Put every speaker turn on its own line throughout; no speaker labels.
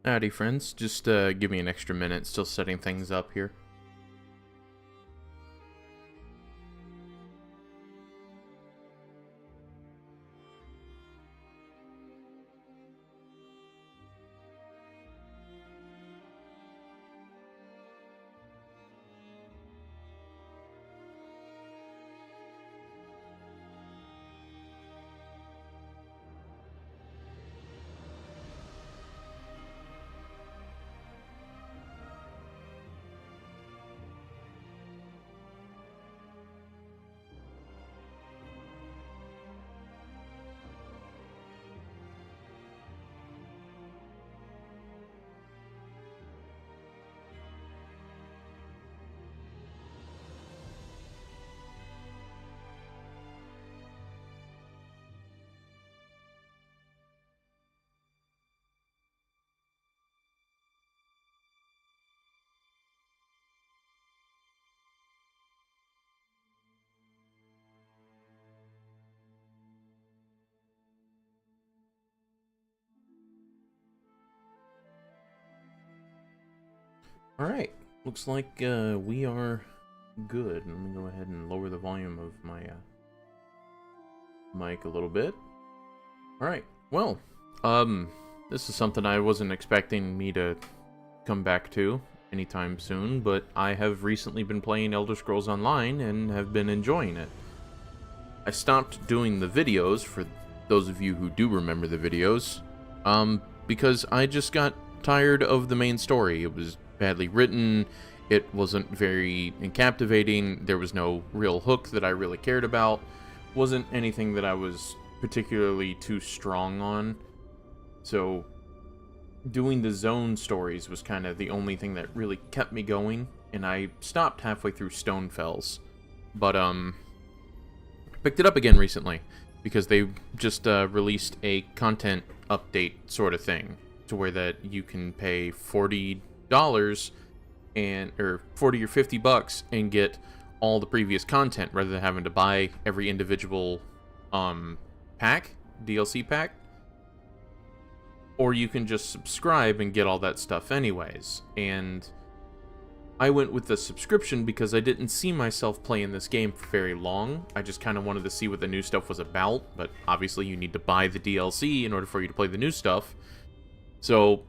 Howdy, friends. Just give me an extra minute. Still setting things up here. Alright, looks like we are good. Let me go ahead and lower the volume of my mic a little bit. Alright, well, this is something I wasn't expecting me to come back to anytime soon, but I have recently been playing Elder Scrolls Online and have been enjoying it. I stopped doing the videos, for those of you who do remember the videos, because I just got tired of the main story. It was badly written, it wasn't very captivating, there was no real hook that I really cared about, wasn't anything that I was particularly too strong on, so doing the zone stories was kind of the only thing that really kept me going, and I stopped halfway through Stonefells, but picked it up again recently, because they just released a content update sort of thing, to where that you can pay $40 or 40 or 50 bucks and get all the previous content rather than having to buy every individual DLC pack, or you can just subscribe and get all that stuff anyways. And I went with the subscription because I didn't see myself playing this game for very long. I just kind of wanted to see what the new stuff was about, but obviously you need to buy the DLC in order for you to play the new stuff. So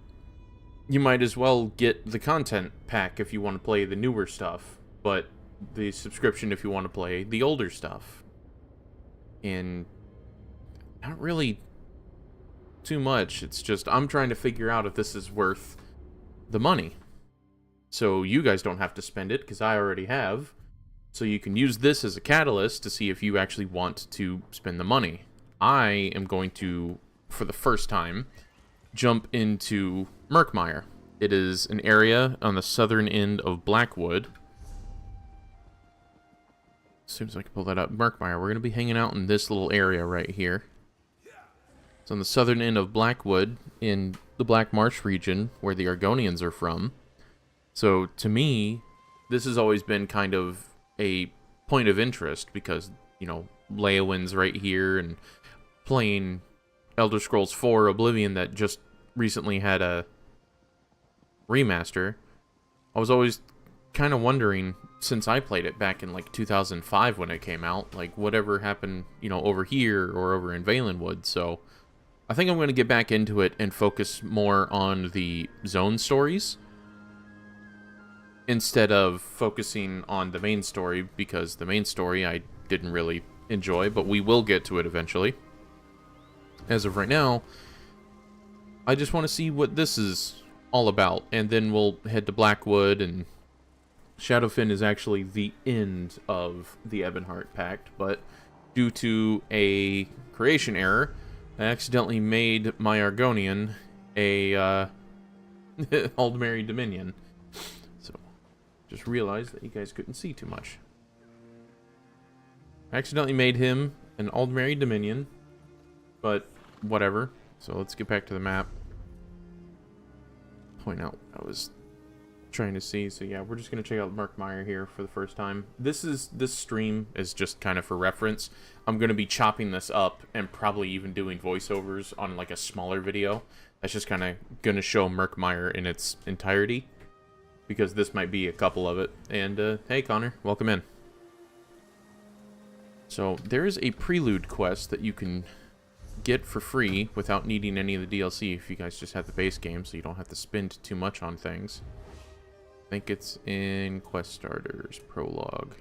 you might as well get the content pack if you want to play the newer stuff, but the subscription if you want to play the older stuff. And not really too much. It's just I'm trying to figure out if this is worth the money. So you guys don't have to spend it, because I already have. So you can use this as a catalyst to see if you actually want to spend the money. I am going to, for the first time, jump into Murkmire. It is an area on the southern end of Blackwood. As soon as I can pull that up, Murkmire, we're going to be hanging out in this little area right here. It's on the southern end of Blackwood, in the Black Marsh region, where the Argonians are from. So, to me, this has always been kind of a point of interest, because, you know, Leowin's right here, and playing Elder Scrolls 4 Oblivion that just recently had a remaster. I was always kind of wondering, since I played it back in like 2005 when it came out, like whatever happened, you know, over here or over in Valenwood. So I think I'm going to get back into it and focus more on the zone stories instead of focusing on the main story, because the main story I didn't really enjoy, but we will get to it eventually. As of right now, I just want to see what this is all about, and then we'll head to Blackwood, and Shadowfen is actually the end of the Ebonheart Pact, but due to a creation error, I accidentally made my Argonian a Aldmeri Dominion. So, just realized that you guys couldn't see too much. I accidentally made him an Aldmeri Dominion, but whatever. So let's get back to the map. Point out I was trying to see. So yeah, we're just gonna check out Murkmire here for the first time. This stream is just kind of for reference. I'm gonna be chopping this up and probably even doing voiceovers on like a smaller video. That's just kind of going to show Murkmire in its entirety, because this might be a couple of it. And, hey, Connor, welcome in. So, there is a prelude quest that you can get for free without needing any of the DLC if you guys just have the base game, so you don't have to spend too much on things. I think it's in Quest Starters, Prologue.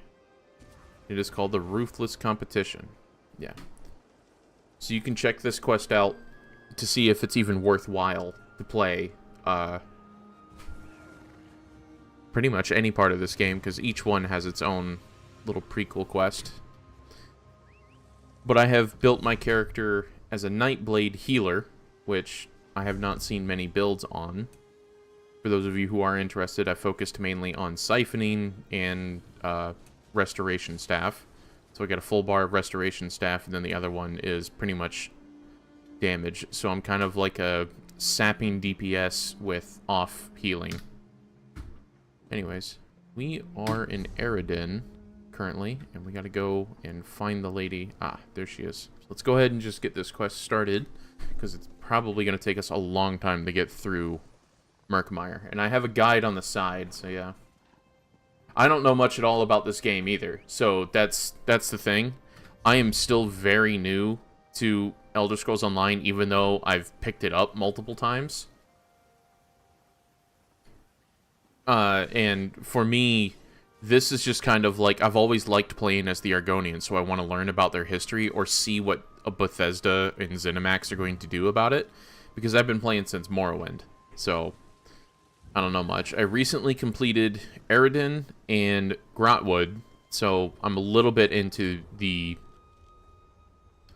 It is called the Ruthless Competition. Yeah. So you can check this quest out to see if it's even worthwhile to play pretty much any part of this game, because each one has its own little prequel quest. But I have built my character as a Nightblade healer, which I have not seen many builds on. For those of you who are interested, I focused mainly on siphoning and restoration staff. So I got a full bar of restoration staff, and then the other one is pretty much damage. So I'm kind of like a sapping DPS with off healing. Anyways, we are in Eridan currently, and we gotta go and find the lady. Ah, there she is. So let's go ahead and just get this quest started, because it's probably gonna take us a long time to get through Murkmire. And I have a guide on the side, so yeah. I don't know much at all about this game either, so that's the thing. I am still very new to Elder Scrolls Online, even though I've picked it up multiple times. And for me, this is just kind of like, I've always liked playing as the Argonians, so I want to learn about their history or see what Bethesda and ZeniMax are going to do about it, because I've been playing since Morrowind, so I don't know much. I recently completed Eridan and Grotwood, so I'm a little bit into the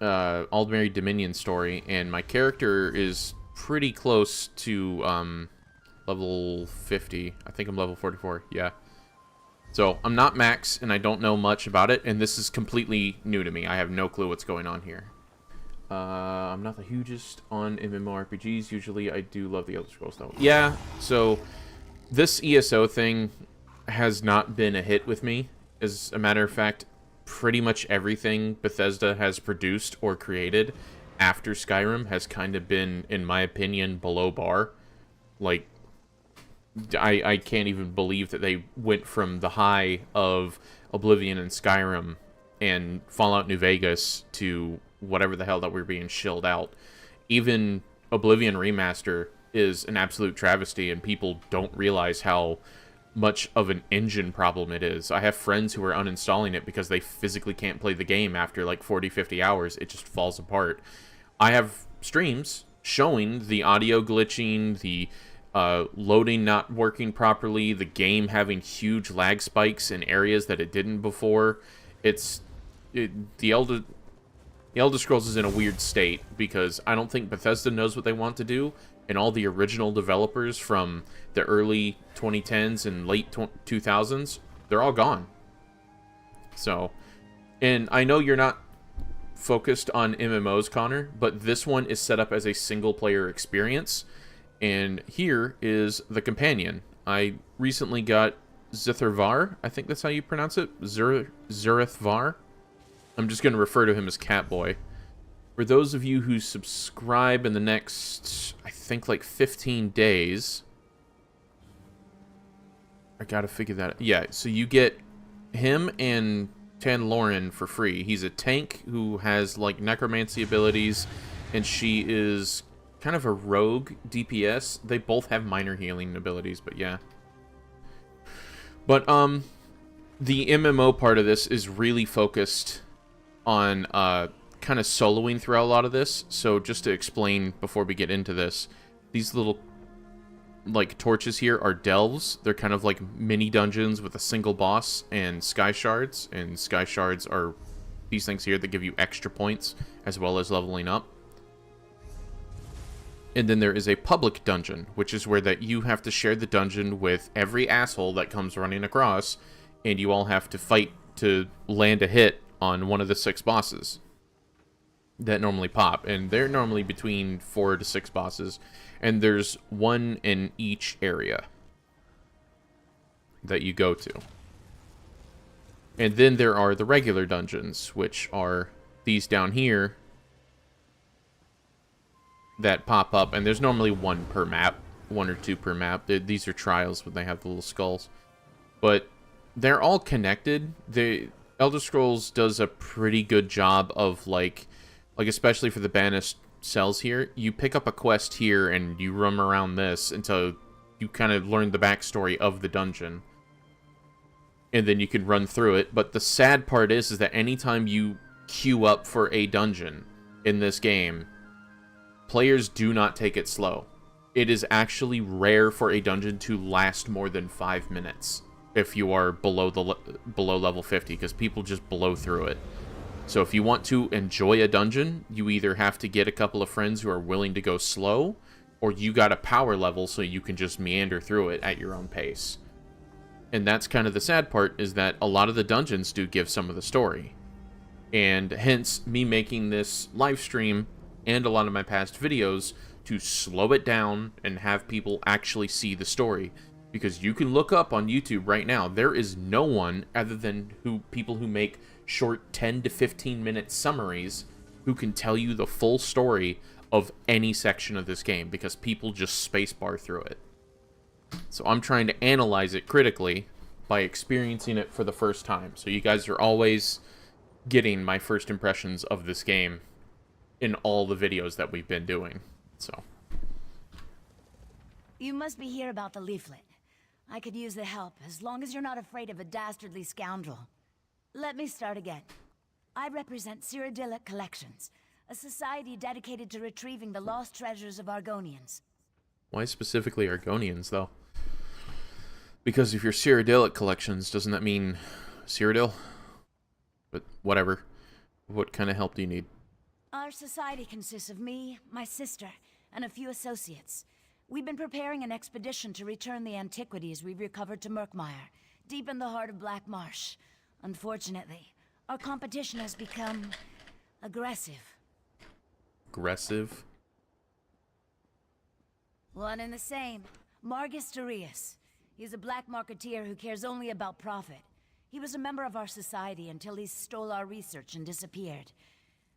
Aldmeri Dominion story, and my character is pretty close to level 50. I think I'm level 44, yeah. So I'm not max, and I don't know much about it, and this is completely new to me. I have no clue what's going on here. I'm not the hugest on MMORPGs. Usually I do love the Elder Scrolls, though. Yeah, so this ESO thing has not been a hit with me. As a matter of fact, pretty much everything Bethesda has produced or created after Skyrim has kind of been, in my opinion, below bar. Like, I can't even believe that they went from the high of Oblivion and Skyrim and Fallout New Vegas to whatever the hell that we're being shilled out. Even Oblivion Remaster is an absolute travesty, and people don't realize how much of an engine problem it is. I have friends who are uninstalling it because they physically can't play the game after like 40, 50 hours. It just falls apart. I have streams showing the audio glitching, the loading not working properly, the game having huge lag spikes in areas that it didn't before. The Elder Scrolls is in a weird state because I don't think Bethesda knows what they want to do, and all the original developers from the early 2010s and late 2000s, they're all gone. So, and I know you're not focused on MMOs, Connor, but this one is set up as a single-player experience, and here is the companion. I recently got Zithirvar, I think that's how you pronounce it, Zurithvar. I'm just going to refer to him as Catboy. For those of you who subscribe in the next, I think, like 15 days... I gotta figure that out. Yeah, so you get him and Tanlorin for free. He's a tank who has, like, necromancy abilities, and she is kind of a rogue DPS. They both have minor healing abilities, but yeah. But, the MMO part of this is really focused on, kind of soloing throughout a lot of this. So just to explain before we get into this, these little, like, torches here are delves. They're kind of like mini dungeons with a single boss and sky shards. And sky shards are these things here that give you extra points as well as leveling up. And then there is a public dungeon, which is where that you have to share the dungeon with every asshole that comes running across, and you all have to fight to land a hit on one of the 6 bosses that normally pop. And they're normally between 4 to 6 bosses, and there's one in each area that you go to. And then there are the regular dungeons, which are these down here that pop up, and there's normally one per map, one or two per map. These are trials when they have the little skulls, but they're all connected. The Elder Scrolls does a pretty good job of like especially for the banished cells here, you pick up a quest here and you roam around this until you kind of learn the backstory of the dungeon, and then you can run through it. But the sad part is that anytime you queue up for a dungeon in this game, players do not take it slow. It is actually rare for a dungeon to last more than 5 minutes if you are below level 50, because people just blow through it. So if you want to enjoy a dungeon, you either have to get a couple of friends who are willing to go slow, or you got a power level so you can just meander through it at your own pace. And that's kind of the sad part, is that a lot of the dungeons do give some of the story. And hence, me making this live stream and a lot of my past videos to slow it down and have people actually see the story. Because you can look up on YouTube right now, there is no one other than people who make short 10 to 15 minute summaries who can tell you the full story of any section of this game, because people just spacebar through it. So I'm trying to analyze it critically by experiencing it for the first time. So you guys are always getting my first impressions of this game in all the videos that we've been doing. So
you must be here about the leaflet. I could use the help, as long as you're not afraid of a dastardly scoundrel. Let me start again. I represent Cyrodiilic Collections, a society dedicated to retrieving the lost treasures of Argonians.
Why specifically Argonians, though? Because if you're Cyrodiilic Collections, doesn't that mean Cyrodiil? But whatever. What kind of help do you need?
Our society consists of me, my sister, and a few associates. We've been preparing an expedition to return the antiquities we've recovered to Murkmire, deep in the heart of Black Marsh. Unfortunately, our competition has become aggressive.
Aggressive?
One and the same. Margus Darius. He's a black marketeer who cares only about profit. He was a member of our society until he stole our research and disappeared.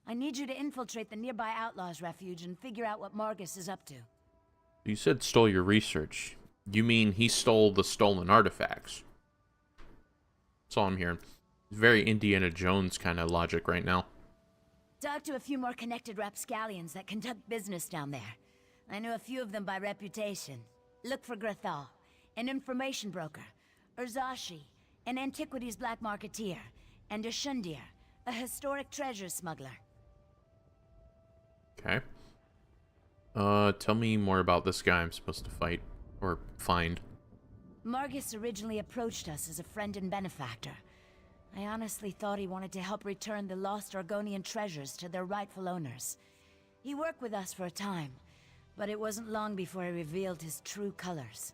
I need you to infiltrate the nearby Outlaws' refuge and figure out what Margus is up to.
You said stole your research. You mean he stole the stolen artifacts? That's all I'm hearing. Very Indiana Jones kind of logic right now.
Talk to a few more connected rapscallions that conduct business down there. I know a few of them by reputation. Look for Grathal, an information broker, Urzashi, an antiquities black marketeer, and Ashundir, a historic treasure smuggler.
Okay. Tell me more about this guy I'm supposed to fight, or find.
Margus originally approached us as a friend and benefactor. I honestly thought he wanted to help return the lost Argonian treasures to their rightful owners. He worked with us for a time, but it wasn't long before he revealed his true colors.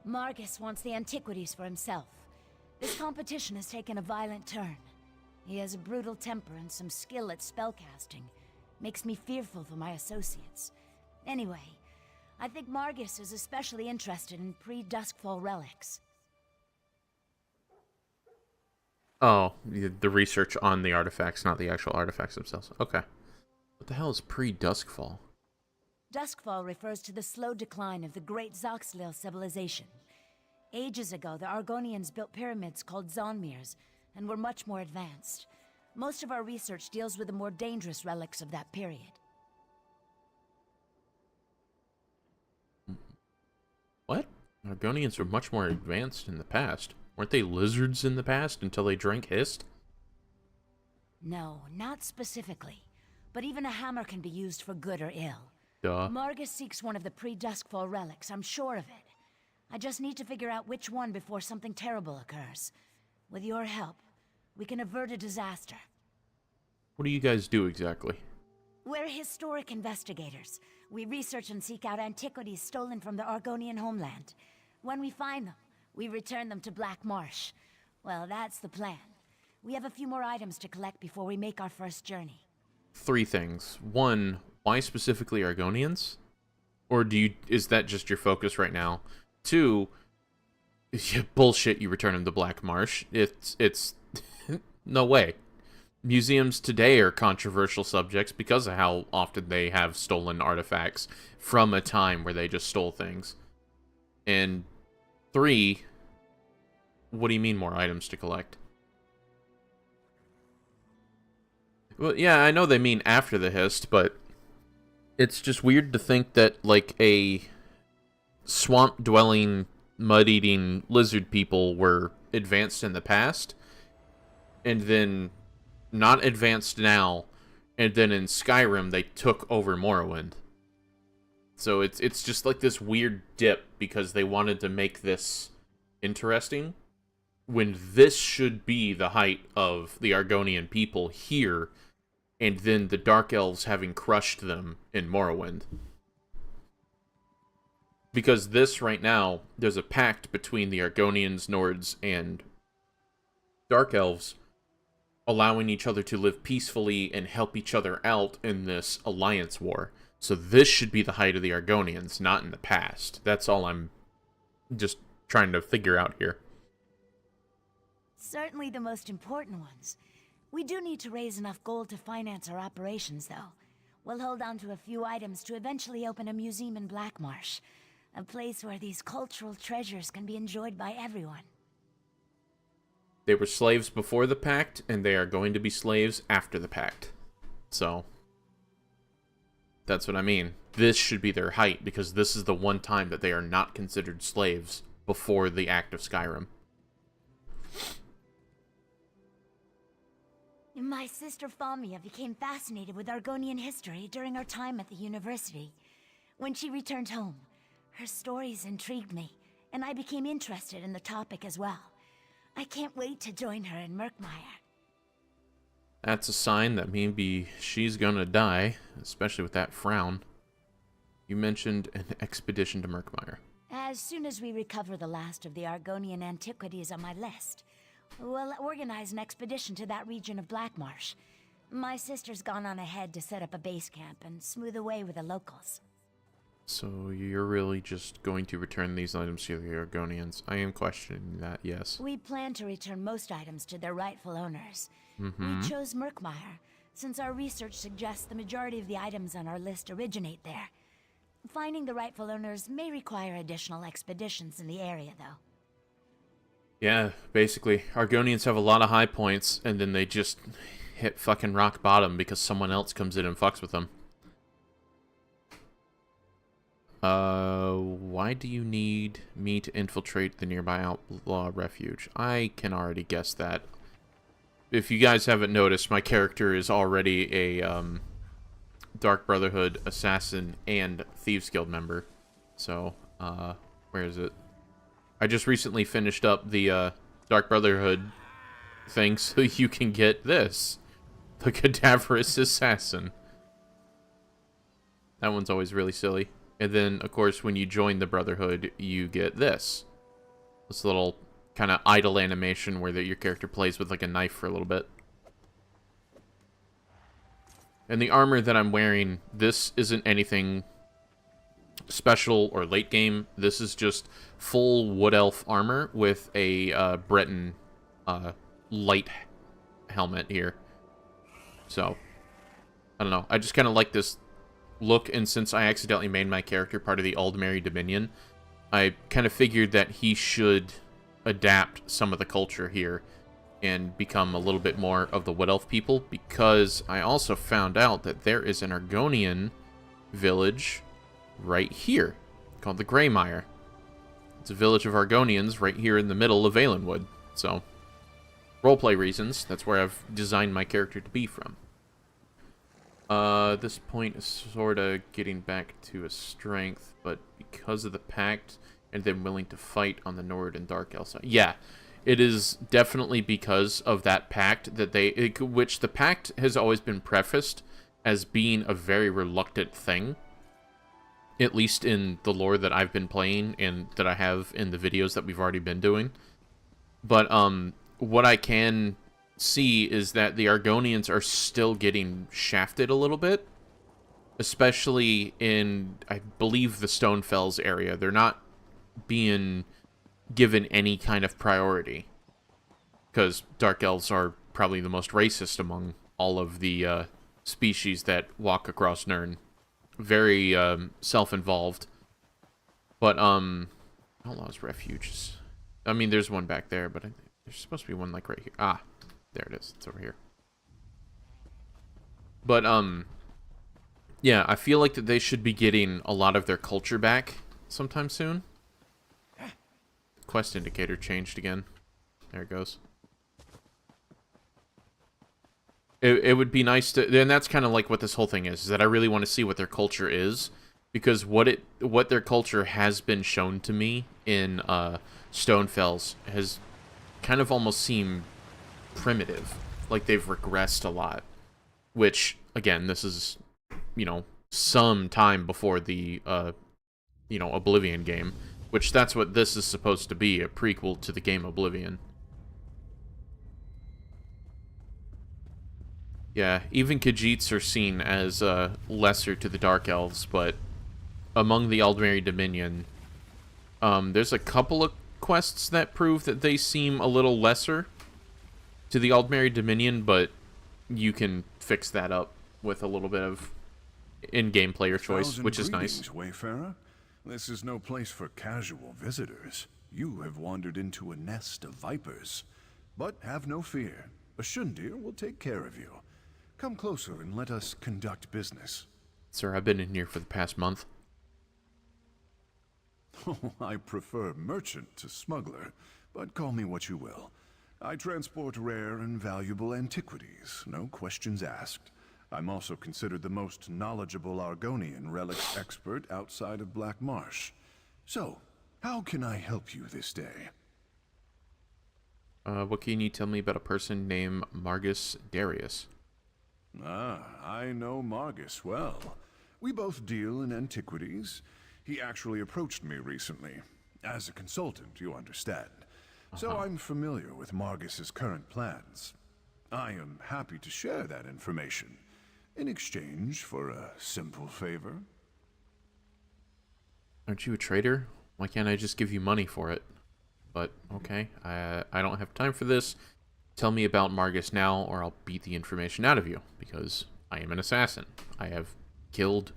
Margus wants the antiquities for himself. This competition has taken a violent turn. He has a brutal temper and some skill at spellcasting. Makes me fearful for my associates. Anyway, I think Margus is especially interested in pre-Duskfall relics.
Oh, the research on the artifacts, not the actual artifacts themselves. Okay. What the hell is pre-Duskfall?
Duskfall refers to the slow decline of the great Zoxlil civilization. Ages ago, the Argonians built pyramids called Zonmirs, and were much more advanced. Most of our research deals with the more dangerous relics of that period.
What? Argonians were much more advanced in the past. Weren't they lizards in the past until they drank Hist?
No, not specifically. But even a hammer can be used for good or ill.
Duh.
Margus seeks one of the pre-Duskfall relics, I'm sure of it. I just need to figure out which one before something terrible occurs. With your help, we can avert a disaster.
What do you guys do exactly?
We're historic investigators. We research and seek out antiquities stolen from the Argonian homeland. When we find them, we return them to Black Marsh. Well, that's the plan. We have a few more items to collect before we make our first journey. 3
things. 1, why specifically Argonians? Or is that just your focus right now? 2, bullshit, you return them to Black Marsh. It's no way. museums today are controversial subjects because of how often they have stolen artifacts from a time where they just stole things. And 3, what do you mean more items to collect? Well, yeah, I know they mean after the Hist, but it's just weird to think that, like, a swamp-dwelling, mud-eating lizard people were advanced in the past, and then not advanced now, and then in Skyrim they took over Morrowind. So it's just like this weird dip because they wanted to make this interesting, when this should be the height of the Argonian people here, and then the Dark Elves having crushed them in Morrowind. Because this, right now, there's a pact between the Argonians, Nords, and Dark Elves, allowing each other to live peacefully and help each other out in this alliance war. So this should be the height of the Argonians, not in the past. That's all I'm just trying to figure out here.
Certainly the most important ones. We do need to raise enough gold to finance our operations, though. We'll hold on to a few items to eventually open a museum in Blackmarsh. A place where these cultural treasures can be enjoyed by everyone.
They were slaves before the pact, and they are going to be slaves after the pact. So, that's what I mean. This should be their height, because this is the one time that they are not considered slaves before the Act of Skyrim.
My sister Famia became fascinated with Argonian history during our time at the university. When she returned home, her stories intrigued me, and I became interested in the topic as well. I can't wait to join her in Murkmire.
That's a sign that maybe she's gonna die, especially with that frown. You mentioned an expedition to Murkmire.
As soon as we recover the last of the Argonian antiquities on my list, we'll organize an expedition to that region of Blackmarsh. My sister's gone on ahead to set up a base camp and smooth the way with the locals.
So you're really just going to return these items to the Argonians? I am questioning that, yes.
We plan to return most items to their rightful owners. We chose Murkmire, since our research suggests the majority of the items on our list originate there. Finding the rightful owners may require additional expeditions in the area, though.
Yeah, basically. Argonians have a lot of high points, and then they just hit fucking rock bottom because someone else comes in and fucks with them. Why do you need me to infiltrate the nearby outlaw refuge? I can already guess that. If you guys haven't noticed, my character is already a, Dark Brotherhood assassin and Thieves Guild member. So, where is it? I just recently finished up the, Dark Brotherhood thing so you can get this. The Cadaverous Assassin. That one's always really silly. And then, of course, when you join the Brotherhood, you get this. This little kind of idle animation where your character plays with, like, a knife for a little bit. And the armor that I'm wearing, this isn't anything special or late game. This is just full Wood Elf armor with a Breton light helmet here. So, I don't know. I just kind of like this look, and since I accidentally made my character part of the Aldmeri Dominion, I kind of figured that he should adapt some of the culture here and become a little bit more of the Wood Elf people, because I also found out that there is an Argonian village right here called the Greymire. It's a village of Argonians right here in the middle of Valenwood. So, roleplay reasons, that's where I've designed my character to be from. This point is sort of getting back to a strength, but because of the pact, and then willing to fight on the Nord and Dark Elf side. Yeah, it is definitely because of that pact that which the pact has always been prefaced as being a very reluctant thing. At least in the lore that I've been playing and that I have in the videos that we've already been doing. But, what I can see is that the Argonians are still getting shafted a little bit. Especially in, I believe, the Stonefells area. They're not being given any kind of priority. Because Dark Elves are probably the most racist among all of the species that walk across Nirn. Very self-involved. But Outlaws Refuge. I mean, there's one back there, but there's supposed to be one like right here. Ah, there it is. It's over here. But yeah, I feel like that they should be getting a lot of their culture back sometime soon. Quest indicator changed again. There it goes. It would be nice to, and that's kind of like what this whole thing is that I really want to see what their culture is, because what their culture has been shown to me in Stonefells has kind of almost seemed primitive, like they've regressed a lot. Which again, this is, you know, some time before the you know, Oblivion game, which that's what this is supposed to be, a prequel to the game Oblivion. Yeah, even Khajiits are seen as lesser to the Dark Elves, but among the Aldmeri Dominion, there's a couple of quests that prove that they seem a little lesser to the Aldmeri Dominion, but you can fix that up with a little bit of in-game player choice, which is nice.
Wayfarer. This is no place for casual visitors. You have wandered into a nest of vipers. But have no fear. Ashundir will take care of you. Come closer and let us conduct business.
Sir, I've been in here for the past month.
Oh, I prefer merchant to smuggler, but call me what you will. I transport rare and valuable antiquities, no questions asked. I'm also considered the most knowledgeable Argonian relics expert outside of Black Marsh. So, how can I help you this day?
What can you tell me about a person named Margus Darius?
Ah, I know Margus well. We both deal in antiquities. He actually approached me recently. As a consultant, you understand. So I'm familiar with Margus's current plans. I am happy to share that information in exchange for a simple favor.
Aren't you a trader? Why can't I just give you money for it? But, okay, I don't have time for this. Tell me about Margus now, or I'll beat the information out of you, because I am an assassin. I have killed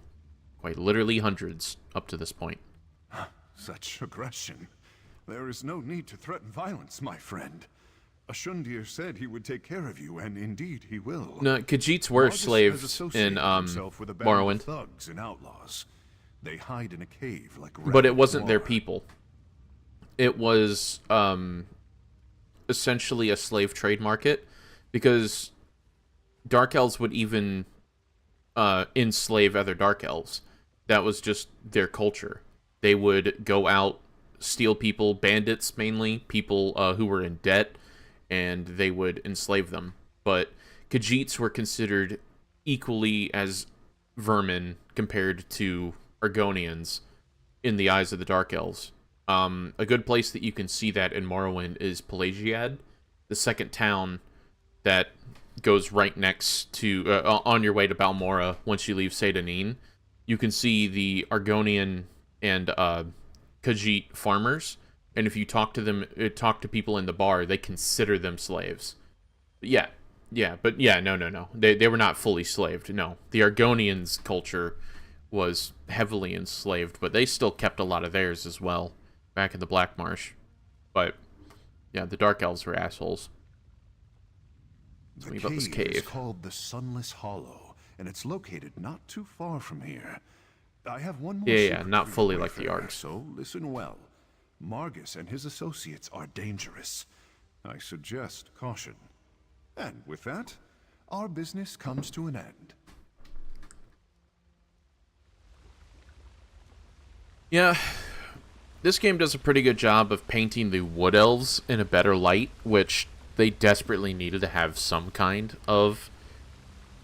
quite literally hundreds up to this point.
Such aggression. There is no need to threaten violence, my friend. Ashundir said he would take care of you, and indeed he will.
No, Khajiits were slaves in Morrowind.
Thugs and outlaws. They hide in a cave like.
But it wasn't their people. It was essentially a slave trade market, because Dark Elves would even enslave other Dark Elves. That was just their culture. They would go out, steal people, bandits mainly, people who were in debt, and they would enslave them. But Khajiits were considered equally as vermin compared to Argonians in the eyes of the Dark Elves. A good place that you can see that in Morrowind is Pelagiad, the second town that goes right next to, on your way to Balmora once you leave Seydanin. You can see the Argonian and Khajiit farmers, and if you talk to them, talk to people in the bar, they consider them slaves. No. They were not fully slaved, no. The Argonians' culture was heavily enslaved, but they still kept a lot of theirs as well, back in the Black Marsh. But, yeah, the Dark Elves were assholes.
Tell me about this cave. Is called the Sunless Hollow, and it's located not too far from here. I have one more secret
not fully
for you,
like the Args.
So listen well. Margus and his associates are dangerous. I suggest caution. And with that, our business comes to an end.
Yeah, this game does a pretty good job of painting the Wood Elves in a better light, which they desperately needed to have some kind of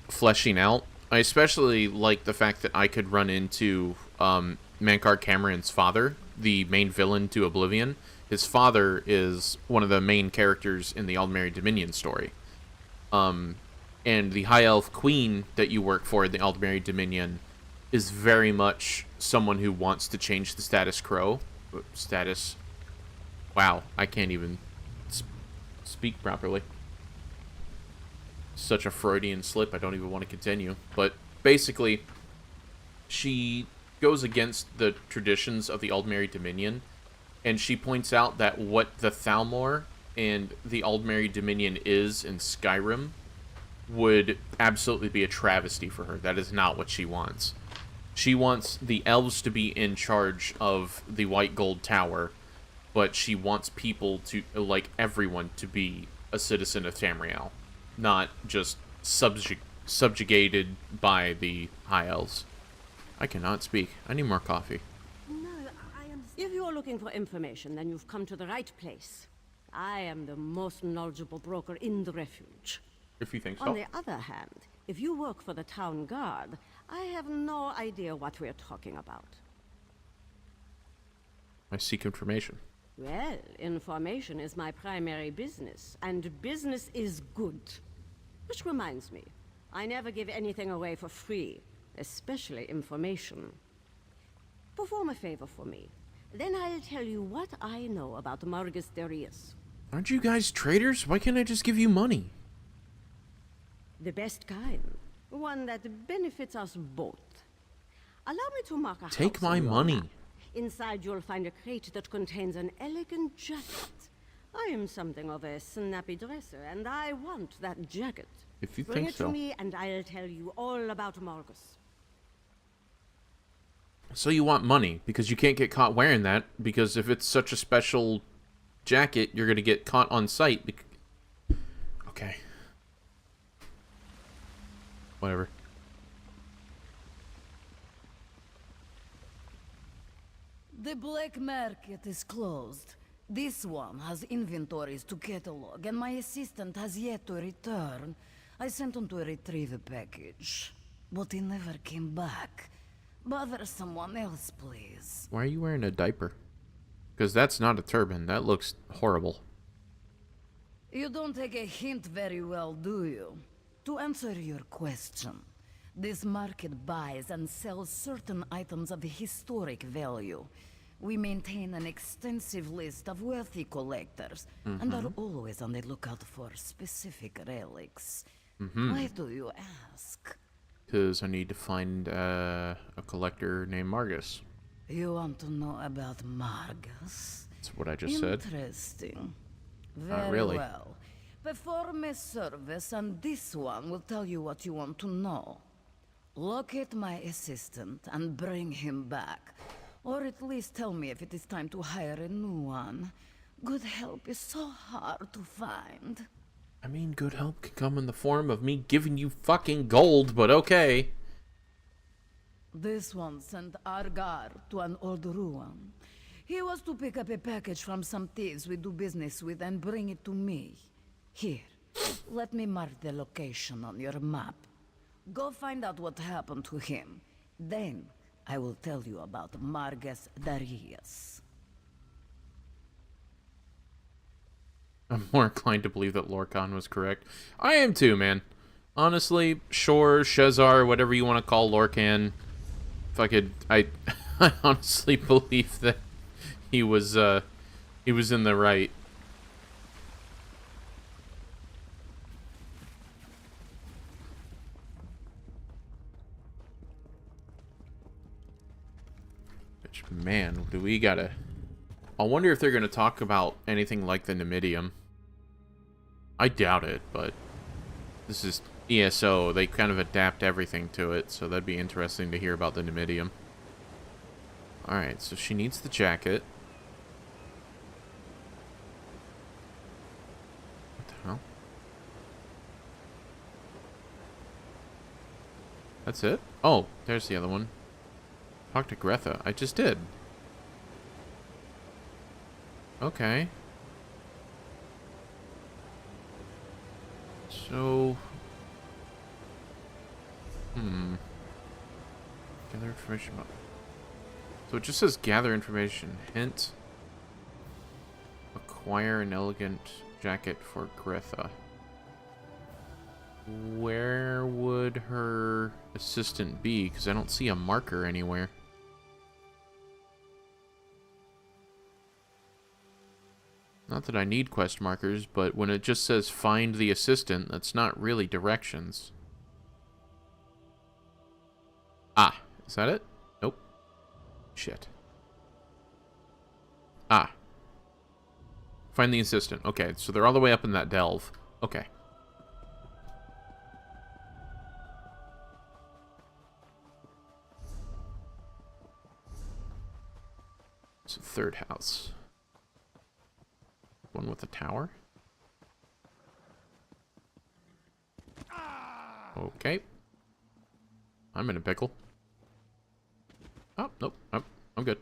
fleshing out. I especially like the fact that I could run into Mankar Cameron's father, the main villain to Oblivion. His father is one of the main characters in the Aldmeri Dominion story. And the High Elf Queen that you work for in the Aldmeri Dominion is very much someone who wants to change the status quo. Wow, I can't even speak properly. such a Freudian slip, I don't even want to continue. But basically, she goes against the traditions of the Aldmeri Dominion, and she points out that what the Thalmor and the Aldmeri Dominion is in Skyrim would absolutely be a travesty for her. That is not what she wants. She wants the elves to be in charge of the White Gold Tower, but she wants people to, like everyone, to be a citizen of Tamriel, not just subjugated by the High Elves. I cannot speak. I need more coffee.
No, I understand. If you're looking for information, then you've come to the right place. I am the most knowledgeable broker in the refuge.
If you think so.
On the other hand, if you work for the town guard, I have no idea what we're talking about.
I seek information.
Well, information is my primary business, and business is good. Which reminds me, I never give anything away for free, especially information. Perform a favor for me, then I'll tell you what I know about Margus Darius.
Aren't you guys traitors? Why can't I just give you money?
The best kind. One that benefits us both. Allow me to mark a
Take
house
my
on your
money.
map. Inside you'll find a crate that contains an elegant jacket. I am something of a snappy dresser, and I want that jacket.
If you
Bring
think
it
so.
to me, and I'll tell you all about Margus.
So you want money, because you can't get caught wearing that, because if it's such a special jacket, you're going to get caught on sight. Okay. Whatever.
The black market is closed. This one has inventories to catalog, and my assistant has yet to return. I sent him to retrieve a package, but he never came back. Bother someone else, please.
Why are you wearing a diaper? Because that's not a turban. That looks horrible.
You don't take a hint very well, do you? To answer your question, this market buys and sells certain items of historic value. We maintain an extensive list of wealthy collectors, and are always on the lookout for specific relics. Why do you ask?
Because I need to find a collector named Margus.
You want to know about Margus?
That's what I just said.
Interesting.
Not
Very
really.
well. Perform a service, and this one will tell you what you want to know. Locate my assistant and bring him back. Or at least tell me if it is time to hire a new one. Good help is so hard to find.
I mean, good help can come in the form of me giving you fucking gold, but okay.
This one sent Argar to an old ruin. He was to pick up a package from some thieves we do business with and bring it to me. Here, let me mark the location on your map. Go find out what happened to him. Then, I will tell you about Margus Darius.
I'm more inclined to believe that Lorcan was correct. I am too, man. Honestly, sure, Shezar, whatever you want to call Lorcan. I honestly believe that he was in the right. Which, man, do we gotta... I wonder if they're gonna talk about anything like the Numidium. I doubt it, but this is ESO. They kind of adapt everything to it, so that'd be interesting to hear about the Numidium. Alright, so she needs the jacket. What the hell? That's it? Oh, there's the other one. Talk to Gretha. I just did. Okay. So... Gather information about... So it just says gather information. Hint. Acquire an elegant jacket for Gretha. Where would her assistant be? Because I don't see a marker anywhere. Not that I need quest markers, but when it just says find the assistant, that's not really directions. Ah, is that it? Nope. Shit. Ah. Find the assistant. Okay, so they're all the way up in that delve. Okay. It's a third house. One with a tower. Okay. I'm in a pickle. Oh, nope. Oh, I'm good.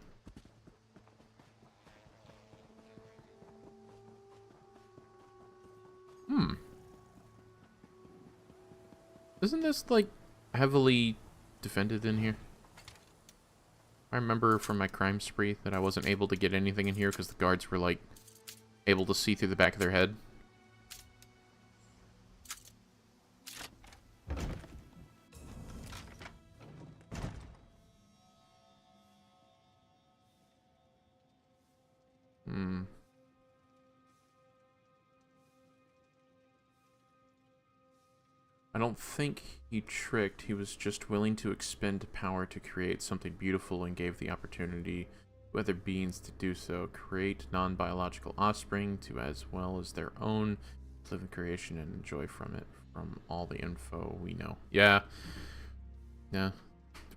Isn't this, like, heavily defended in here? I remember from my crime spree that I wasn't able to get anything in here because the guards were, like, able to see through the back of their head. I don't think he tricked. He was just willing to expend power to create something beautiful and gave the opportunity to other beings to do so. Create non-biological offspring to as well as their own. Live in creation and enjoy from it. From all the info we know. Yeah. Yeah.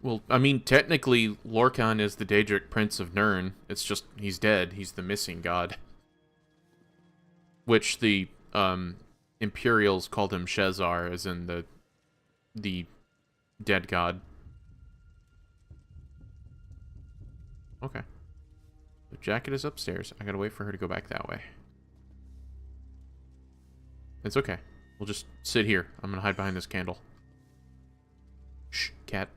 Well, I mean, technically, Lorkhan is the Daedric Prince of Nirn. It's just, he's dead. He's the missing god. Which the, Imperials called him Shezar, as in the dead god. Okay. The jacket is upstairs. I gotta wait for her to go back that way. It's okay. We'll just sit here. I'm gonna hide behind this candle. Shh, cat.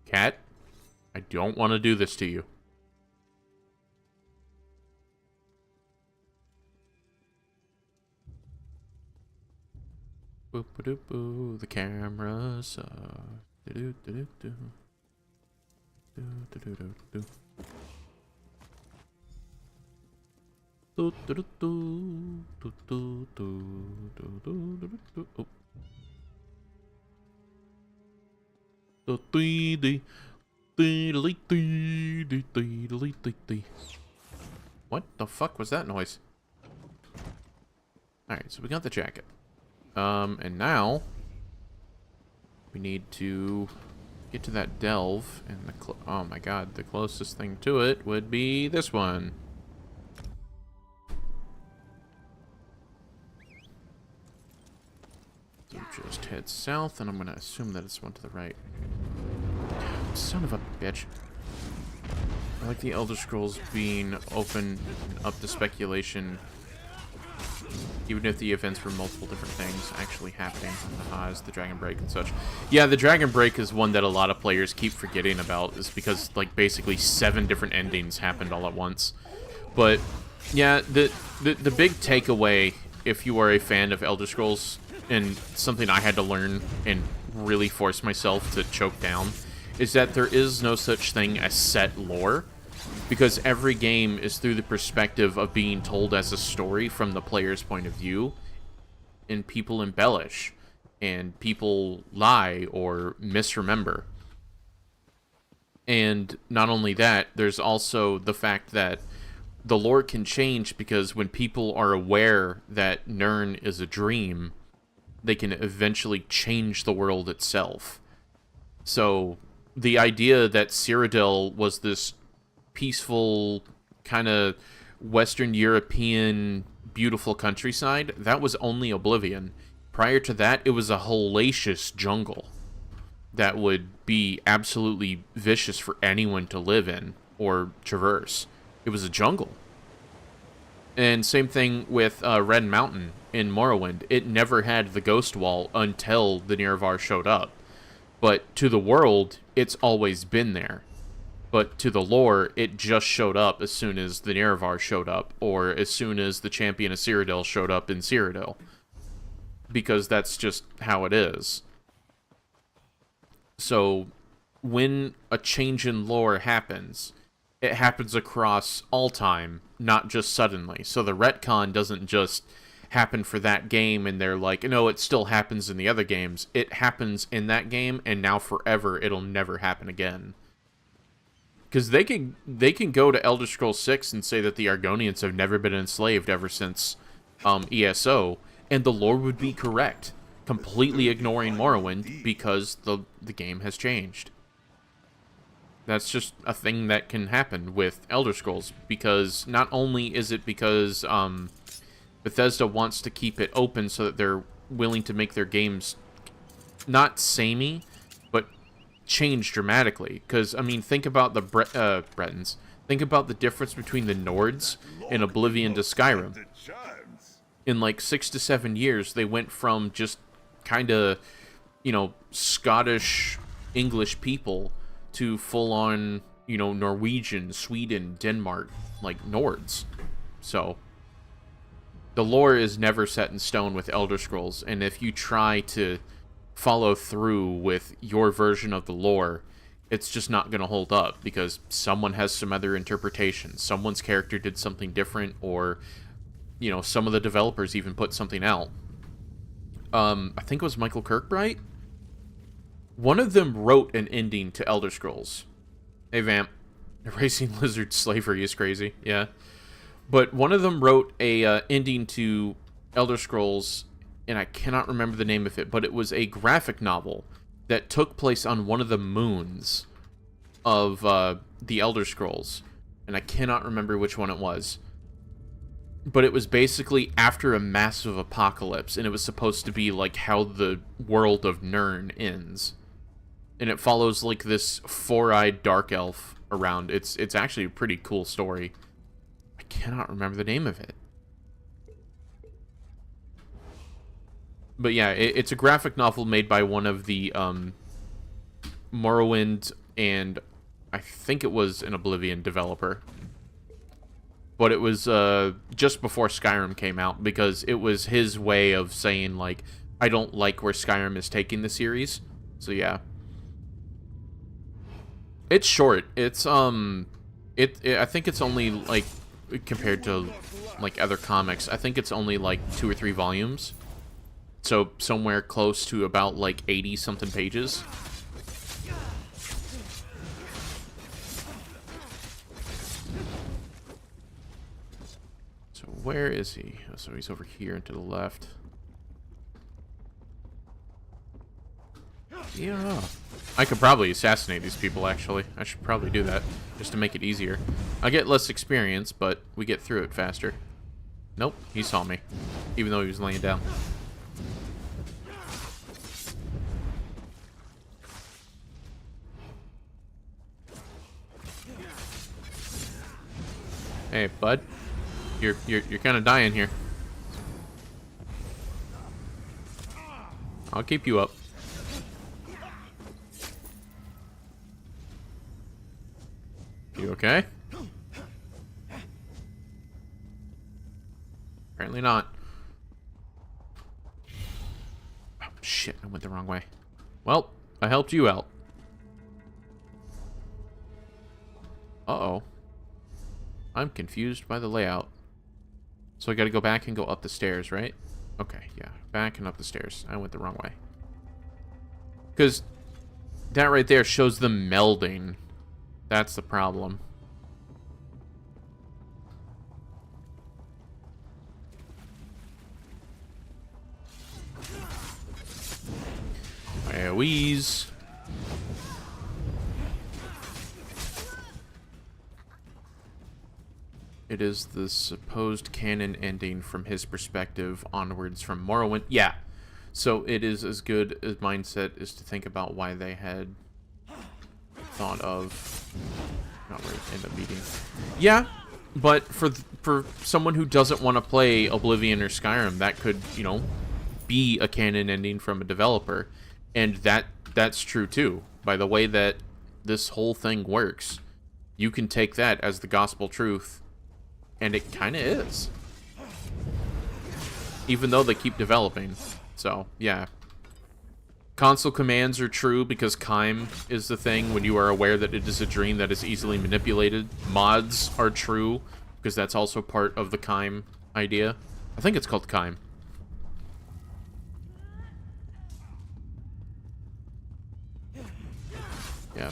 Cat? I don't want to do this to you. Boop a doop boo, the camera's do do do do do do do do do do do do do do do do do do. What the fuck was that noise? Alright, so we got the jacket. And now we need to get to that delve, and the oh my god, the closest thing to it would be this one. So just head south, and I'm gonna assume that it's one to the right. Son of a bitch. I like the Elder Scrolls being open up to speculation, even if the events for multiple different things actually happening. As the Dragon Break and such. Yeah, the Dragon Break is one that a lot of players keep forgetting about, is because, like, basically 7 different endings happened all at once. But, yeah, the big takeaway, if you are a fan of Elder Scrolls, and something I had to learn and really force myself to choke down, is that there is no such thing as set lore, because every game is through the perspective of being told as a story from the player's point of view, and people embellish, and people lie or misremember. And not only that, there's also the fact that the lore can change, because when people are aware that Nirn is a dream, they can eventually change the world itself. So the idea that Cyrodiil was this peaceful, kind of Western European, beautiful countryside, that was only Oblivion. Prior to that, it was a hellacious jungle that would be absolutely vicious for anyone to live in or traverse. It was a jungle. And same thing with Red Mountain in Morrowind. It never had the Ghost Wall until the Nerevar showed up. But to the world, it's always been there. But to the lore, it just showed up as soon as the Nerevar showed up, or as soon as the Champion of Cyrodiil showed up in Cyrodiil. Because that's just how it is. So, when a change in lore happens, it happens across all time, not just suddenly. So the retcon doesn't just happen for that game and they're like, no, it still happens in the other games. It happens in that game, and now forever it'll never happen again. Because they can go to Elder Scrolls 6 and say that the Argonians have never been enslaved ever since ESO, and the lore would be correct, completely ignoring Morrowind because the game has changed. That's just a thing that can happen with Elder Scrolls, because not only is it because Bethesda wants to keep it open so that they're willing to make their games not samey, but change dramatically. Because, I mean, think about the Bretons. Think about the difference between the Nords in Oblivion to Skyrim. In like 6 to 7 years, they went from just kind of, you know, Scottish English people to full-on, you know, Norwegian, Sweden, Denmark, like Nords. So the lore is never set in stone with Elder Scrolls, and if you try to follow through with your version of the lore, it's just not going to hold up, because someone has some other interpretation. Someone's character did something different, or, you know, some of the developers even put something out. I think it was Michael Kirkbride. One of them wrote an ending to Elder Scrolls. Hey, Vamp. Erasing Lizard slavery is crazy. Yeah. But one of them wrote a ending to Elder Scrolls, and I cannot remember the name of it, but it was a graphic novel that took place on one of the moons of the Elder Scrolls. And I cannot remember which one it was. But it was basically after a massive apocalypse, and it was supposed to be like how the world of Nirn ends. And it follows like this four-eyed dark elf around. It's actually a pretty cool story. I cannot remember the name of it. But yeah, it's a graphic novel made by one of the Morrowind and I think it was an Oblivion developer. But it was just before Skyrim came out, because it was his way of saying, like, I don't like where Skyrim is taking the series. So yeah. It's short. It's I think it's only like, compared to like other comics, I think it's only like 2 or 3 volumes. So somewhere close to about like 80 something pages. So where is he? Oh, so he's over here and to the left. Yeah. I could probably assassinate these people, actually. I should probably do that, just to make it easier. I get less experience, but we get through it faster. Nope, he saw me, even though he was laying down. Hey, bud. You're kind of dying here. I'll keep you up. You okay? Apparently not. Oh, shit, I went the wrong way. Well, I helped you out. Uh-oh. I'm confused by the layout. So I gotta go back and go up the stairs, right? Okay, yeah. Back and up the stairs. I went the wrong way. Because that right there shows them melding. That's the problem. AoEs. It is the supposed canon ending from his perspective onwards from Morrowind. Yeah. So it is as good a mindset as to think about why they had thought of not where it ended up meeting. Yeah, but for someone who doesn't want to play Oblivion or Skyrim, that could, you know, be a canon ending from a developer. And that's true too. By the way that this whole thing works, you can take that as the gospel truth. And it kind of is. Even though they keep developing. So, yeah. Console commands are true because Kime is the thing when you are aware that it is a dream that is easily manipulated. Mods are true because that's also part of the Kime idea. I think it's called Kime. Yeah.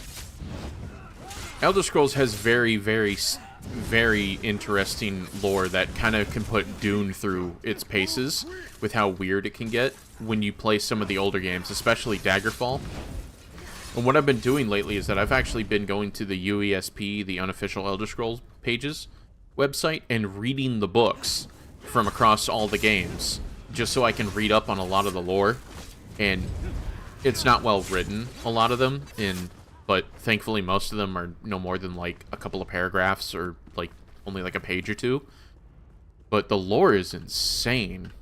Elder Scrolls has very, very, very interesting lore that kind of can put Dune through its paces with how weird it can get when you play some of the older games, especially Daggerfall. And what I've been doing lately is that I've actually been going to the UESP, the unofficial Elder Scrolls pages website, and reading the books from across all the games, just so I can read up on a lot of the lore. And it's not well written, a lot of them, but thankfully most of them are no more than like a couple of paragraphs or like only like a page or two. But the lore is insane.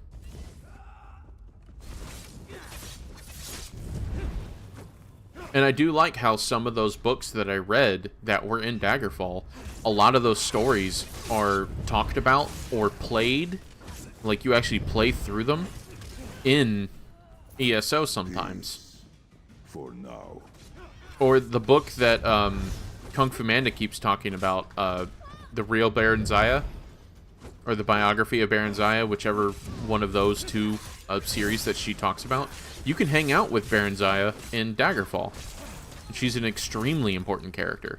And I do like how some of those books that I read that were in Daggerfall, a lot of those stories are talked about or played, like you actually play through them in ESO sometimes.
For now.
Or the book that Kung Fu Manda keeps talking about, the real Baron Zaya, or the biography of Baron Zaya, whichever one of those two series that she talks about. You can hang out with Baron Zaya in Daggerfall. She's an extremely important character.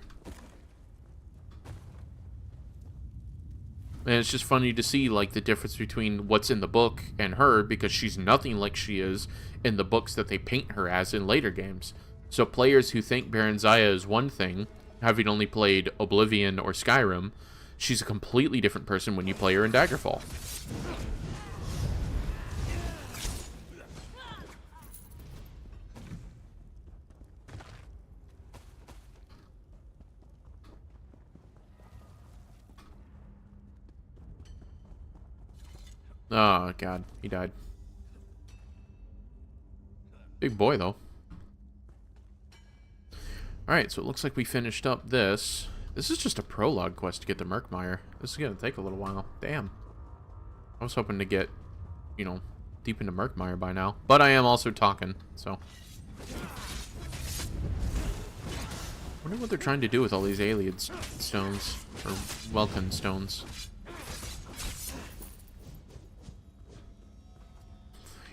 And it's just funny to see, like, the difference between what's in the book and her, because she's nothing like she is in the books that they paint her as in later games. So players who think Baron Zaya is one thing, having only played Oblivion or Skyrim, she's a completely different person when you play her in Daggerfall. Oh, God. He died. Big boy, though. Alright, so it looks like we finished up this. This is just a prologue quest to get to Murkmire. This is going to take a little while. Damn. I was hoping to get, you know, deep into Murkmire by now. But I am also talking, so. I wonder what they're trying to do with all these alien stones. Or Welkin stones.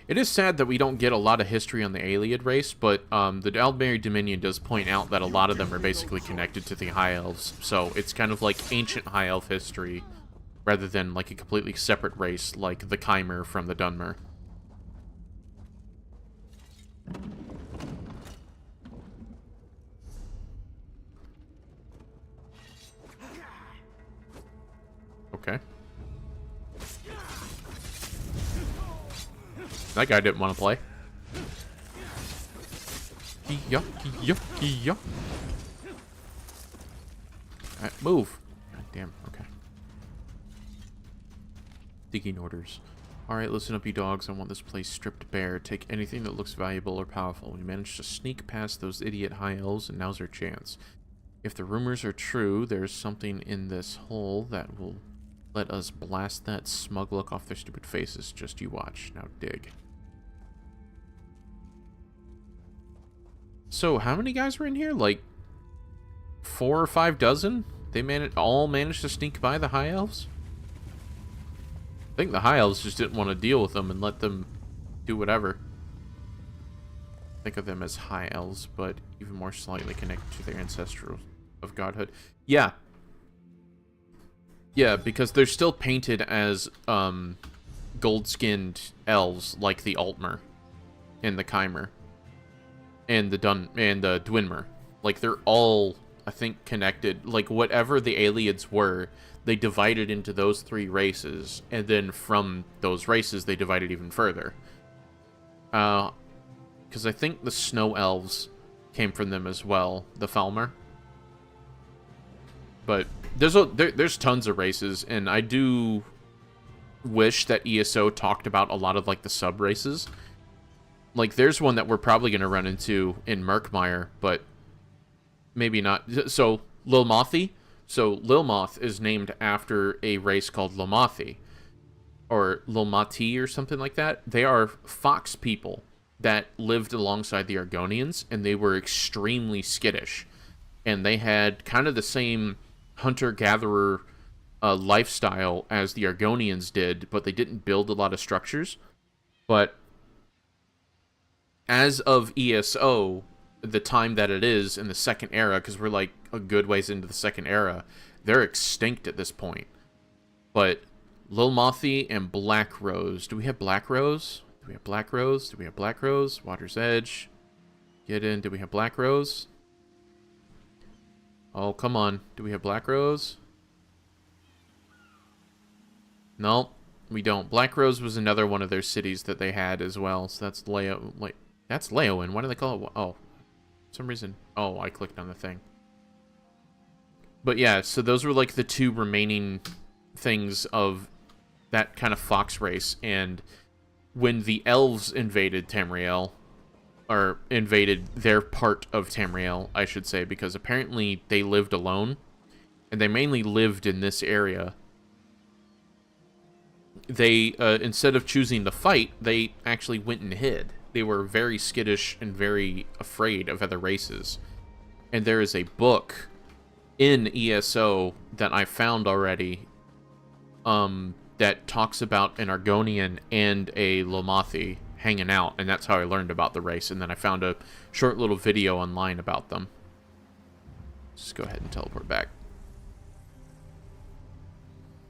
It is sad that we don't get a lot of history on the Ayleid race, but the Aldmeri Dominion does point out that a lot of them are basically connected to the High Elves, so it's kind of like ancient High Elf history, rather than like a completely separate race like the Chimer from the Dunmer. Okay. That guy didn't want to play. Kia, kia, kia. Alright, move. God damn, okay. Digging orders. Alright, listen up, you dogs. I want this place stripped bare. Take anything that looks valuable or powerful. We managed to sneak past those idiot high elves, and now's our chance. If the rumors are true, there's something in this hole that will let us blast that smug look off their stupid faces. Just you watch. Now dig. So, how many guys were in here? Like, 4 or 5 dozen? They all managed to sneak by the High Elves? I think the High Elves just didn't want to deal with them and let them do whatever. Think of them as High Elves, but even more slightly connected to their ancestral of godhood. Yeah. Yeah, because they're still painted as gold-skinned elves, like the Altmer and the Chimer. And the Dwinmer. Like, they're all, I think, connected. Like, whatever the Ayleids were, they divided into those 3 races, and then from those races, they divided even further. Because I think the Snow Elves came from them as well, the Falmer. But there's tons of races, and I do wish that ESO talked about a lot of, like, the sub-races. Like, there's one that we're probably going to run into in Murkmire, but maybe not. So, Lilmothi. So, Lilmoth is named after a race called Lilmothi. Or Lilmati or something like that. They are fox people that lived alongside the Argonians, and they were extremely skittish. And they had kind of the same hunter-gatherer lifestyle as the Argonians did, but they didn't build a lot of structures. But as of ESO, the time that it is in the second era, because we're like a good ways into the second era, they're extinct at this point. But Lil Mothy and Black Rose. Do we have Black Rose? Do we have Black Rose? Do we have Black Rose? Water's Edge. Get in. Do we have Black Rose? Oh, come on. Do we have Black Rose? No, we don't. Black Rose was another one of their cities that they had as well. So that's that's Leowen. Why do they call it? Oh, for some reason. Oh, I clicked on the thing. But yeah, so those were like the two remaining things of that kind of fox race. And when the elves invaded Tamriel, or invaded their part of Tamriel, I should say, because apparently they lived alone, and they mainly lived in this area. They, instead of choosing to fight, they actually went and hid. They were very skittish and very afraid of other races. And there is a book in ESO that I found already, that talks about an Argonian and a Lomothi hanging out, and that's how I learned about the race. And then I found a short little video online about them. Just go ahead and teleport back.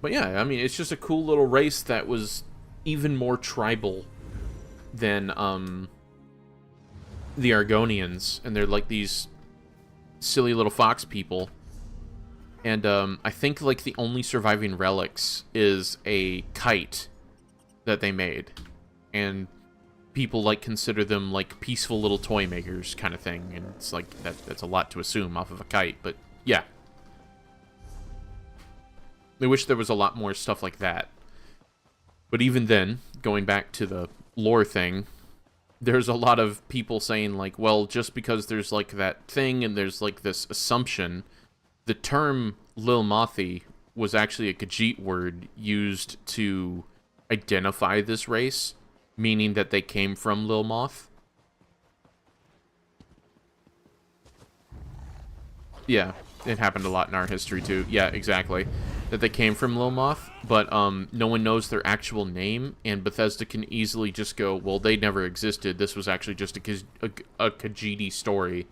But yeah, I mean, it's just a cool little race that was even more tribal than the Argonians, and they're like these silly little fox people. And I think like the only surviving relics is a kite that they made, and people like consider them like peaceful little toy makers kind of thing. And it's like that's a lot to assume off of a kite, but yeah. I wish there was a lot more stuff like that. But even then, going back to the lore thing, there's a lot of people saying like, well, just because there's like that thing and there's like this assumption, the term Lil Mothy was actually a Khajiit word used to identify this race, meaning that they came from Lil Moth. Yeah, it happened a lot in our history too. Yeah, exactly. That they came from Lil Moth, but no one knows their actual name, and Bethesda can easily just go, well, they never existed. This was actually just a Khajiit story,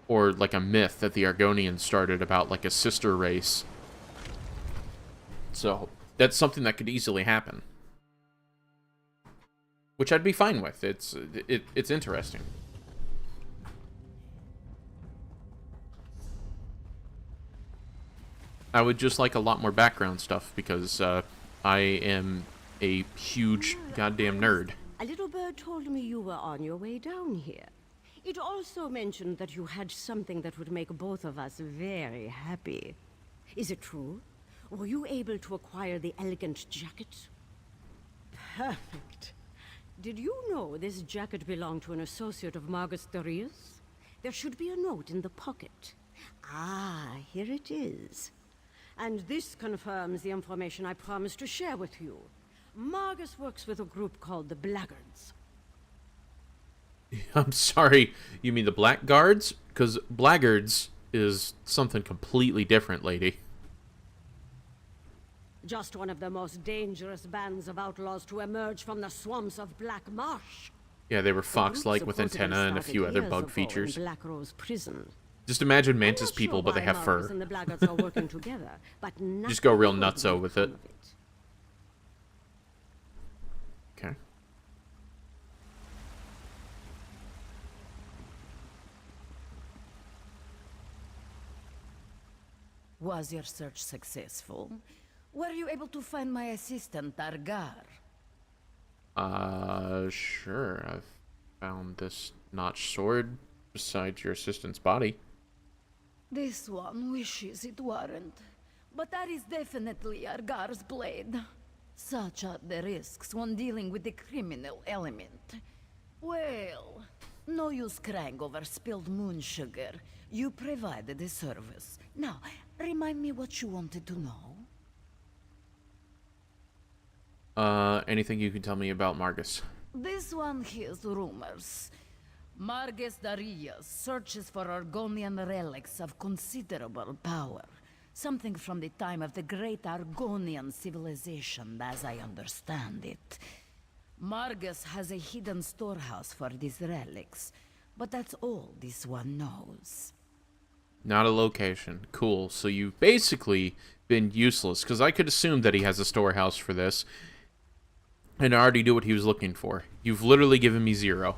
or like a myth that the Argonians started about like a sister race. So that's something that could easily happen, which I'd be fine with. It's interesting. I would just like a lot more background stuff, because I am a huge goddamn nerd.
A little bird told me you were on your way down here. It also mentioned that you had something that would make both of us very happy. Is it true? Were you able to acquire the elegant jacket? Perfect. Did you know this jacket belonged to an associate of Margus Darius? There should be a note in the pocket. Ah, here it is. And this confirms the information I promised to share with you. Margus works with a group called the Blackguards.
I'm sorry, you mean the Blackguards? Because Blackguards is something completely different, lady.
Just one of the most dangerous bands of outlaws to emerge from the swamps of Black Marsh.
Yeah, they were fox-like with antenna and a few other bug features.
Black Rose Prison.
Just imagine Mantis people, but they have fur.
And the Blackguards are working together, but
just go real nutso with it. Okay.
Was your search successful? Were you able to find my assistant, Targar?
Sure. I've found this notched sword beside your assistant's body.
This one wishes it weren't, but that is definitely Argar's blade. Such are the risks when dealing with the criminal element. Well, no use crying over spilled moon sugar. You provided the service. Now, remind me what you wanted to know.
Anything you can tell me about Margus?
This one hears rumors. Margus Darius searches for Argonian relics of considerable power. Something from the time of the great Argonian civilization, as I understand it. Margus has a hidden storehouse for these relics, but that's all this one knows.
Not a location. Cool. So you've basically been useless, because I could assume that he has a storehouse for this, and I already knew what he was looking for. You've literally given me 0.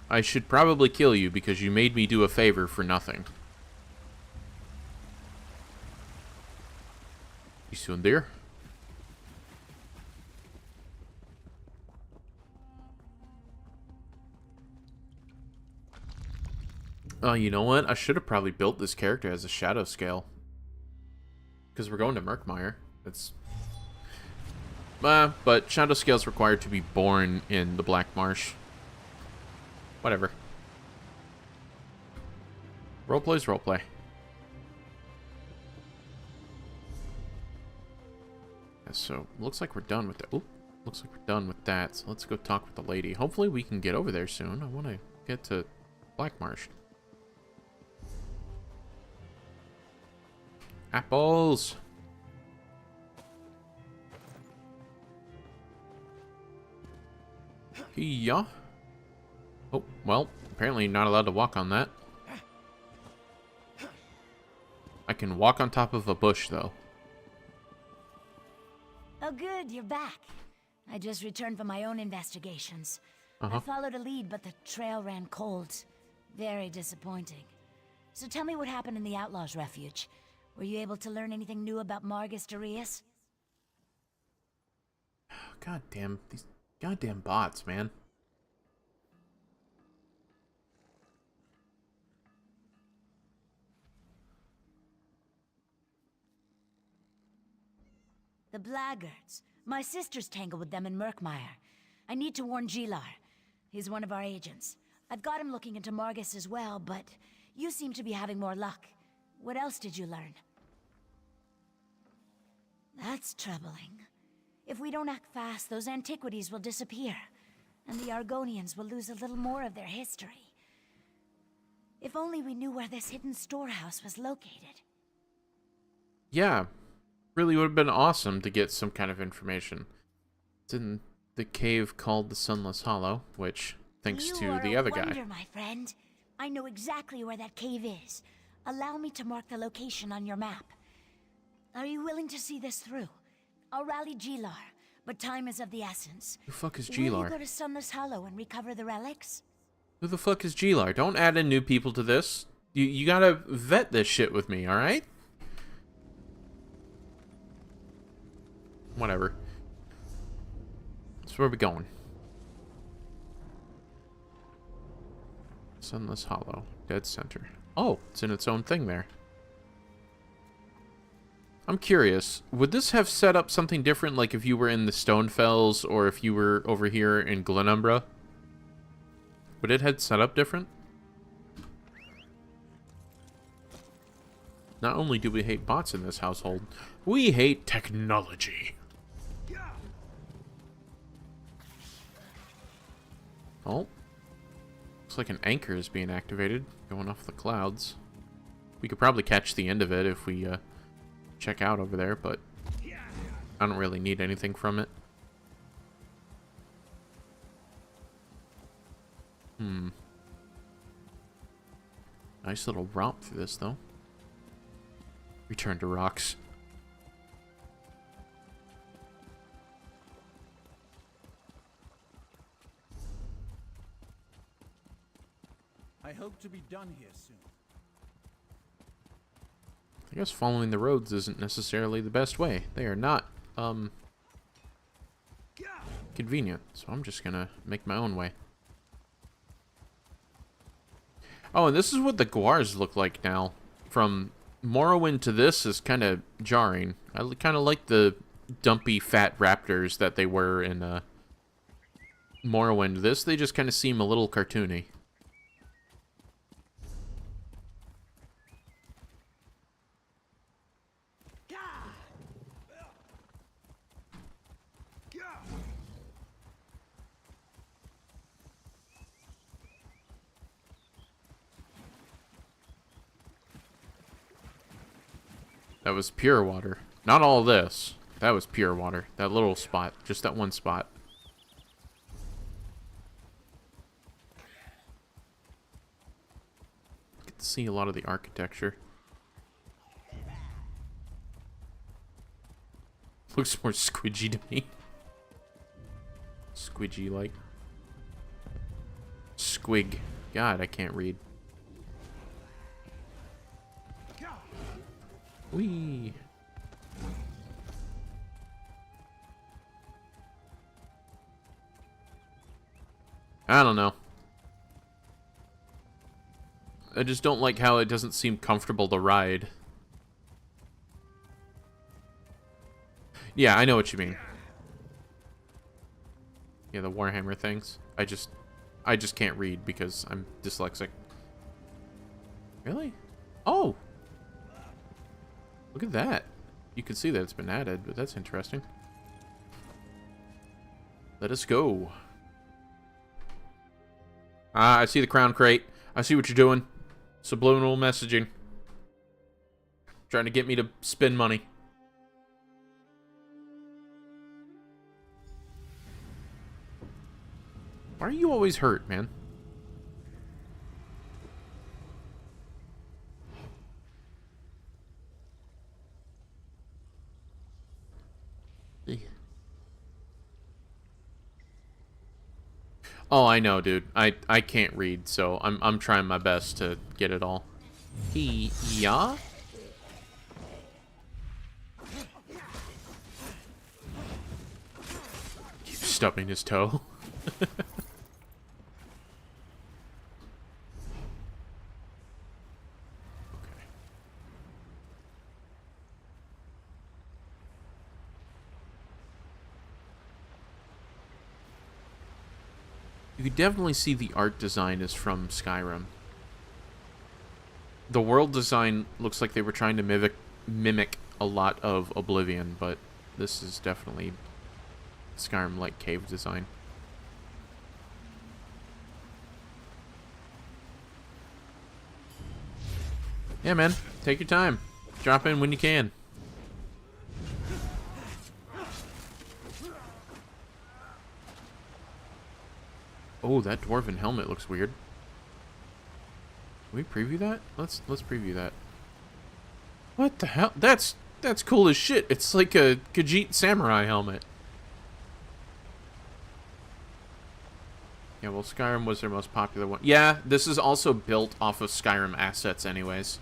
I should probably kill you because you made me do a favor for nothing. You soon there? Oh, you know what? I should have probably built this character as a shadow scale. Because we're going to Murkmire. It's... but shadow scale is required to be born in the Black Marsh. Whatever. Roleplay's roleplay. Yeah, so, looks like we're done with that. Oop, looks like we're done with that. So let's go talk with the lady. Hopefully we can get over there soon. I want to get to Black Marsh. Apples! Yeah. Oh, well, apparently not allowed to walk on that. I can walk on top of a bush, though.
Oh good, you're back. I just returned from my own investigations. I followed a lead, but the trail ran cold. Very disappointing. So tell me what happened in the Outlaws' Refuge. Were you able to learn anything new about Margus Darius?
God damn, these goddamn bots, man.
The Blackguards. My sister's tangled with them in Murkmire. I need to warn Gilar. He's one of our agents. I've got him looking into Margus as well, but you seem to be having more luck. What else did you learn? That's troubling. If we don't act fast, those antiquities will disappear, and the Argonians will lose a little more of their history. If only we knew where this hidden storehouse was located.
Yeah, really would have been awesome to get some kind of information. It's in the cave called the Sunless Hollow, which, thanks to the other guy.
You are a wonder, my friend. I know exactly where that cave is. Allow me to mark the location on your map. Are you willing to see this through? I'll rally Gilar, but time is of the essence.
Who the fuck is
Will
Gilar?
you go to Sunless Hollow and recover the relics?
Who the fuck is Gilar? Don't add in new people to this. You gotta vet this shit with me, alright? Whatever. So where are we going? Sunless Hollow. Dead Center. Oh, it's in its own thing there. I'm curious, would this have set up something different, like if you were in the Stonefells, or if you were over here in Glenumbra? Would it have set up different? Not only do we hate bots in this household, we hate technology. Oh. Looks like an anchor is being activated, going off the clouds. We could probably catch the end of it if we check out over there, but I don't really need anything from it. Nice little romp through this, though. Return to rocks.
I hope to be done here soon.
I guess following the roads isn't necessarily the best way. They are not, convenient. So I'm just gonna make my own way. Oh, and this is what the Guars look like now. From Morrowind to this is kind of jarring. I kind of like the dumpy fat raptors that they were in Morrowind. This, they just kind of seem a little cartoony. That was pure water. Not all of this. That was pure water. That little spot. Just that one spot. Get to see a lot of the architecture. Looks more squidgy to me. Squidgy-like. Squig. God, I can't read. Whee! I don't know. I just don't like how it doesn't seem comfortable to ride. Yeah, I know what you mean. Yeah, the Warhammer things. I just can't read because I'm dyslexic. Really? Oh! Look at that. You can see that it's been added, but that's interesting. Let us go. Ah, I see the crown crate. I see what you're doing. Subliminal messaging. Trying to get me to spend money. Why are you always hurt, man? Oh, I know, dude. I can't read, so I'm trying my best to get it all. Yeah. Keep stubbing his toe. You could definitely see the art design is from Skyrim. The world design looks like they were trying to mimic a lot of Oblivion, but this is definitely Skyrim-like cave design. Yeah, man. Take your time. Drop in when you can. Oh, that dwarven helmet looks weird. Can we preview that? Let's preview that. What the hell? That's cool as shit. It's like a Khajiit samurai helmet. Yeah, well, Skyrim was their most popular one. Yeah, this is also built off of Skyrim assets anyways.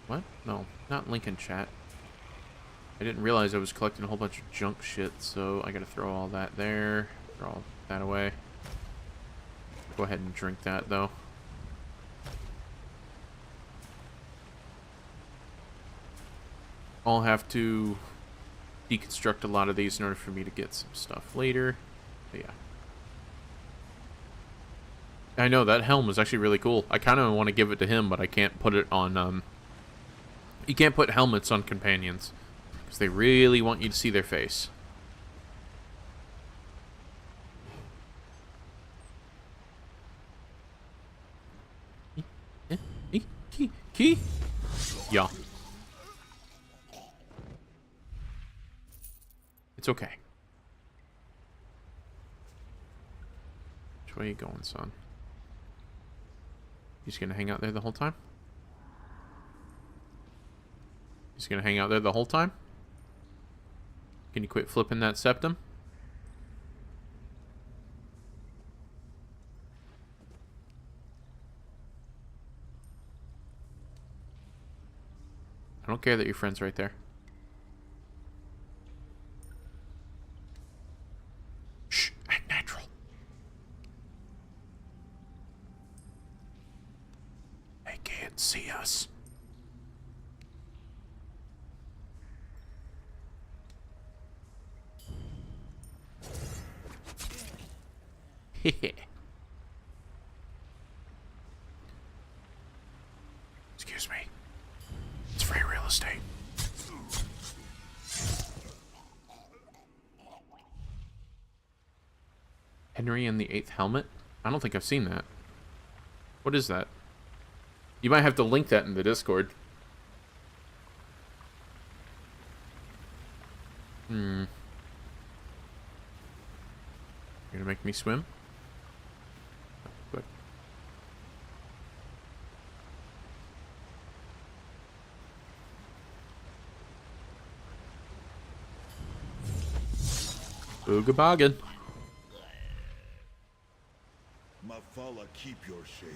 What? No, not Lincoln chat. I didn't realize I was collecting a whole bunch of junk shit, so I gotta throw all that there. Throw all that away. Go ahead and drink that, though. I'll have to deconstruct a lot of these in order for me to get some stuff later. But yeah. I know, that helm is actually really cool. I kind of want to give it to him, but I can't put it on, You can't put helmets on companions, because they really want you to see their face. Key? Yeah. It's okay. Which way are you going, son? You just gonna hang out there the whole time? He's gonna hang out there the whole time? Can you quit flipping that septum? I don't care that your friend's right there. Shh, act natural. They can't see us. Excuse me. It's free real estate. Henry and the 8th helmet? I don't think I've seen that. What is that? You might have to link that in the Discord. You're gonna make me swim? Good. Ooga boggin.
Mafala, keep your shame.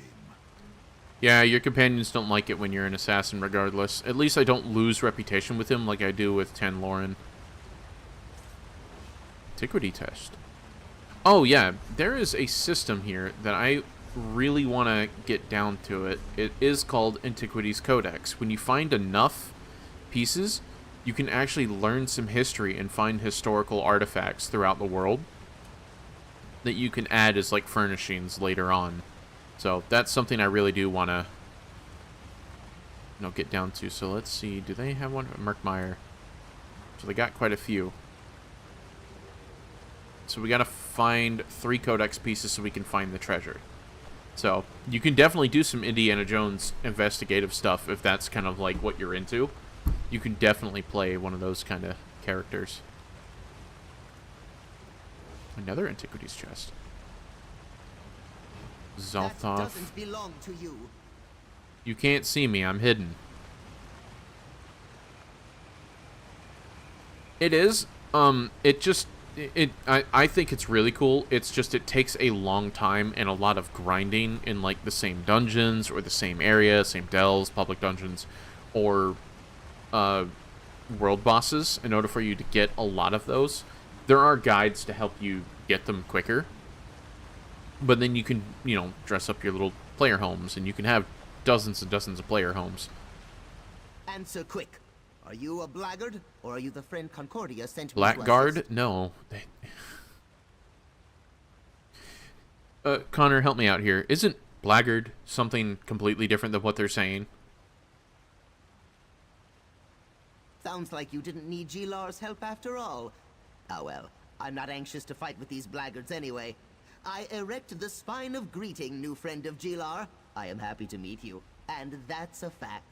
Yeah, your companions don't like it when you're an assassin regardless. At least I don't lose reputation with him like I do with Ten Lauren. Antiquity test. Oh yeah, there is a system here that I really want to get down to it. It is called Antiquities Codex. When you find enough pieces, you can actually learn some history and find historical artifacts throughout the world that you can add as like furnishings later on. So that's something I really do want to, get down to. So let's see, do they have one? Murkmire. So they got quite a few. So we got to find 3 codex pieces so we can find the treasure. So you can definitely do some Indiana Jones investigative stuff if that's kind of like what you're into. You can definitely play one of those kind of characters. Another antiquities chest.
That
Zolthoff.
doesn't belong to you.
You can't see me, I'm hidden. It is. I think it's really cool. It's just it takes a long time and a lot of grinding in like the same dungeons or the same area, same dells, public dungeons, or world bosses in order for you to get a lot of those. There are guides to help you get them quicker. But then you can, dress up your little player homes and you can have dozens and dozens of player homes.
Answer quick. Are you a blackguard, or are you the friend Concordia sent me to
Blackguard?
assist?
No. Connor, help me out here. Isn't blackguard something completely different than what they're saying?
Sounds like you didn't need Gilar's help after all. Oh well, I'm not anxious to fight with these blackguards anyway. I erect the spine of greeting, new friend of Gilar. I am happy to meet you, and that's a fact.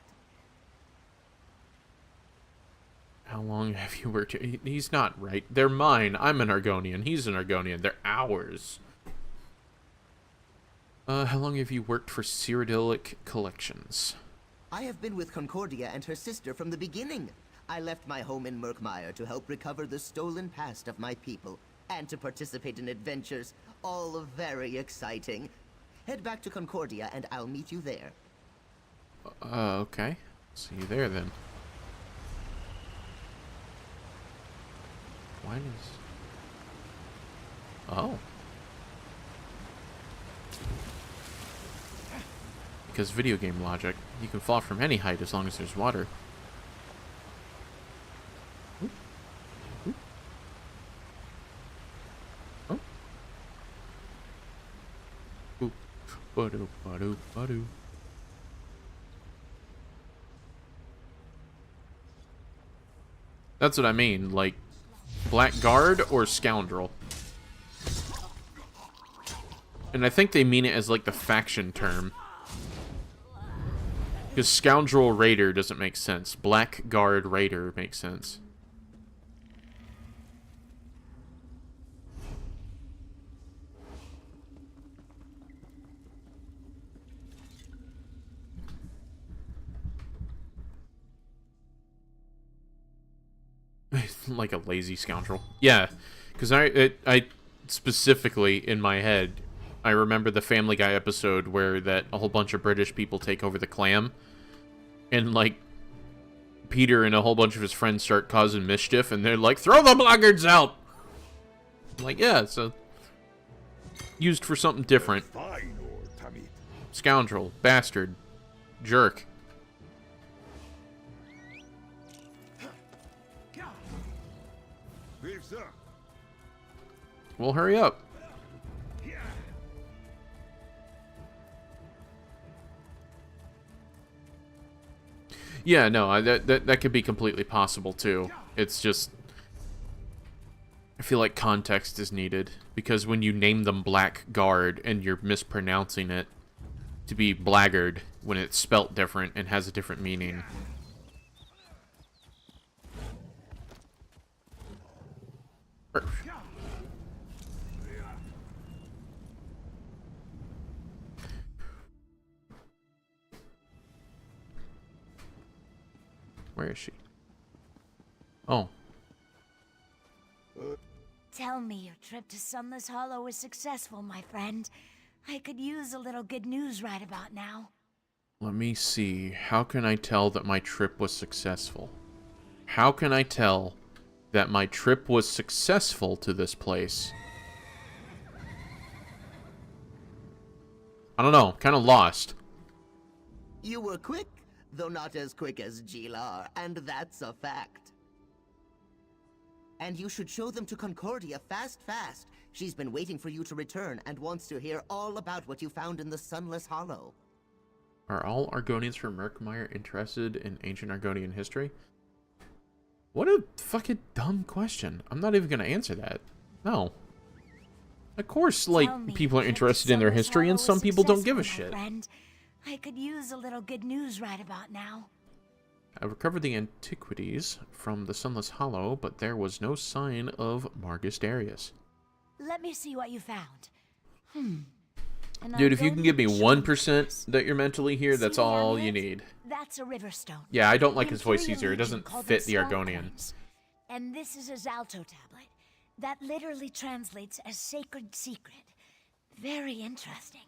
How long have you worked here? He's not right. They're mine. I'm an Argonian. He's an Argonian. They're ours. How long have you worked for Cyrodiilic Collections?
I have been with Concordia and her sister from the beginning. I left my home in Murkmire to help recover the stolen past of my people, and to participate in adventures, all very exciting. Head back to Concordia and I'll meet you there.
Okay. See you there then. Why does... Oh. Because video game logic. You can fall from any height as long as there's water. Oop. Oop. Oh. Oop. Ba-doo, ba-doo, ba-doo. That's what I mean, like... Blackguard or scoundrel? And I think they mean it as like the faction term. Because scoundrel raider doesn't make sense. Blackguard raider makes sense. Like a lazy scoundrel. Yeah, because I specifically in my head, I remember the Family Guy episode where that a whole bunch of British people take over the clam, and like Peter and a whole bunch of his friends start causing mischief, and they're like, "Throw the blackguards out!" I'm like, yeah, so used for something different.
Fine, or Tamit.
Scoundrel, bastard, jerk. Well, hurry up. Yeah, no, that could be completely possible too. It's just I feel like context is needed, because when you name them Blackguard and you're mispronouncing it to be Blackguard when it's spelt different and has a different meaning. Where is she? Oh.
Tell me your trip to Sunless Hollow was successful, my friend. I could use a little good news right about now.
Let me see. How can I tell that my trip was successful? How can I tell that my trip was successful to this place? I don't know. Kind of lost.
You were quick, though not as quick as Gilar, and that's a fact. And you should show them to Concordia fast. She's been waiting for you to return and wants to hear all about what you found in the Sunless Hollow.
Are all Argonians from Murkmire interested in ancient Argonian history? What a fucking dumb question. I'm not even going to answer that. No. Of course, like, people are interested in their history, and some people don't give a shit.
I could use a little good news right about now.
I recovered the antiquities from the Sunless Hollow, but there was no sign of Margus Darius.
Let me see what you found.
Dude, if you can give me 1% that you're mentally here, that's all you need.
That's a riverstone.
Yeah, I don't like his voice either. It doesn't fit the Argonian.
And this is a Zalto tablet. That literally translates as sacred secret. Very interesting.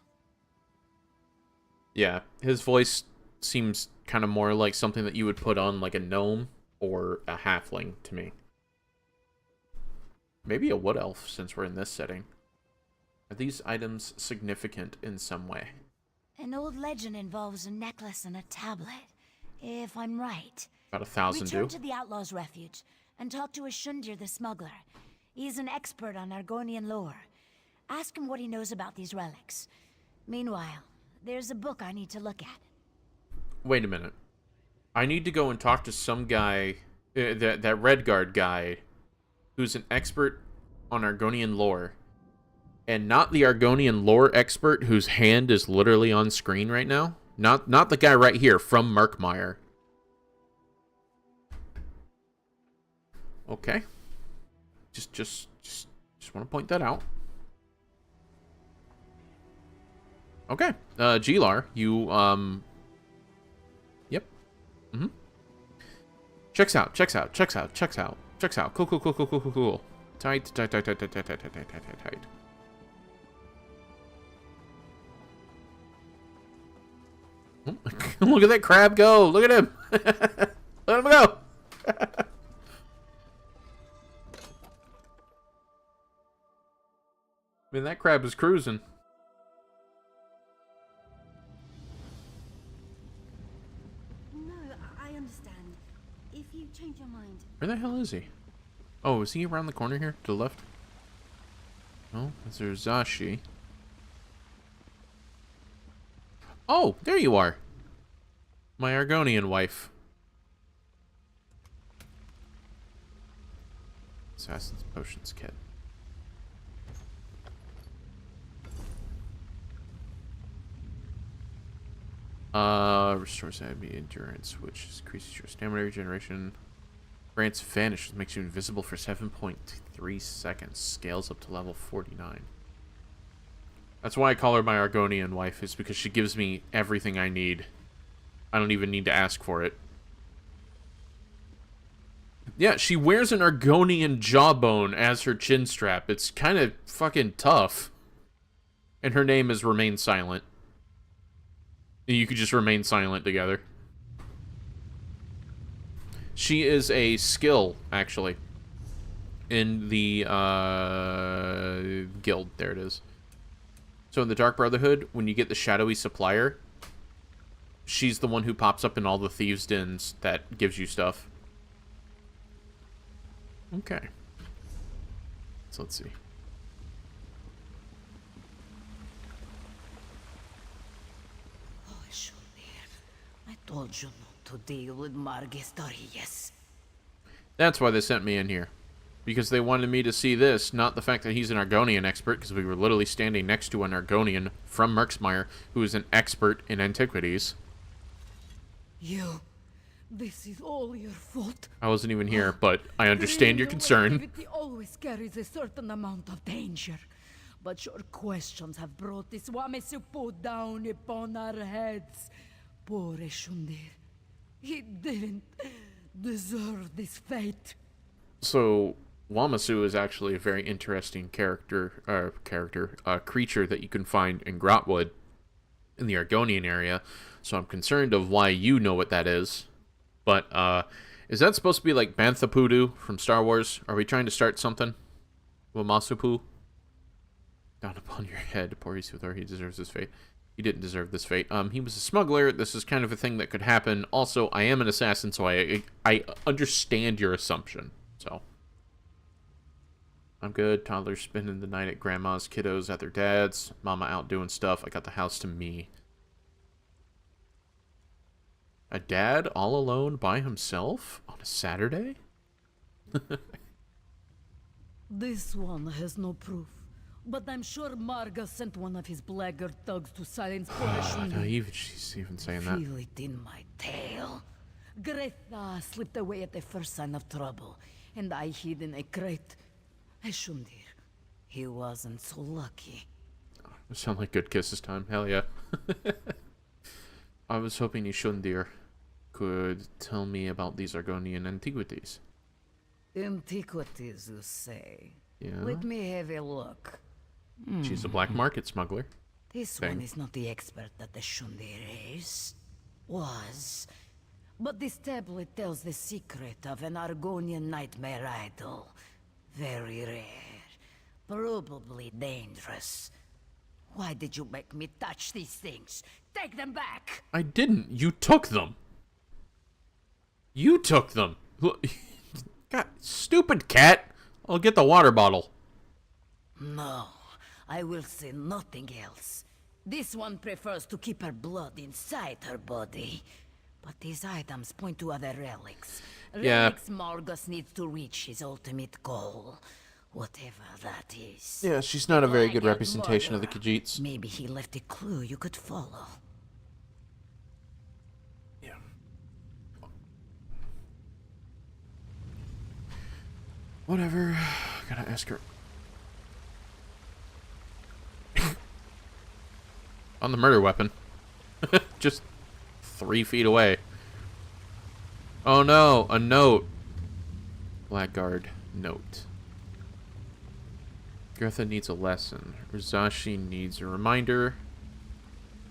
Yeah, his voice seems kind of more like something that you would put on like a gnome or a halfling to me. Maybe a wood elf, since we're in this setting. Are these items significant in some way?
An old legend involves a necklace and a tablet, if I'm right.
About 1,000 do.
Return to the Outlaw's Refuge and talk to Ashundir the smuggler. He's an expert on Argonian lore. Ask him what he knows about these relics. Meanwhile, there's a book I need to look at.
Wait a minute. I need to go and talk to some guy, that Redguard guy, who's an expert on Argonian lore. And not the Argonian lore expert whose hand is literally on screen right now. Not the guy right here from Murkmire. Okay. Just want to point that out. Okay. Gilar, you yep. Checks out. Cool. Tight. Look at that crab go! Look at him! Let him go! Man, that crab is cruising.
No, I understand. If you change your mind...
Where the hell is he? Oh, is he around the corner here? To the left? No, that's Zashi. Oh, there you are. My Argonian wife. Assassin's Potions Kit. Restores enemy endurance, which increases your stamina regeneration. Grants Vanish, makes you invisible for 7.3 seconds. Scales up to level 49. That's why I call her my Argonian wife, is because she gives me everything I need. I don't even need to ask for it. Yeah, she wears an Argonian jawbone as her chin strap. It's kind of fucking tough. And her name is Remain Silent. You could just remain silent together. She is a skill, actually, in the guild. There it is. So in the Dark Brotherhood, when you get the Shadowy Supplier, she's the one who pops up in all the Thieves' Dens that gives you stuff. Okay. So let's see.
Oh, Ashundir, I told you not to deal with Margus Darius.
That's why they sent me in here. Because they wanted me to see this, not the fact that he's an Argonian expert, because we were literally standing next to an Argonian from Murkmire who is an expert in antiquities.
This is all your fault.
I wasn't even here, but I understand your concern.
Activity always carries a certain amount of danger. But your questions have brought this Wamesupo down upon our heads. Poor Eshundir. He didn't deserve this fate.
So, Wamasu is actually a very interesting creature that you can find in Grotwood in the Argonian area. So I'm concerned of why you know what that is. But, is that supposed to be like Banthapudu from Star Wars? Are we trying to start something? Wamasupu? Down upon your head, poor Isudor, he deserves his fate. He didn't deserve this fate. He was a smuggler. This is kind of a thing that could happen. Also, I am an assassin, so I understand your assumption. So, I'm good. Toddlers spending the night at grandma's, kiddos at their dad's, mama out doing stuff. I got the house to me. A dad all alone by himself on a Saturday?
This one has no proof. But I'm sure Marga sent one of his blackguard thugs to silence poor Eshundir.
She's even saying that.
Feel it in my tail. Gretha slipped away at the first sign of trouble, and I hid in a crate. Eshundir, he wasn't so lucky.
It sound like good kisses time. Hell yeah. I was hoping Eshundir could tell me about these Argonian antiquities.
Antiquities, you say?
Yeah.
Let me have a look.
She's a black market smuggler.
This one is not the expert that the Shundir is. Was. But this tablet tells the secret of an Argonian nightmare idol. Very rare. Probably dangerous. Why did you make me touch these things? Take them back!
I didn't. You took them. You took them. God, stupid cat. I'll get the water bottle.
No, I will say nothing else. This one prefers to keep her blood inside her body. But these items point to other relics.
Yeah.
Relics Margus needs to reach his ultimate goal. Whatever that is.
Yeah, she's not a very good
Blackguard
representation of the
murderer.
Khajiits.
Maybe he left a clue you could follow.
Yeah. Whatever. Gotta ask her. On the murder weapon. Just 3 feet away. Oh no, a note. Blackguard note. Gretha needs a lesson. Rizashi needs a reminder.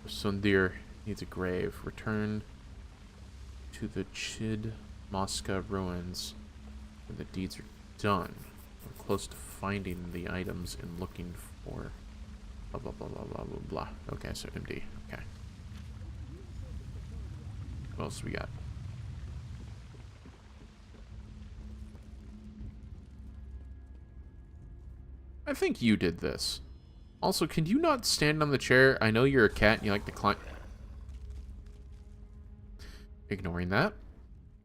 Sundir needs a grave. Return to the Chid Mosca ruins when the deeds are done. We're close to finding the items and looking for blah blah blah blah blah blah blah. Okay, so MD. Okay. What else we got? I think you did this. Also, can you not stand on the chair? I know you're a cat and you like to climb. Ignoring that.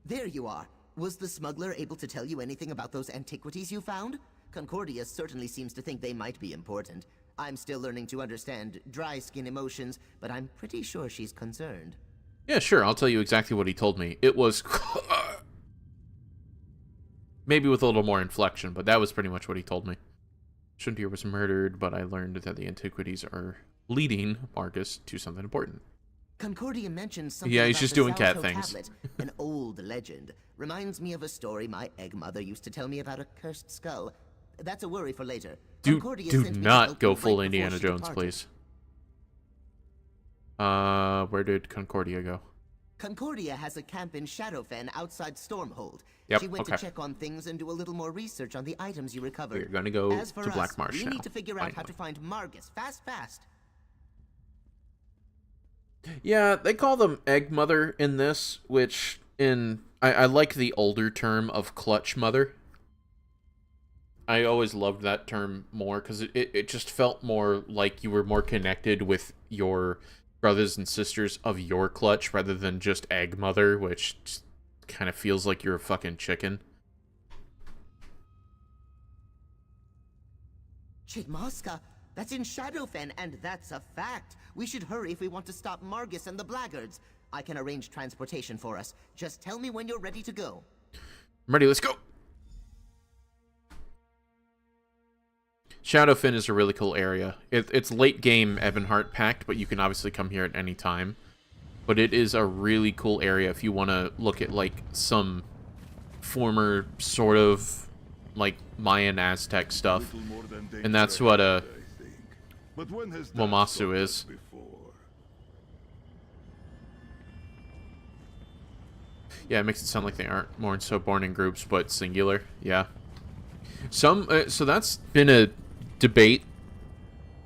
There you are. Was the smuggler able to tell you anything about those antiquities you found? Concordia certainly seems to think they might be important. I'm still learning to understand dry skin emotions, but I'm pretty sure she's concerned.
Yeah, sure. I'll tell you exactly what he told me. It was... maybe with a little more inflection, but that was pretty much what he told me. Shundir was murdered, but I learned that the antiquities are leading Marcus to something important.
Concordia mentioned something
Yeah, he's
about
just
the
doing cat
Salto
things.
tablet, an old legend. Reminds me of a story my egg mother used to tell me about a cursed skull. That's a worry for later.
Do
Concordia sent me to
not
help
go
you
full
right before
Indiana
she
Jones,
departed.
please. Where did Concordia go?
Concordia has a camp in Shadowfen outside Stormhold.
Yep,
She went
okay.
to check on things and do a little more research on the items you recovered.
We're gonna go
As for
to
us,
Black Marsh
we
now.
need to figure out how
Finally.
to find Margus. Fast.
Yeah, they call them Egg Mother in this, which I like the older term of Clutch Mother. I always loved that term more because it just felt more like you were more connected with your brothers and sisters of your clutch rather than just Egg Mother, which kind of feels like you're a fucking chicken.
Chitmoska, that's in Shadowfen, and that's a fact. We should hurry if we want to stop Margus and the blackguards. I can arrange transportation for us. Just tell me when you're ready to go.
I'm ready, let's go! Shadowfen is a really cool area. It's late game Ebonheart packed, but you can obviously come here at any time. But it is a really cool area if you want to look at, like, some former sort of, like, Mayan Aztec stuff. And that's what, Momasu is. Yeah, it makes it sound like they aren't more so born in groups, but singular. Yeah. So that's been a debate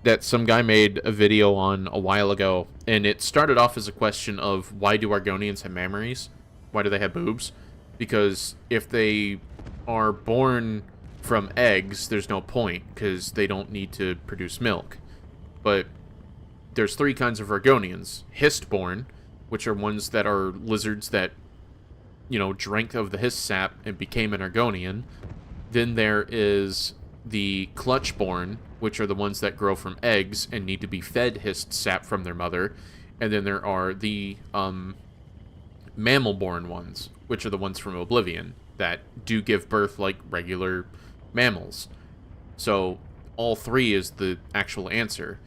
that some guy made a video on a while ago, and it started off as a question of why do Argonians have mammaries? Why do they have boobs? Because if they are born from eggs, there's no point, because they don't need to produce milk. But there's three kinds of Argonians. Histborn, which are ones that are lizards that, you know, drank of the Hist sap and became an Argonian. Then there is the Clutchborn, which are the ones that grow from eggs and need to be fed Hist sap from their mother. And then there are the Mammalborn ones, which are the ones from Oblivion, that do give birth like regular mammals. So all three is the actual answer.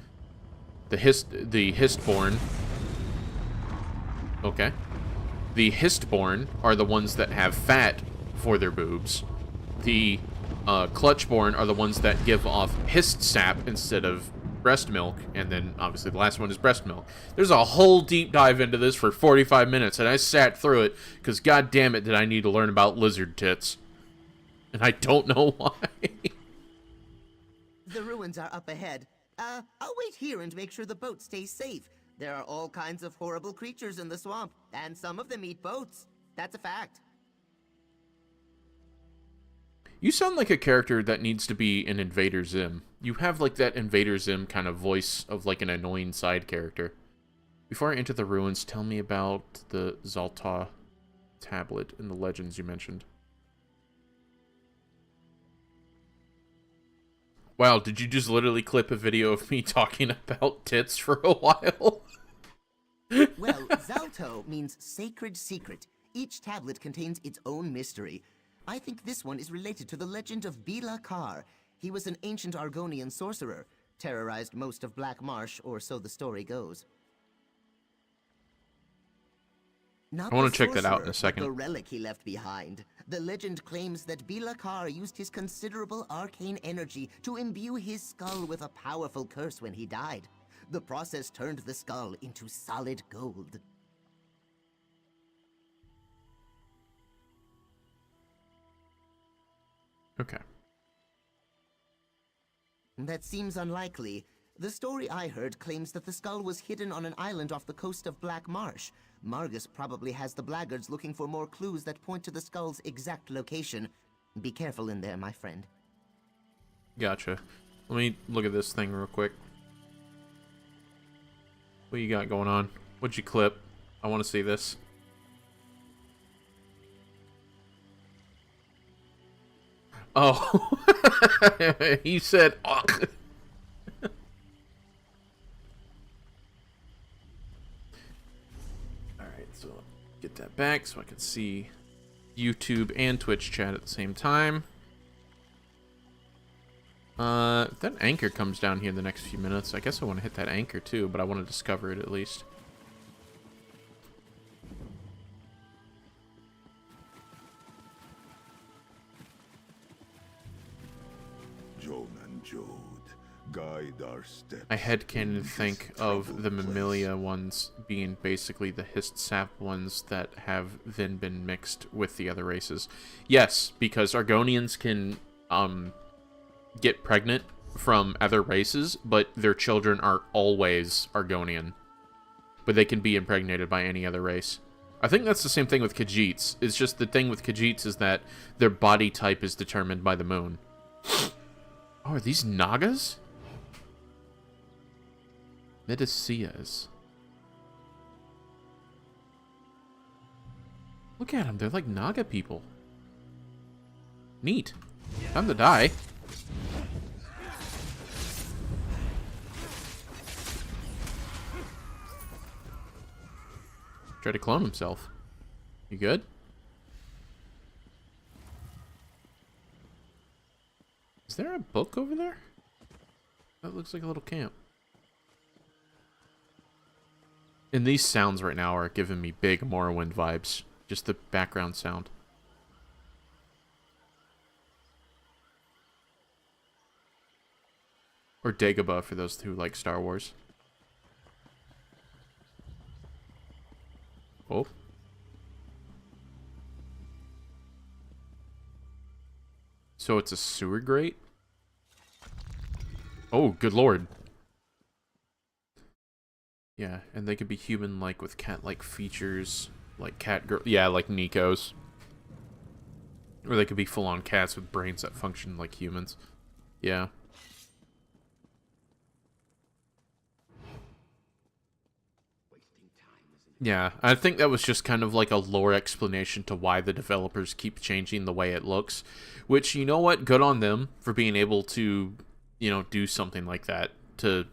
The Histborn... Okay. The Histborn are the ones that have fat for their boobs. The Clutchborn are the ones that give off Hist sap instead of breast milk, and then obviously the last one is breast milk. There's a whole deep dive into this for 45 minutes, and I sat through it because god damn it did I need to learn about lizard tits. And I don't know why.
The ruins are up ahead. I'll wait here and make sure the boat stays safe. There are all kinds of horrible creatures in the swamp, and some of them eat boats. That's a fact.
You sound like a character that needs to be in Invader Zim. You have like that Invader Zim kind of voice of like an annoying side character. Before I enter the ruins, tell me about the Zalta tablet and the legends you mentioned. Wow, did you just literally clip a video of me talking about tits for a while?
Well, Zalto means sacred secret. Each tablet contains its own mystery. I think this one is related to the legend of Bila Kar. He was an ancient Argonian sorcerer, terrorized most of Black Marsh, or so the story goes. Not
I want
the
to check that out in
sorcerer,
a second.
but the relic he left behind. The legend claims that Bila Kar used his considerable arcane energy to imbue his skull with a powerful curse when he died. The process turned the skull into solid gold.
Okay.
That seems unlikely. The story I heard claims that the skull was hidden on an island off the coast of Black Marsh. Margus probably has the blackguards looking for more clues that point to the skull's exact location. Be careful in there, my friend.
Gotcha. Let me look at this thing real quick. What you got going on? What'd you clip? I want to see this. Oh. He said, "Ugh." Alright, so get that back so I can see YouTube and Twitch chat at the same time. If that anchor comes down here in the next few minutes, I guess I want to hit that anchor too, but I want to discover it at least.
Guide our steps.
I headcanon think of the Mammalia ones being basically the Hist sap ones that have then been mixed with the other races. Yes, because Argonians can get pregnant from other races, but their children are always Argonian. But they can be impregnated by any other race. I think that's the same thing with Khajiits. It's just the thing with Khajiits is that their body type is determined by the moon. Oh, are these Nagas? Medicias. Look at them, they're like Naga people. Neat. Time to die. Try to clone himself. You good? Is there a book over there? That looks like a little camp. And these sounds right now are giving me big Morrowind vibes. Just the background sound. Or Dagobah for those who like Star Wars. Oh. So it's a sewer grate? Oh, good lord. Yeah, and they could be human-like with cat-like features, like cat girl. Yeah, like Nico's. Or they could be full-on cats with brains that function like humans. Yeah. Yeah, I think that was just kind of like a lore explanation to why the developers keep changing the way it looks. Which, you know what? Good on them for being able to, you know, do something like that. To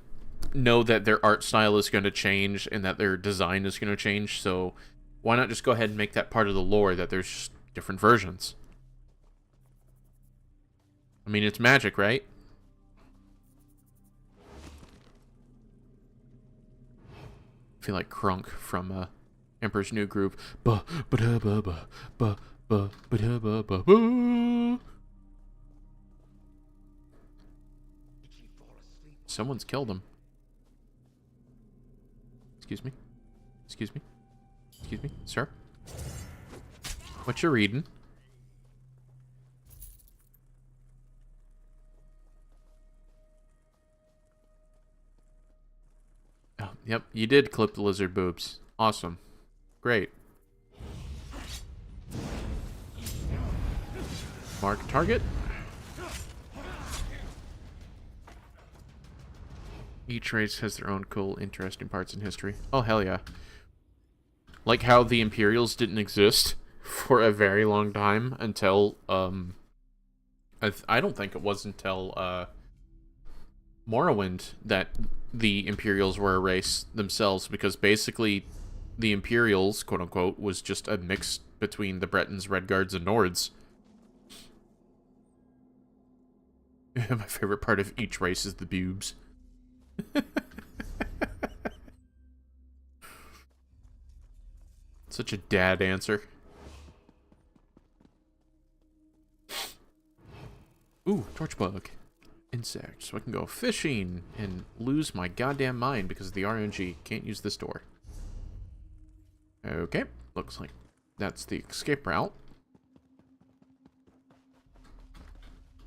know that their art style is going to change and that their design is going to change. So why not just go ahead and make that part of the lore that there's just different versions? I mean, it's magic, right? I feel like Crunk from Emperor's New Groove. Someone's killed him. Excuse me. Excuse me. Excuse me, sir. What you reading? Oh, yep, you did clip the lizard boobs. Awesome. Great. Mark target. Each race has their own cool, interesting parts in history. Oh, hell yeah. Like how the Imperials didn't exist for a very long time until, I don't think it was until, Morrowind that the Imperials were a race themselves, because basically the Imperials, quote-unquote, was just a mix between the Bretons, Redguards, and Nords. My favorite part of each race is the boobs. Such a dad answer. Ooh, torch bug. Insect. So I can go fishing and lose my goddamn mind because of the RNG. Can't use this door. Okay. Looks like that's the escape route.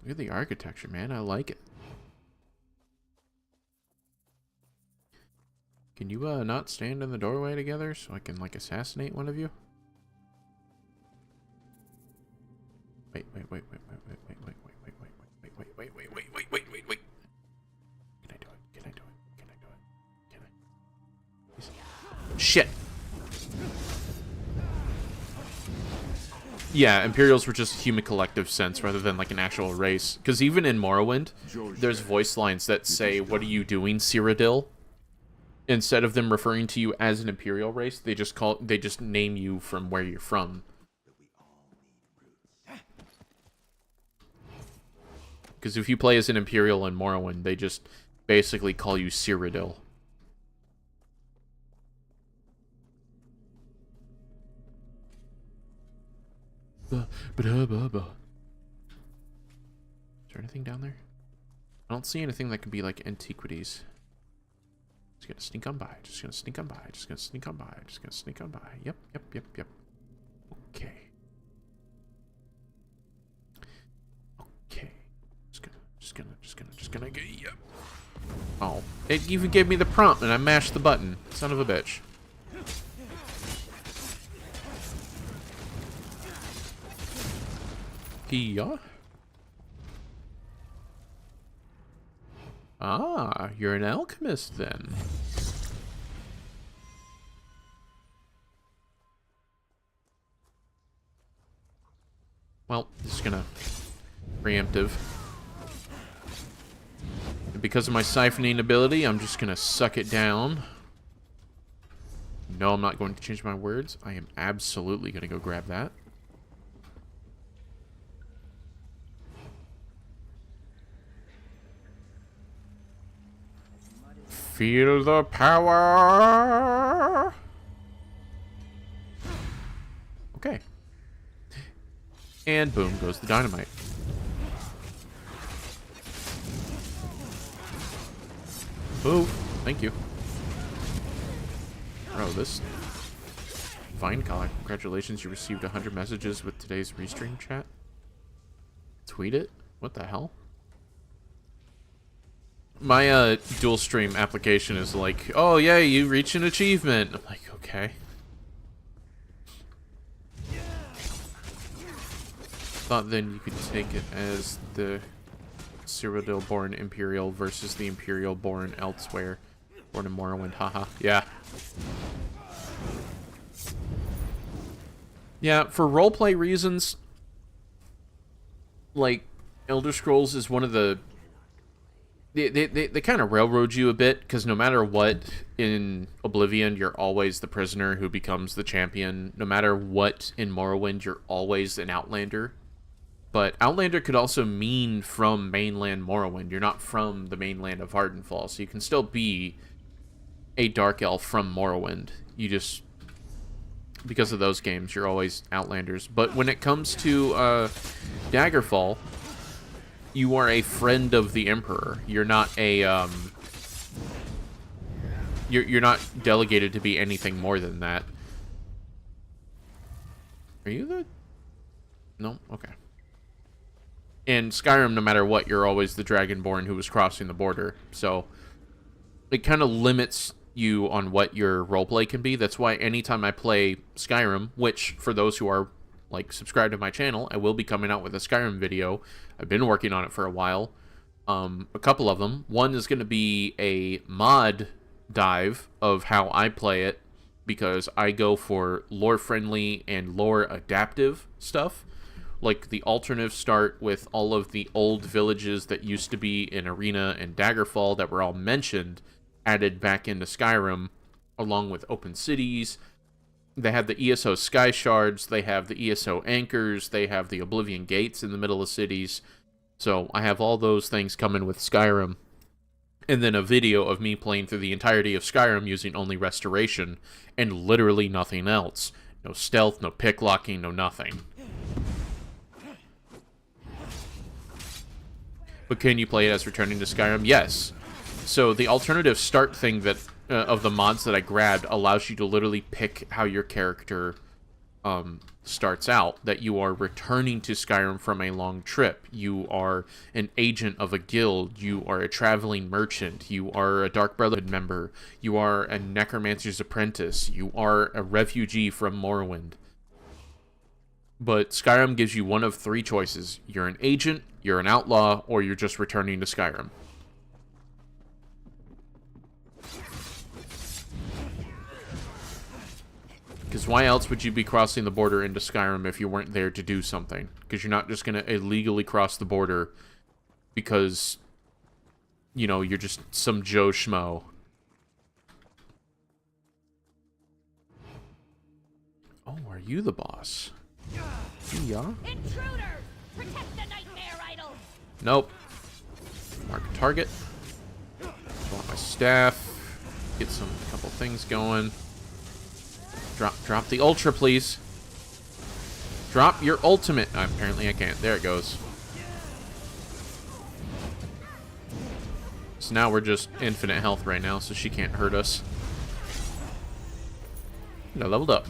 Look at the architecture, man. I like it. Can you, not stand in the doorway together so I can, like, assassinate one of you? Wait. Can I do it? Can I do it? Can I do it? Can I? Shit! Yeah, Imperials were just human collective sense rather than, like, an actual race. Because even in Morrowind, there's voice lines that say, "What are you doing, Cyrodiil?" Instead of them referring to you as an Imperial race, they just name you from where you're from. Because if you play as an Imperial in Morrowind, they just basically call you Cyrodiil. Is there anything down there? I don't see anything that could be like antiquities. Just gonna sneak on by. Just gonna sneak on by. Just gonna sneak on by. Just gonna sneak on by. Yep. Okay. Okay. Just gonna get. Yep. Oh, it even gave me the prompt, and I mashed the button. Son of a bitch. Yeah. Ah, you're an alchemist then. Well, just gonna preemptive. And because of my siphoning ability, I'm just gonna suck it down. No, I'm not going to change my words. I am absolutely going to go grab that. Feel the power! Okay. And boom goes the dynamite. Move. Thank you. Bro, this... Fine color. Congratulations, you received 100 messages with today's restream chat. Tweet it? What the hell? My dual stream application is like, oh yeah, you reach an achievement. I'm like, okay. Thought then you could take it as the Cyrodiil born Imperial versus the Imperial born elsewhere. Born in Morrowind, haha. Yeah. Yeah, for roleplay reasons, like, Elder Scrolls is one of the... They kind of railroad you a bit, because no matter what, in Oblivion, you're always the prisoner who becomes the champion. No matter what, in Morrowind, you're always an Outlander. But Outlander could also mean from mainland Morrowind. You're not from the mainland of Ardenfall, so you can still be a Dark Elf from Morrowind. You just... Because of those games, you're always Outlanders. But when it comes to Daggerfall... You are a friend of the Emperor. You're not a, You're not delegated to be anything more than that. Are you the... No? Okay. In Skyrim, no matter what, you're always the Dragonborn who was crossing the border. So, it kind of limits you on what your roleplay can be. That's why anytime I play Skyrim, which, for those who are, like, subscribed to my channel, I will be coming out with a Skyrim video. I've been working on it for a while. A couple of them. One is going to be a mod dive of how I play it, because I go for lore-friendly and lore-adaptive stuff. Like the alternative start with all of the old villages that used to be in Arena and Daggerfall that were all mentioned, added back into Skyrim, along with open cities. They have the ESO Sky Shards, they have the ESO Anchors, they have the Oblivion Gates in the middle of cities. So I have all those things coming with Skyrim. And then a video of me playing through the entirety of Skyrim using only Restoration, and literally nothing else. No stealth, no picklocking, no nothing. But can you play it as returning to Skyrim? Yes. So the alternative start thing that... of the mods that I grabbed allows you to literally pick how your character starts out. That you are returning to Skyrim from a long trip. You are an agent of a guild. You are a traveling merchant. You are a Dark Brotherhood member. You are a Necromancer's apprentice. You are a refugee from Morrowind. But Skyrim gives you one of three choices. You're an agent, you're an outlaw, or you're just returning to Skyrim. Because why else would you be crossing the border into Skyrim if you weren't there to do something? Because you're not just going to illegally cross the border because, you know, you're just some Joe Schmo. Oh, are you the boss? Yeah?
Intruders! Protect the nightmare idol!
Nope. Mark a target. Pull out my staff. Get a couple things going. Drop the ultra, please. Drop your ultimate. Apparently I can't. There it goes. So now we're just infinite health right now, so she can't hurt us. No, leveled up.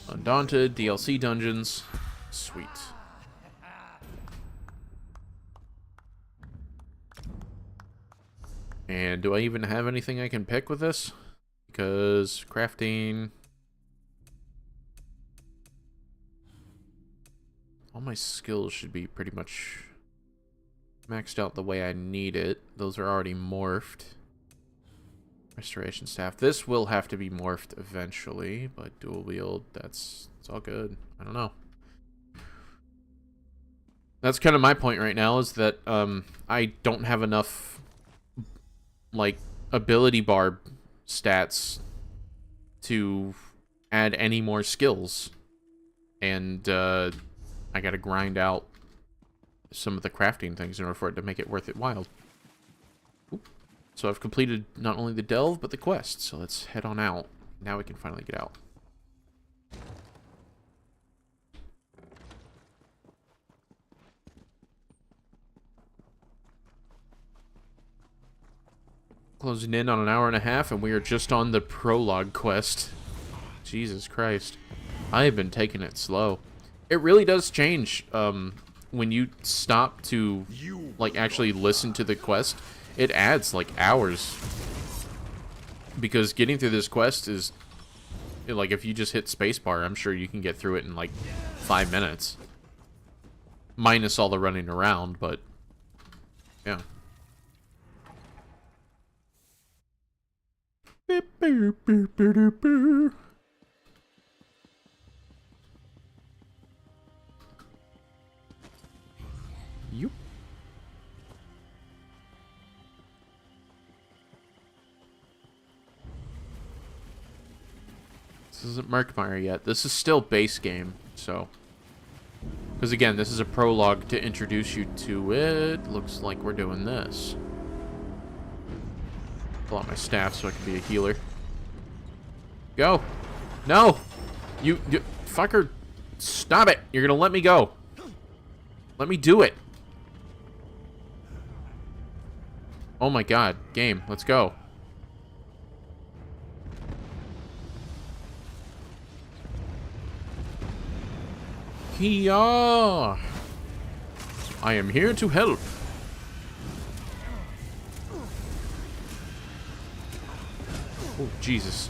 Undaunted, DLC dungeons. Sweet. And do I even have anything I can pick with this? Because crafting... all my skills should be pretty much maxed out the way I need it. Those are already morphed. Restoration staff. This will have to be morphed eventually, but dual wield, it's all good. I don't know. That's kind of my point right now, is that I don't have enough, like, ability bar stats to add any more skills. And I gotta grind out some of the crafting things in order for it to make it worth it while. Oop. So I've completed not only the delve, but the quest. So let's head on out. Now we can finally get out. Closing in on an hour and a half, and we are just on the prologue quest. Jesus Christ. I have been taking it slow. It really does change when you stop to like actually listen to the quest. It adds like hours. Because getting through this quest is like, if you just hit spacebar, I'm sure you can get through it in like 5 minutes. Minus all the running around, but yeah. Yup. This isn't Murkmire yet. This is still base game, so. Because again, this is a prologue to introduce you to it. Looks like we're doing this. Pull out my staff so I can be a healer. Go! No! You fucker! Stop it! You're gonna let me go. Let me do it. Oh my god. Game. Let's go. Hiya! I am here to help. Oh, Jesus.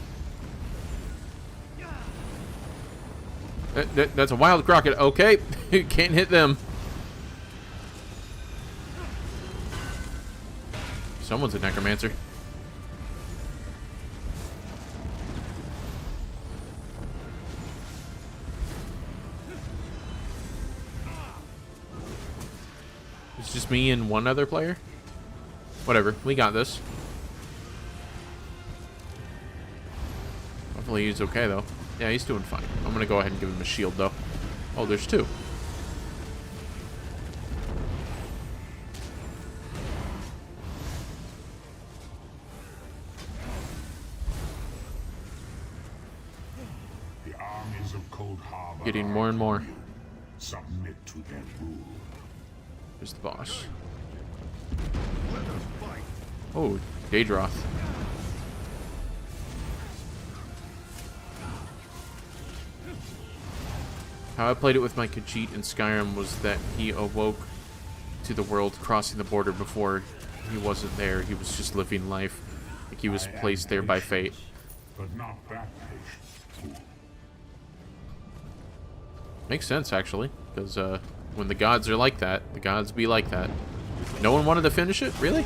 That's a wild crocket. Okay. Can't hit them. Someone's a necromancer. It's just me and one other player? Whatever. We got this. Hopefully he's okay, though. Yeah, he's doing fine. I'm gonna go ahead and give him a shield, though. Oh, there's two.
The armies of Cold Harbor
Getting more and more.
submit to their rule.
Here's the boss. Oh, Daedroth. How I played it with my Khajiit in Skyrim was that he awoke to the world crossing the border before he wasn't there. He was just living life. Like he was placed there by fate.
But not that patient.
Makes sense, actually. Because when the gods are like that, the gods be like that. No one wanted to finish it? Really?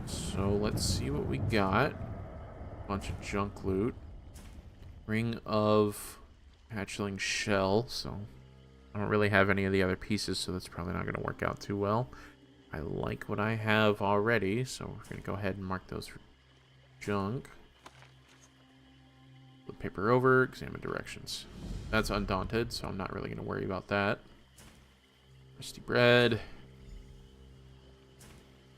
So let's see what we got. Bunch of junk loot. Ring of hatchling shell. So I don't really have any of the other pieces, so that's probably not going to work out too well. I like what I have already, so we're going to go ahead and mark those for junk. Flip paper over, examine directions. That's undaunted, so I'm not really going to worry about that. Rusty bread.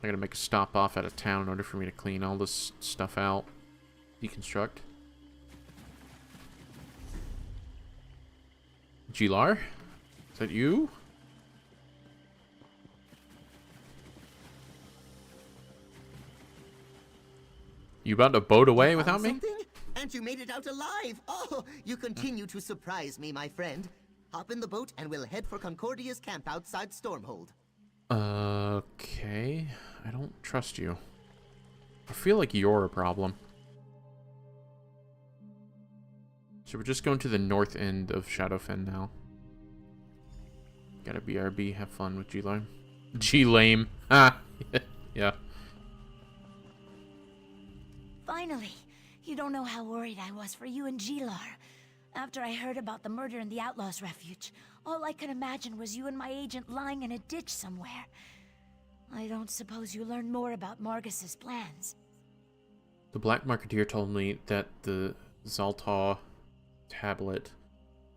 I gotta make a stop off out of town in order for me to clean all this stuff out. Deconstruct. Gilar? Is that you? You about to boat away without me?
Something? And you made it out alive! Oh, you continue to surprise me, my friend. Hop in the boat and we'll head for Concordia's camp outside Stormhold.
Okay. I don't trust you. I feel like you're a problem. So we're just going to the north end of Shadowfen now. Gotta BRB, have fun with G-Lame. G-Lame. Ah! Yeah.
Finally, You don't know how worried I was for you and Gilar. After I heard about the murder in the Outlaws' Refuge, all I could imagine was you and my agent lying in a ditch somewhere. I don't suppose you learned more about Margus's plans.
The Black Marketeer told me that the Zaltar tablet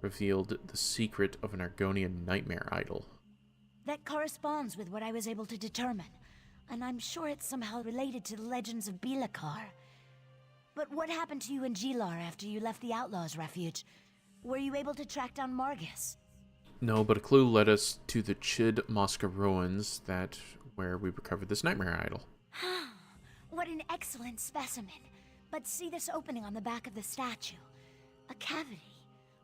revealed the secret of an Argonian nightmare idol.
That corresponds with what I was able to determine, and I'm sure it's somehow related to the legends of Bilakar. But what happened to you and Gilar after you left the Outlaws' Refuge? Were you able to track down Margus?
No, but a clue led us to the Chid Mosca ruins, where we recovered this nightmare idol.
What an excellent specimen. But see this opening on the back of the statue? A cavity.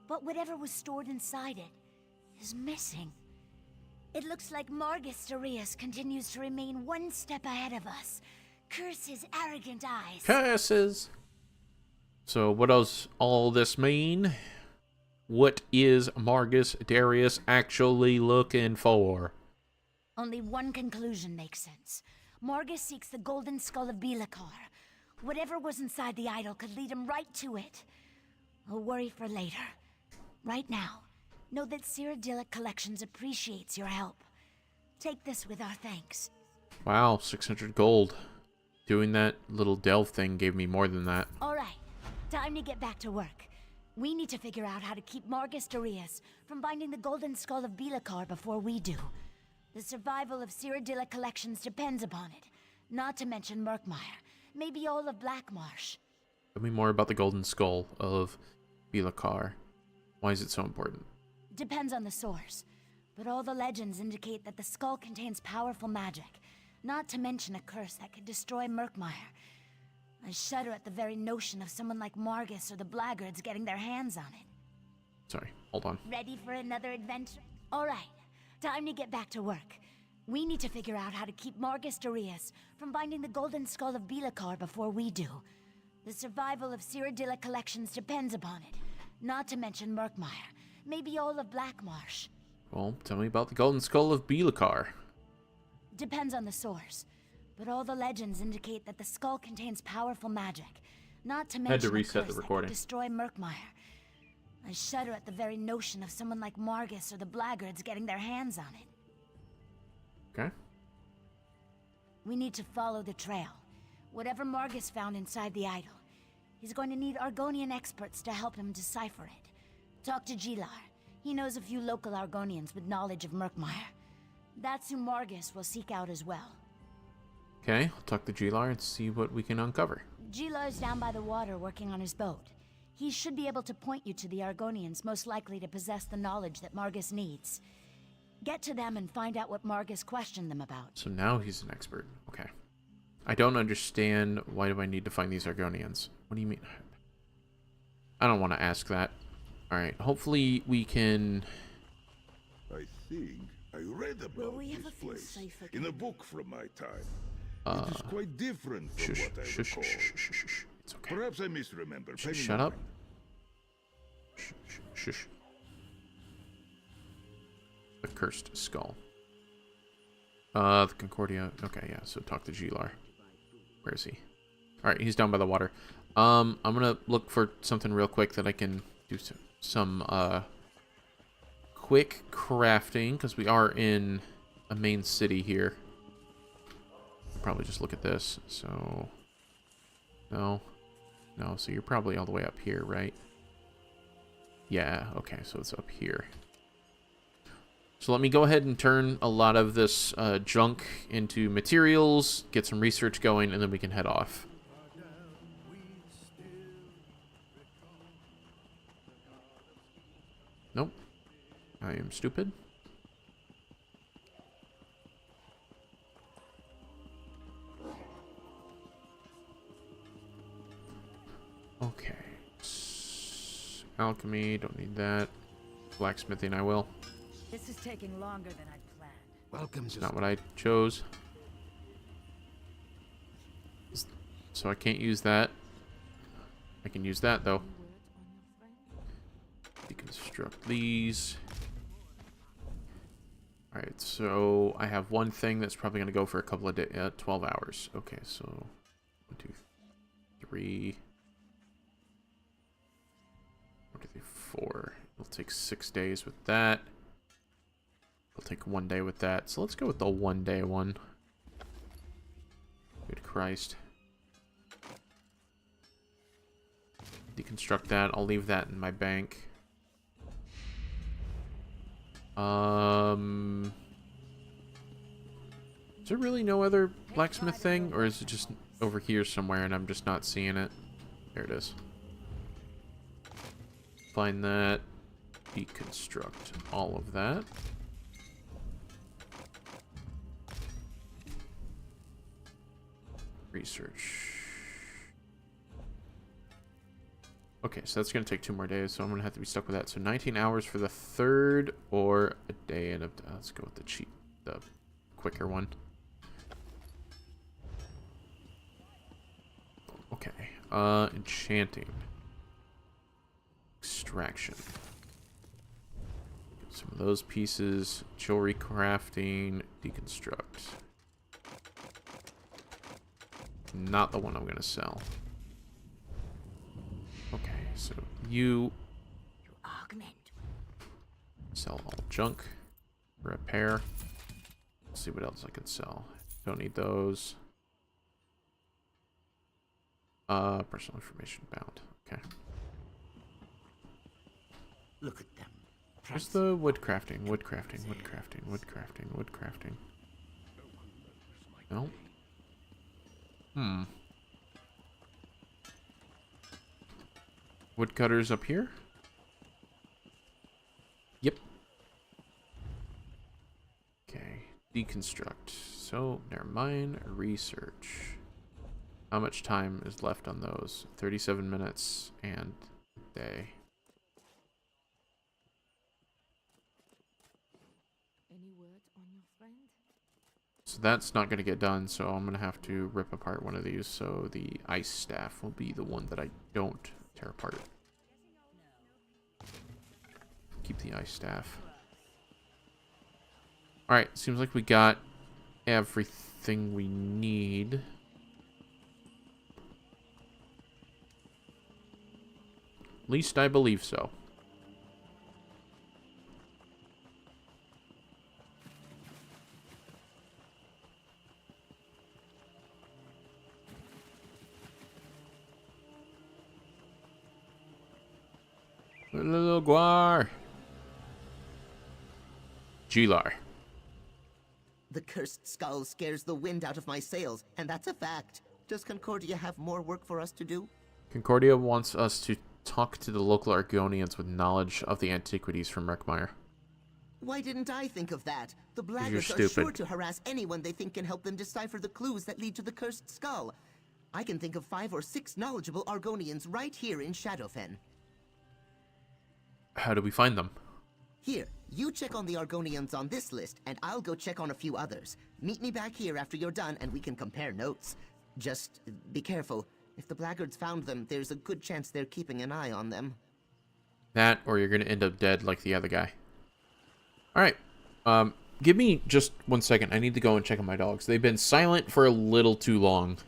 But whatever was stored inside it is missing. It looks like Margus Darius continues to remain one step ahead of us. Curse his arrogant eyes.
Curses! So what does all this mean? What is Margus Darius actually looking for?
Only one conclusion makes sense. Margus seeks the golden skull of Bilakar. Whatever was inside the idol could lead him right to it. A worry for later. Right now, know that Cyrodiilic Collections appreciates your help. Take this with our thanks.
Wow, 600 gold. Doing that little delve thing gave me more than that.
Alright, time to get back to work. We need to figure out how to keep Margus Darius from finding the golden skull of Bilakar before we do. The survival of Cyrodiilic Collections depends upon it. Not to mention Murkmire. Maybe all of Blackmarsh.
Tell me more about the golden skull of Bilakar. Why is it so important?
Depends on the source. But all the legends indicate that the skull contains powerful magic. Not to mention a curse that could destroy Murkmire. I shudder at the very notion of someone like Margus or the Blackguards getting their hands on it.
Sorry, hold on.
Ready for another adventure? Alright, time to get back to work. We need to figure out how to keep Margus Darius from finding the golden skull of Bilakar before we do. The survival of Cyrodiilic Collections depends upon it. Not to mention Murkmire. Maybe all of Blackmarsh.
Well, tell me about the golden skull of Bilakar.
Depends on the source. But all the legends indicate that the skull contains powerful magic. Not to mention
Had to reset
a curse
the recording.
that could destroy Murkmire. I shudder at the very notion of someone like Margus or the Blackguards getting their hands on it.
Okay.
We need to follow the trail. Whatever Margus found inside the idol, he's going to need Argonian experts to help him decipher it. Talk to Gilar. He knows a few local Argonians with knowledge of Murkmire. That's who Margus will seek out as well.
Okay, I'll talk to Gilar and see what we can uncover.
Gilar's down by the water working on his boat. He should be able to point you to the Argonians most likely to possess the knowledge that Margus needs. Get to them and find out what Margus questioned them about.
So now he's an expert. Okay. I don't understand. Why do I need to find these Argonians? What do you mean? I don't want to ask that. Alright, hopefully we can...
I think I read about this place in a book from my time. It is quite different from what I recall.
It's okay.
Perhaps I misremember. Pay me
Shut
no
up.
mind.
Shush. The cursed skull. The Concordia. Okay, yeah, so talk to Gilar. Where is he? Alright, he's down by the water. I'm gonna look for something real quick that I can do some quick crafting, because we are in a main city here. Probably just look at this. So no, so you're probably all the way up here, right? Yeah, okay, so it's up here. So let me go ahead and turn a lot of this junk into materials, get some research going, and then we can head off. Nope. I am stupid. Okay. Alchemy, don't need that. Blacksmithing, I will.
This is taking longer than I'd planned.
Welcome to
Not what I chose. So I can't use that. I can use that, though. Deconstruct these. Alright, so I have one thing that's probably going to go for a couple of 12 hours. Okay, so 1, 2, 3, 1, 2, 3, 4. It'll take 6 days with that. It'll take 1 day with that. So let's go with the 1 day one. Good Christ. Deconstruct that. I'll leave that in my bank. Is there really no other blacksmith thing? Or is it just over here somewhere and I'm just not seeing it? There it is. Find that. Deconstruct all of that. Research. Okay, so that's going to take 2 more days, so I'm going to have to be stuck with that. So 19 hours for the 3rd, or a day and a... Let's go with the quicker one. Okay, enchanting. Extraction. Some of those pieces. Jewelry crafting. Deconstruct. Not the one I'm going to sell. Okay, so you
augment.
Sell all junk. Repair. Let's see what else I can sell. Don't need those. Personal information bound. Okay.
Look at them.
Where's the wood crafting? Wood crafting, wood crafting, wood crafting, wood crafting. No. Woodcutters up here? Yep. Okay. Deconstruct. So, never mind. Research. How much time is left on those? 37 minutes and a day.
Any word on your friend?
So that's not going to get done, so I'm going to have to rip apart one of these. So the ice staff will be the one that I don't tear apart. Keep the ice staff. Alright, seems like we got everything we need. At least I believe so. Little Guar. Gilar.
The cursed skull scares the wind out of my sails, and that's a fact. Does Concordia have more work for us to do?
Concordia wants us to talk to the local Argonians with knowledge of the antiquities from Murkmire.
Why didn't I think of that? The blackguards are sure to harass anyone they think can help them decipher the clues that lead to the cursed skull. I can think of 5 or 6 knowledgeable Argonians right here in Shadowfen.
How do we find them?
Here, you check on the Argonians on this list, and I'll go check on a few others. Meet me back here after you're done, and we can compare notes. Just be careful. If the blackguards found them, there's a good chance they're keeping an eye on them.
That, or you're going to end up dead like the other guy. Alright. Give me just 1 second. I need to go and check on my dogs. They've been silent for a little too long.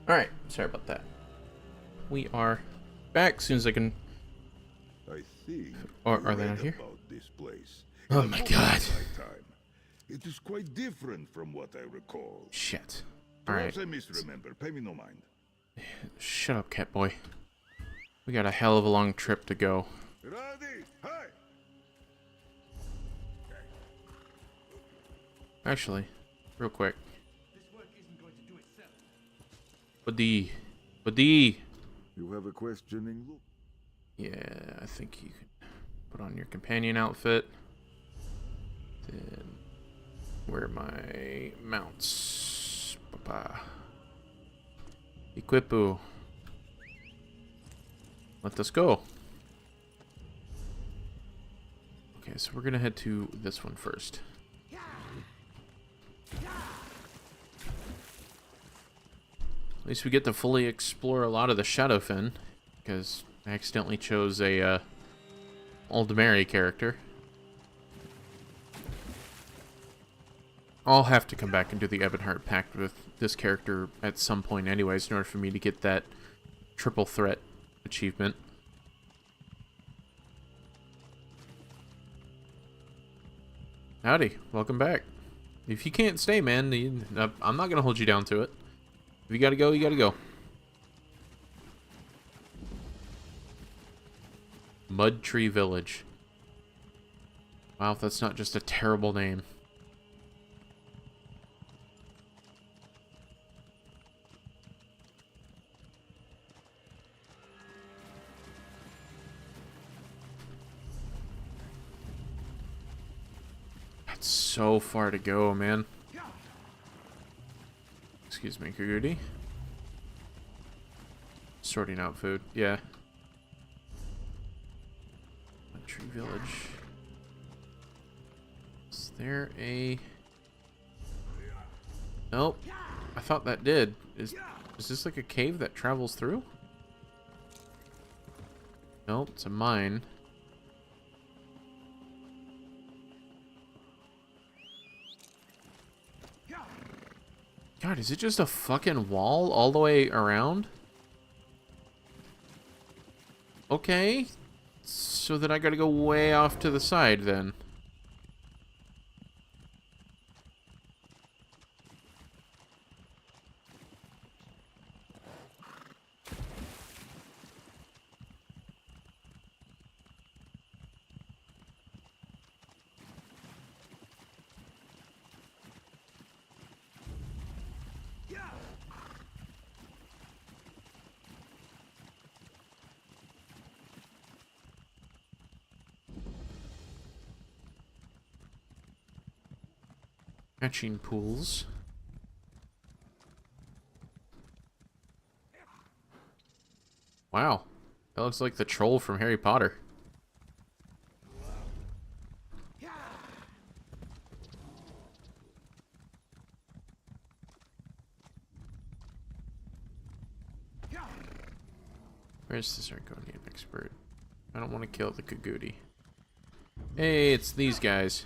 Alright, sorry about that. We are back as soon as I can.
I think
Or are they not here?
about this place.
Oh
In a
my
book
god.
of my time. It is quite different from what I recall.
Shit.
Perhaps
Alright.
I misremember. Pay me no mind.
Shut up, cat boy. We got a hell of a long trip to go.
Ready? Hi.
Actually, real quick. Buddy. Buddy!
You have a questioning look.
Yeah, I think you can put on your companion outfit. Then wear my mounts. Papa. Equipu. Let us go. Okay, so we're gonna head to this one first. At least we get to fully explore a lot of the Shadowfen, because I accidentally chose a Murkmire character. I'll have to come back and do the Ebonheart Pact with this character at some point anyways in order for me to get that triple threat achievement. Howdy, welcome back. If you can't stay, man, I'm not going to hold you down to it. If you gotta go, you gotta go. Mud Tree Village. Wow, if that's not just a terrible name. That's so far to go, man. Excuse me, Kagudi. Sorting out food, yeah. Tree Village. Is there a... Nope. I thought that did. Is this like a cave that travels through? Nope, it's a mine. God, is it just a fucking wall all the way around? Okay. So then I gotta go way off to the side then. Hatching pools. Wow. That looks like the troll from Harry Potter. Where's this Argonian expert? I don't want to kill the Kagudi. Hey, it's these guys.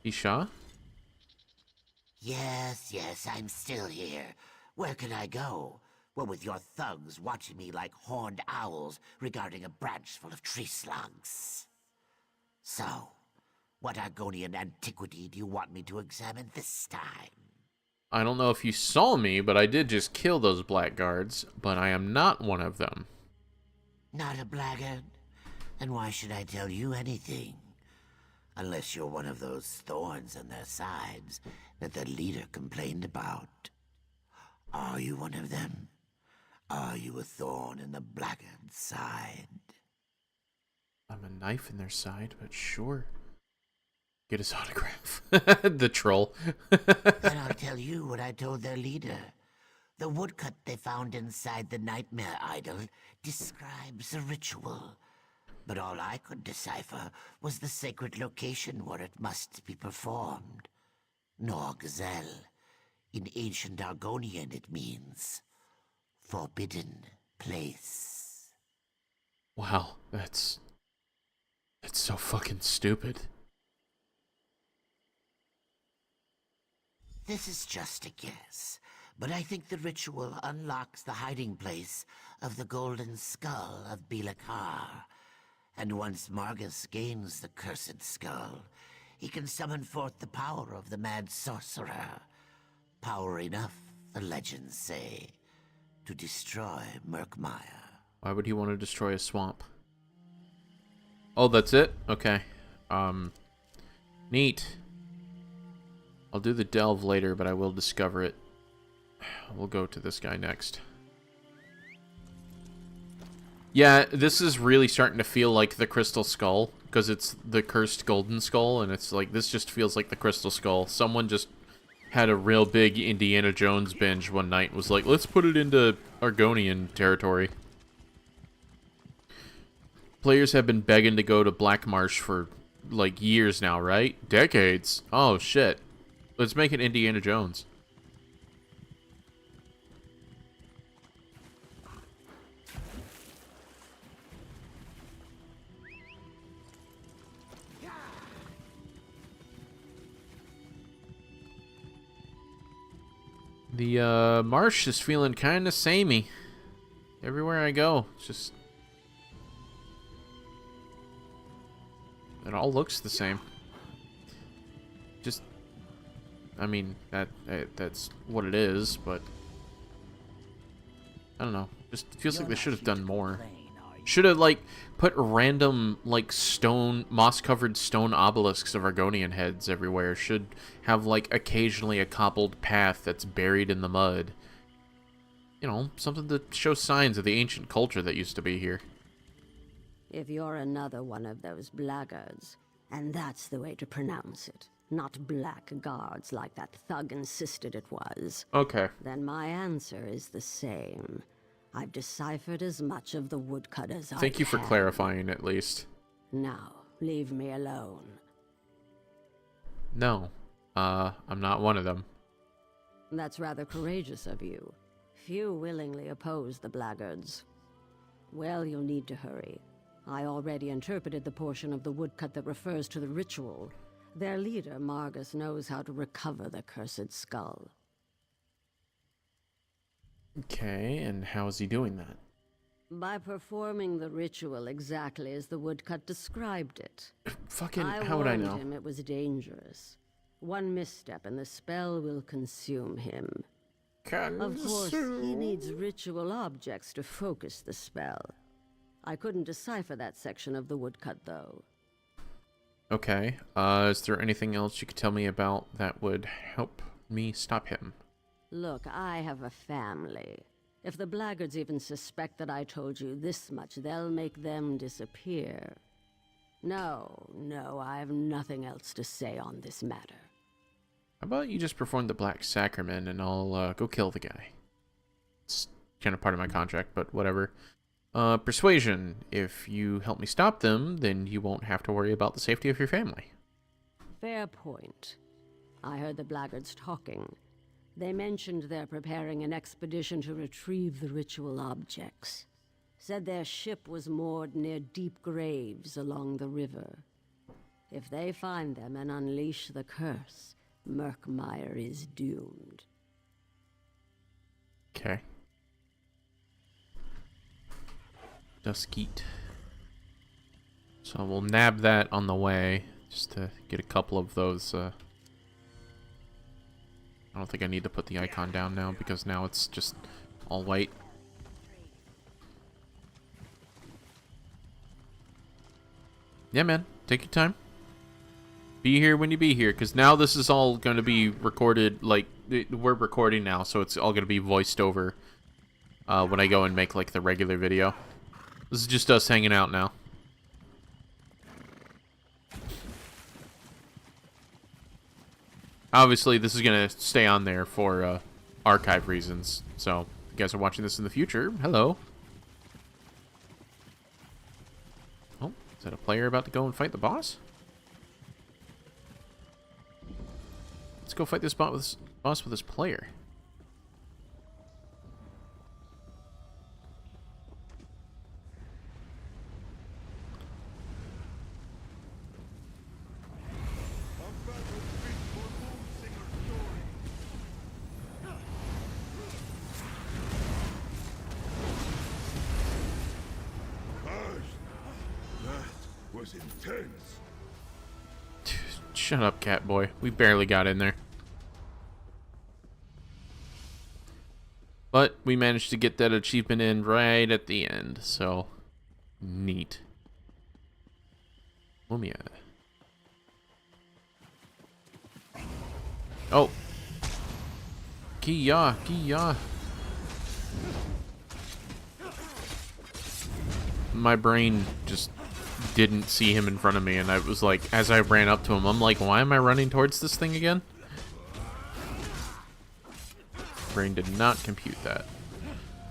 Isha?
Yes, I'm still here. Where can I go? Well, with your thugs watching me like horned owls regarding a branch full of tree slugs. So, what Argonian antiquity do you want me to examine this time?
I don't know if you saw me, but I did just kill those blackguards, but I am not one of them.
Not a blackguard? Then why should I tell you anything? Unless you're one of those thorns in their sides that the leader complained about. Are you one of them? Are you a thorn in the blackguard's side?
I'm a knife in their side, but sure. Get his autograph. The troll.
Then I'll tell you what I told their leader. The woodcut they found inside the nightmare idol describes a ritual. But all I could decipher was the sacred location where it must be performed. Norgzel. In ancient Argonian it means forbidden place.
Wow, that's It's so fucking stupid.
This is just a guess, but I think the ritual unlocks the hiding place of the golden skull of Bilakar. And once Margus gains the cursed skull, he can summon forth the power of the mad sorcerer. Power enough, the legends say, to destroy Murkmire.
Why would he want to destroy a swamp? Oh, that's it? Okay. Neat. I'll do the delve later, but I will discover it. We'll go to this guy next. Yeah, this is really starting to feel like the Crystal Skull, because it's the cursed golden skull, and it's like, this just feels like the Crystal Skull. Someone just had a real big Indiana Jones binge one night and was like, let's put it into Argonian territory. Players have been begging to go to Black Marsh for, like, years now, right? Decades. Oh, shit. Let's make it Indiana Jones. The marsh is feeling kind of samey. Everywhere I go, it's just... it all looks the same. Just... I mean, that's what it is, but... I don't know. Just feels like they should have done more. Should have, like, put random, like, stone, moss-covered stone obelisks of Argonian heads everywhere. Should have, like, occasionally a cobbled path that's buried in the mud. You know, something to show signs of the ancient culture that used to be here.
If you're another one of those blackguards, and that's the way to pronounce it, not blackguards like that thug insisted it was.
Okay.
Then my answer is the same. I've deciphered as much of the woodcut as I can.
Thank you for clarifying, at least.
Now, leave me alone.
No. I'm not one of them.
That's rather courageous of you. Few willingly oppose the blackguards. Well, you'll need to hurry. I already interpreted the portion of the woodcut that refers to the ritual. Their leader, Margus, knows how to recover the cursed skull.
Okay, and how is he doing that?
By performing the ritual exactly as the woodcut described it.
Fucking, how would I know?
warned him it was dangerous. One misstep and the spell will consume him. Of course, he needs ritual objects to focus the spell. I couldn't decipher that section of the woodcut, though.
Okay, is there anything else you could tell me about that would help me stop him?
Look, I have a family. If the blackguards even suspect that I told you this much, they'll make them disappear. No, I have nothing else to say on this matter.
How about you just perform the Black Sacrament and I'll go kill the guy? It's kind of part of my contract, but whatever. Persuasion. If you help me stop them, then you won't have to worry about the safety of your family.
Fair point. I heard the blackguards talking. They mentioned they're preparing an expedition to retrieve the ritual objects. Said their ship was moored near deep graves along the river. If they find them and unleash the curse, Murkmire is doomed.
Okay. Duskeet. So we'll nab that on the way, just to get a couple of those, I don't think I need to put the icon down now, because now it's just all white. Yeah, man. Take your time. Be here when you be here, because now this is all going to be recorded, like, we're recording now, so it's all going to be voiced over when I go and make, like, the regular video. This is just us hanging out now. Obviously, this is going to stay on there for archive reasons. So, if you guys are watching this in the future, hello. Oh, is that a player about to go and fight the boss? Let's go fight this boss with this player.
was intense.
Shut up, Catboy. We barely got in there. But we managed to get that achievement in right at the end, so neat. Mumia. Oh. Kia, Kia. My brain just didn't see him in front of me, and I was like, as I ran up to him, I'm like, why am I running towards this thing again? Brain did not compute that.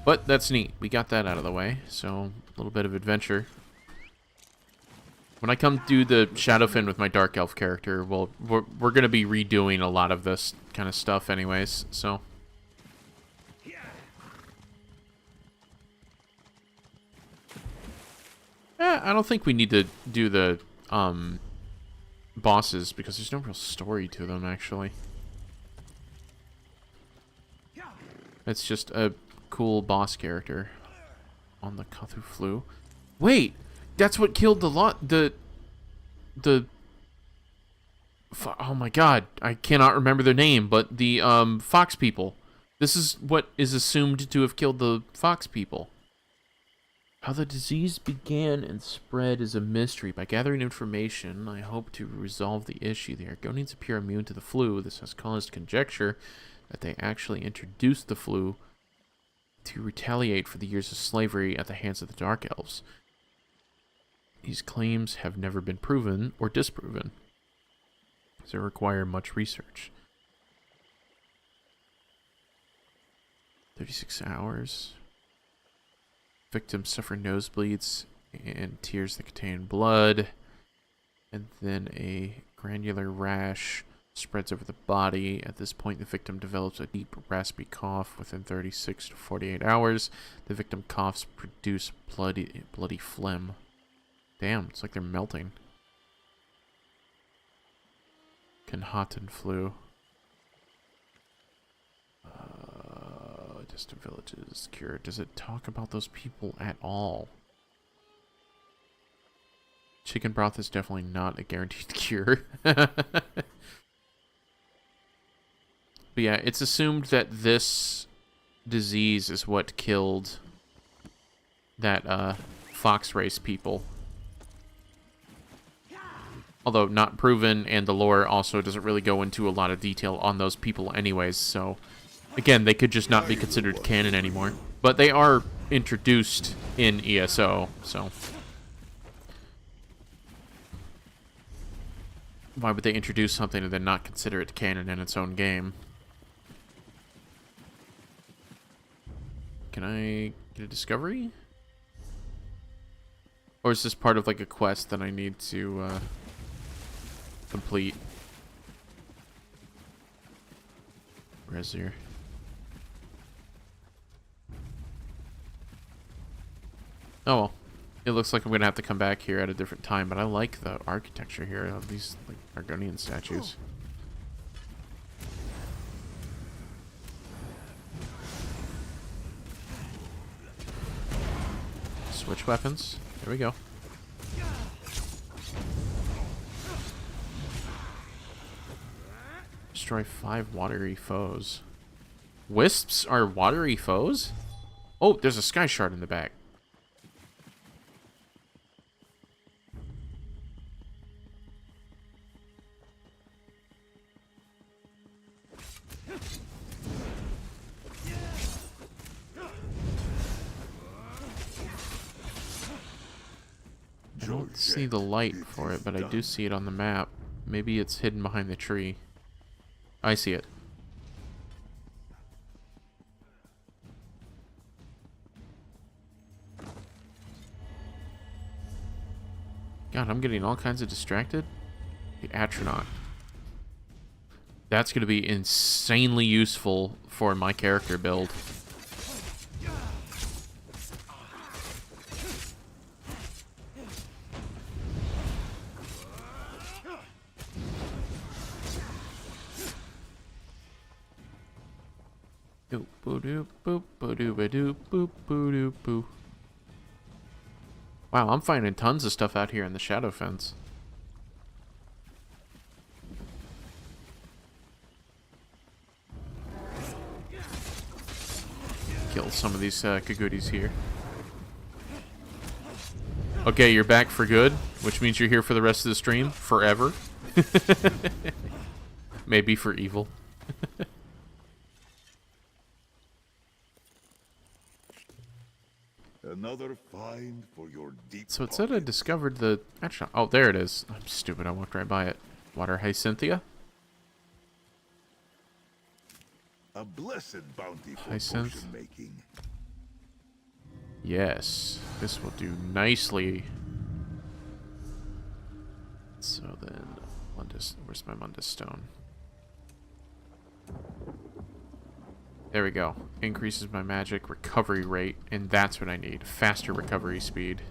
But that's neat. We got that out of the way, so a little bit of adventure. When I come do the Shadowfin with my Dark Elf character, well, we're going to be redoing a lot of this kind of stuff anyways, so... I don't think we need to do the bosses, because there's no real story to them, actually. It's just a cool boss character on the Cthulhu Flu. Wait! That's what killed the oh my god, I cannot remember their name, but the fox people. This is what is assumed to have killed the fox people. How the disease began and spread is a mystery. By gathering information, I hope to resolve the issue. The Argonians appear immune to the flu. This has caused conjecture that they actually introduced the flu to retaliate for the years of slavery at the hands of the Dark Elves. These claims have never been proven or disproven, as they require much research. 36 hours. Victims suffer nosebleeds and tears that contain blood, and then a granular rash spreads over the body. At this point, the victim develops a deep, raspy cough. Within 36 to 48 hours, the victim coughs produce bloody phlegm. Damn, it's like they're melting. Kanhatan flu. Distant villages cured. Does it talk about those people at all? Chicken broth is definitely not a guaranteed cure. But yeah, it's assumed that this disease is what killed that fox race people. Although not proven, and the lore also doesn't really go into a lot of detail on those people anyways, so... Again, they could just not be considered canon anymore. But they are introduced in ESO, so... Why would they introduce something and then not consider it canon in its own game? Can I get a discovery? Or is this part of like a quest that I need to complete? Where's here? Oh well, it looks like I'm gonna have to come back here at a different time, but I like the architecture here of these like Argonian statues. Switch weapons. There we go. Destroy 5 watery foes. Wisps are watery foes? Oh, there's a sky shard in the back. I don't see the light for it, but I do see it on the map. Maybe it's hidden behind the tree. I see it. God, I'm getting all kinds of distracted. The Atronach. That's going to be insanely useful for my character build. Wow, I'm finding tons of stuff out here in the Shadow Fence. Kill some of these Kagutis here. Okay, you're back for good, which means you're here for the rest of the stream forever. Maybe for evil.
Another find for your deep
So it said I discovered the... Actually, oh, there it is. I'm stupid. I walked right by it. Water Hyacinthia?
A blessed bounty for
Hyacinth.
potion making.
Yes. This will do nicely. So then... Mundus, where's my Mundus Stone? There we go. Increases my magic recovery rate, and that's what I need. Faster recovery speed.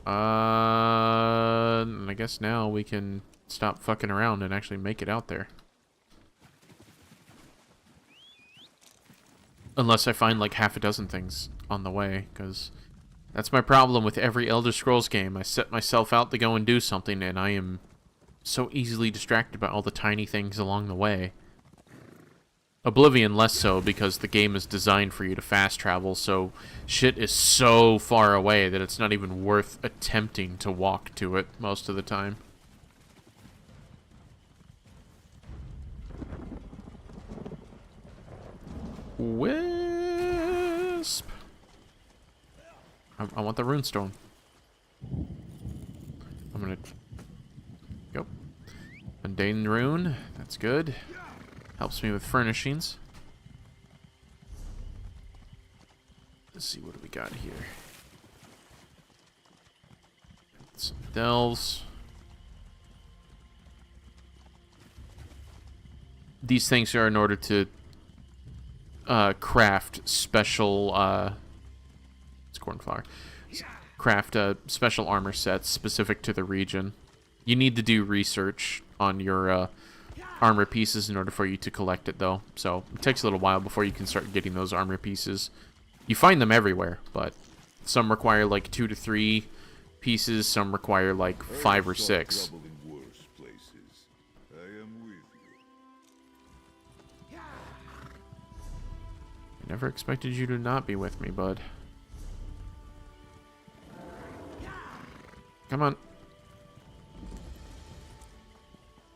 And I guess now we can stop fucking around and actually make it out there. Unless I find like half a dozen things on the way, because that's my problem with every Elder Scrolls game. I set myself out to go and do something, and I am so easily distracted by all the tiny things along the way. Oblivion less so, because the game is designed for you to fast travel, so shit is so far away that it's not even worth attempting to walk to it most of the time. Wisp! I want the runestone. I'm gonna... Go. Mundane rune, that's good. Helps me with furnishings. Let's see, what do we got here? Some delves. These things are in order to craft special it's cornflower. Craft special armor sets specific to the region. You need to do research on your armor pieces in order for you to collect it, though. So it takes a little while before you can start getting those armor pieces. You find them everywhere, but some require like 2 to 3 pieces. Some require like 5 or 6. I never expected you to not be with me, bud. Come on.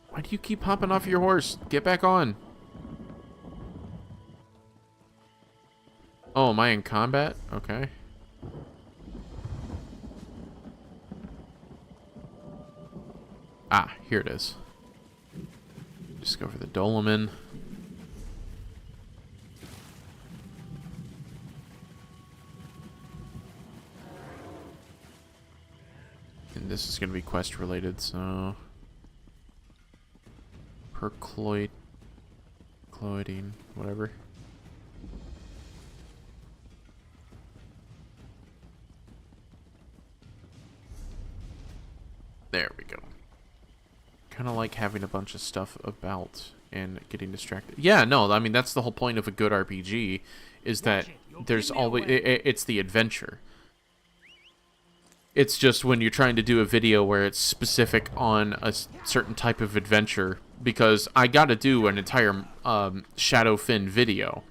Why do you keep hopping off your horse? Get back on. Oh, am I in combat? Okay. Ah, here it is. Discover the Dolomin. And this is going to be quest related, so... Percloidine, whatever. There we go. Kind of like having a bunch of stuff about and getting distracted. Yeah, no, I mean, that's the whole point of a good RPG, is that there's always... It's the adventure. It's just when you're trying to do a video where it's specific on a certain type of adventure, because I gotta do an entire Shadowfin video,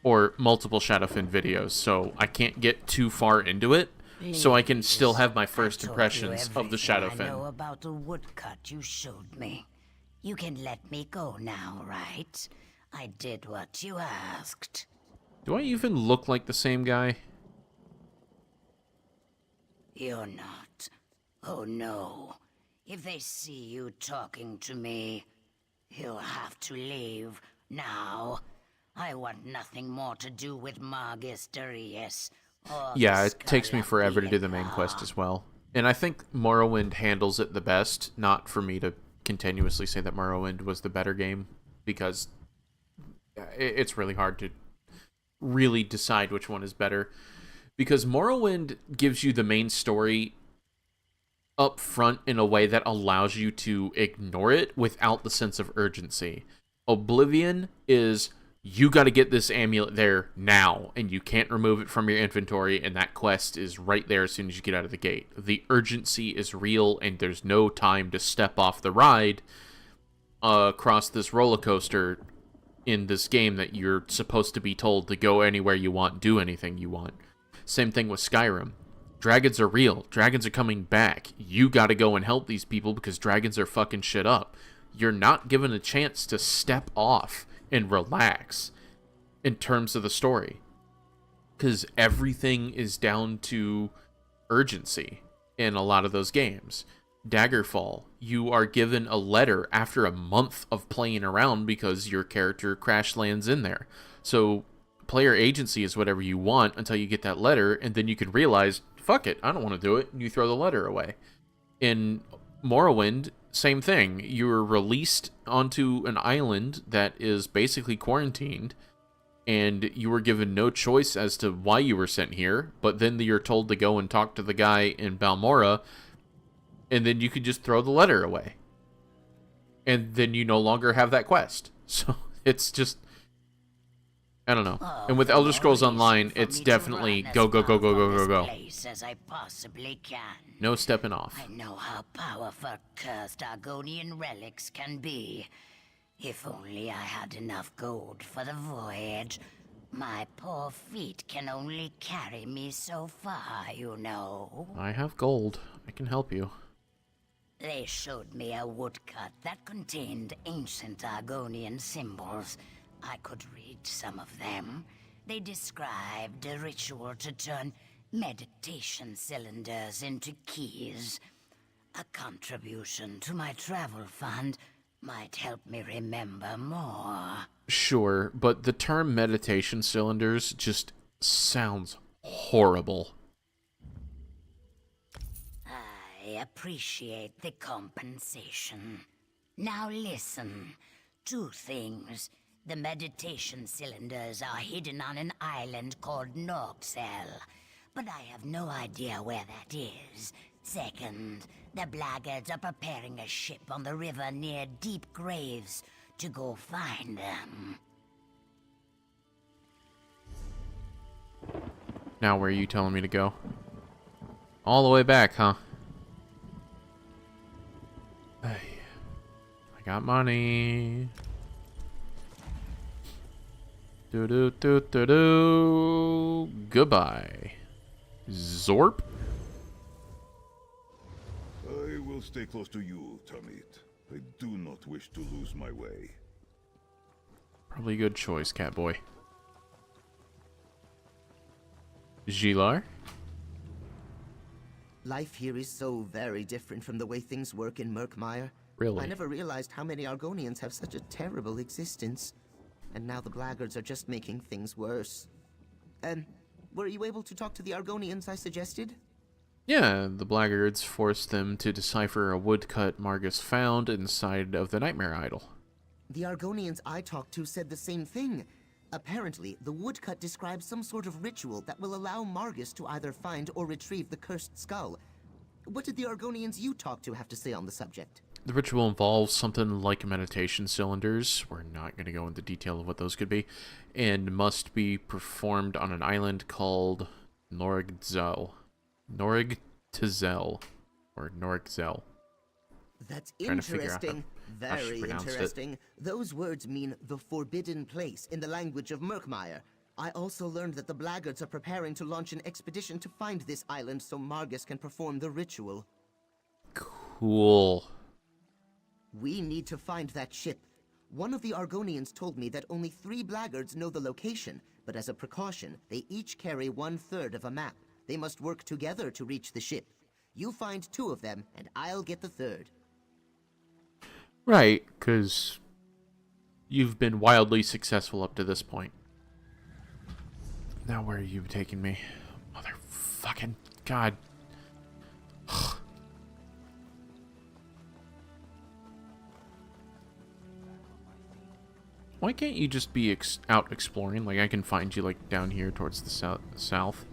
or multiple Shadowfin videos, so I can't get too far into it, so I can still have my first impressions of the Shadowfin.
I know about the woodcut you showed me. You can let me go now, right? I did what you asked.
Do I even look like the same guy?
You're not. Oh no. If they see you talking to me, you'll have to leave now. I want nothing more to do with Margisterius.
Yeah, it takes me forever to do the main quest as well. And I think Morrowind handles it the best, not for me to continuously say that Morrowind was the better game, because it's really hard to really decide which one is better. Because Morrowind gives you the main story up front in a way that allows you to ignore it without the sense of urgency. Oblivion is you got to get this amulet there now, and you can't remove it from your inventory, and that quest is right there as soon as you get out of the gate. The urgency is real, and there's no time to step off the ride across this roller coaster in this game that you're supposed to be told to go anywhere you want, do anything you want. Same thing with Skyrim. Dragons are real. Dragons are coming back. You got to go and help these people because dragons are fucking shit up. You're not given a chance to step off and relax in terms of the story, because everything is down to urgency in a lot of those games. Daggerfall, you are given a letter after a month of playing around because your character crash lands in there. So player agency is whatever you want until you get that letter, and then you can realize, fuck it, I don't want to do it, and you throw the letter away. In Morrowind, same thing. You're released onto an island that is basically quarantined, and you were given no choice as to why you were sent here, but then you're told to go and talk to the guy in Balmora, and then you could just throw the letter away. And then you no longer have that quest. So it's just, I don't know. And with Elder Scrolls Online, it's definitely go, go, go, go, go, go, go.
As I possibly can.
No stepping off.
I know how powerful cursed Argonian relics can be. If only I had enough gold for the voyage. My poor feet can only carry me so far, you know.
I have gold. I can help you.
They showed me a woodcut that contained ancient Argonian symbols. I could read some of them. They described a ritual to turn meditation cylinders into keys. A contribution to my travel fund might help me remember more.
Sure, but the term meditation cylinders just sounds horrible.
I appreciate the compensation. Now listen. 2 things. The meditation cylinders are hidden on an island called Norxel, but I have no idea where that is. Second, the blackguards are preparing a ship on the river near Deep Graves to go find them.
Now where are you telling me to go? All the way back, huh? Hey, I got money. Do. Goodbye. Zorp?
I will stay close to you, Tamit. I do not wish to lose my way.
Probably a good choice, Catboy. Gilar?
Life here is so very different from the way things work in Murkmire.
Really?
I never realized how many Argonians have such a terrible existence. And now the blackguards are just making things worse. Were you able to talk to the Argonians I suggested?
Yeah, the blackguards forced them to decipher a woodcut Margus found inside of the Nightmare Idol.
The Argonians I talked to said the same thing. Apparently, the woodcut describes some sort of ritual that will allow Margus to either find or retrieve the cursed skull. What did the Argonians you talked to have to say on the subject?
The ritual involves something like meditation cylinders. We're not going to go into detail of what those could be. And must be performed on an island called Norigzel. Norigzel. Or Norigzel.
That's interesting. Very interesting. Those words mean the forbidden place in the language of Murkmire. I also learned that the blackguards are preparing to launch an expedition to find this island so Margus can perform the ritual.
Cool.
We need to find that ship. One of the Argonians told me that only 3 blackguards know the location, but as a precaution, they each carry 1/3 of a map. They must work together to reach the ship. You find 2 of them, and I'll get the 3rd.
Right, because you've been wildly successful up to this point. Now where are you taking me? Motherfucking God. Why can't you just be out exploring? Like, I can find you, like, down here towards the south.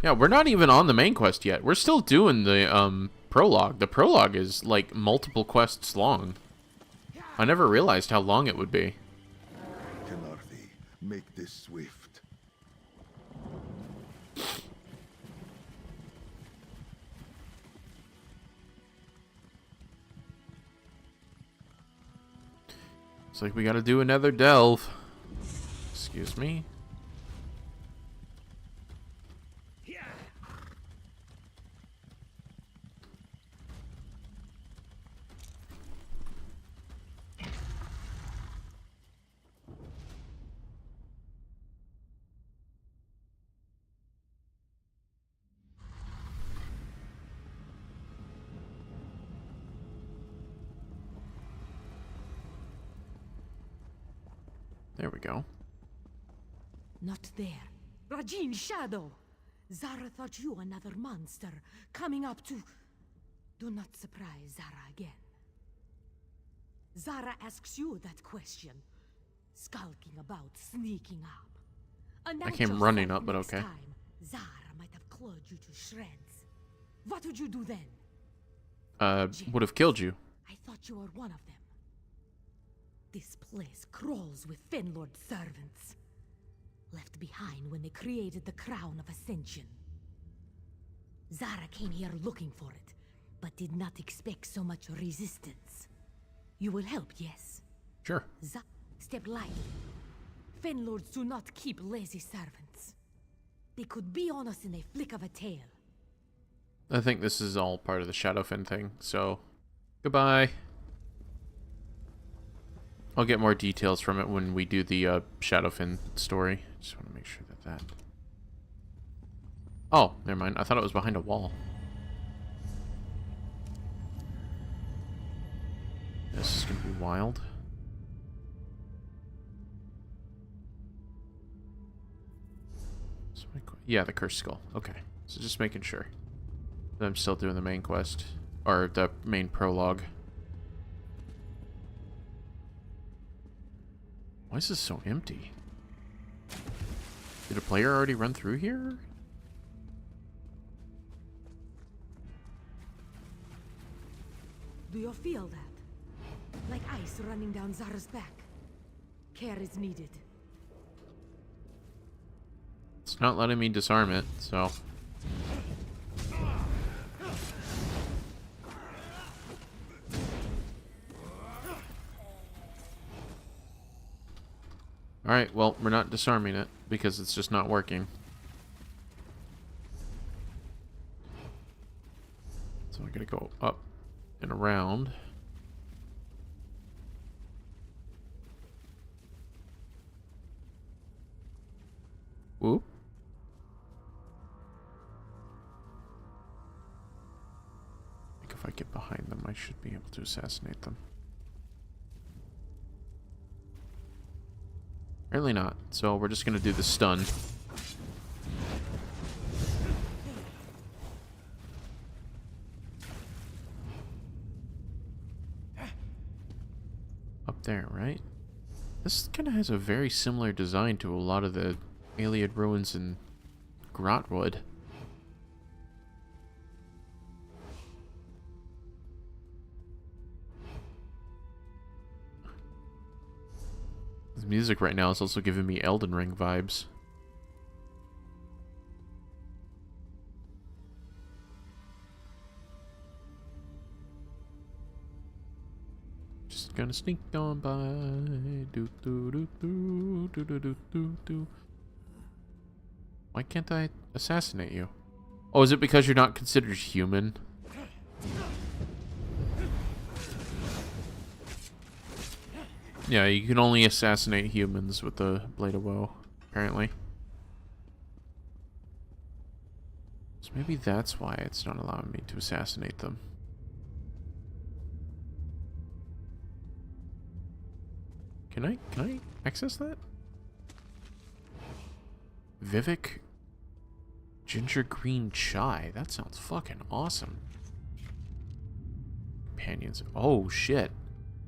Yeah, we're not even on the main quest yet. We're still doing the, prologue. The prologue is, like, multiple quests long. I never realized how long it would be.
Tenarthi, make this swift.
It's like we gotta do another delve. Excuse me. There we go.
Not there. Rajin Shadow! Zara thought you another monster, coming up to... Do not surprise Zara again. Zara asks you that question. Skulking about, sneaking up.
I came running up, but okay.
Time, Zara might have clawed you to shreds. What would you do then?
Would have killed you.
I thought you were one of them. This place crawls with Fenlord's servants. Left behind when they created the Crown of Ascension. Zara came here looking for it, but did not expect so much resistance. You will help, yes?
Sure.
Step lightly. Fenlords do not keep lazy servants. They could be on us in a flick of a tail.
I think this is all part of the Shadowfen thing, so... Goodbye. I'll get more details from it when we do the Shadowfen story. Just want to make sure that... Oh, never mind. I thought it was behind a wall. This is going to be wild. Yeah, the cursed skull. Okay. So just making sure that I'm still doing the main quest. Or the main prologue. Why is this so empty? Did a player already run through here?
Do you feel that? Like ice running down Zara's back. Care is needed.
It's not letting me disarm it, so... Alright, well, we're not disarming it, because it's just not working. So I'm gonna go up and around. Whoop. I think if I get behind them, I should be able to assassinate them. Apparently not, so we're just gonna do the stun. Up there, right? This kind of has a very similar design to a lot of the Iliad ruins in Grotwood. The music right now is also giving me Elden Ring vibes. Just gonna sneak on by. Do do do do do do do do do. Why can't I assassinate you? Oh, is it because you're not considered human? Yeah, you can only assassinate humans with the Blade of Woe, apparently. So maybe that's why it's not allowing me to assassinate them. Can I access that? Vivek Ginger Green Chai. That sounds fucking awesome. Companions. Oh shit.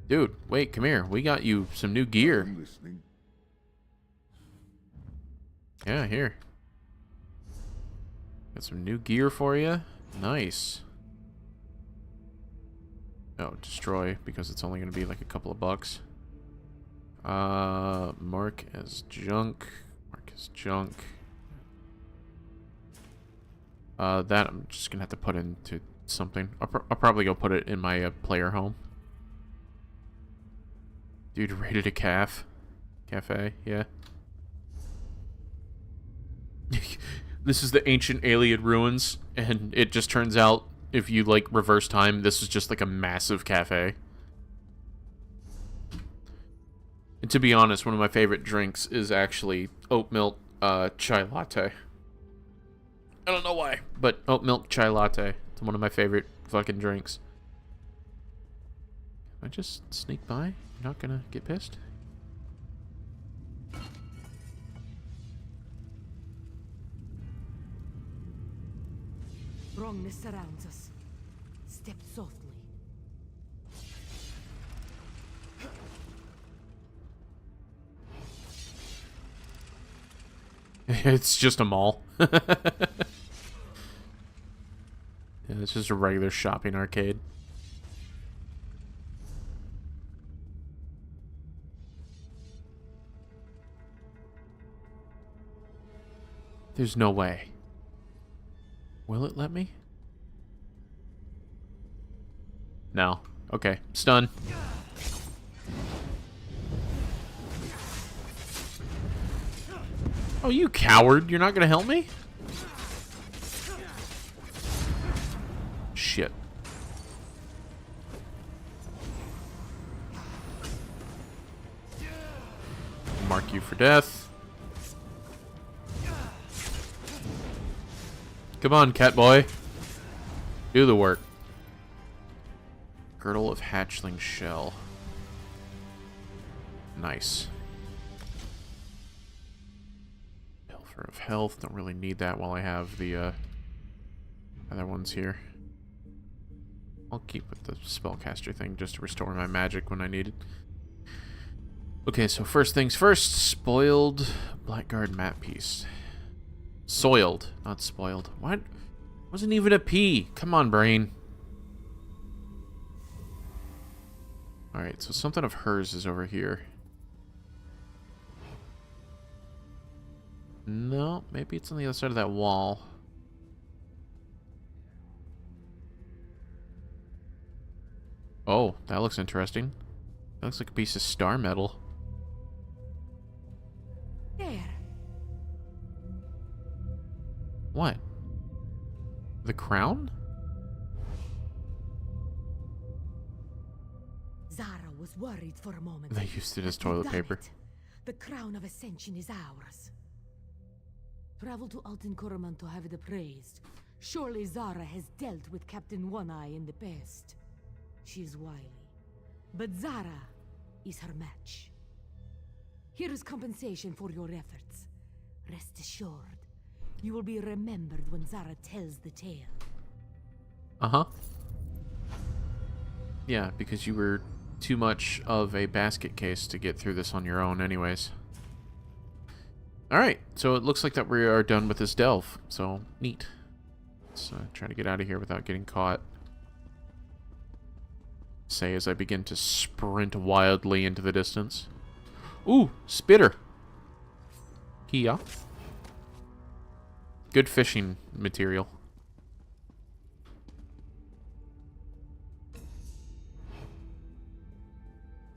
Dude, wait, come here. We got you some new gear.
I'm listening.
Yeah, here. Got some new gear for you. Nice. Oh, destroy, because it's only going to be like a couple of bucks. Mark as junk. Mark as junk. That I'm just going to have to put into something. I'll probably go put it in my player home. Dude raided a cafe, yeah. This is the ancient Iliad ruins, and it just turns out, if you, like, reverse time, this is just, like, a massive cafe. And to be honest, one of my favorite drinks is actually oat milk chai latte. I don't know why, but oat milk chai latte. It's one of my favorite fucking drinks. Can I just sneak by? You're not gonna get pissed?
Wrongness surrounds us. Step softly.
It's just a mall. Yeah, it's just a regular shopping arcade. There's no way. Will it let me? No. Okay. Stun. Oh, you coward. You're not gonna help me? Shit. Mark you for death. Come on, cat boy. Do the work. Girdle of hatchling shell. Nice. Pilfer of health. Don't really need that while I have the other ones here. I'll keep with the spellcaster thing just to restore my magic when I need it. Okay, so first things first. Spoiled Blackguard map piece. Soiled, not spoiled. What? Wasn't even a P. Come on, brain. Alright, so something of hers is over here. No, maybe it's on the other side of that wall. Oh, that looks interesting. That looks like a piece of star metal.
There.
What? The crown?
Zara was worried for a moment.
They used it as
But we've
toilet
done
paper.
it. The crown of ascension is ours. Travel to Alton Coromant to have it appraised. Surely Zara has dealt with Captain One-Eye in the past. She is wily. But Zara is her match. Here is compensation for your efforts. Rest assured, you will be remembered when Zara tells the tale.
Uh-huh. Yeah, because you were too much of a basket case to get through this on your own anyways. Alright, so it looks like that we are done with this delve. So, neat. Let's try to get out of here without getting caught. Say as I begin to sprint wildly into the distance. Ooh, spitter. Here. Good fishing material.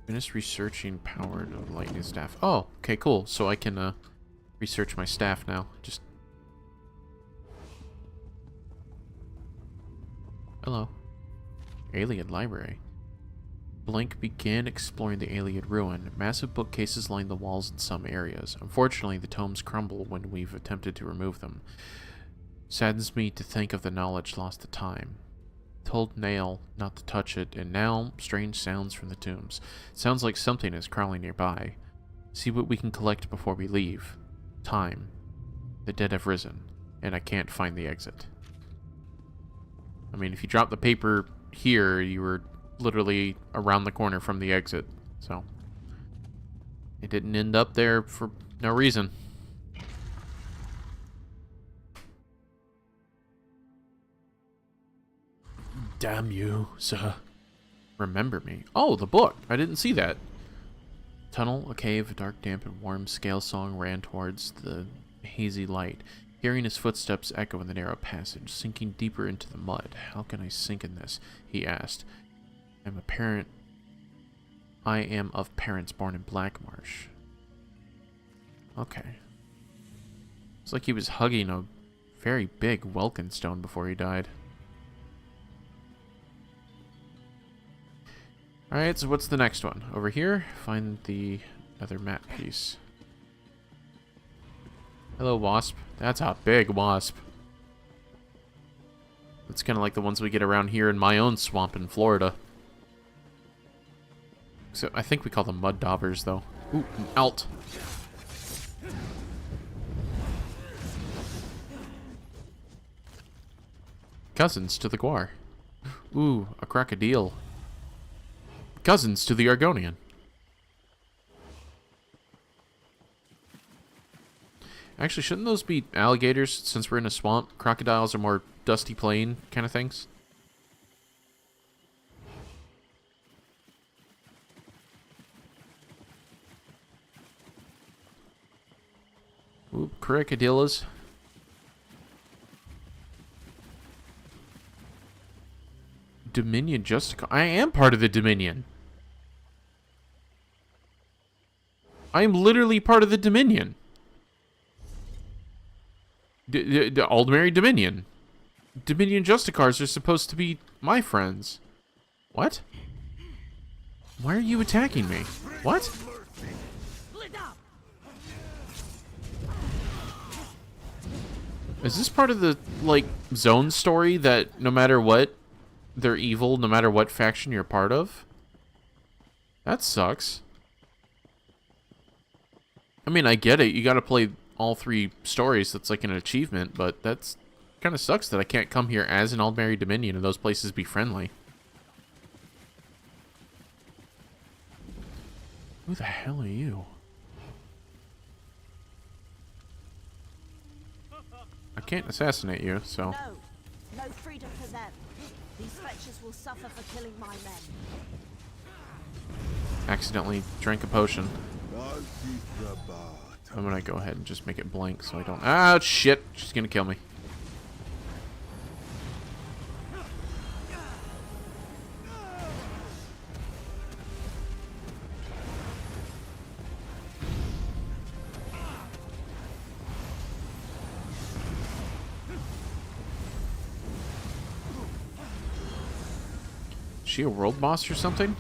Finish researching power of lightning staff. Oh, okay, cool. So I can research my staff now. Just hello. Alien library. Blank began exploring the Iliad ruin. Massive bookcases line the walls in some areas. Unfortunately, the tomes crumble when we've attempted to remove them. Saddens me to think of the knowledge lost to time. Told Nail not to touch it, and now strange sounds from the tombs. Sounds like something is crawling nearby. See what we can collect before we leave. Time. The dead have risen, and I can't find the exit. I mean, if you drop the paper here, you were literally around the corner from the exit, so it didn't end up there for no reason. Damn you, sir. Remember me. Oh, the book. I didn't see that. Tunnel, a cave, a dark, damp, and warm scale song ran towards the hazy light. Hearing his footsteps echo in the narrow passage, sinking deeper into the mud. How can I sink in this? He asked. I am of parents born in Blackmarsh. Okay. It's like he was hugging a very big Welkin stone before he died. Alright, so what's the next one? Over here, find the other map piece. Hello, wasp. That's a big wasp. It's kind of like the ones we get around here in my own swamp in Florida. So I think we call them mud daubers, though. Ooh, an alt. Cousins to the Guar. Ooh, a crocodile. Cousins to the Argonian. Actually, shouldn't those be alligators since we're in a swamp? Crocodiles are more dusty plain kind of things. Ooh, crocodillas. Dominion Justica. I am part of the Dominion. I am literally part of the Dominion. The Aldmeri Dominion. Dominion Justicars are supposed to be my friends. What? Why are you attacking me? What? Is this part of the, like, zone story that no matter what, they're evil no matter what faction you're part of? That sucks. I mean, I get it. You gotta play all three stories. That's like an achievement, but that's kind of sucks that I can't come here as an Aldmeri Dominion and those places be friendly. Who the hell are you? I can't assassinate you, so...
No freedom for them. These wretches will suffer for killing my men.
Accidentally drank a potion. I'm gonna go ahead and just make it blank so I don't... Ah, shit! She's gonna kill me. Is she a world boss or something?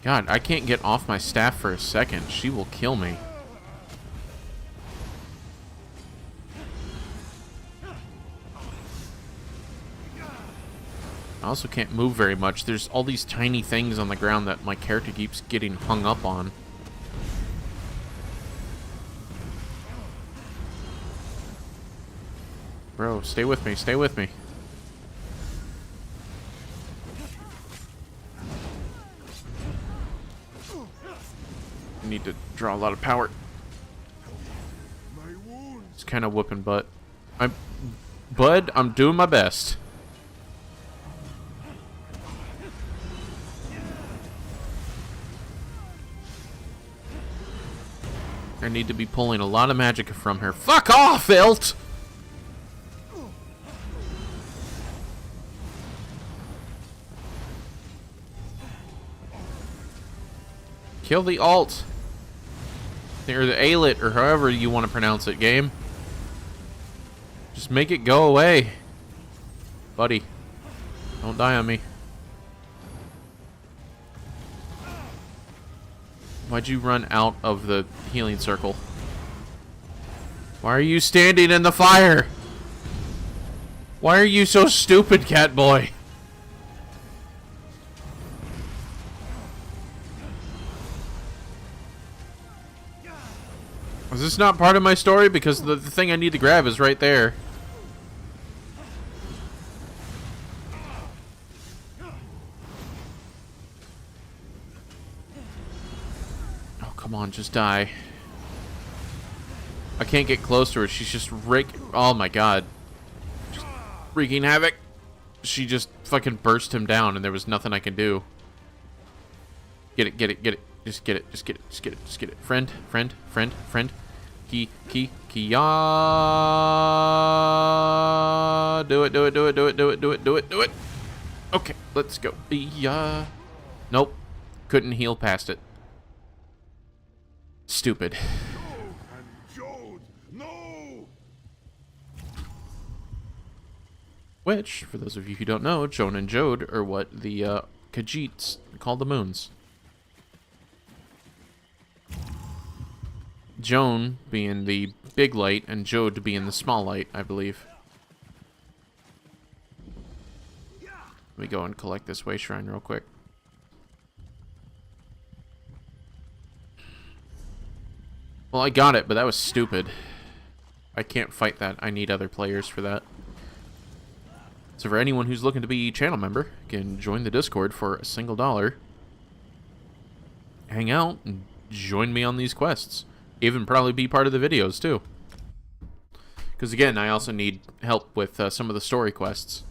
God, I can't get off my staff for a second. She will kill me. I also can't move very much. There's all these tiny things on the ground that my character keeps getting hung up on. Bro, stay with me. Stay with me. I need to draw a lot of power. It's kind of whooping butt. Bud, I'm doing my best. I need to be pulling a lot of magic from her. Fuck off, Ilt! Kill the alt. Or the Alit, or however you want to pronounce it, game. Just make it go away. Buddy. Don't die on me. Why'd you run out of the healing circle? Why are you standing in the fire? Why are you so stupid, cat boy? Is this not part of my story? Because the thing I need to grab is right there. Come on, just die. I can't get close to her. She's just oh my god. Just wreaking havoc. She just fucking burst him down and there was nothing I can do. Get it, get it, get it. Just get it, just get it, just get it, just get it. Friend, friend, friend, friend. Kia. Do it, do it, do it, do it, do it, do it, do it, do it. Okay, let's go. Nope. Couldn't heal past it. Stupid. Which, for those of you who don't know, Joan and Jode are what the Khajiits call the moons. Joan being the big light and Jode being the small light, I believe. Let me go and collect this way shrine real quick. Well, I got it, but that was stupid. I can't fight that. I need other players for that. So for anyone who's looking to be a channel member, you can join the Discord for $1. Hang out and join me on these quests. Even probably be part of the videos too. Because again, I also need help with some of the story quests.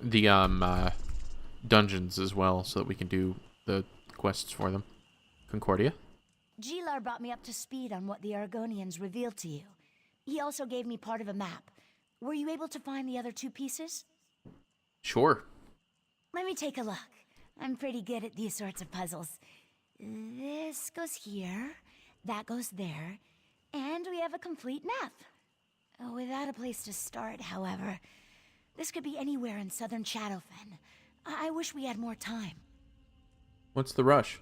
The dungeons as well, so that we can do the quests for them. Concordia?
Gilar brought me up to speed on what the Argonians revealed to you. He also gave me part of a map. Were you able to find the other 2 pieces?
Sure.
Let me take a look. I'm pretty good at these sorts of puzzles. This goes here, that goes there, and we have a complete map. Without a place to start, however, this could be anywhere in southern Shadowfen. I wish we had more time.
What's the rush?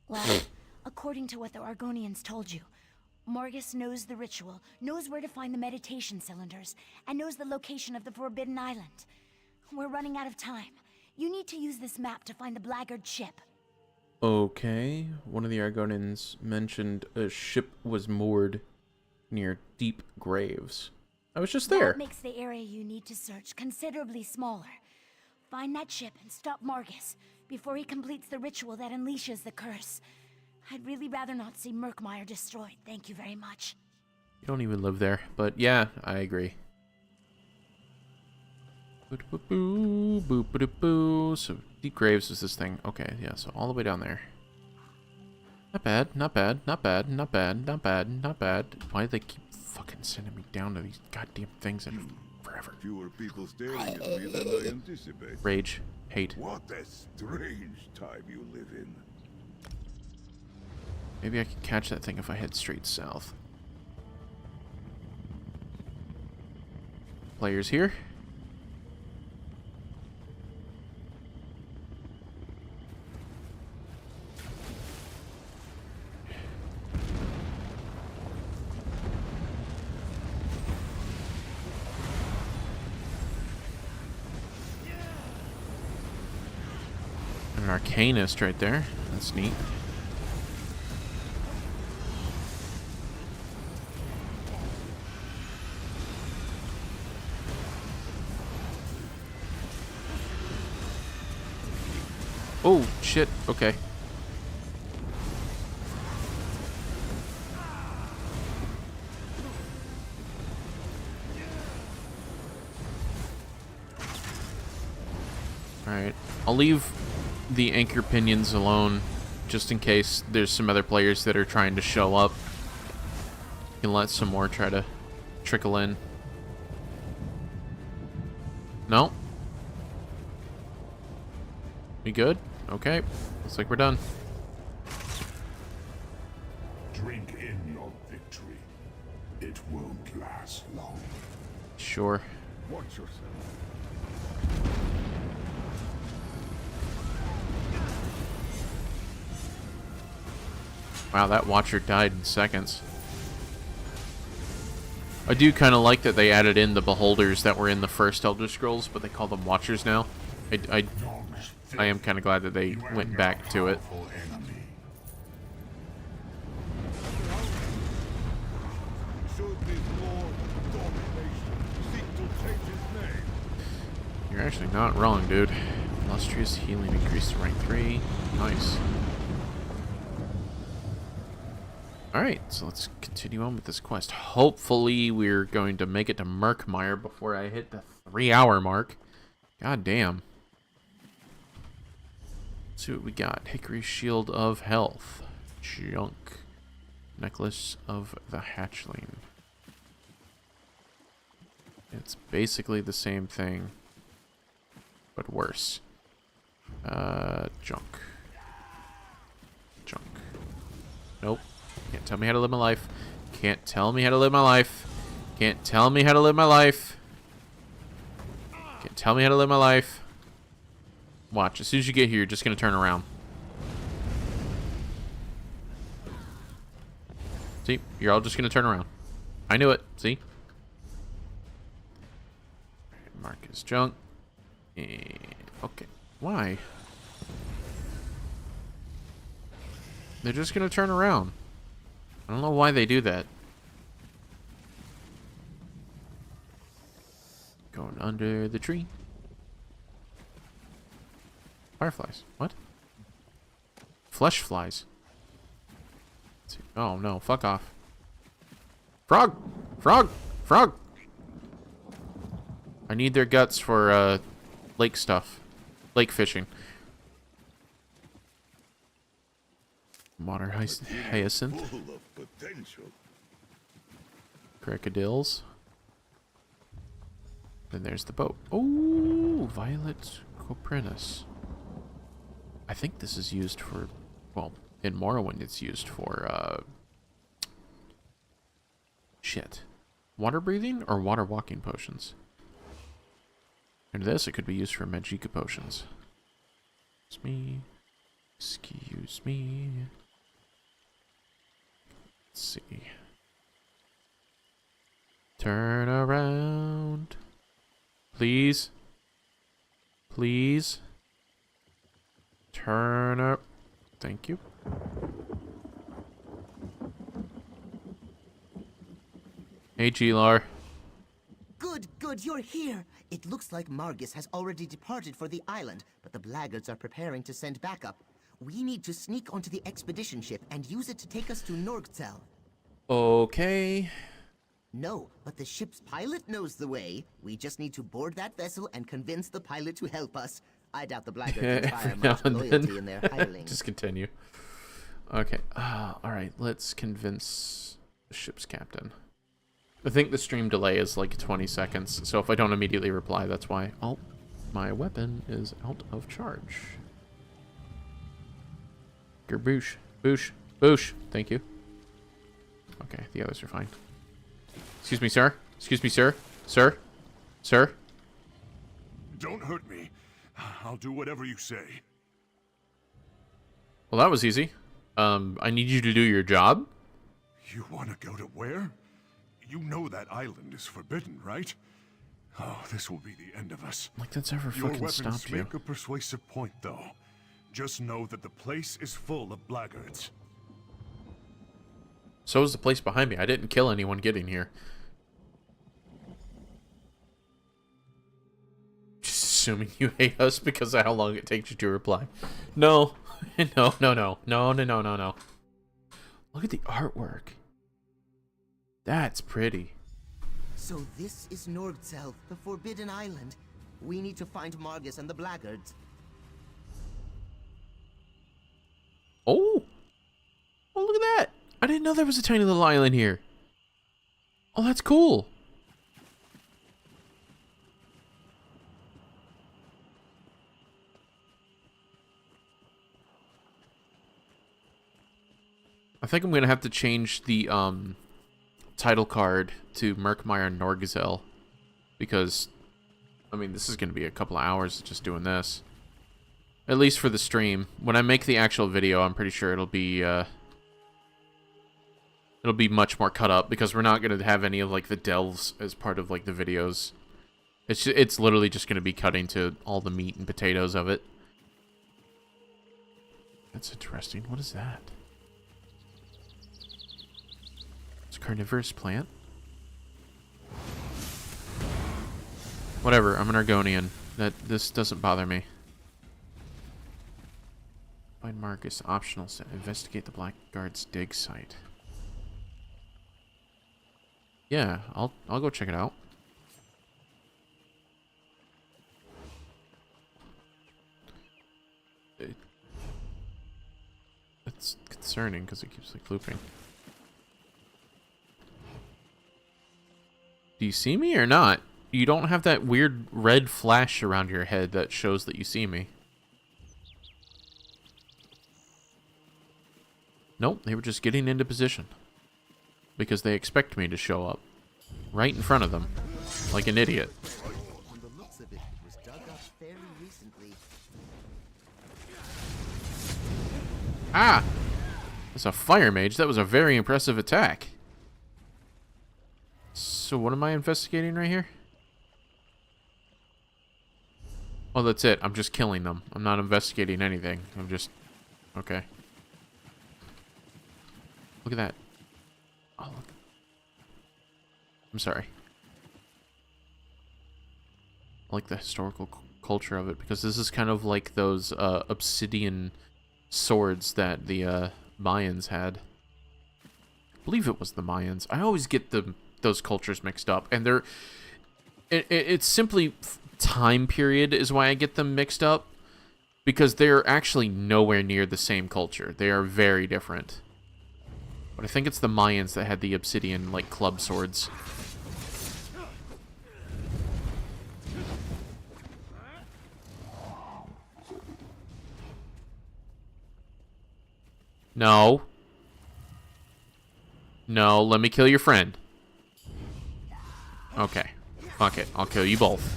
Well, according to what the Argonians told you, Morgus knows the ritual, knows where to find the meditation cylinders, and knows the location of the Forbidden Island. We're running out of time. You need to use this map to find the Blackguard ship.
Okay. One of the Argonians mentioned a ship was moored near Deep Graves. I was just there.
That makes the area you need to search considerably smaller. Find that ship and stop Morgus before he completes the ritual that unleashes the curse. I'd really rather not see Murkmire destroyed. Thank you very much.
You don't even live there, but yeah, I agree. So Deep Graves is this thing. Okay, yeah, so all the way down there. Not bad, not bad, not bad, not bad, not bad, not bad. Why do they keep fucking sending me down to these goddamn things that are forever?
Fewer people staring at me than I anticipate.
Rage, hate.
What a strange time you live in.
Maybe I can catch that thing if I head straight south. Players here. An Arcanist right there. That's neat. Oh, shit. Okay. Alright. I'll leave the anchor pinions alone just in case there's some other players that are trying to show up. You can let some more try to trickle in. No? We good? Okay. Looks like we're done.
Drink in your victory. It won't last long.
Sure.
Watch yourself.
Wow, that Watcher died in seconds. I do kind of like that they added in the Beholders that were in the first Elder Scrolls, but they call them Watchers now. I am kind of glad that they went back to it. You're actually not wrong, dude. Illustrious healing increased to rank 3. Nice. Alright, so let's continue on with this quest. Hopefully we're going to make it to Murkmire before I hit the 3-hour mark. God damn. Let's see what we got. Hickory Shield of Health. Junk. Necklace of the Hatchling. It's basically the same thing, but worse. Junk. Junk. Nope. Can't tell me how to live my life. Can't tell me how to live my life. Can't tell me how to live my life. Can't tell me how to live my life. Watch, as soon as you get here, you're just gonna turn around. See? You're all just gonna turn around. I knew it. See? Mark is junk. And okay. Why? They're just gonna turn around. I don't know why they do that. Going under the tree. Fireflies. What? Flesh flies. Let's see. Oh no, fuck off. Frog! Frog! Frog! I need their guts for lake stuff. Lake fishing. Water hyacinth.
Full of potential.
Crocodiles. Then there's the boat. Oh, Violet Coprinus. I think this is used for, well, in Morrowind it's used for, shit. Water breathing or water walking potions? And this, it could be used for Magicka potions. Excuse me. Excuse me. Let's see. Turn around. Please. Please. Turn up. Thank you. Hey, Gilar.
Good, you're here. It looks like Margus has already departed for the island, but the blackguards are preparing to send backup. We need to sneak onto the expedition ship and use it to take us to Norgzel.
Okay.
No, but the ship's pilot knows the way. We just need to board that vessel and convince the pilot to help us. I doubt the blackguards inspire much loyalty in their hirelings.
Just continue. Okay. Alright, let's convince the ship's captain. I think the stream delay is like 20 seconds, so if I don't immediately reply, that's why. Oh, my weapon is out of charge. Gerboosh. Boosh. Boosh. Thank you. Okay, the others are fine. Excuse me, sir. Excuse me, sir. Sir. Sir.
Don't hurt me. I'll do whatever you say.
Well, that was easy. I need you to do your job.
You want to go to where? You know that island is forbidden, right? Oh, this will be the end of us.
Like that's ever
Your
fucking
weapons
stopped you.
make a persuasive point, though. Just know that the place is full of blackguards.
So is the place behind me. I didn't kill anyone getting here. Just assuming you hate us because of how long it takes you to reply. No. No, no, no. No, no, no, no, no. Look at the artwork. That's pretty.
So this is Norgzel, the Forbidden Island. We need to find Margus and the blackguards.
Oh! Oh, look at that! I didn't know there was a tiny little island here. Oh, that's cool. I think I'm gonna have to change the title card to Murkmire Norgzel, because I mean this is gonna be a couple of hours just doing this, at least for the stream. When I make the actual video, I'm pretty sure it'll be much more cut up, because we're not gonna have any of like the delves as part of like the videos. It's literally just gonna be cutting to all the meat and potatoes of it. That's interesting. What is that? It's a carnivorous plant. Whatever, I'm an Argonian. This doesn't bother me. Find Marcus, optional set. Investigate the Blackguard's dig site. Yeah, I'll go check it out. It's concerning because it keeps like looping. Do you see me or not? You don't have that weird red flash around your head that shows that you see me. Nope, they were just getting into position. Because they expect me to show up. Right in front of them. Like an idiot.
On the looks of it, it was dug up fairly recently.
Ah! That's a fire mage. That was a very impressive attack. So what am I investigating right here? Oh, that's it. I'm just killing them. I'm not investigating anything. I'm just... Okay. Look at that. Oh, look. I'm sorry. I like the historical culture of it, because this is kind of like those obsidian swords that the Mayans had. I believe it was the Mayans. I always get those cultures mixed up, and they're... It's simply time period is why I get them mixed up, because they're actually nowhere near the same culture. They are very different. But I think it's the Mayans that had the obsidian, like, club swords. No. No, let me kill your friend. Okay. Fuck it. I'll kill you both.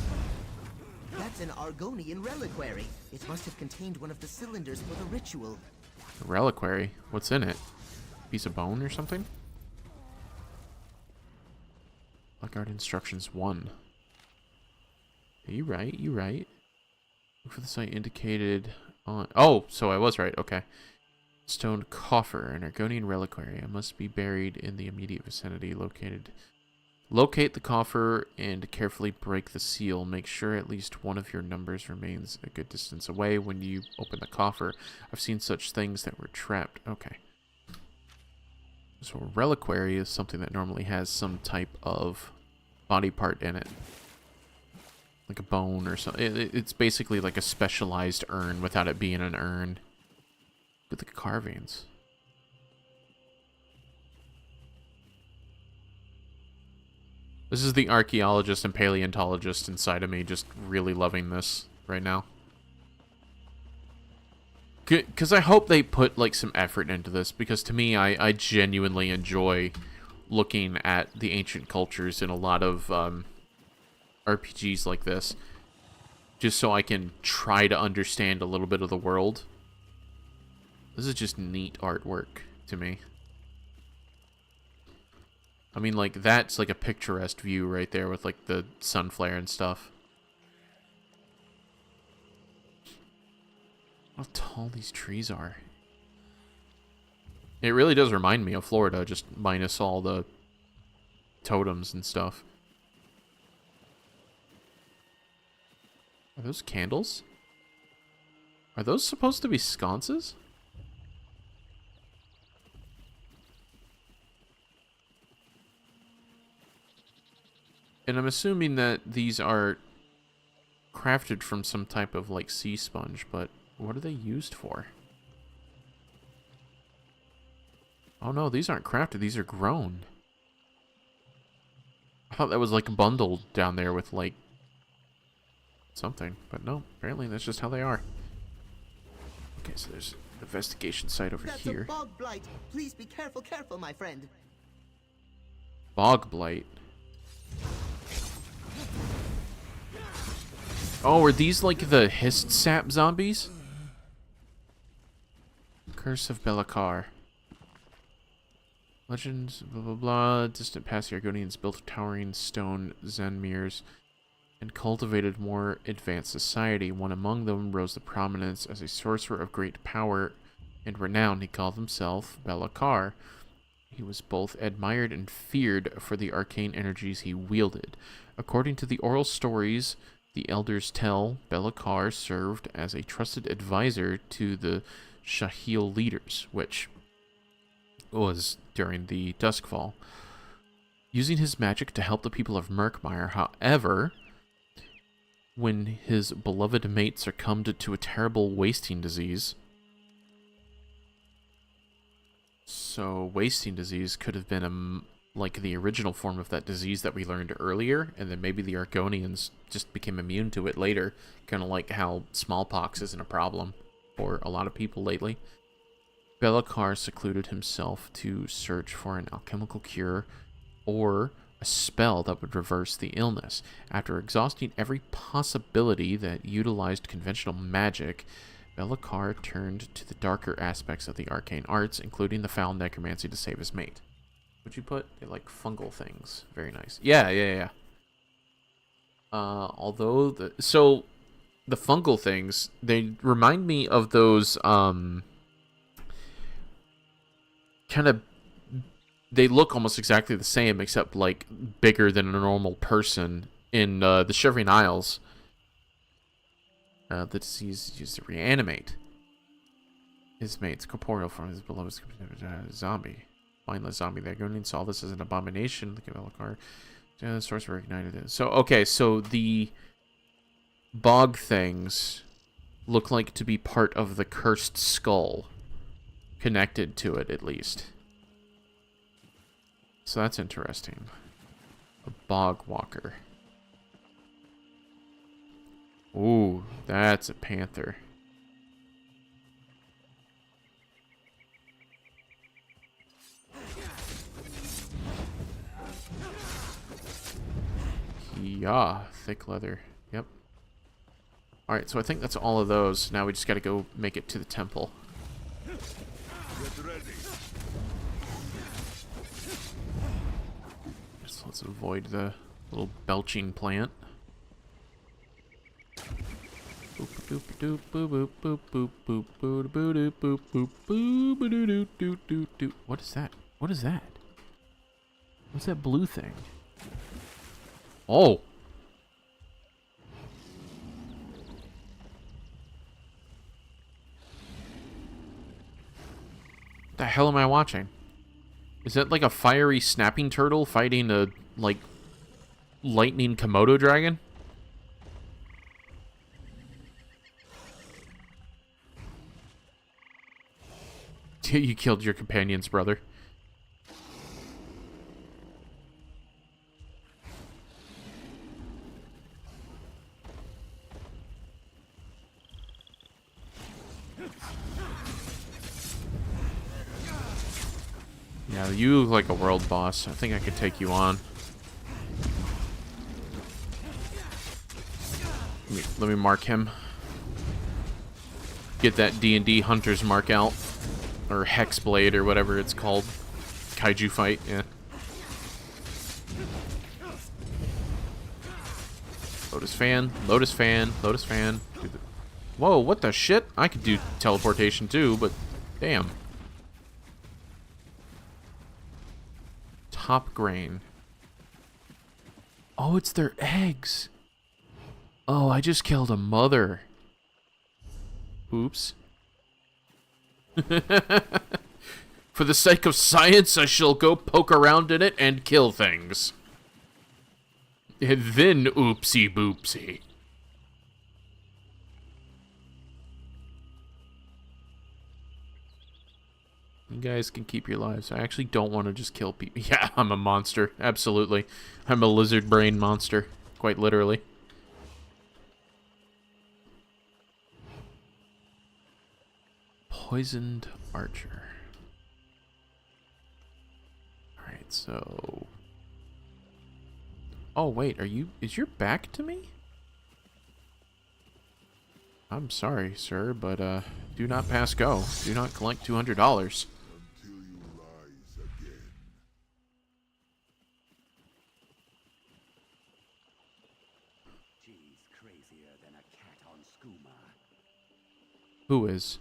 That's an Argonian reliquary. It must have contained one of the cylinders for the ritual.
A reliquary? What's in it? Piece of bone or something? Blackguard Instructions 1. You right, you right. Look for the site indicated on... Oh, so I was right, okay. Stone coffer, an Argonian reliquary. It must be buried in the immediate vicinity. Locate the coffer and carefully break the seal. Make sure at least one of your numbers remains a good distance away when you open the coffer. I've seen such things that were trapped. Okay. So a reliquary is something that normally has some type of body part in it. Like a bone or something. It's basically like a specialized urn without it being an urn. Look at the carvings. This is the archaeologist and paleontologist inside of me just really loving this right now. Because I hope they put like some effort into this, because to me, I genuinely enjoy looking at the ancient cultures in a lot of RPGs like this, just so I can try to understand a little bit of the world. This is just neat artwork to me. I mean, like, that's like a picturesque view right there with like the sun flare and stuff. How tall these trees are. It really does remind me of Florida, just minus all the totems and stuff. Are those candles? Are those supposed to be sconces? And I'm assuming that these are crafted from some type of like sea sponge, but what are they used for? Oh no, these aren't crafted, these are grown. I thought that was like bundled down there with like something, but no, apparently that's just how they are. Okay, so there's an investigation site over here.
That's a bog blight. Please be careful, my friend.
Bog blight. Oh, are these like the hist sap zombies? Curse of Belakar. Legends, blah blah blah. Distant past, the Argonians built towering stone Zenmirs and cultivated more advanced society. One among them rose to prominence as a sorcerer of great power and renown. He called himself Belakar. He was both admired and feared for the arcane energies he wielded. According to the oral stories the elders tell, Be'lakor served as a trusted advisor to the Shahil leaders, which was during the Duskfall, using his magic to help the people of Murkmire. However, when his beloved mate succumbed to a terrible wasting disease... So, wasting disease could have been like the original form of that disease that we learned earlier, and then maybe the Argonians just became immune to it later, kind of like how smallpox isn't a problem for a lot of people lately. Be'lakor secluded himself to search for an alchemical cure or a spell that would reverse the illness. After exhausting every possibility that utilized conventional magic, Be'lakor turned to the darker aspects of the arcane arts, including the foul necromancy, to save his mate. What'd you put? They're like fungal things. Very nice. Yeah. Although the fungal things, they remind me of those kind of, they look almost exactly the same, except like bigger than a normal person in the Shivering Isles. The disease used to reanimate his mate's corporeal form, his beloved zombie. Mindless zombie. The Argonians saw this as an abomination. The Be'lakor, the sorcerer ignited it. So, okay, so the bog things look like to be part of the cursed skull. Connected to it, at least. So that's interesting. A bog walker. Ooh, that's a panther. Yeah, thick leather. Yep. Alright, so I think that's all of those. Now we just gotta go make it to the temple.
Get ready.
So let's avoid the little belching plant. What is that? What is that? What's that blue thing? Oh! What the hell am I watching? Is that like a fiery snapping turtle fighting a, like, lightning Komodo dragon? You killed your companions, brother. Yeah, you look like a world boss. I think I could take you on. Let me mark him. Get that D&D Hunter's mark out. Or Hexblade, or whatever it's called. Kaiju fight, yeah. Lotus fan, Lotus fan, Lotus fan. Whoa, what the shit? I could do teleportation too, but damn. Top grain. Oh, it's their eggs. Oh, I just killed a mother. Oops. For the sake of science, I shall go poke around in it and kill things. And then oopsie boopsie. You guys can keep your lives. I actually don't want to just kill people. Yeah, I'm a monster. Absolutely. I'm a lizard brain monster. Quite literally. Poisoned archer. Alright, so... Oh, wait, is your back to me? I'm sorry, sir, but, do not pass go. Do not collect $200.
Until you rise again.
She's crazier than a cat on skooma.
Who is?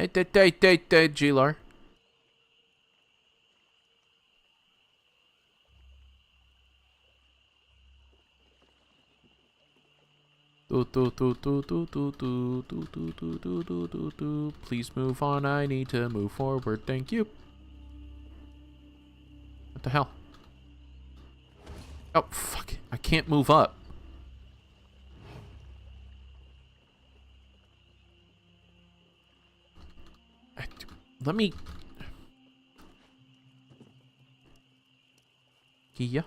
G-Lar. Please move on. I need to move forward. Thank you. What the hell? Oh, fuck. I can't move up. Let me... Yeah.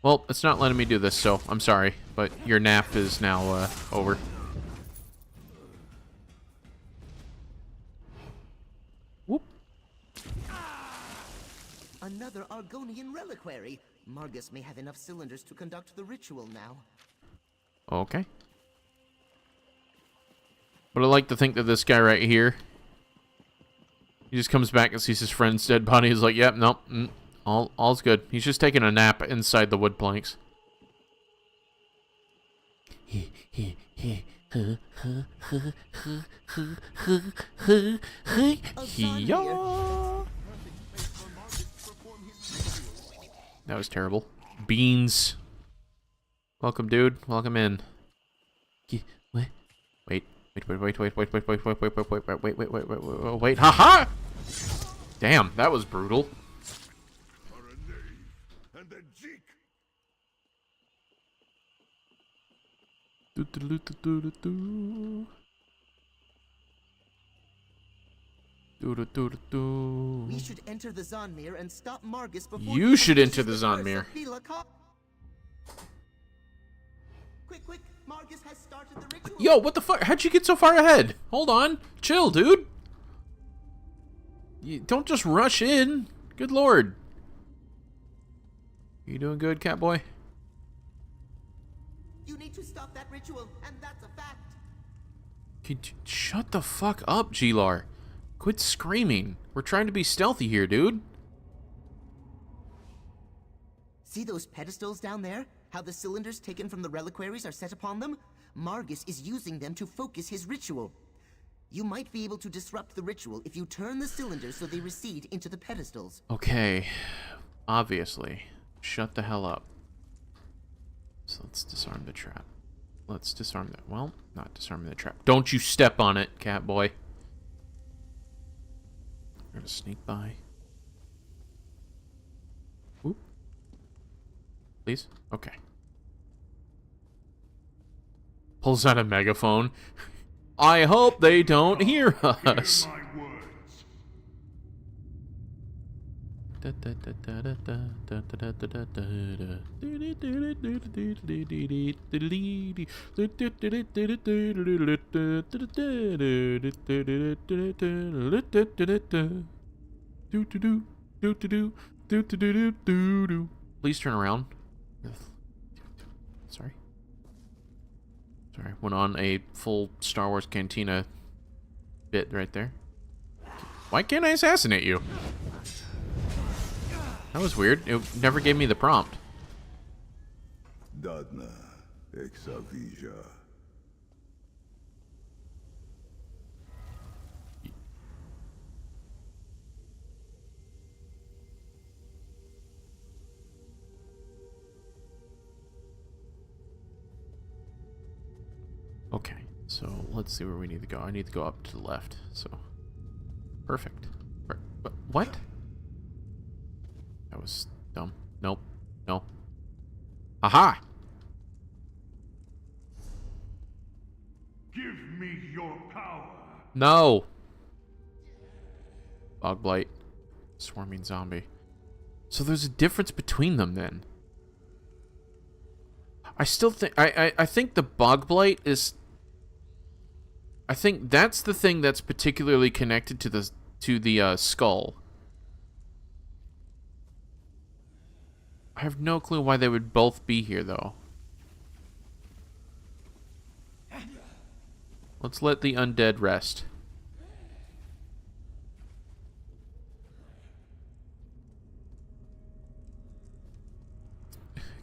Well, it's not letting me do this, so I'm sorry, but your nap is now over. Whoop.
Another Argonian reliquary. Margus may have enough cylinders to conduct the ritual now.
Okay. But I like to think that this guy right here, he just comes back and sees his friend's dead body. He's like, yep, nope, all's good. He's just taking a nap inside the wood planks. That was terrible. Beans. Welcome, dude. Welcome in. Wait. Wait. Haha! Damn, that was brutal.
We should enter the Zonmir and stop Margus before
you should enter the Zonmir.
Quick, Margus has started the ritual.
Yo, what the fuck? How'd you get so far ahead? Hold on. Chill, dude. You don't just rush in. Good lord. You doing good, Catboy?
You need to stop that ritual, and that's a fact.
Shut the fuck up, G-Lar. Quit screaming. We're trying to be stealthy here, dude.
See those pedestals down there? How the cylinders taken from the reliquaries are set upon them? Margus is using them to focus his ritual. You might be able to disrupt the ritual if you turn the cylinders so they recede into the pedestals.
Okay. Obviously. Shut the hell up. So let's disarm the trap. Let's disarm that. Well, not disarming the trap. Don't you step on it, Catboy. I'm gonna sneak by. Whoop. Please? Okay. Pulls out a megaphone. I hope they don't hear us. Please turn around. Sorry. Went on a full Star Wars Cantina bit right there. Why can't I assassinate you? That was weird. It never gave me the prompt.
Dadna, exavija.
Okay, so let's see where we need to go. I need to go up to the left, so... Perfect. What? That was dumb. Nope. No. Aha!
Give me your power.
No! Bog Blight. Swarming zombie. So there's a difference between them then. I still think... I think the Bog Blight is... I think that's the thing that's particularly connected to the skull. I have no clue why they would both be here, though. Let's let the undead rest.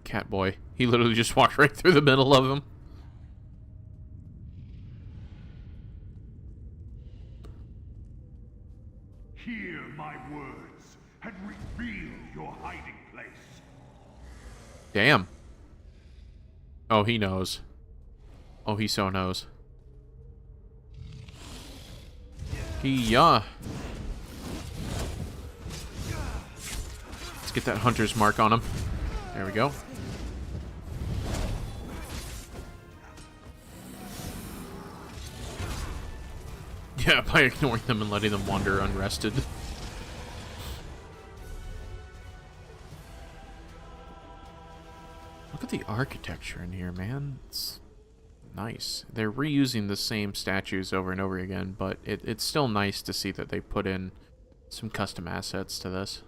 Catboy. He literally just walked right through the middle of him.
your hiding place.
Damn. Oh, he knows. Oh, he so knows. Yeah. Let's get that hunter's mark on him. There we go. Yeah, by ignoring them and letting them wander unrested. Look at the architecture in here, man. It's nice. They're reusing the same statues over and over again, but it's still nice to see that they put in some custom assets to this.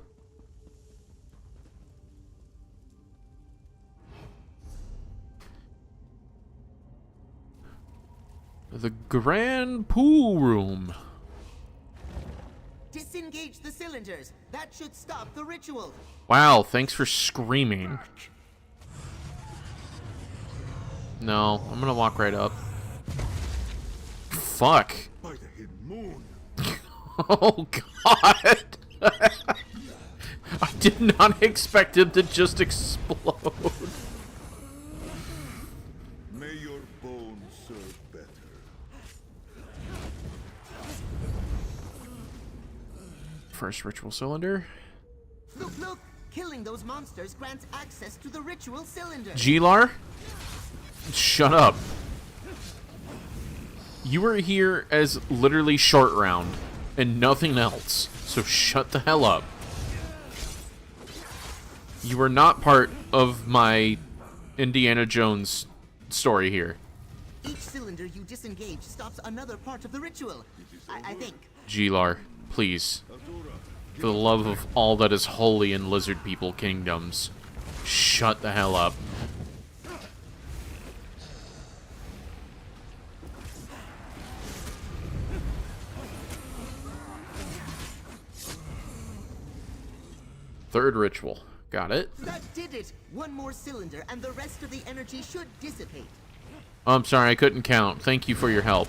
The Grand Pool Room.
Disengage the cylinders. That should stop the ritual.
Wow, thanks for screaming. No, I'm gonna walk right up. Fuck.
By the hidden moon.
Oh, God. I did not expect him to just explode.
May your bones serve better.
First ritual cylinder.
Look, look! Killing those monsters grants access to the ritual cylinder.
Gilar? Shut up. You were here as literally short round and nothing else, so shut the hell up. You are not part of my Indiana Jones story here.
Each cylinder you disengage stops another part of the ritual. I think.
Gilar, please. For the love of all that is holy in lizard people kingdoms, shut the hell up. Third ritual. Got it.
That did it! One more cylinder and the rest of the energy should dissipate.
Oh, I'm sorry, I couldn't count. Thank you for your help.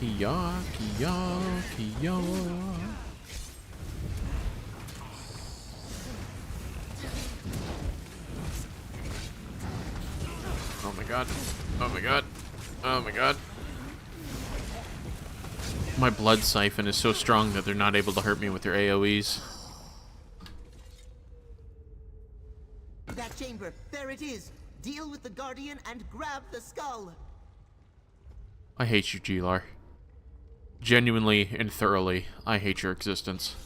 Kia, Kia, Kia. Oh my god. Oh my god. Oh my god. My blood siphon is so strong that they're not able to hurt me with their AoEs.
That chamber, there it is. Deal with the Guardian and grab the skull.
I hate you, Gilar. Genuinely and thoroughly, I hate your existence.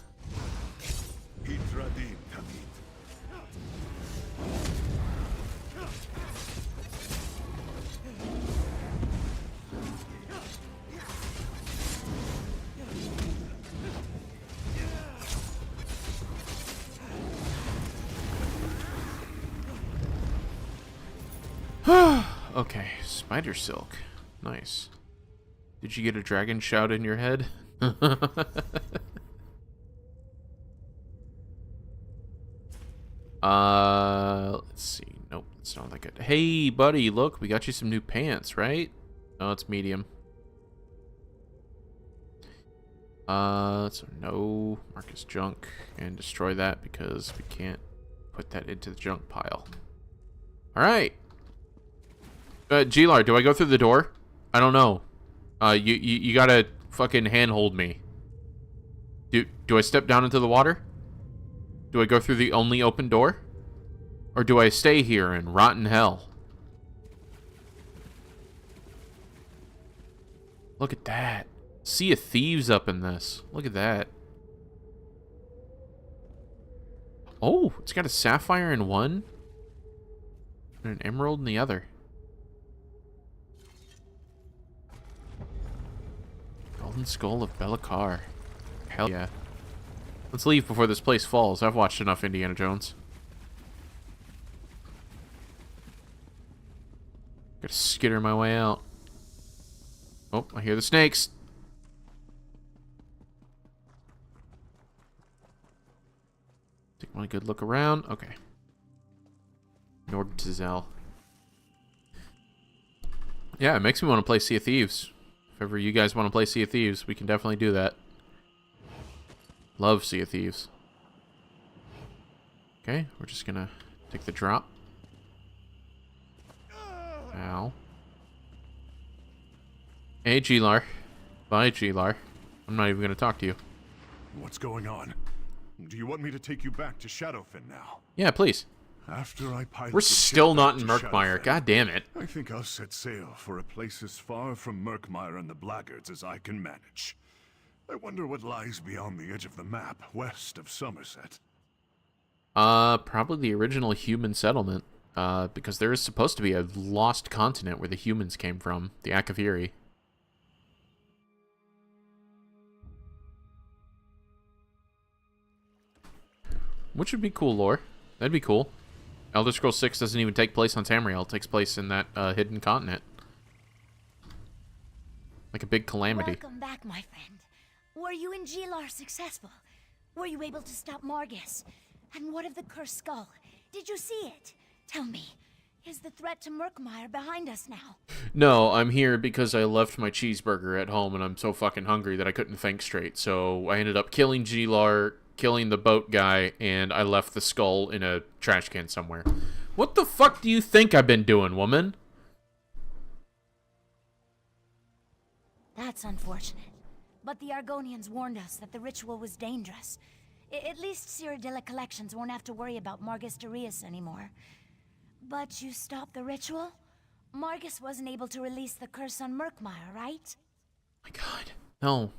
Okay, spider silk. Nice. Did you get a dragon shout in your head? Let's see. Nope, that's not that good. Hey, buddy, look, we got you some new pants, right? Oh, it's medium. So no, mark as junk and destroy that because we can't put that into the junk pile. All right. Gilar, do I go through the door? I don't know. You gotta fucking handhold me. Do I step down into the water? Do I go through the only open door? Or do I stay here and rot in hell? Look at that. Sea of Thieves up in this. Look at that. Oh, it's got a sapphire in one and an emerald in the other. Golden Skull of Belikar. Hell yeah. Let's leave before this place falls. I've watched enough Indiana Jones. Gotta skitter my way out. Oh, I hear the snakes. Take Want a good look around? Okay. Nordtizel. Yeah, it makes me want to play Sea of Thieves. If ever you guys want to play Sea of Thieves, we can definitely do that. Love Sea of Thieves. Okay, we're just gonna take the drop. Ow. Hey, G-Lar. Bye, G-Lar. I'm not even gonna talk to you.
What's going on? Do you want me to take you back to Shadowfen now?
Yeah, please.
After I pilot
We're still not in Murkmire. God damn it.
I think I'll set sail for a place as far from Murkmire and the Blackguards as I can manage. I wonder what lies beyond the edge of the map, west of Somerset.
Probably the original human settlement. Because there is supposed to be a lost continent where the humans came from, the Akaviri. Which would be cool lore. That'd be cool. Elder Scrolls 6 doesn't even take place on Tamriel. It takes place in that hidden continent. Like a big calamity.
Welcome back, my friend. Were you and G-Lar successful? Were you able to stop Margus? And what of the cursed skull? Did you see it? Tell me, is the threat to Murkmire behind us now?
No, I'm here because I left my cheeseburger at home and I'm so fucking hungry that I couldn't think straight. So I ended up killing G-Lar, killing the boat guy, and I left the skull in a trash can somewhere. What the fuck do you think I've been doing, woman?
That's unfortunate. But the Argonians warned us that the ritual was dangerous. At least Cyrodiilic collections won't have to worry about Margus Darius anymore. But you stopped the ritual? Margus wasn't able to release the curse on Murkmire, right?
My god. No.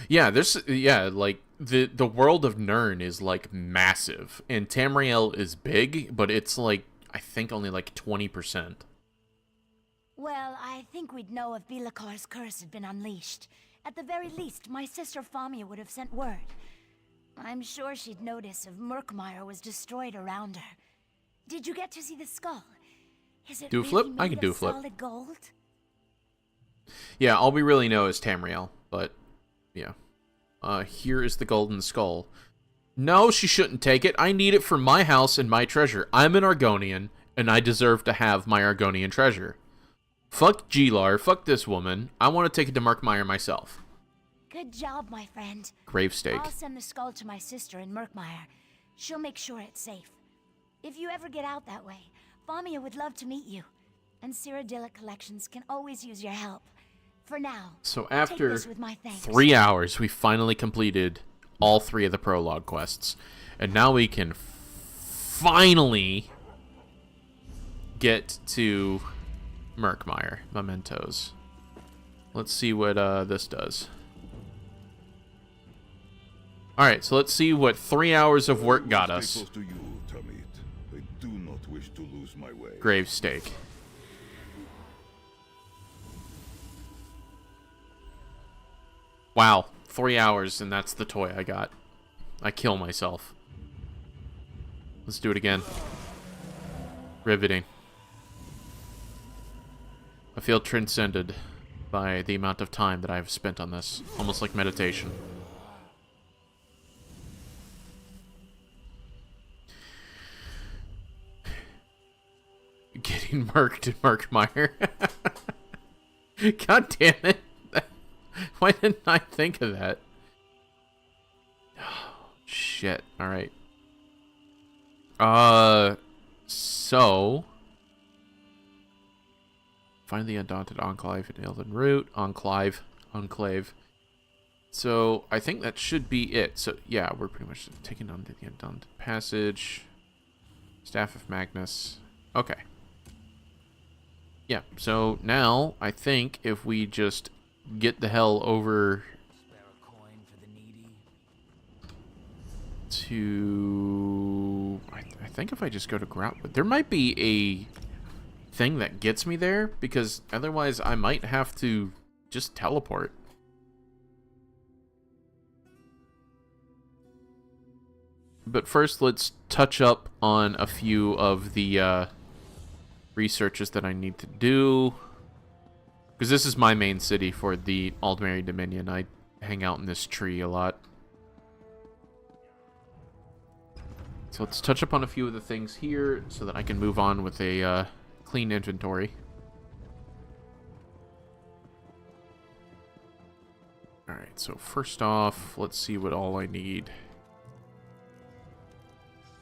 Yeah, like the world of Nirn is like massive, and Tamriel is big, but it's like I think only like 20%.
Well, I think we'd know if Bilakar's curse had been unleashed. At the very least, my sister Famia would have sent word. I'm sure she'd notice if Murkmire was destroyed around her. Did you get to see the skull? Is it
do a
really
flip?
made
I can do a
of
flip.
solid gold?
Yeah, all we really know is Tamriel, but yeah. Here is the golden skull. No, she shouldn't take it. I need it for my house and my treasure. I'm an Argonian, and I deserve to have my Argonian treasure. Fuck G-Lar, fuck this woman. I want to take it to Murkmire myself.
Good job, my friend.
Gravestake.
I'll send the skull to my sister in Murkmire. She'll make sure it's safe. If you ever get out that way, Famia would love to meet you. And Cyrodiilic collections can always use your help. For now,
so after
take this with my thanks.
3 hours, we finally completed all 3 of the prologue quests. And now we can finally get to Murkmire. Mementos. Let's see what this does. Alright, so let's see what 3 hours of work got us.
To you, Tamit. I do not wish to lose my way.
Gravestake. Wow, 3 hours, and that's the toy I got. I kill myself. Let's do it again. Riveting. I feel transcended by the amount of time that I've spent on this. Almost like meditation. Getting murked in Murkmire. God damn it. Why didn't I think of that? Oh, shit. Alright. So... Find the Undaunted Enclave in Elden Root. Enclave. So, I think that should be it. So, yeah, we're pretty much taking on the Undaunted Passage. Staff of Magnus. Okay. Yeah, so now, I think if we just get the hell over to... I think if I just go to Groutwood, there might be a thing that gets me there, because otherwise I might have to just teleport. But first, let's touch up on a few of the researches that I need to do. Because this is my main city for the Aldmeri Dominion. I hang out in this tree a lot. So let's touch up on a few of the things here so that I can move on with a clean inventory. Alright, so first off, let's see what all I need.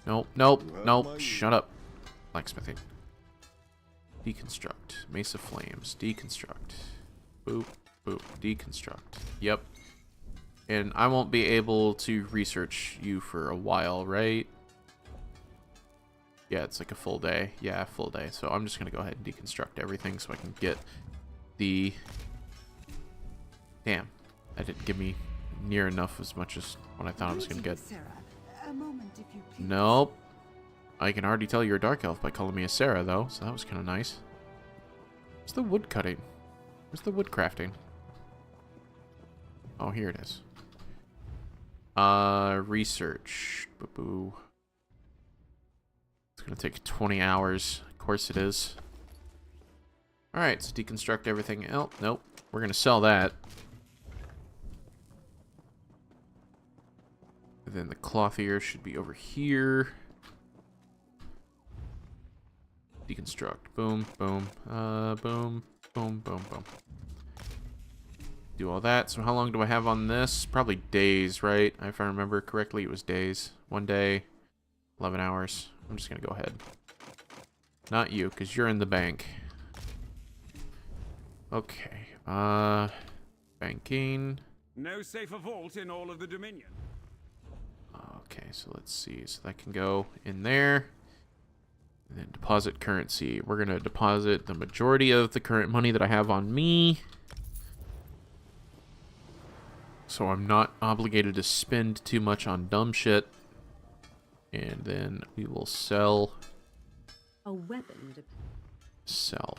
Nope, nope, nope, shut up. Blacksmithing. Deconstruct. Mesa Flames. Deconstruct. Boop, boop, deconstruct. Yep. And I won't be able to research you for a while, right? Yeah, it's like a full day. Yeah, full day. So I'm just going to go ahead and deconstruct everything so I can get the... Damn. That didn't give me near enough as much as what I thought I was going to get. Nope. I can already tell you're a Dark Elf by calling me a Sarah, though, so that was kind of nice. Where's the wood cutting? Where's the wood crafting? Oh, here it is. Research. Boo-boo. It's gonna take 20 hours. Of course it is. Alright, so deconstruct everything. Oh, nope. We're gonna sell that. And then the clothier should be over here. Deconstruct. Boom, boom, boom, boom, boom, boom. Do all that. So how long do I have on this? Probably days, right? If I remember correctly, it was days. 1 day, 11 hours. I'm just going to go ahead. Not you, because you're in the bank. Okay. Banking.
No safer vault in all of the Dominion.
Okay, so let's see. So that can go in there. And then deposit currency. We're going to deposit the majority of the current money that I have on me. So I'm not obligated to spend too much on dumb shit. And then we will sell.
A weapon.
Sell.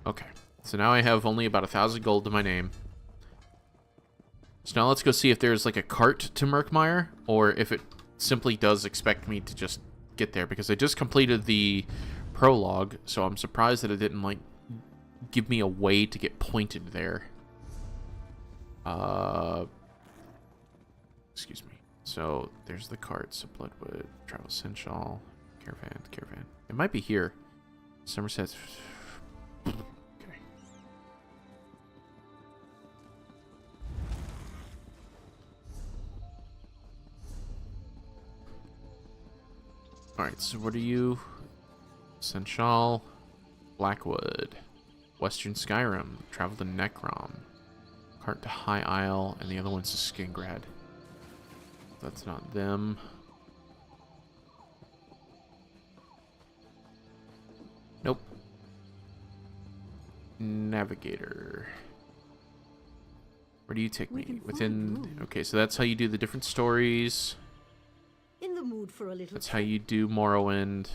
Okay. So now I have only about 1,000 gold to my name. So now let's go see if there's like a cart to Murkmire, or if it simply does expect me to just get there, because I just completed the prologue, so I'm surprised that it didn't like give me a way to get pointed there. Excuse me. So there's the carts, Bloodwood, Travel Essential, Caravan. It might be here. Somerset's. Okay. Alright, so what are you? Essential, Blackwood, Western Skyrim, Travel to Necrom, Cart to High Isle, and the other one's to Skingrad. That's not them. Nope. Navigator. Where do you take me? Within... Okay, so that's how you do the different stories.
In the mood for a little.
That's how you do Morrowind.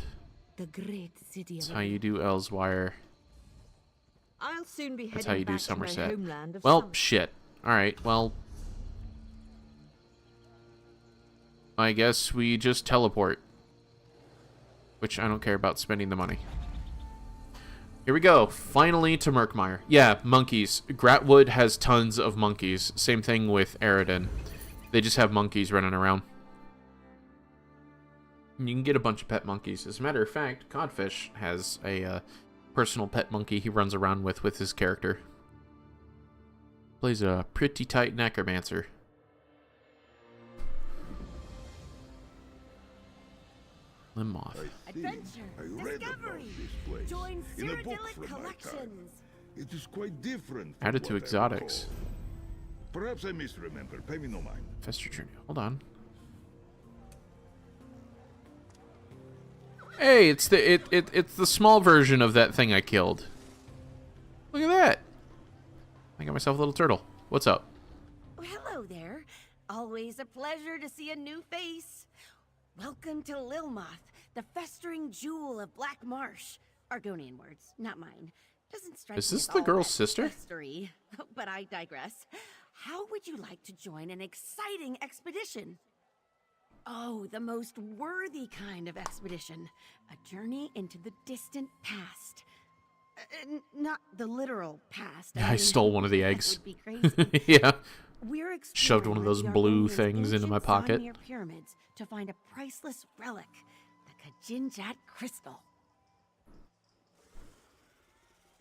The great city.
That's how you do Elsewire.
I'll soon be
That's how you do
back to my
Somerset.
homeland of
Well, shit. Alright, well... I guess we just teleport. Which I don't care about spending the money. Here we go. Finally to Murkmire. Yeah, monkeys. Gratwood has tons of monkeys. Same thing with Aridin. They just have monkeys running around. You can get a bunch of pet monkeys. As a matter of fact, Codfish has a personal pet monkey he runs around with his character. Plays a pretty tight necromancer. Limmoth.
Adventure, discovery. Join Cyrodiilic collections. It is quite different.
Added to exotics.
Perhaps I misremember. Pay me no mind.
Fester Journey. Hold on. Hey, it's the small version of that thing I killed. Look at that. I got myself a little turtle. What's up?
Well, hello there. Always a pleasure to see a new face. Welcome to Lilmoth, the festering jewel of Black Marsh. Argonian words, not mine. Doesn't strike
Is
me
this
as
the
all
girl's
that
sister?
festery, but I digress. How would you like to join an exciting expedition? Oh, the most worthy kind of expedition. A journey into the distant past. Not the literal past.
I stole one of the eggs.
That would be crazy.
Yeah.
We're
Shoved
explore
one of those
the
blue
Argonians'
things into my
ancient
pocket.
Zanmir pyramids to find a priceless relic, the Kajinjat crystal.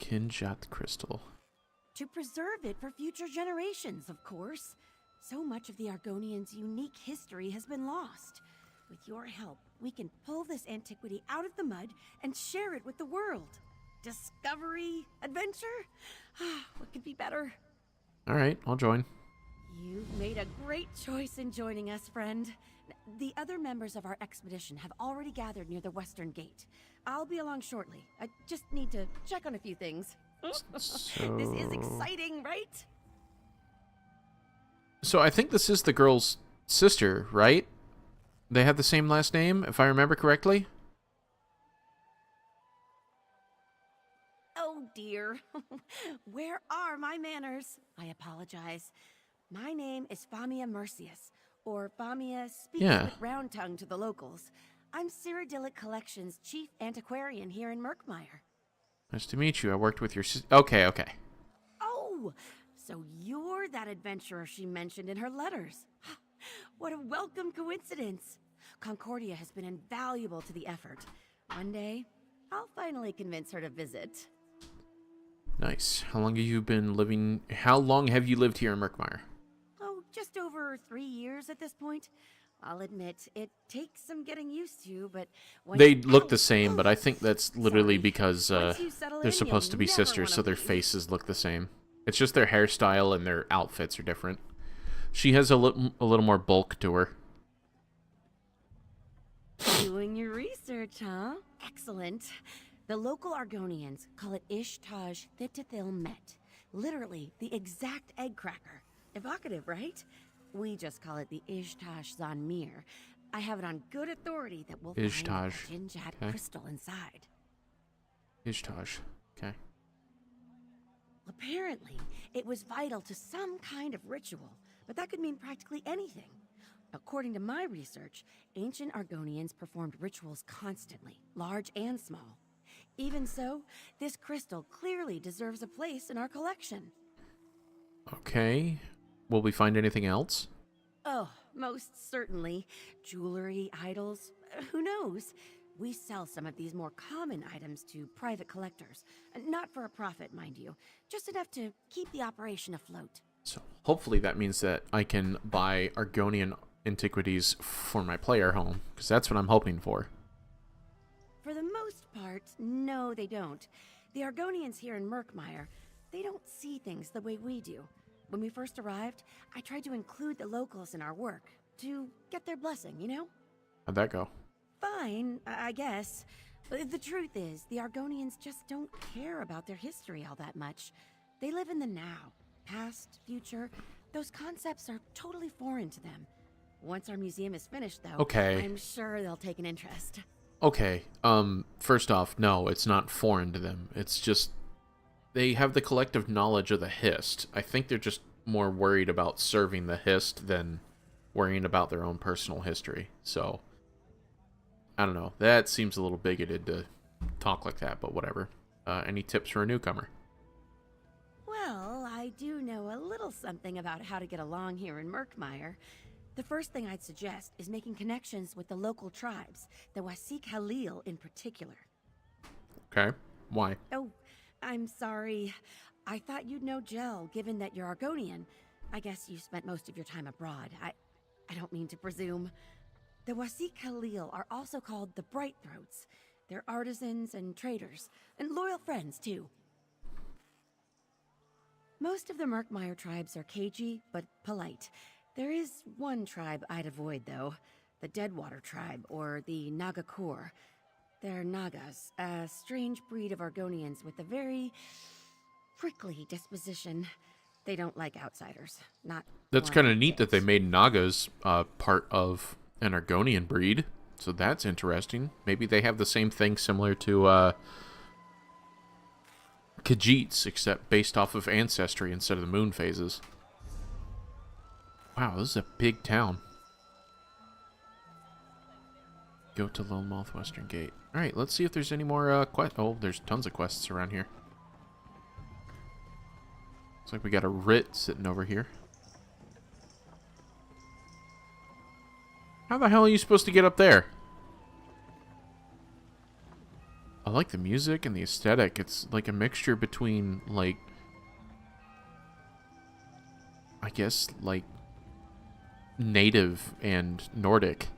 Kinjat crystal.
To preserve it for future generations, of course. So much of the Argonians' unique history has been lost. With your help, we can pull this antiquity out of the mud and share it with the world. Discovery, adventure? What could be better?
Alright, I'll join.
You've made a great choice in joining us, friend. The other members of our expedition have already gathered near the western gate. I'll be along shortly. I just need to check on a few things. This is exciting, right?
So I think this is the girl's sister, right? They have the same last name, if I remember correctly?
Oh dear. Where are my manners? I apologize. My name is Famia Mercius, or Famia speaking with round tongue to the locals. I'm Cyrodiilic Collection's chief antiquarian here in Murkmire.
Nice to meet you. I worked with your sister. Okay.
Oh, so you're that adventurer she mentioned in her letters. What a welcome coincidence. Concordia has been invaluable to the effort. One day, I'll finally convince her to visit.
Nice. How long have you lived here in Murkmire?
Oh, just over 3 years at this point. I'll admit, it takes some getting used to, but...
They look the same, but I think that's literally because they're supposed to be sisters, so their faces look the same. It's just their hairstyle and their outfits are different. She has a little more bulk to her.
Doing your research, huh? Excellent. The local Argonians call it Ishtaj Thitithil Met. Literally, the exact egg cracker. Evocative, right? We just call it the Ishtaj Zanmir. I have it on good authority that we'll find the Jinjat crystal inside.
Ishtaj. Okay.
Apparently, it was vital to some kind of ritual, but that could mean practically anything. According to my research, ancient Argonians performed rituals constantly, large and small. Even so, this crystal clearly deserves a place in our collection.
Okay. Will we find anything else?
Oh, most certainly. Jewelry, idols, who knows? We sell some of these more common items to private collectors. Not for a profit, mind you. Just enough to keep the operation afloat.
So hopefully that means that I can buy Argonian antiquities for my player home, because that's what I'm hoping for.
For the most part, no, they don't. The Argonians here in Murkmire, they don't see things the way we do. When we first arrived, I tried to include the locals in our work, to get their blessing, you know?
How'd that go?
Fine, I guess. But the truth is, the Argonians just don't care about their history all that much. They live in the now. Past, future, those concepts are totally foreign to them. Once our museum is finished, though, I'm sure they'll take an interest.
Okay, first off, no, it's not foreign to them. It's just, they have the collective knowledge of the Hist. I think they're just more worried about serving the Hist than worrying about their own personal history. So, I don't know. That seems a little bigoted to talk like that, but whatever. Any tips for a newcomer?
Well, I do know a little something about how to get along here in Murkmire. The first thing I'd suggest is making connections with the local tribes, the Wasik Halil in particular.
Okay, why?
Oh, I'm sorry. I thought you'd know Jel, given that you're Argonian. I guess you spent most of your time abroad. I don't mean to presume. The Wasik Halil are also called the Bright Throats. They're artisans and traders, and loyal friends, too. Most of the Murkmire tribes are cagey, but polite. There is one tribe I'd avoid, though. The Deadwater tribe, or the Nagakur. They're Nagas, a strange breed of Argonians with a very prickly disposition. They don't like outsiders.
That's kind of neat that they made Nagas part of an Argonian breed. So that's interesting. Maybe they have the same thing similar to Khajiits, except based off of ancestry instead of the moon phases. Wow, this is a big town. Go to Lone Moth Western Gate. Alright, let's see if there's any more quests. Oh, there's tons of quests around here. Looks like we got a writ sitting over here. How the hell are you supposed to get up there? I like the music and the aesthetic. It's like a mixture between, like, I guess, like, native and Nordic.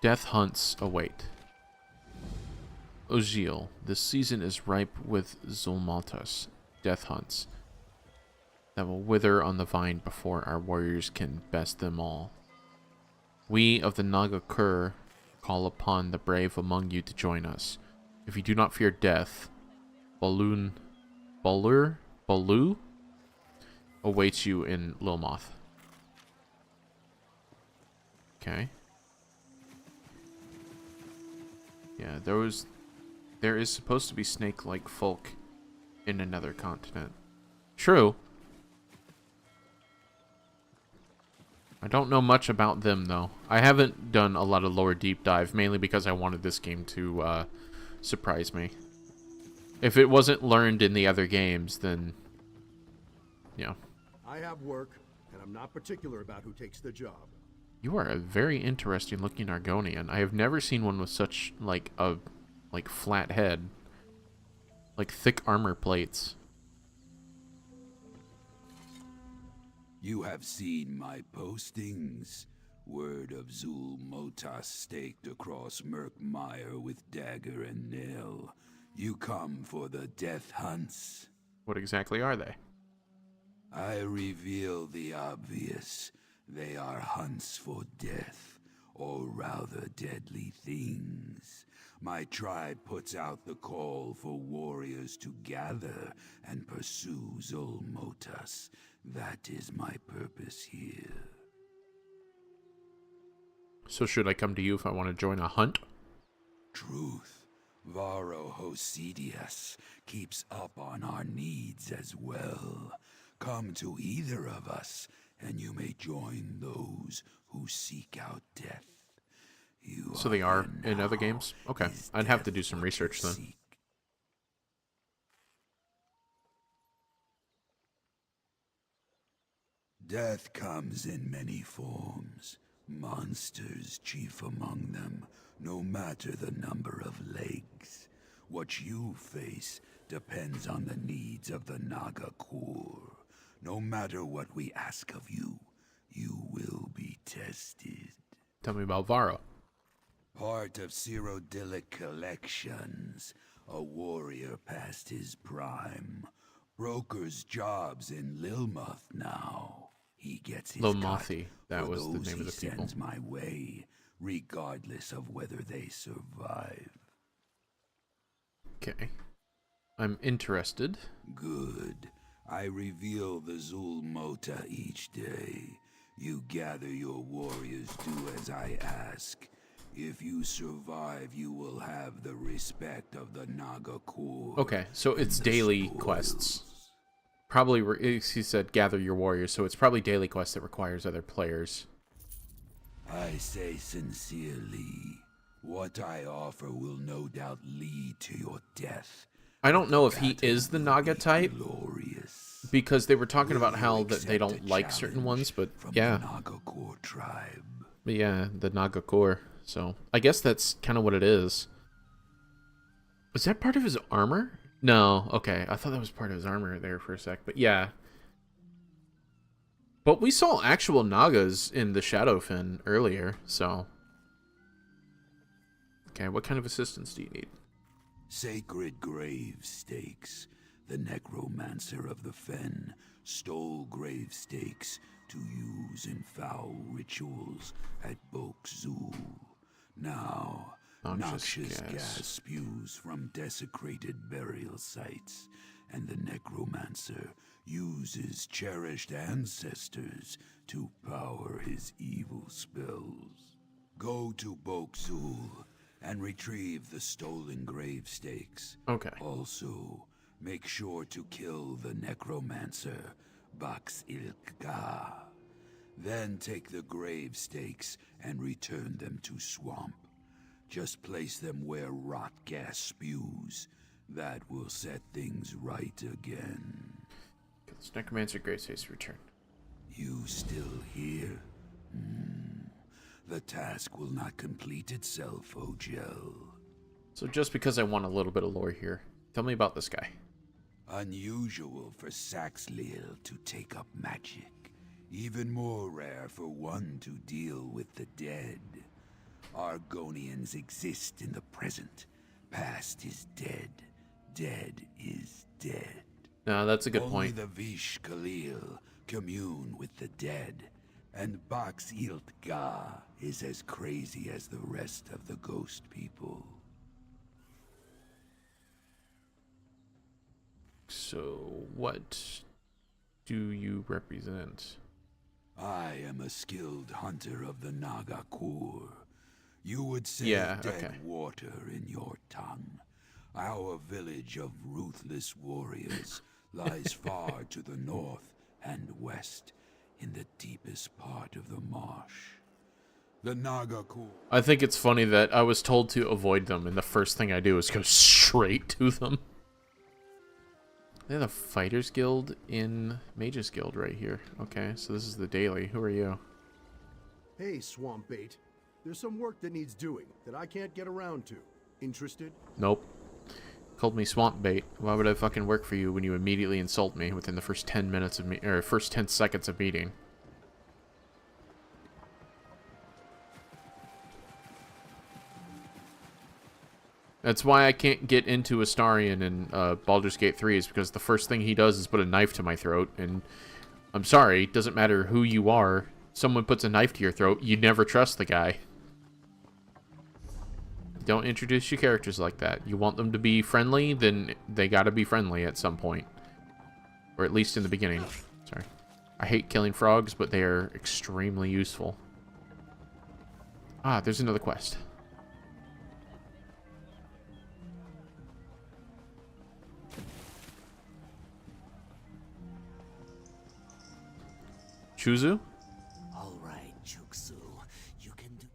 Death hunts await. Ojil, this season is ripe with Zulmaltas, death hunts, that will wither on the vine before our warriors can best them all. We of the Naga Kur call upon the brave among you to join us. If you do not fear death, Baloo awaits you in Lilmoth. Okay. Yeah, there is supposed to be snake-like folk in another continent. True. I don't know much about them, though. I haven't done a lot of lore deep dive, mainly because I wanted this game to surprise me. If it wasn't learned in the other games, then, yeah.
I have work, and I'm not particular about who takes the job.
You are a very interesting looking Argonian. I have never seen one with such, like, a flat head. Like, thick armor plates.
You have seen my postings. Word of Zulmaltas staked across Murkmire with dagger and nail. You come for the death hunts?
What exactly are they?
I reveal the obvious. They are hunts for death, or rather deadly things. My tribe puts out the call for warriors to gather and pursue Zulmaltas. That is my purpose here.
So should I come to you if I want to join a hunt?
Truth. Varro Hosidius keeps up on our needs as well. Come to either of us, and you may join those who seek out death.
So they are in other games? Okay. I'd have to do some research then.
Death comes in many forms. Monsters chief among them, no matter the number of legs. What you face depends on the needs of the Naga Kur. No matter what we ask of you, you will be tested.
Tell me about Varro.
Part of Cyrodiilic collections. A warrior past his prime. Broker's jobs in Lilmoth now. He gets his
Lilmothi,
cut
that
for
was the
those
name of the
he
people.
sends my way, regardless of whether they survive.
Okay. I'm interested.
Good. I reveal the Zulmota each day. You gather your warriors, do as I ask. If you survive, you will have the respect of the Naga Kur.
Okay, so it's daily quests. Probably, he said gather your warriors, so it's probably daily quests that requires other players.
I say sincerely, what I offer will no doubt lead to your death.
I don't know if he is the Naga type, because they were talking about how that they don't like certain ones, but yeah.
The Naga Kur tribe.
But yeah, the Naga Kur. So I guess that's kind of what it is. Was that part of his armor? No, okay. I thought that was part of his armor there for a sec, but yeah. But we saw actual Nagas in the Shadowfen earlier, so. Okay, what kind of assistance do you need?
Sacred grave stakes. The necromancer of the Fen stole grave stakes to use in foul rituals at Bok Zul. Now, noxious gas spews from desecrated burial sites, and the necromancer uses cherished ancestors to power his evil spells. Go to Bok Zul and retrieve the stolen grave stakes.
Okay.
Also, make sure to kill the necromancer, Bax Ilka. Then take the grave stakes and return them to Swamp. Just place them where rot gas spews. That will set things right again.
This necromancer Grace has returned.
You still here? The task will not complete itself, Ogel.
So just because I want a little bit of lore here, tell me about this guy.
Unusual for Saxleel to take up magic. Even more rare for one to deal with the dead. Argonians exist in the present. Past is dead. Dead is dead.
No, that's a good
Only
point.
the Vish Khalil commune with the dead. And Bax Ilt Ga is as crazy as the rest of the ghost people.
So, what do you represent?
I am a skilled hunter of the Nagakur. You would say dead water in your tongue. Our village of ruthless warriors lies far to the north and west, in the deepest part of the marsh. The Nagakur.
I think it's funny that I was told to avoid them, and the first thing I do is go straight to them. They're the Fighters Guild in Mages Guild right here. Okay, so this is the daily. Who are you?
Hey, Swamp Bait. There's some work that needs doing that I can't get around to. Interested?
Nope. Called me Swamp Bait. Why would I fucking work for you when you immediately insult me within the first 10 minutes of me, or first 10 seconds of meeting? That's why I can't get into Astarion in Baldur's Gate 3, is because the first thing he does is put a knife to my throat, and I'm sorry, it doesn't matter who you are. Someone puts a knife to your throat, you never trust the guy. Don't introduce your characters like that. You want them to be friendly, then they gotta be friendly at some point. Or at least in the beginning. Sorry. I hate killing frogs, but they are extremely useful. Ah, there's another quest. Chuzu?
All right, Chuksu. You can do...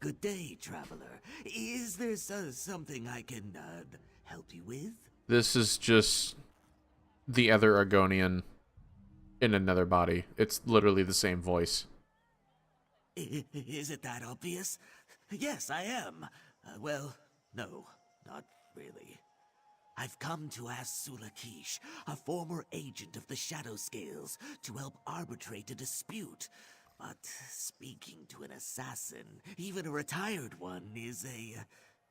Good day, traveler. Is there something I can help you with?
This is just the other Argonian in another body. It's literally the same voice.
Is it that obvious? Yes, I am. Well, no, not really. I've come to ask Sulakish, a former agent of the Shadow Scales, to help arbitrate a dispute. But speaking to an assassin, even a retired one, is a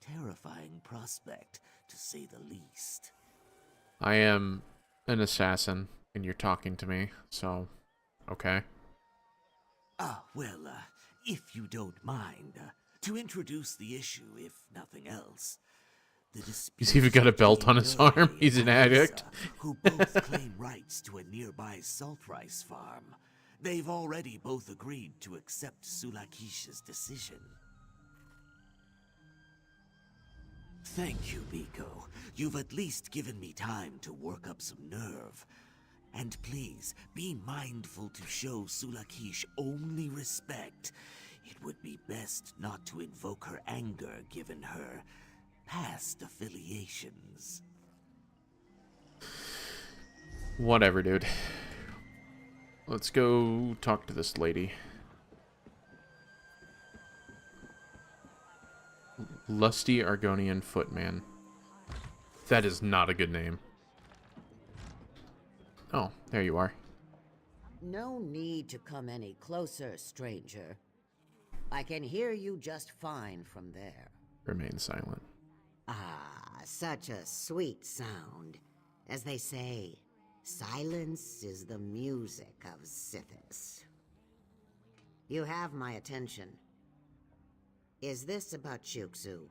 terrifying prospect, to say the least.
I am an assassin, and you're talking to me, so, okay.
Well, if you don't mind, to introduce the issue, if nothing else.
He's even got a belt on his arm. He's an addict.
Who both claim rights to a nearby salt rice farm. They've already both agreed to accept Sulakish's decision. Thank you, Biko. You've at least given me time to work up some nerve. And please, be mindful to show Sulakish only respect. It would be best not to invoke her anger given her past affiliations.
Whatever, dude. Let's go talk to this lady. Lusty Argonian Footman. That is not a good name. Oh, there you are.
No need to come any closer, stranger. I can hear you just fine from there.
Remain silent.
Ah, such a sweet sound. As they say, silence is the music of Sithis. You have my attention. Is this about Chukzu?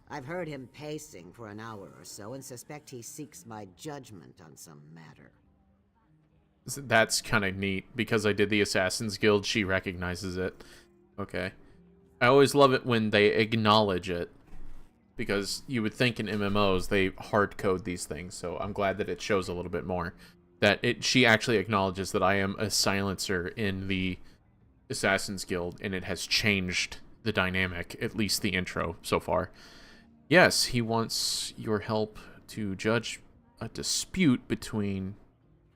I've heard him pacing for an hour or so and suspect he seeks my judgment on some matter.
That's kind of neat. Because I did the Assassin's Guild, she recognizes it. Okay. I always love it when they acknowledge it. Because you would think in MMOs they hard code these things, so I'm glad that it shows a little bit more. That she actually acknowledges that I am a silencer in the Assassin's Guild, and it has changed the dynamic, at least the intro so far. Yes, he wants your help to judge a dispute between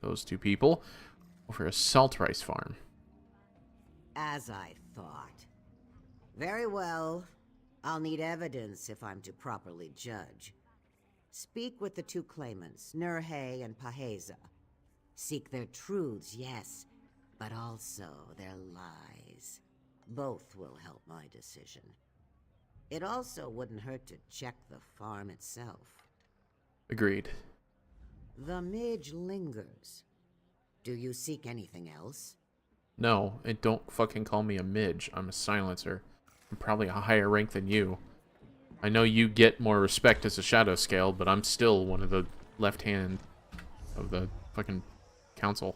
those two people over a salt rice farm.
As I thought. Very well. I'll need evidence if I'm to properly judge. Speak with the two claimants, Nurhe and Paheza. Seek their truths, yes, but also their lies. Both will help my decision. It also wouldn't hurt to check the farm itself.
Agreed.
The midge lingers. Do you seek anything else?
No, and don't fucking call me a midge. I'm a silencer. I'm probably a higher rank than you. I know you get more respect as a shadow scale, but I'm still one of the left hand of the fucking council.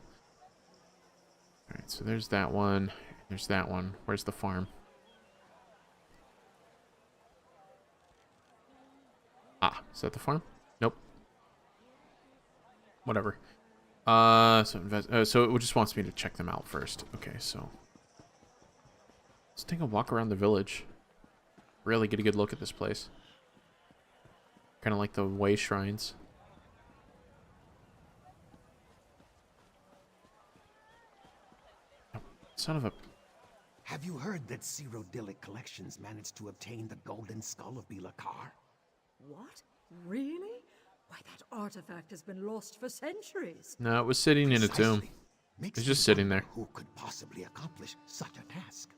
Alright, so there's that one. There's that one. Where's the farm? Ah, is that the farm? Nope. Whatever. So it just wants me to check them out first. Okay, so let's take a walk around the village. Really get a good look at this place. Kind of like the way shrines. Oh, son of a...
Have you heard that Cyrodiilic Collections managed to obtain the golden skull of Bilakar?
What? Really? Why, that artifact has been lost for centuries.
No, it was sitting in a tomb. It's just sitting there.
Who could possibly accomplish such a task?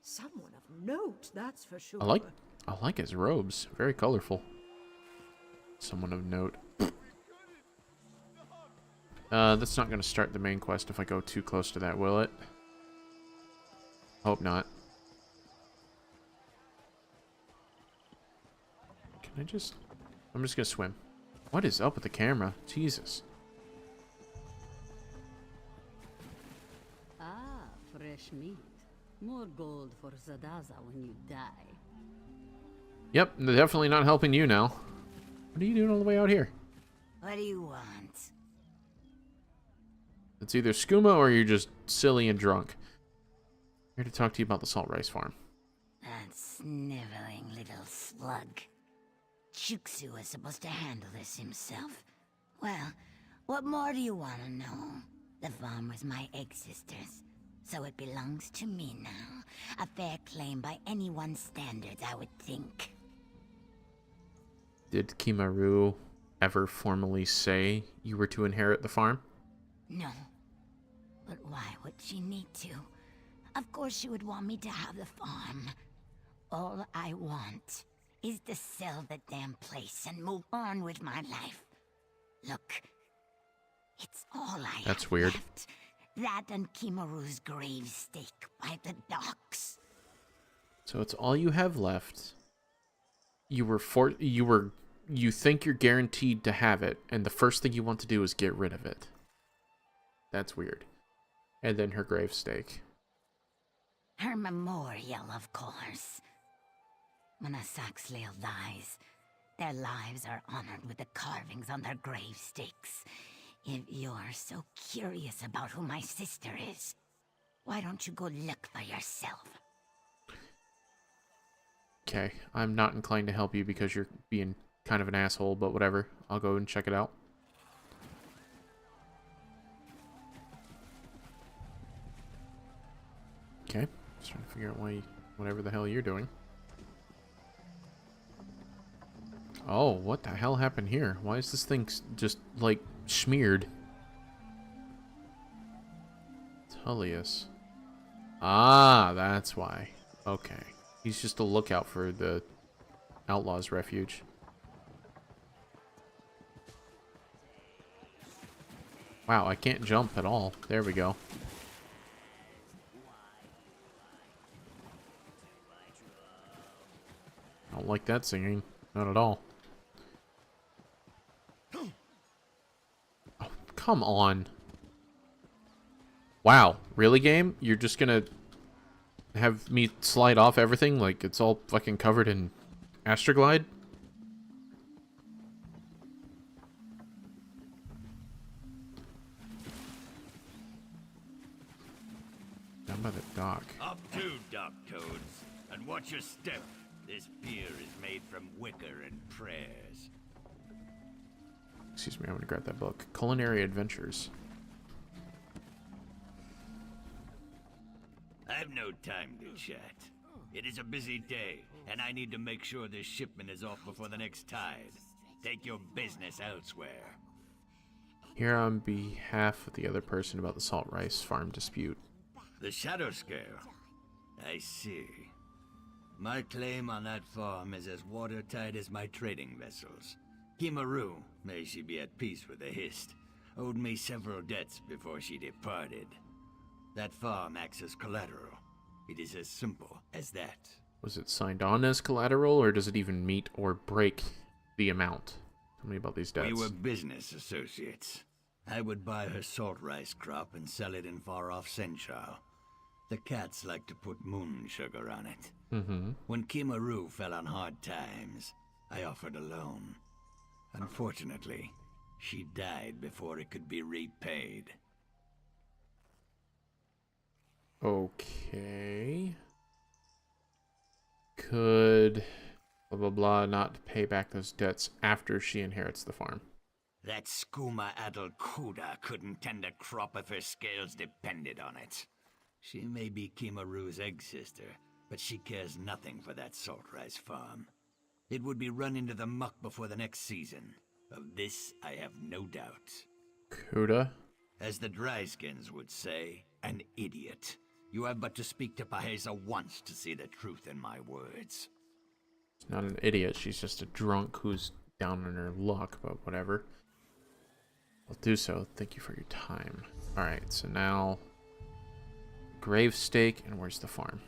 Someone of note, that's for sure.
I like his robes. Very colorful. Someone of note. That's not going to start the main quest if I go too close to that, will it? Hope not. Can I just... I'm just going to swim. What is up with the camera? Jesus.
Ah, fresh meat. More gold for Zadaza when you die.
Yep, they're definitely not helping you now. What are you doing all the way out here?
What do you want?
It's either skooma or you're just silly and drunk. I'm here to talk to you about the salt rice farm.
That sniveling little slug. Chuksu was supposed to handle this himself. Well, what more do you want to know? The farm was my egg sister's, so it belongs to me now. A fair claim by anyone's standards, I would think.
Did Kimaru ever formally say you were to inherit the farm?
No. But why would she need to? Of course she would want me to have the farm. All I want is to sell the damn place and move on with my life. Look, it's all I
That's
have
weird.
left. That and Kimaru's grave stake by the docks.
So it's all you have left. You think you're guaranteed to have it, and the first thing you want to do is get rid of it. That's weird. And then her grave stake.
Her memorial, of course. When a Saxlail dies, their lives are honored with the carvings on their grave stakes. If you're so curious about who my sister is, why don't you go look for yourself?
Okay, I'm not inclined to help you because you're being kind of an asshole, but whatever. I'll go and check it out. Okay, just trying to figure out why, whatever the hell you're doing. Oh, what the hell happened here? Why is this thing just, like, smeared? Tullius. Ah, that's why. Okay. He's just a lookout for the Outlaws' Refuge. Wow, I can't jump at all. There we go. I don't like that singing. Not at all. Oh, come on. Wow, really, game? You're just gonna have me slide off everything like it's all fucking covered in Astroglide? Down by the dock.
Up to dock toads, and watch your step. This beer is made from wicker and prayers.
Excuse me, I'm gonna grab that book. Culinary Adventures.
I've no time to chat. It is a busy day, and I need to make sure this shipment is off before the next tide. Take your business elsewhere.
Here on behalf of the other person about the salt rice farm dispute.
The Shadow Scale? I see. My claim on that farm is as watertight as my trading vessels. Kimaru, may she be at peace with the Hist, owed me several debts before she departed. That farm acts as collateral. It is as simple as that.
Was it signed on as collateral, or does it even meet or break the amount? Tell me about these debts.
We were business associates. I would buy her salt rice crop and sell it in far-off Senchal. The cats like to put moon sugar on it. When Kimaru fell on hard times, I offered a loan. Unfortunately, she died before it could be repaid.
Okay. Could blah blah blah not pay back those debts after she inherits the farm.
That skooma Adel Kuda couldn't tend a crop if her scales depended on it. She may be Kimaru's egg sister, but she cares nothing for that salt rice farm. It would be run into the muck before the next season. Of this, I have no doubt.
Kuda?
As the Dryskins would say, an idiot. You have but to speak to Paheza once to see the truth in my words.
She's not an idiot, she's just a drunk who's down on her luck, but whatever. I'll do so. Thank you for your time. Alright, so now... grave stake, and where's the farm?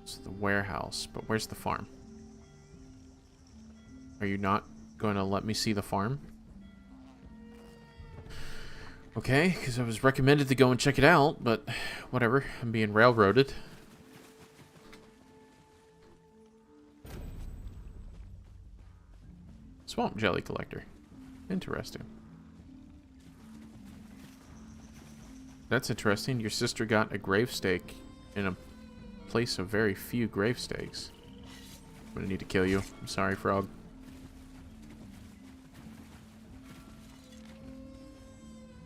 It's the warehouse, but where's the farm? Are you not going to let me see the farm? Okay, because I was recommended to go and check it out, but whatever. I'm being railroaded. Swamp jelly collector. Interesting. That's interesting. Your sister got a grave stake in a place of very few grave stakes. I'm gonna need to kill you. I'm sorry, frog.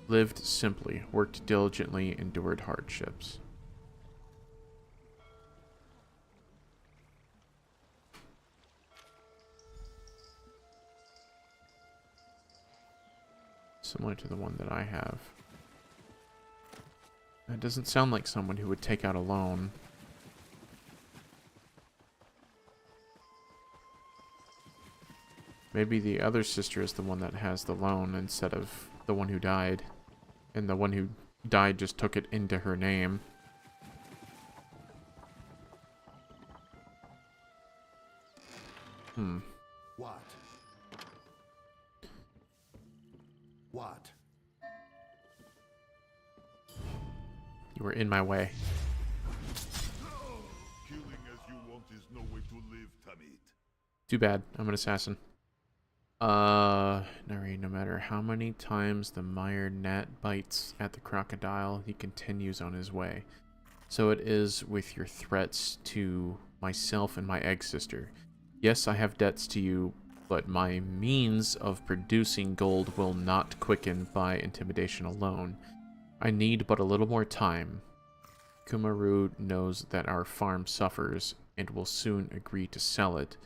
Lived simply, worked diligently, endured hardships. Similar to the one that I have. That doesn't sound like someone who would take out a loan. Maybe the other sister is the one that has the loan instead of the one who died. And the one who died just took it into her name.
What? What?
You were in my way.
Killing as you want is no way to live, Tamit.
Too bad. I'm an assassin. Nari, no matter how many times the mired gnat bites at the crocodile, he continues on his way. So it is with your threats to myself and my egg sister. Yes, I have debts to you, but my means of producing gold will not quicken by intimidation alone. I need but a little more time. Kumaru knows that our farm suffers and will soon agree to sell it.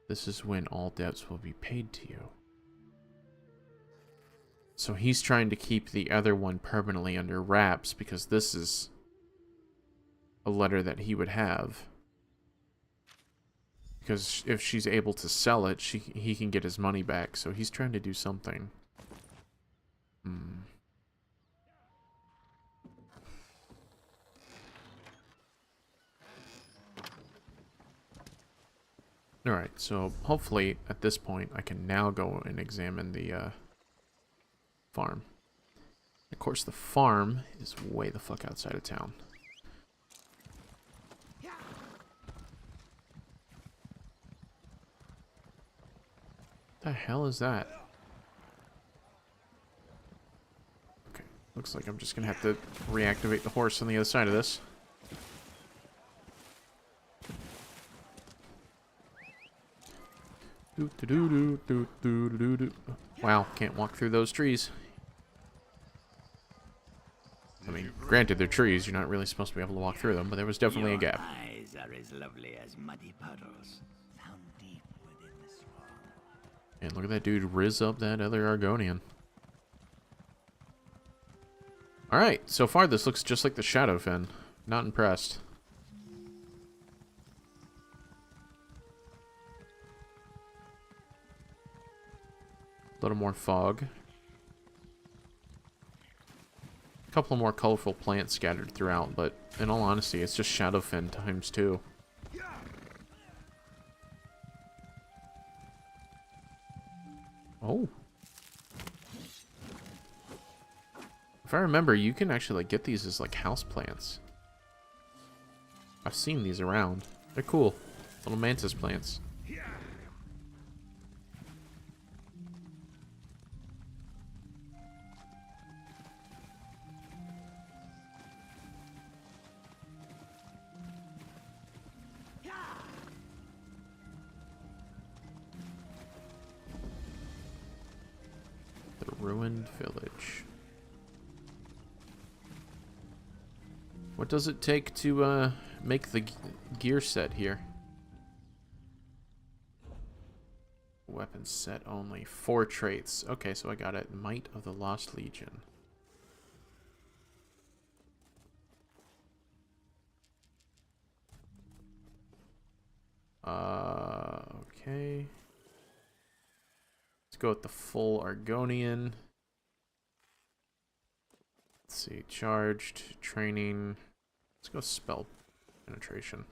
This is when all debts will be paid to you. So he's trying to keep the other one permanently under wraps because this is a letter that he would have. Because if she's able to sell it, he can get his money back. So he's trying to do something. Alright, so hopefully at this point I can now go and examine the farm. Of course the farm is way the fuck outside of town. The hell is that? Okay, looks like I'm just gonna have to reactivate the horse on the other side of this. Wow, can't walk through those trees. I mean, granted, they're trees. You're not really supposed to be able to walk through them, but there was definitely a gap.
Eyes are as lovely as muddy puddles, found deep within the swamp.
And look at that dude riz up that other Argonian. Alright, so far this looks just like the Shadowfen. Not impressed. A little more fog. A couple more colorful plants scattered throughout, but in all honesty, it's just Shadowfen times 2. Oh. If I remember, you can actually like get these as like house plants. I've seen these around. They're cool. Little mantis plants. The ruined village. What does it take to make the gear set here? Weapon set only. 4 traits. Okay, so I got it. Might of the Lost Legion. Okay. Let's go with the full Argonian. Let's see, charged, training. Let's go spell penetration.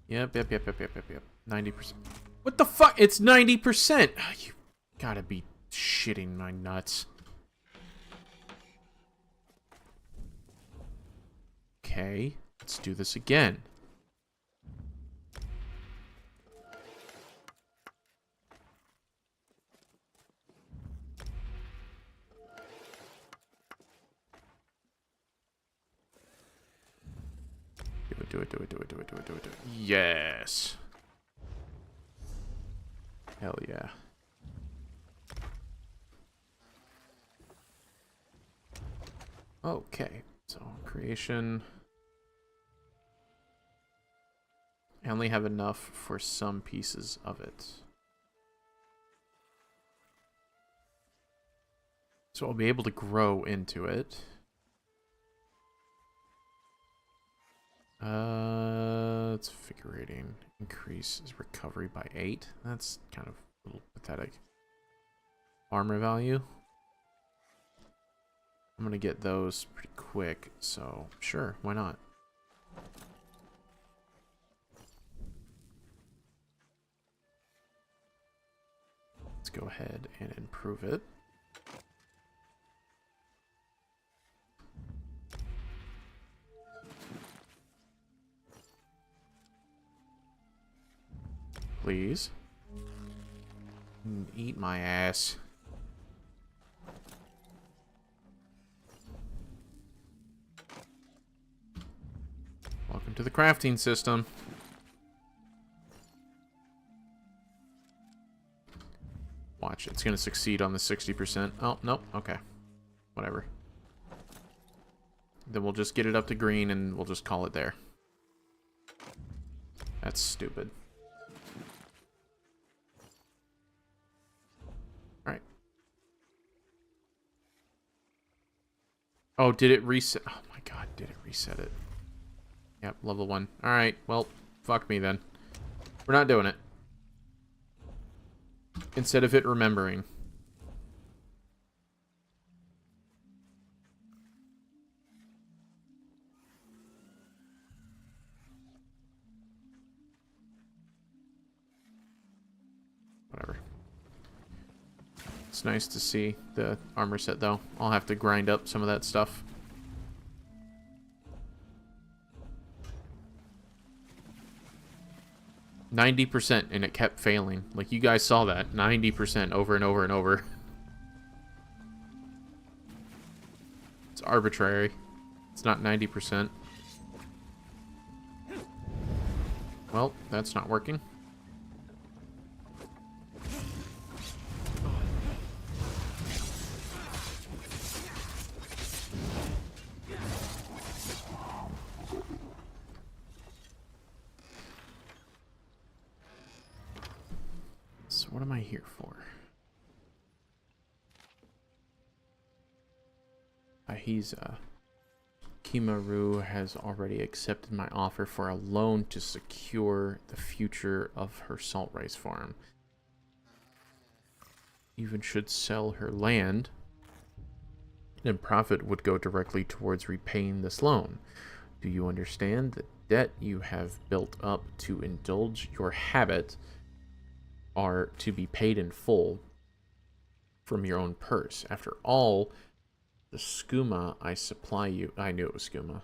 Yep. 90%. What the fuck? It's 90%! You gotta be shitting my nuts. Okay, let's do this again. Do it. Yes. Hell yeah. Okay, so creation. I only have enough for some pieces of it. So I'll be able to grow into it. It's figurating. Increases recovery by 8. That's kind of a little pathetic. Armor value. I'm gonna get those pretty quick, so sure, why not? Let's go ahead and improve it. Please. Eat my ass. Welcome to the crafting system. Watch, it's gonna succeed on the 60%. Oh, nope, okay. Whatever. Then we'll just get it up to green and we'll just call it there. That's stupid. Alright. Oh, did it reset? Oh my god, did it reset it? Yep, level 1. Alright, well, fuck me then. We're not doing it. Instead of it remembering. Whatever. It's nice to see the armor set though. I'll have to grind up some of that stuff. %, and it kept failing. Like, you guys saw that. 90% over and over and over. It's arbitrary. It's not 90%. Well, that's not working. So what am I here for? Ahiza. Kimaru has already accepted my offer for a loan to secure the future of her salt rice farm. Even should sell her land, and profit would go directly towards repaying this loan. Do you understand? The debt you have built up to indulge your habit are to be paid in full from your own purse. After all, the skooma I supply you... I knew it was skooma.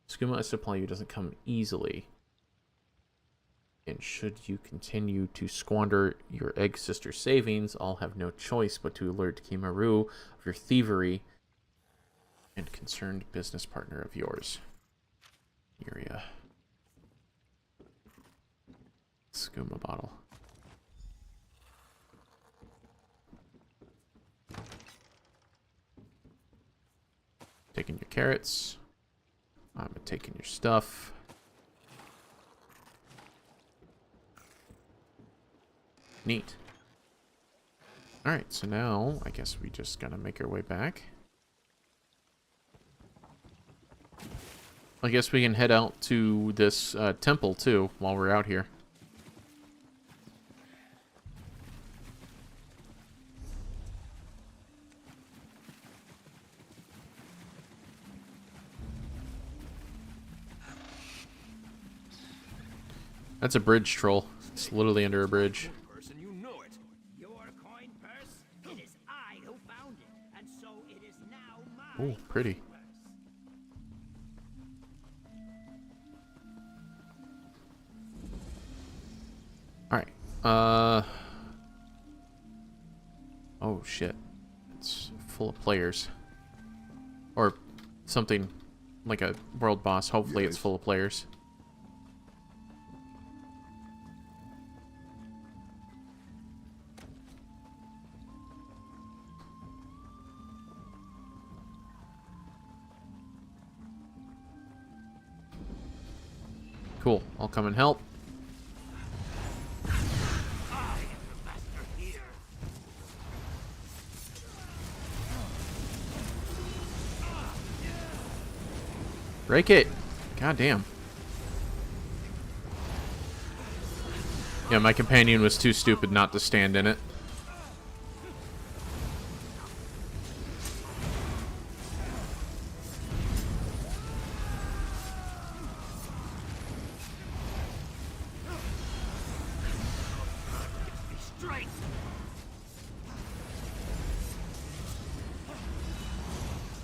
Skooma I supply you doesn't come easily. And should you continue to squander your egg sister savings, I'll have no choice but to alert Kimaru of your thievery and concerned business partner of yours. Uria. Skooma bottle. Taking your carrots. I'm taking your stuff. Neat. Alright, so now I guess we just gotta make our way back. I guess we can head out to this temple too while we're out here. That's a bridge troll. It's literally under a bridge.
You know it. Your coin purse? It is I who found it, and so it is now mine.
Oh, pretty. Alright. Oh shit. It's full of players. Or something like a world boss. Hopefully it's full of players. Cool. I'll come and help. Break it. God damn. Yeah, my companion was too stupid not to stand in it.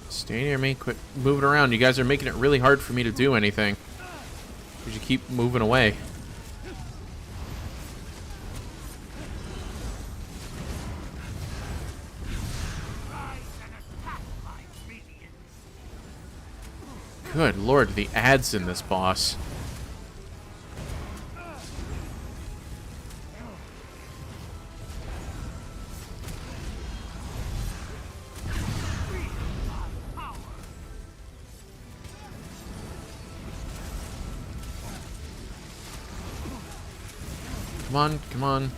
Stay near me. Quit moving around. You guys are making it really hard for me to do anything. Because you keep moving away. Good lord, the ads in this boss. Come on, come on.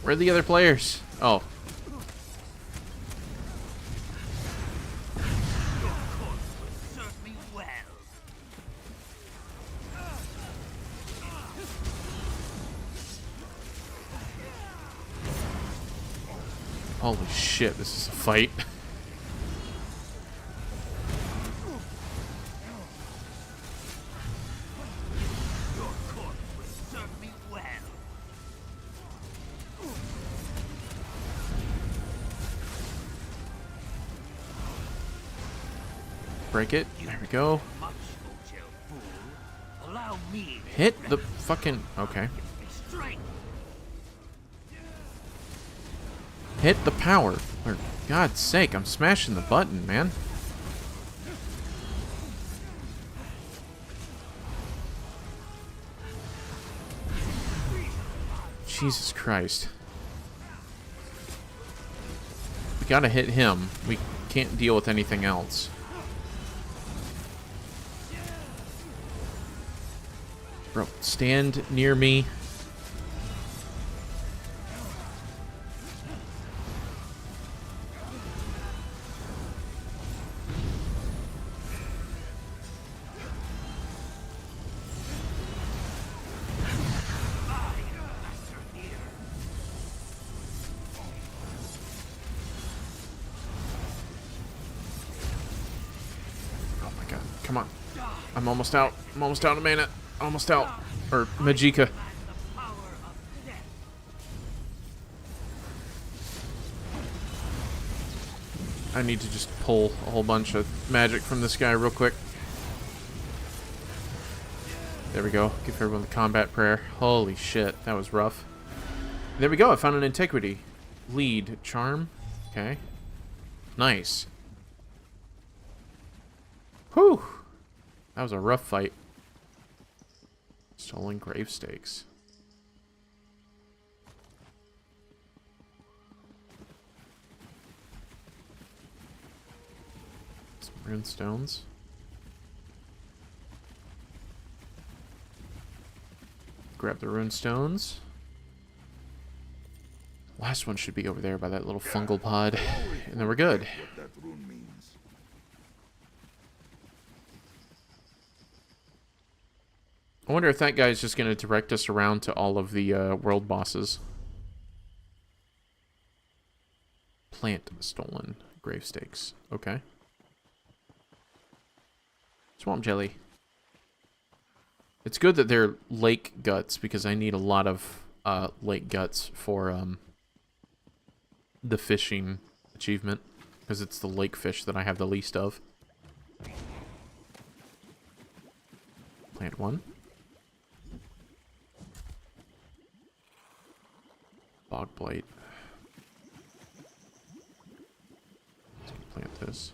Where are the other players? Oh. Holy shit, this is a fight. Break it. There we go. Hit the fucking... Okay. Hit the power. For God's sake, I'm smashing the button, man. Jesus Christ. We gotta hit him. We can't deal with anything else. Bro, stand near me. Come on. I'm almost out. I'm almost out of mana. Almost out. Or Magicka. I need to just pull a whole bunch of magic from this guy real quick. There we go. Give everyone the combat prayer. Holy shit. That was rough. There we go. I found an antiquity. Lead. Charm. Okay. Nice. Whew. That was a rough fight. Stolen grave stakes. Some rune stones. Grab the rune stones. Last one should be over there by that little fungal pod. And then we're good. I wonder if that guy's just going to direct us around to all of the world bosses. Plant stolen grave stakes. Okay. Swamp jelly. It's good that they're lake guts because I need a lot of lake guts for the fishing achievement because it's the lake fish that I have the least of. Plant one. Bog blight. Let's plant this.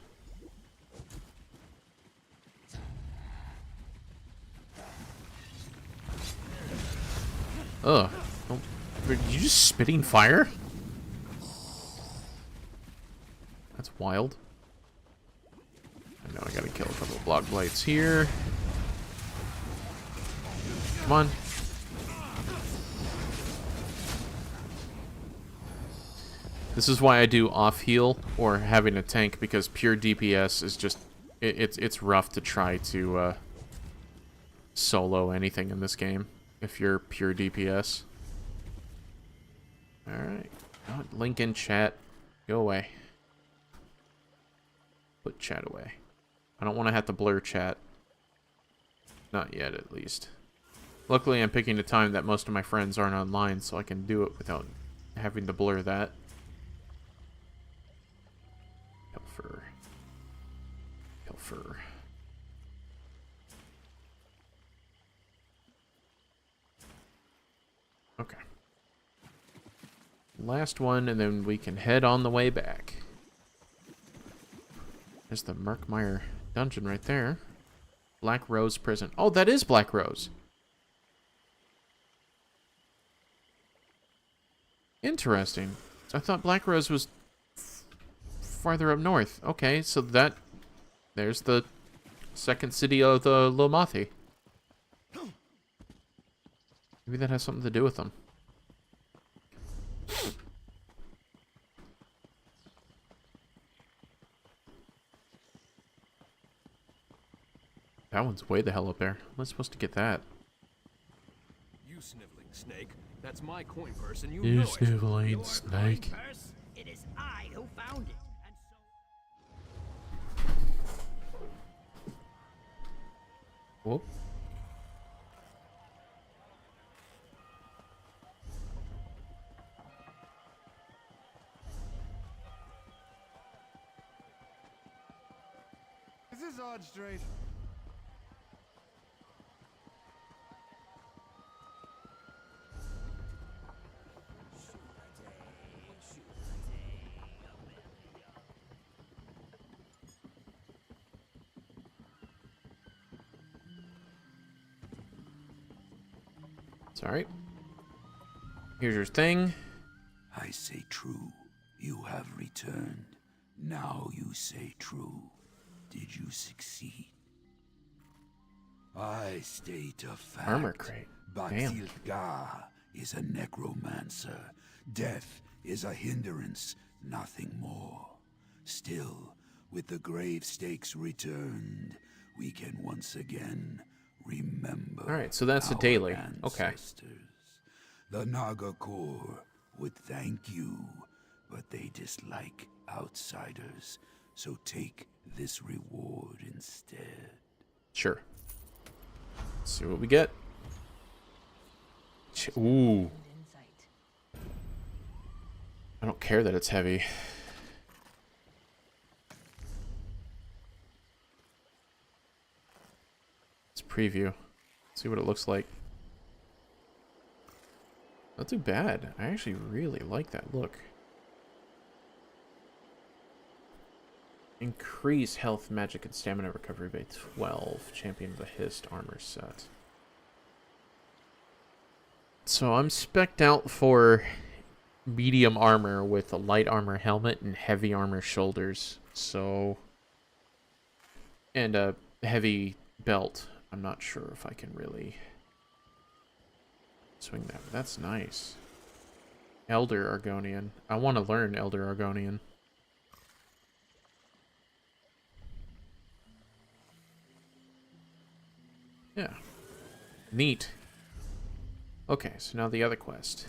Ugh. Oh, are you just spitting fire? That's wild. I know I gotta kill a couple of bog blights here. Come on. This is why I do off heal or having a tank, because pure DPS is just it's rough to try to solo anything in this game if you're pure DPS. All right, link in chat. Go away. Put chat away. I don't want to have to blur chat. Not yet, at least. Luckily, I'm picking a time that most of my friends aren't online, so I can do it without having to blur that. Pilfer. Okay. Last one, and then we can head on the way back. There's the Murkmire dungeon right there. Black Rose Prison. Oh, that is Black Rose. Interesting. I thought Black Rose was farther up north. Okay, so there's the second city of the Lomathi. Maybe that has something to do with them. That one's way the hell up there. I'm not supposed to get that.
You sniveling snake. That's my coin purse, and you
You
know it.
sniveling snake.
Purse, it is I who found it.
Whoop.
Is this odd straight?
Sorry. Here's your thing.
I say true. You have returned. Now you say true. Did you succeed? I state a fact.
Armor crate. Damn.
Batilga is a necromancer. Death is a hindrance, nothing more. Still, with the grave stakes returned, we can once again remember.
Alright, so that's a daily. Okay.
The Nagakor would thank you, but they dislike outsiders. So take this reward instead.
Sure. Let's see what we get. Ooh. I don't care that it's heavy. Let's preview. See what it looks like. Not too bad. I actually really like that look. Increase health, magic, and stamina recovery by 12. Champion of the Hist armor set. So I'm spec'd out for medium armor with a light armor helmet and heavy armor shoulders. So, and a heavy belt. I'm not sure if I can really swing that. That's nice. Elder Argonian. I want to learn Elder Argonian. Yeah. Neat. Okay, so now the other quest.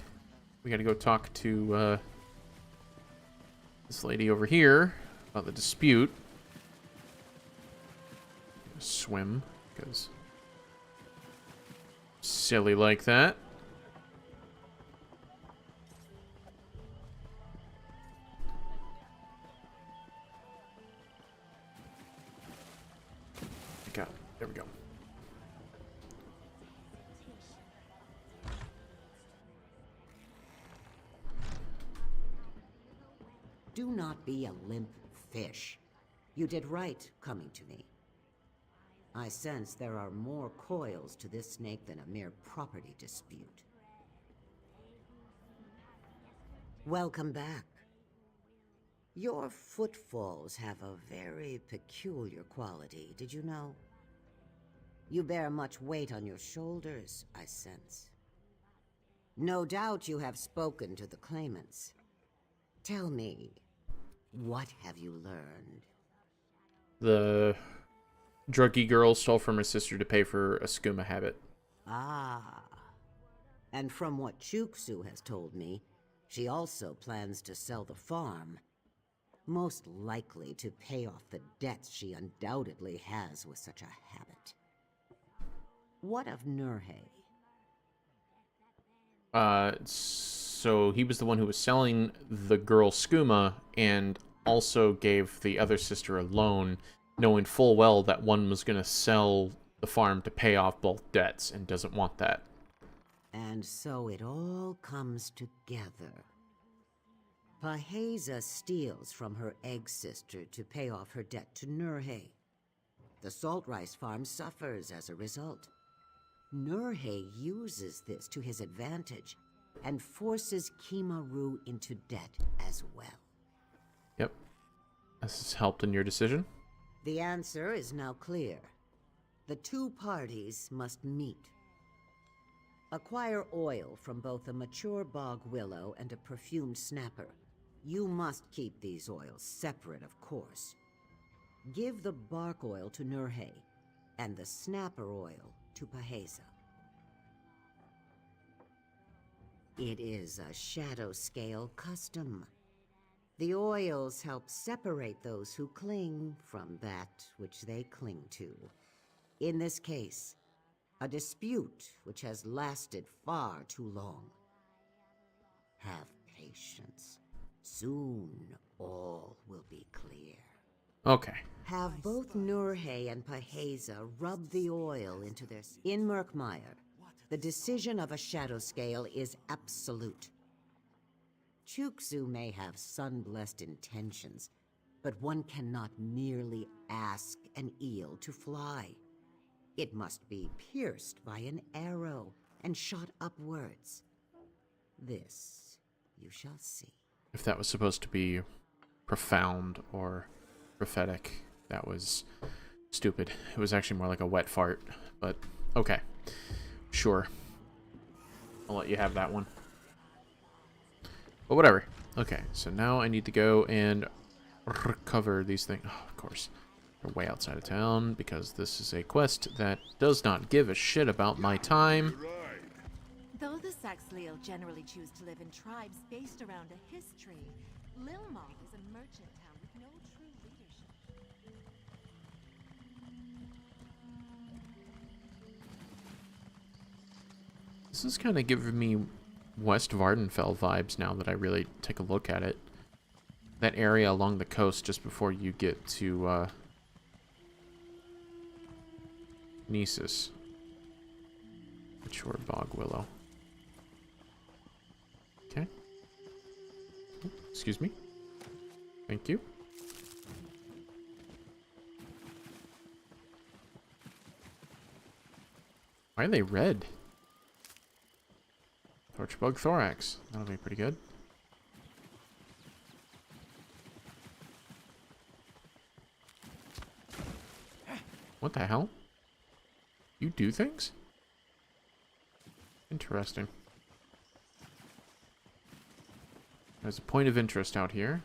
We gotta go talk to this lady over here about the dispute. Swim, because silly like that. Got it. There we go.
Do not be a limp fish. You did right coming to me. I sense there are more coils to this snake than a mere property dispute. Welcome back. Your footfalls have a very peculiar quality, did you know? You bear much weight on your shoulders, I sense. No doubt you have spoken to the claimants. Tell me, what have you learned?
The druggy girl stole from her sister to pay for a skooma habit.
Ah. And from what Chuksu has told me, she also plans to sell the farm. Most likely to pay off the debts she undoubtedly has with such a habit. What of Nurhe?
So he was the one who was selling the girl skooma and also gave the other sister a loan, knowing full well that one was going to sell the farm to pay off both debts and doesn't want that.
And so it all comes together. Paheza steals from her egg sister to pay off her debt to Nurhe. The salt rice farm suffers as a result. Nurhe uses this to his advantage and forces Kimaru into debt as well.
Yep. This has helped in your decision?
The answer is now clear. The two parties must meet. Acquire oil from both a mature bog willow and a perfumed snapper. You must keep these oils separate, of course. Give the bark oil to Nurhe, and the snapper oil to Paheza. It is a shadow scale custom. The oils help separate those who cling from that which they cling to. In this case, a dispute which has lasted far too long. Have patience. Soon, all will be clear.
Okay.
Have both Nurhe and Paheza rub the oil into their... In Murkmire, the decision of a shadow scale is absolute. Chuksu may have sun-blessed intentions, but one cannot merely ask an eel to fly. It must be pierced by an arrow, and shot upwards. This you shall see.
If that was supposed to be profound or prophetic, that was stupid. It was actually more like a wet fart, but okay. Sure. I'll let you have that one. But whatever. Okay, so now I need to go and recover these things. Oh, of course. We're way outside of town because this is a quest that does not give a shit about my time.
Though the Saxleo generally choose to live in tribes based around a history, Lilmog is a merchant town with no true leadership.
This is kind of giving me West Vardenfell vibes now that I really take a look at it. That area along the coast just before you get to Nisus. Mature Bog Willow. Okay. Excuse me. Thank you. Why are they red? Torchbug Thorax. That'll be pretty good. What the hell? You do things? Interesting. There's a point of interest out here.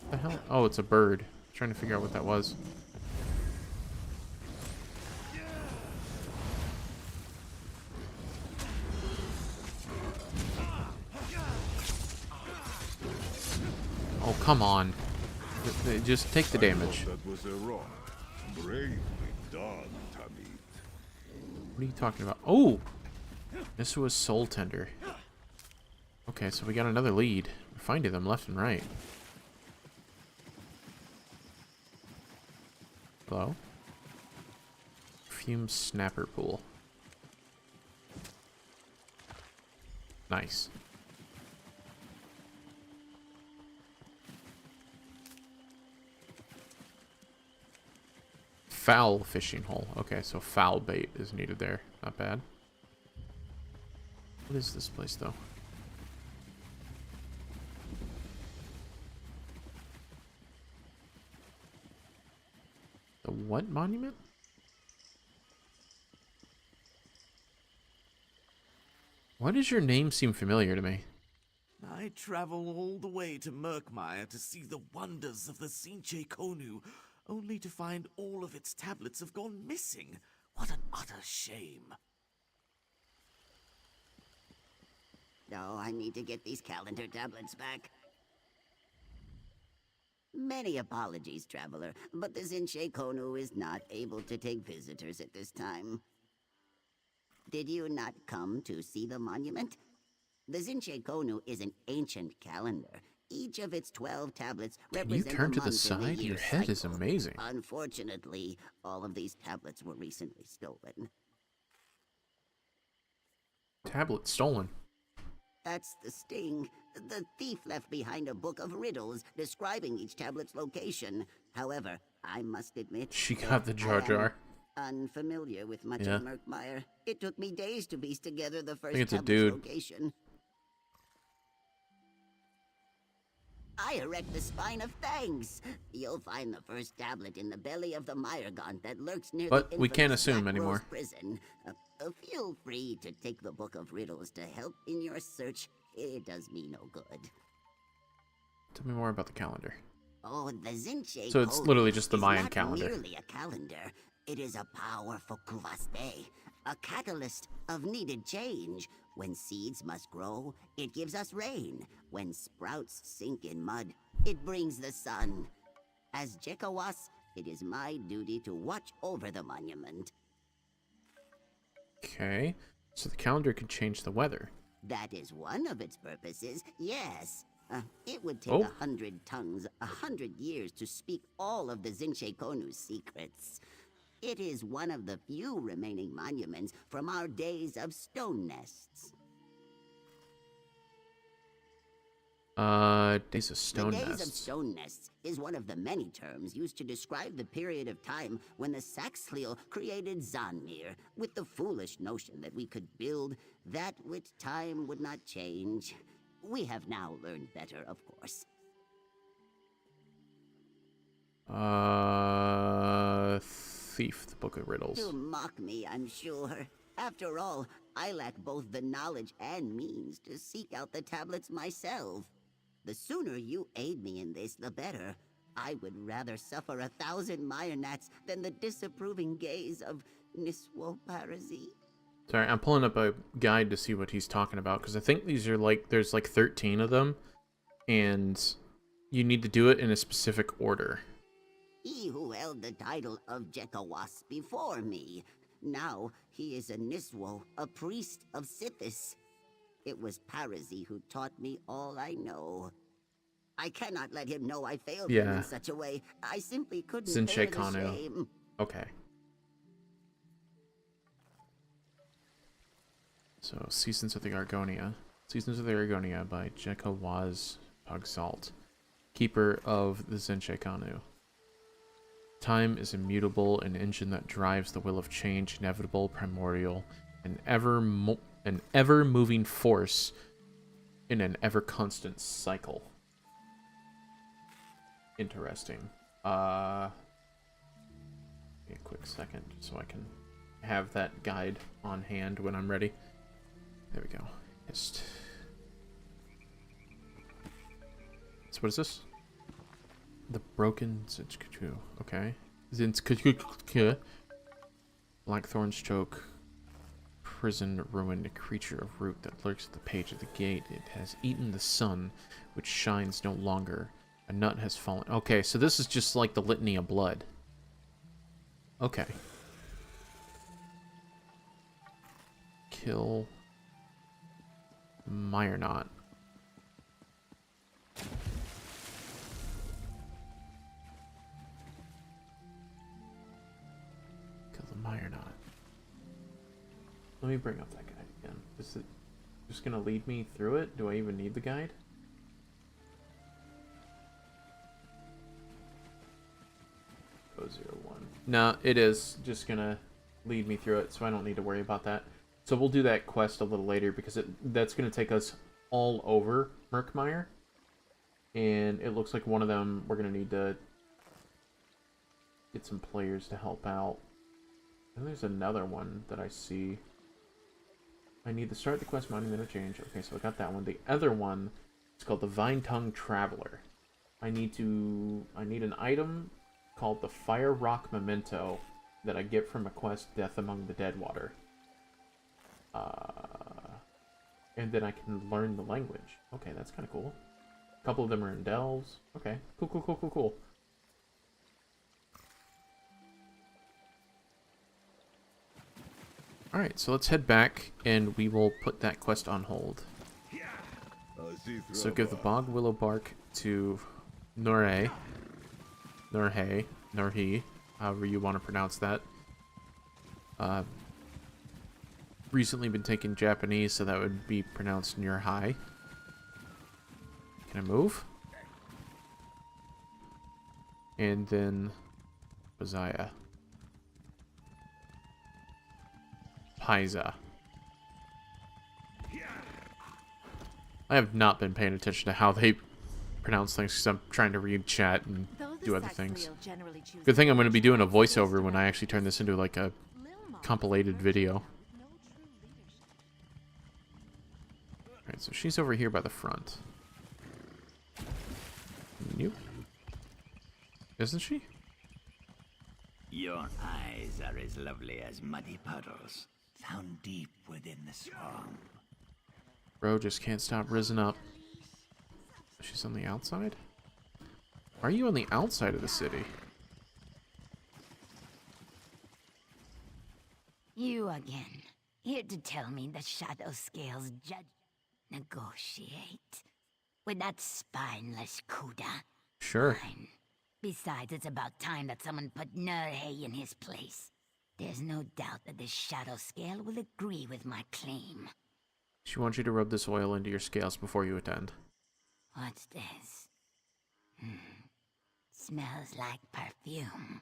What the hell? Oh, it's a bird. I'm trying to figure out what that was. Oh, come on. Just take the damage.
That was a rock. Bravely done, Tamid.
What are you talking about? Oh! This was Soul Tender. Okay, so we got another lead. We're finding them left and right. Hello? Perfume Snapper Pool. Nice. Foul fishing hole. Okay, so foul bait is needed there. Not bad. What is this place, though? The what monument? Why does your name seem familiar to me?
I travel all the way to Murkmire to see the wonders of the Sinche Konu, only to find all of its tablets have gone missing. What an utter shame.
Oh, I need to get these calendar tablets back. Many apologies, traveler, but the Zinche Konu is not able to take visitors at this time. Did you not come to see the monument? The Zinche Konu is an ancient calendar. Each of its 12 tablets represent
Can you turn
a
to the
month in
side?
year
Your head is
cycle.
amazing.
Unfortunately, all of these tablets were recently stolen.
Tablet stolen.
That's the sting. The thief left behind a book of riddles describing each tablet's location. However, I must admit,
She got the Jar Jar.
unfamiliar with much
Yeah.
of Murkmire. It took me days to piece together the first
think it's a
tablet's
dude.
location. I erect the Spine of Thanks. You'll find the first tablet in the belly of the Myrgaunt that lurks near
But
the
we can't
infamous
assume
Black Rose
anymore.
prison. Feel free to take the Book of Riddles to help in your search. It does me no good.
Tell me more about the calendar.
Oh, the Zinche
So it's
Code
literally just the
is
Mayan
not
calendar.
merely a calendar. It is a powerful Kuvaste, a catalyst of needed change. When seeds must grow, it gives us rain. When sprouts sink in mud, it brings the sun. As Jekawas, it is my duty to watch over the monument.
Okay. So the calendar could change the weather.
That is one of its purposes, yes. It would take
Oh.
100 tongues, 100 years to speak all of the Zinche Konu's secrets. It is one of the few remaining monuments from our days of stone nests.
Days of Stone
The Days of
Nests.
Stone Nests is one of the many terms used to describe the period of time when the Saxhleel created Zanmir, with the foolish notion that we could build that which time would not change. We have now learned better, of course.
Thief, the Book of Riddles.
To mock me, I'm sure. After all, I lack both the knowledge and means to seek out the tablets myself. The sooner you aid me in this, the better. I would rather suffer 1,000 Myonats than the disapproving gaze of Niswo Parazi.
Sorry, I'm pulling up a guide to see what he's talking about, because I think these are like, there's like 13 of them, and you need to do it in a specific order.
He who held the title of Jekawas before me. Now he is a Niswo, a priest of Sithis. It was Parazi who taught me all I know. I cannot let him know I failed him in such a way. I simply couldn't bear the shame.
Okay. So, Seasons of the Argonia. Seasons of the Argonia by Jekawaz Pogzalt, keeper of the Zenshei Kanu. Time is immutable, an engine that drives the will of change, inevitable, primordial, an ever-moving force in an ever-constant cycle. Interesting. Give me a quick second so I can have that guide on hand when I'm ready. There we go. So what is this? The Broken Zinchkuchu. Okay. Zinchkuchu. Blackthorn's choke. Prison ruined, a creature of root that lurks at the page of the gate. It has eaten the sun, which shines no longer. A nut has fallen. Okay, so this is just like the Litany of Blood. Okay. Kill Myrnot. Kill the Myrnot. Let me bring up that guide again. Is it just gonna lead me through it? Do I even need the guide? 001. No, it is just gonna lead me through it, so I don't need to worry about that. So we'll do that quest a little later, because that's gonna take us all over Murkmire. And it looks like one of them we're gonna need to get some players to help out. And there's another one that I see. I need to start the quest mining interchange. Okay, so I got that one. The other one is called the Vine Tongue Traveler. I need an item called the Fire Rock Memento that I get from a quest, Death Among the Deadwater. And then I can learn the language. Okay, that's kind of cool. A couple of them are in delves. Okay, cool. Alright, so let's head back, and we will put that quest on hold. So give the Bog Willow Bark to Norhe, however you want to pronounce that. Recently been taking Japanese, so that would be pronounced Nurhai. Can I move? And then Bazaya. Paisa. I have not been paying attention to how they pronounce things because I'm trying to read chat and do other things. Good thing I'm going to be doing a voiceover when I actually turn this into like a compilated video. Alright, so she's over here by the front. Nope. Isn't she?
Your eyes are as lovely as muddy puddles, found deep within the swamp.
Bro just can't stop risen up. She's on the outside? Why are you on the outside of the city?
You again. Here to tell me the Shadow Scales judge negotiate with that spineless Kuda.
Sure.
Fine. Besides, it's about time that someone put Nurhe in his place. There's no doubt that this Shadow Scale will agree with my claim.
She wants you to rub this oil into your scales before you attend.
What's this? Smells like perfume.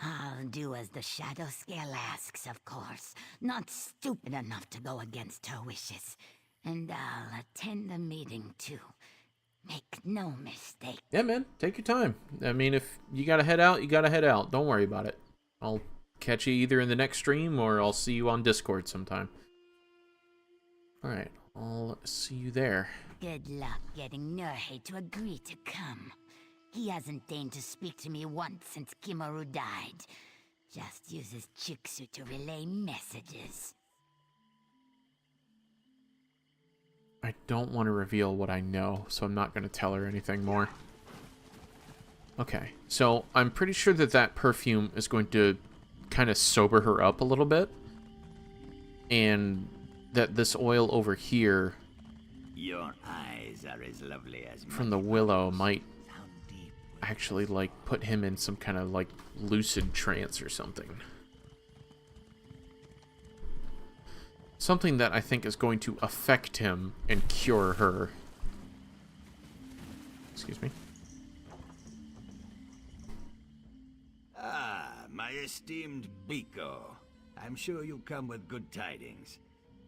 I'll do as the Shadow Scale asks, of course. Not stupid enough to go against her wishes. And I'll attend the meeting too. Make no mistake.
Yeah, man, take your time. I mean, if you gotta head out, you gotta head out. Don't worry about it. I'll catch you either in the next stream or I'll see you on Discord sometime. Alright, I'll see you there.
Good luck getting Nurhe to agree to come. He hasn't deigned to speak to me once since Kimaru died. Just uses Chiksu to relay messages.
I don't want to reveal what I know, so I'm not going to tell her anything more. Okay, so I'm pretty sure that that perfume is going to kind of sober her up a little bit. And that this oil over here...
Your eyes are as lovely as
from the willow might actually, like, put him in some kind of, like, lucid trance or something. Something that I think is going to affect him and cure her. Excuse me.
Ah, my esteemed Biko. I'm sure you come with good tidings.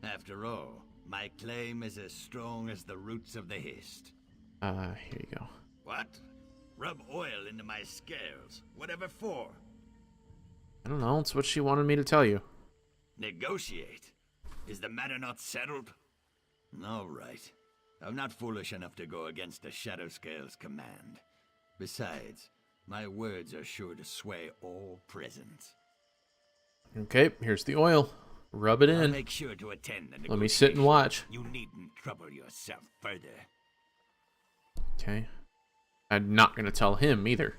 After all, my claim is as strong as the roots of the Hist.
Here you go.
What? Rub oil into my scales. Whatever for?
I don't know, it's what she wanted me to tell you.
Negotiate? Is the matter not settled? All right. I'm not foolish enough to go against the Shadow Scale's command. Besides, my words are sure to sway all present.
Okay, here's the oil. Rub it
I'll
in.
make sure to attend the
Let me sit and watch.
You needn't trouble yourself further.
Okay. I'm not going to tell him either.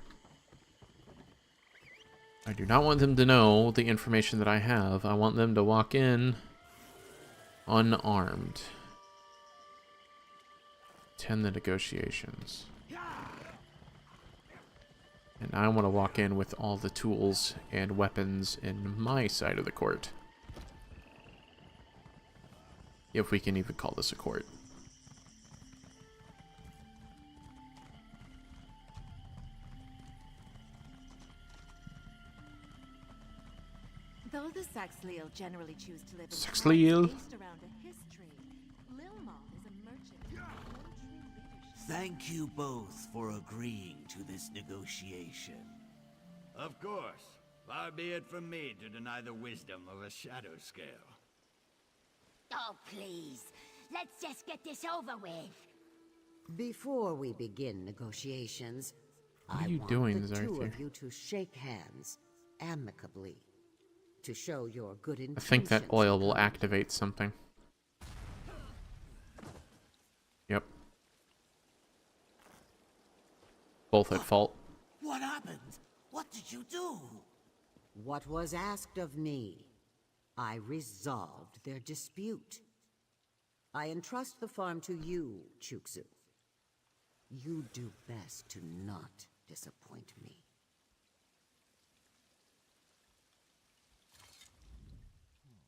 I do not want them to know the information that I have. I want them to walk in unarmed. Attend the negotiations. And I want to walk in with all the tools and weapons in my side of the court. If we can even call this a court.
Though the Saxhleel generally choose to live in
Saxhleel.
based around a history, Lilmoth is a merchant with no true leadership.
Thank you both for agreeing to this negotiation.
Of course. Far be it from me to deny the wisdom of a Shadow Scale.
Oh, please. Let's just get this over with.
Before we begin negotiations,
What are you
I
doing,
want the two
Zarthir?
of you to shake hands amicably to show your good
I
intentions.
think that oil will activate something. Yep. Both at fault.
What happened? What did you do?
What was asked of me, I resolved their dispute. I entrust the farm to you, Chukzu. You do best to not disappoint me.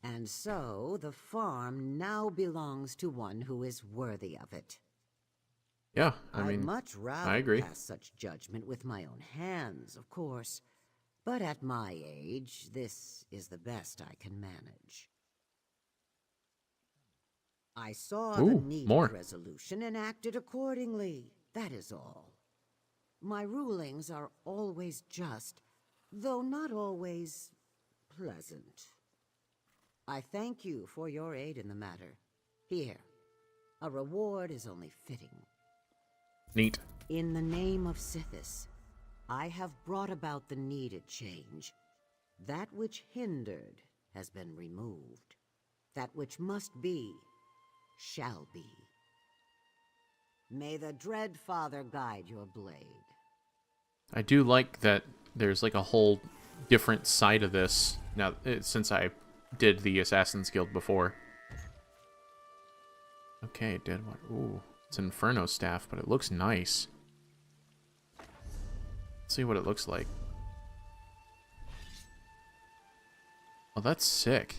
And so, the farm now belongs to one who is worthy of it.
Yeah, I
I'd
mean,
much rather
I agree.
pass such judgment with my own hands, of course. But at my age, this is the best I can manage. I saw the
Ooh,
need
more.
resolution and acted accordingly. That is all. My rulings are always just, though not always pleasant. I thank you for your aid in the matter. Here, a reward is only fitting.
Neat.
In the name of Sithis, I have brought about the needed change. That which hindered has been removed. That which must be, shall be. May the Dread Father guide your blade.
I do like that there's like a whole different side of this now since I did the Assassin's Guild before. Okay, dead one. Ooh, it's Inferno staff, but it looks nice. Let's see what it looks like. Oh, that's sick.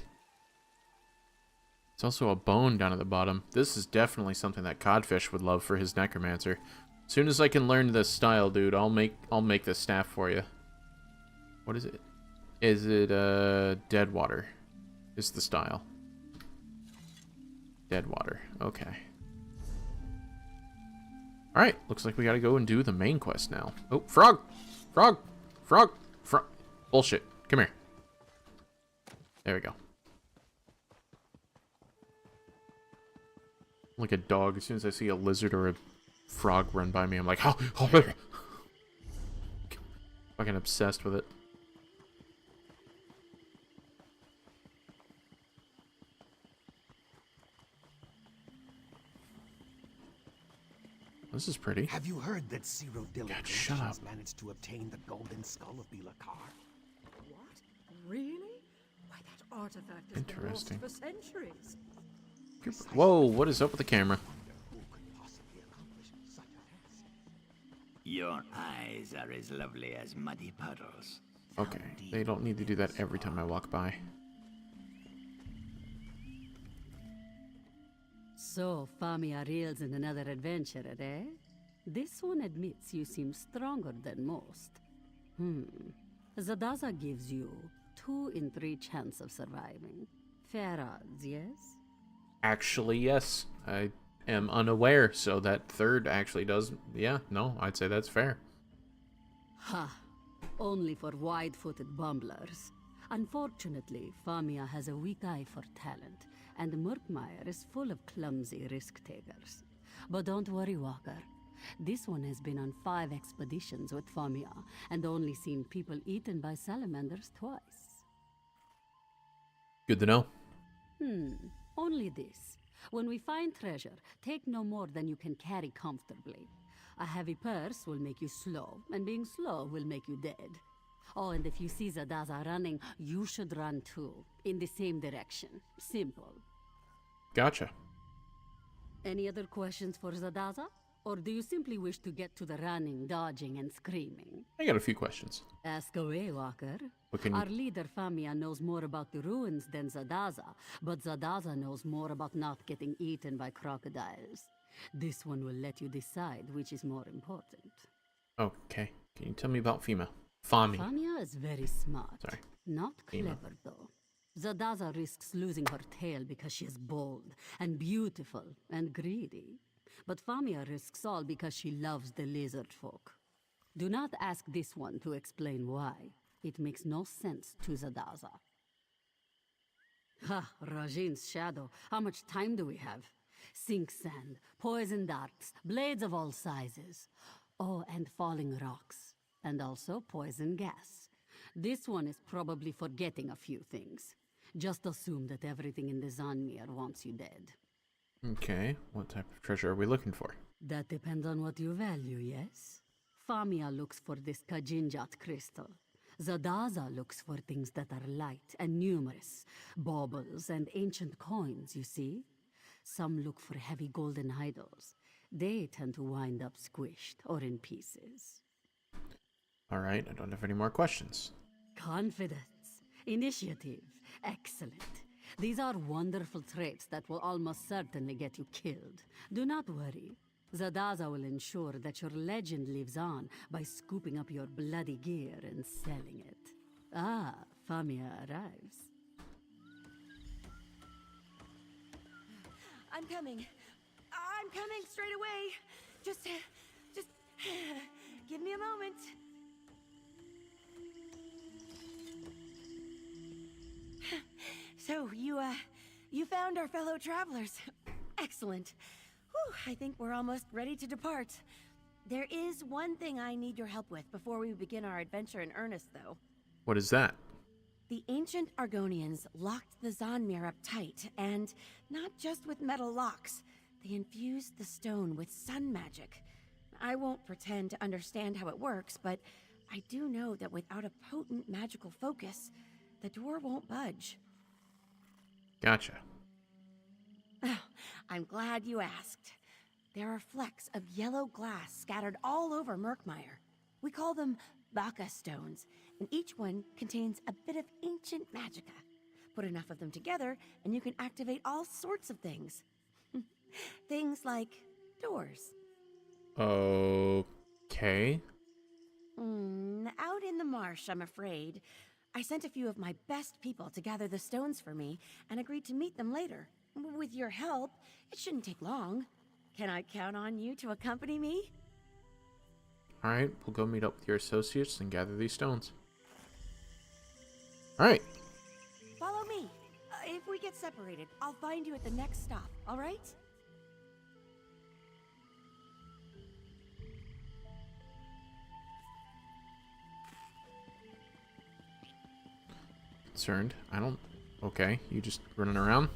There's also a bone down at the bottom. This is definitely something that Codfish would love for his necromancer. As soon as I can learn this style, dude, I'll make this staff for you. What is it? Is it dead water? Is the style. Dead water. Okay. Alright, looks like we gotta go and do the main quest now. Oh, frog! Frog! Frog! Frog! Bullshit. Come here. There we go. Like a dog, as soon as I see a lizard or a frog run by me, I'm like, oh, fucking obsessed with it. This is pretty.
Have you heard that Cyrodiil
shut up.
managed to obtain the golden skull of Bilakar?
What? Really? Why, that artifact has been lost
Interesting.
for centuries.
Whoa, what is up with the camera?
Your eyes are as lovely as muddy puddles.
Okay, they don't need to do that every time I walk by.
So, Famia reels in another adventure, eh? This one admits you seem stronger than most. Zadaza gives you 2 in 3 chance of surviving. Fair odds, yes?
Actually, yes. I am unaware, so that third actually does... Yeah, no, I'd say that's fair.
Ha! Only for wide-footed bumblers. Unfortunately, Famia has a weak eye for talent, and Murkmire is full of clumsy risk-takers. But don't worry, Walker. This one has been on 5 expeditions with Famia, and only seen people eaten by salamanders twice.
Good to know.
Only this. When we find treasure, take no more than you can carry comfortably. A heavy purse will make you slow, and being slow will make you dead. Oh, and if you see Zadaza running, you should run too, in the same direction. Simple.
Gotcha.
Any other questions for Zadaza? Or do you simply wish to get to the running, dodging, and screaming?
I got a few questions.
Ask away, Walker.
What can you...
Our leader, Famia, knows more about the ruins than Zadaza, but Zadaza knows more about not getting eaten by crocodiles. This one will let you decide which is more important.
Okay. Can you tell me about Famia?
Famia is very smart.
Sorry.
Not clever, though. Zadaza risks losing her tail because she is bold, and beautiful, and greedy. But Famia risks all because she loves the lizard folk. Do not ask this one to explain why. It makes no sense to Zadaza. Ha, Rajin's shadow. How much time do we have? Sink sand, poison darts, blades of all sizes. Oh, and falling rocks. And also poison gas. This one is probably forgetting a few things. Just assume that everything in the Zanmir wants you dead.
Okay, what type of treasure are we looking for?
That depends on what you value, yes? Famia looks for this Kajinjat crystal. Zadaza looks for things that are light and numerous. Baubles and ancient coins, you see? Some look for heavy golden idols. They tend to wind up squished or in pieces.
Alright, I don't have any more questions.
Confidence. Initiative. Excellent. These are wonderful traits that will almost certainly get you killed. Do not worry. Zadaza will ensure that your legend lives on by scooping up your bloody gear and selling it. Ah, Famia arrives.
I'm coming straight away. Just give me a moment. So, you found our fellow travelers. Excellent. Whew, I think we're almost ready to depart. There is one thing I need your help with before we begin our adventure in earnest, though.
What is that?
The ancient Argonians locked the Zanmir up tight, and not just with metal locks. They infused the stone with sun magic. I won't pretend to understand how it works, but I do know that without a potent magical focus, the door won't budge.
Gotcha.
Oh, I'm glad you asked. There are flecks of yellow glass scattered all over Murkmire. We call them Baka stones, and each one contains a bit of ancient magicka. Put enough of them together, and you can activate all sorts of things. Things like doors.
Okay.
Out in the marsh, I'm afraid. I sent a few of my best people to gather the stones for me, and agreed to meet them later. With your help, it shouldn't take long. Can I count on you to accompany me?
Alright, we'll go meet up with your associates and gather these stones. Alright.
Follow me. If we get separated, I'll find you at the next stop, alright?
Concerned. I don't... Okay, you just running around?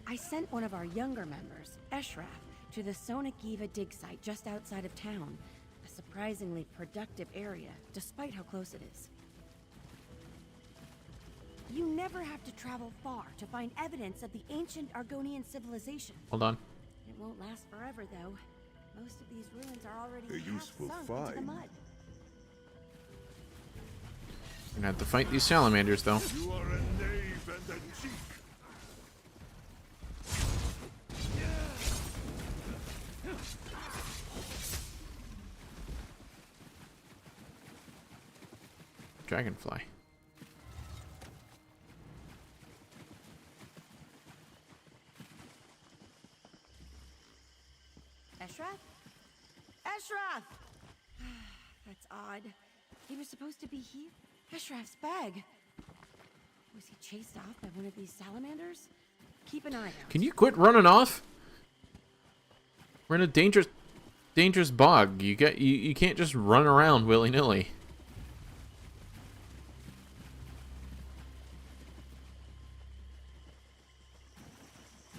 I sent one of our younger members, Eshraf, to the Sonagiva dig site just outside of town. A surprisingly productive area, despite how close it is. You never have to travel far to find evidence of the ancient Argonian civilization.
Hold on.
It won't last forever, though. Most of these ruins are already
A useful
sunk into the
find.
mud.
We're gonna have to fight these salamanders, though.
You are a knave and a cheek.
Dragonfly.
Eshraf? Eshraf! That's odd. He was supposed to be here. Eshraf's bag. Was he chased off by one of these salamanders? Keep an eye out.
Can you quit running off? We're in a dangerous bog. You can't just run around willy-nilly.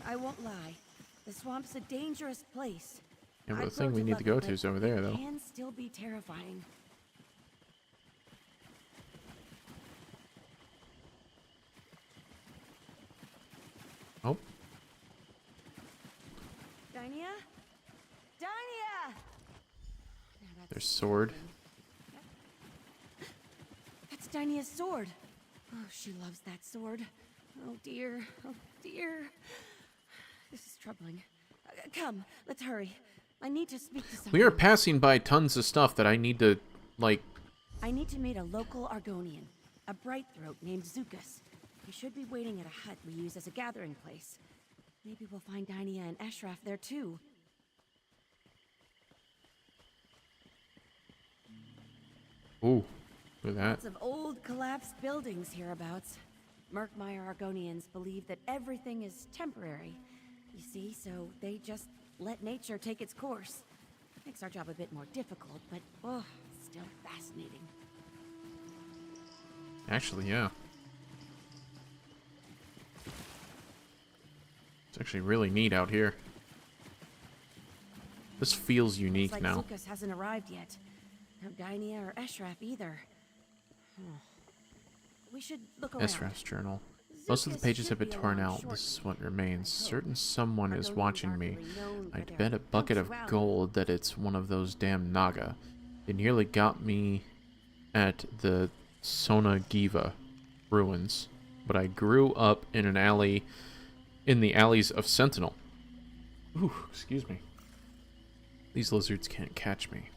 I won't lie. The swamp's a dangerous place.
Yeah, but the
I'd
thing
grow
we need to
love
go
it,
to
but
is over there,
it
though.
can still be terrifying.
Oh.
Dynia? Dynia!
Their sword.
That's Dynia's sword. Oh, she loves that sword. Oh dear. Oh dear. This is troubling. Come, let's hurry. I need to speak to someone.
We are passing by tons of stuff that I need to, like...
I need to meet a local Argonian, a bright throat named Zukas. He should be waiting at a hut we use as a gathering place. Maybe we'll find Dynia and Eshraf there too.
Ooh, look at that.
Lots of old collapsed buildings hereabouts. Murkmire Argonians believe that everything is temporary. You see, so they just let nature take its course. Makes our job a bit more difficult, but oh, still fascinating.
Actually, yeah. It's actually really neat out here. This feels unique
Looks like
now.
Zukas hasn't arrived yet. No Dynia or Eshraf either. We should look around.
Esraf's journal. Most of the pages have been torn out. This is what remains. Certain someone is watching me. I'd bet a bucket of gold that it's one of those damn Naga. It nearly got me at the Sonagiva ruins, but I grew up in an alley, in the alleys of Sentinel. Ooh, excuse me. These lizards can't catch me.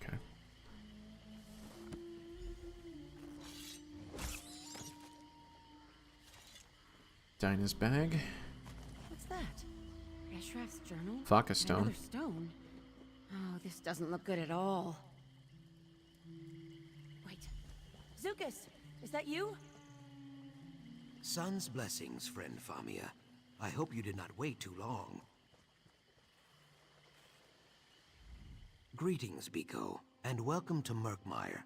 Okay. Dinah's bag.
What's that? Eshraf's journal?
Vodka stone.
Another stone. Oh, this doesn't look good at all. Wait. Zukas, is that you?
Sun's blessings, friend Famia. I hope you did not wait too long. Greetings, Biko, and welcome to Murkmire.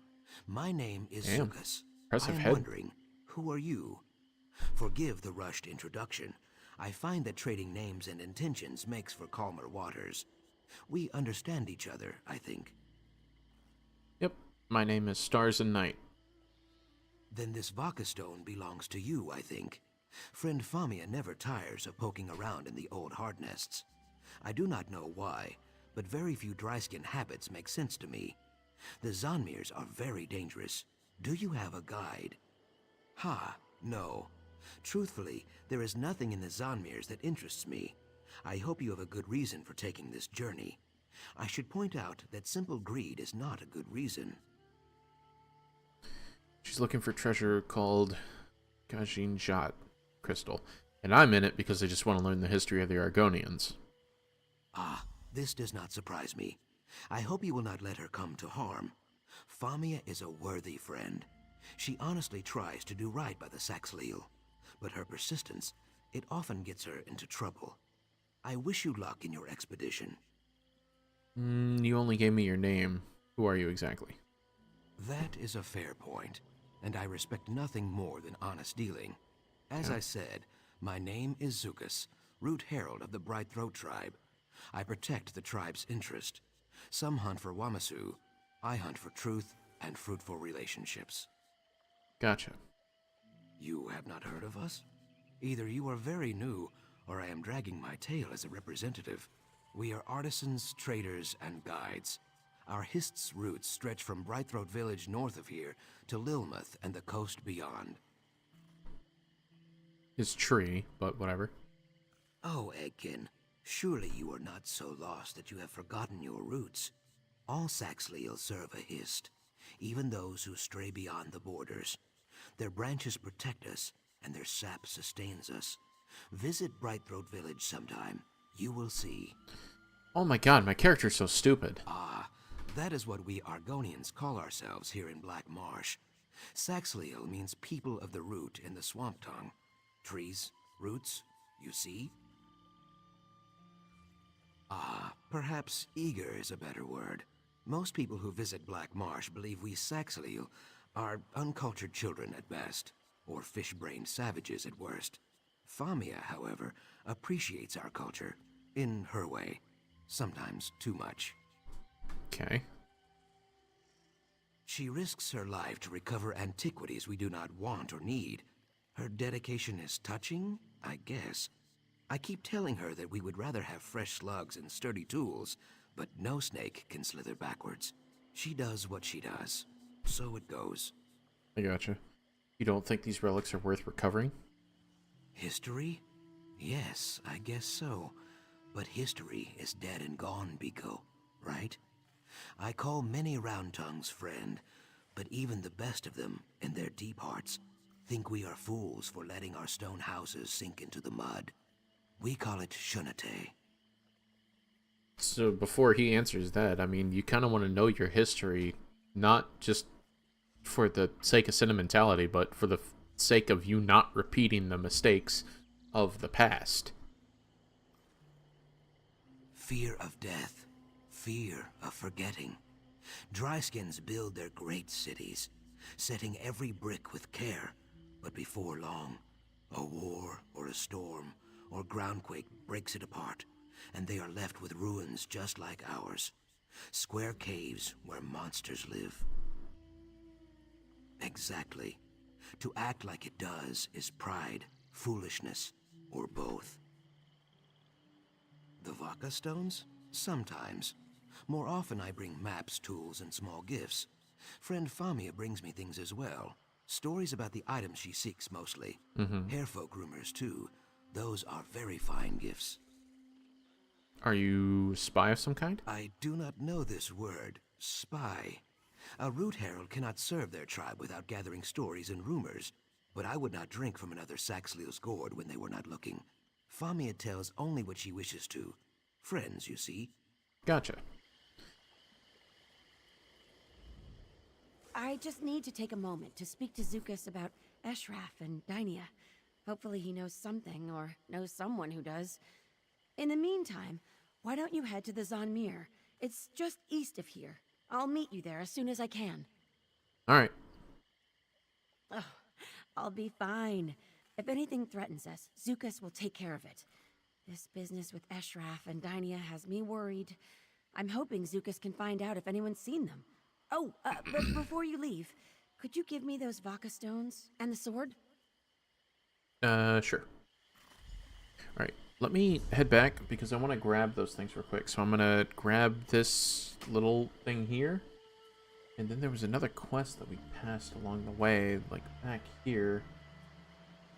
My name is
Damn.
Zukas.
Impressive
I am
head.
wondering, who are you? Forgive the rushed introduction. I find that trading names and intentions makes for calmer waters. We understand each other, I think.
Yep. My name is Stars and Night.
Then this Vodka stone belongs to you, I think. Friend Famia never tires of poking around in the old hard nests. I do not know why, but very few dry-skin habits make sense to me. The Zonmirs are very dangerous. Do you have a guide? Ha, no. Truthfully, there is nothing in the Zonmirs that interests me. I hope you have a good reason for taking this journey. I should point out that simple greed is not a good reason.
She's looking for treasure called Gajinjat crystal. And I'm in it because I just want to learn the history of the Argonians.
Ah, this does not surprise me. I hope you will not let her come to harm. Famia is a worthy friend. She honestly tries to do right by the Saxhleel, but her persistence, it often gets her into trouble. I wish you luck in your expedition.
You only gave me your name. Who are you exactly?
That is a fair point, and I respect nothing more than honest dealing. As I said, my name is Zukas, Root Herald of the Brightthroat tribe. I protect the tribe's interest. Some hunt for Wamasu. I hunt for truth and fruitful relationships.
Gotcha.
You have not heard of us? Either you are very new, or I am dragging my tail as a representative. We are artisans, traders, and guides. Our Hist's roots stretch from Brightthroat village north of here to Lilmuth and the coast beyond.
His tree, but whatever.
Oh, Eggkin, surely you are not so lost that you have forgotten your roots. All Saxhleel serve a Hist, even those who stray beyond the borders. Their branches protect us, and their sap sustains us. Visit Brightthroat village sometime. You will see.
Oh my god, my character's so stupid.
Ah, that is what we Argonians call ourselves here in Black Marsh. Saxhleel means people of the root in the swamp tongue. Trees, roots, you see? Ah, perhaps eager is a better word. Most people who visit Black Marsh believe we Saxhleel are uncultured children at best, or fish-brained savages at worst. Famia, however, appreciates our culture, in her way. Sometimes too much.
Okay.
She risks her life to recover antiquities we do not want or need. Her dedication is touching, I guess. I keep telling her that we would rather have fresh slugs and sturdy tools, but no snake can slither backwards. She does what she does. So it goes.
I gotcha. You don't think these relics are worth recovering?
History? Yes, I guess so. But history is dead and gone, Biko, right? I call many round tongues friend, but even the best of them, in their deep hearts, think we are fools for letting our stone houses sink into the mud. We call it Shunate.
So before he answers that, I mean, you kind of want to know your history, not just for the sake of sentimentality, but for the sake of you not repeating the mistakes of the past.
Fear of death. Fear of forgetting. Dryskins build their great cities, setting every brick with care, but before long, a war or a storm or groundquake breaks it apart, and they are left with ruins just like ours. Square caves where monsters live. Exactly. To act like it does is pride, foolishness, or both. The Vaka stones? Sometimes. More often I bring maps, tools, and small gifts. Friend Famia brings me things as well. Stories about the items she seeks mostly. Hairfolk rumors too. Those are very fine gifts.
Are you a spy of some kind?
I do not know this word, spy. A root herald cannot serve their tribe without gathering stories and rumors, but I would not drink from another Saxhleel's gourd when they were not looking. Famia tells only what she wishes to. Friends, you see.
Gotcha.
I just need to take a moment to speak to Zukas about Eshraf and Dynia. Hopefully he knows something, or knows someone who does. In the meantime, why don't you head to the Zonmir? It's just east of here. I'll meet you there as soon as I can.
Alright.
Oh, I'll be fine. If anything threatens us, Zukas will take care of it. This business with Eshraf and Dynia has me worried. I'm hoping Zukas can find out if anyone's seen them. Oh, but before you leave, could you give me those Vaka stones and the sword?
Sure. Alright, let me head back because I want to grab those things real quick. So I'm going to grab this little thing here. And then there was another quest that we passed along the way, like back here.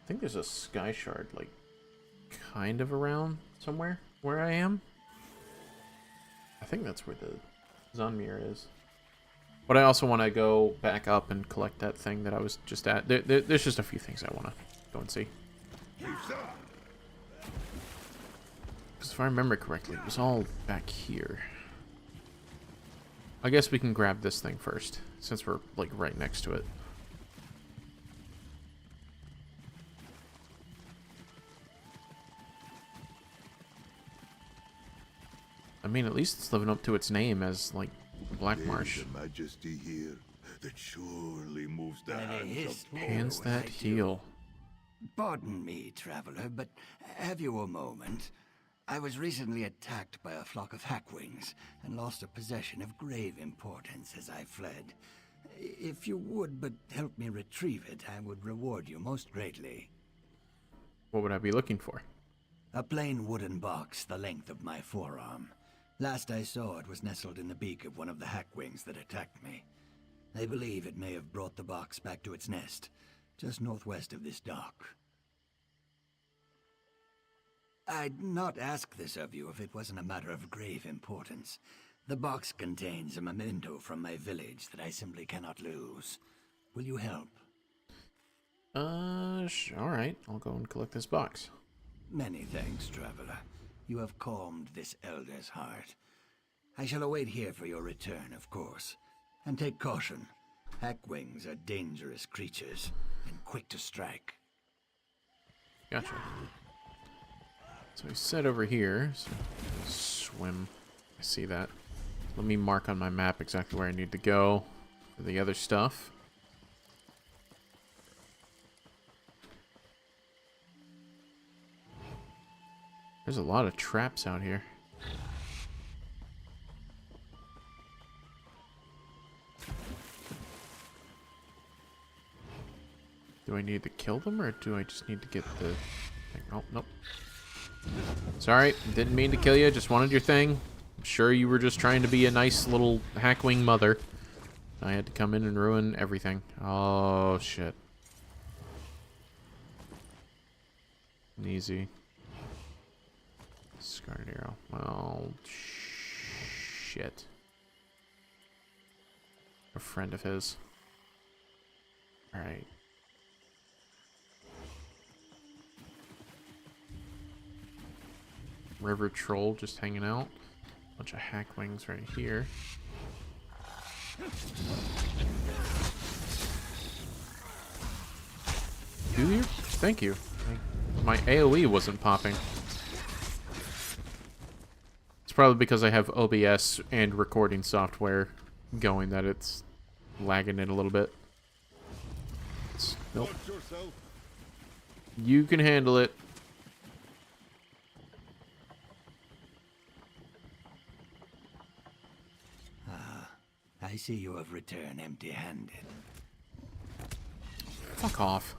I think there's a sky shard, like, kind of around somewhere where I am. I think that's where the Murkmire is. But I also want to go back up and collect that thing that I was just at. There's just a few things I want to go and see. Because if I remember correctly, it was all back here. I guess we can grab this thing first, since we're, like, right next to it. I mean, at least it's living up to its name as, like, Black Marsh.
There's a majesty here that surely moves the
Hands that heal.
Pardon me, traveler, but have you a moment? I was recently attacked by a flock of hackwings and lost a possession of grave importance as I fled. If you would but help me retrieve it, I would reward you most greatly.
What would I be looking for?
A plain wooden box the length of my forearm. Last I saw, it was nestled in the beak of one of the hackwings that attacked me. I believe it may have brought the box back to its nest, just northwest of this dock. I'd not ask this of you if it wasn't a matter of grave importance. The box contains a memento from my village that I simply cannot lose. Will you help?
Alright. I'll go and collect this box.
Many thanks, traveler. You have calmed this elder's heart. I shall await here for your return, of course. And take caution. Hackwings are dangerous creatures, and quick to strike.
Gotcha. So we set over here. So swim. I see that. Let me mark on my map exactly where I need to go for the other stuff. There's a lot of traps out here. Do I need to kill them, or do I just need to get the thing? Oh, nope. Sorry, didn't mean to kill you, just wanted your thing. I'm sure you were just trying to be a nice little hackwing mother. I had to come in and ruin everything. Oh, shit. Easy. Scarred arrow. Well, shit. A friend of his. Alright. River troll just hanging out. Bunch of hackwings right here. Do you? Thank you. My AoE wasn't popping. It's probably because I have OBS and recording software going that it's lagging it a little bit. Nope. You can handle it.
I see you have returned empty-handed.
Fuck off.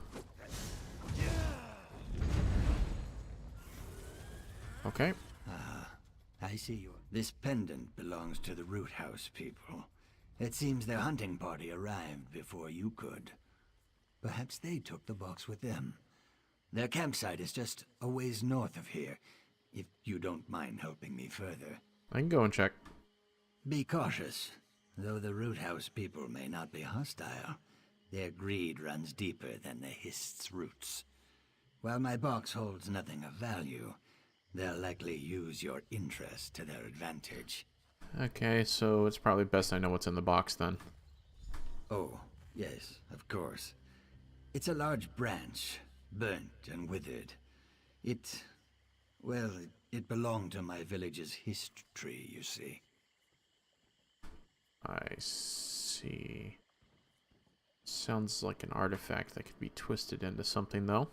Okay.
I see you. This pendant belongs to the Root House people. It seems their hunting party arrived before you could. Perhaps they took the box with them. Their campsite is just a ways north of here, if you don't mind helping me further.
I can go and check.
Be cautious. Though the Root House people may not be hostile, their greed runs deeper than the Hist's roots. While my box holds nothing of value, they'll likely use your interest to their advantage.
Okay, so it's probably best I know what's in the box then.
Oh, yes, of course. It's a large branch, burnt and withered. It belonged to my village's history, you see.
I see. Sounds like an artifact that could be twisted into something, though.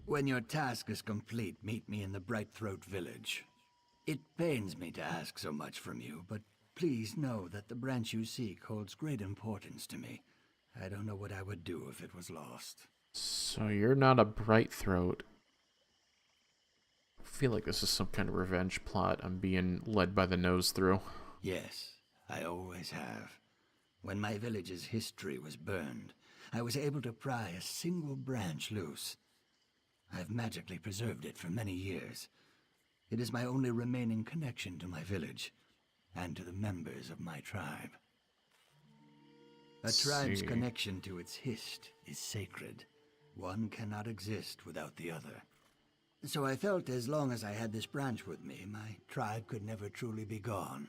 When your task is complete, meet me in the Brightthroat village. It pains me to ask so much from you, but please know that the branch you seek holds great importance to me. I don't know what I would do if it was lost.
So you're not a Brightthroat. I feel like this is some kind of revenge plot I'm being led by the nose through.
Yes, I always have.
When my village's history was burned, I was able to pry a single branch loose. I've magically preserved it for many years. It is my only remaining connection to my village, and to the members of my tribe. A tribe's connection to its hist is sacred. One cannot exist without the other. So I felt as long as I had this branch with me, my tribe could never truly be gone.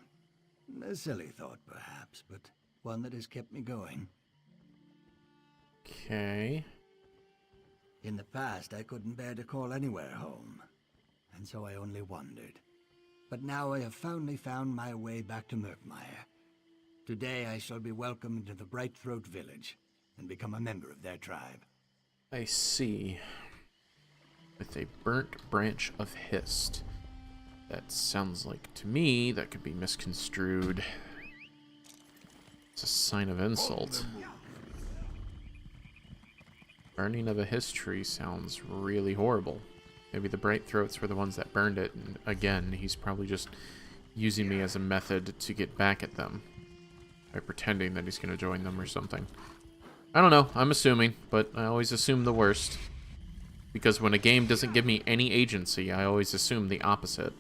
A silly thought, perhaps, but one that has kept me going.
Okay.
In the past, I couldn't bear to call anywhere home, and so I only wandered. But now I have finally found my way back to Murkmire. Today I shall be welcomed to the Brightthroat village, and become a member of their tribe.
I see. With a burnt branch of hist. That sounds like, to me, that could be misconstrued. It's a sign of insult. Burning of a hist tree sounds really horrible. Maybe the Brightthroats were the ones that burned it, and again, he's probably just using me as a method to get back at them. By pretending that he's going to join them or something. I don't know, I'm assuming, but I always assume the worst. Because when a game doesn't give me any agency, I always assume the opposite.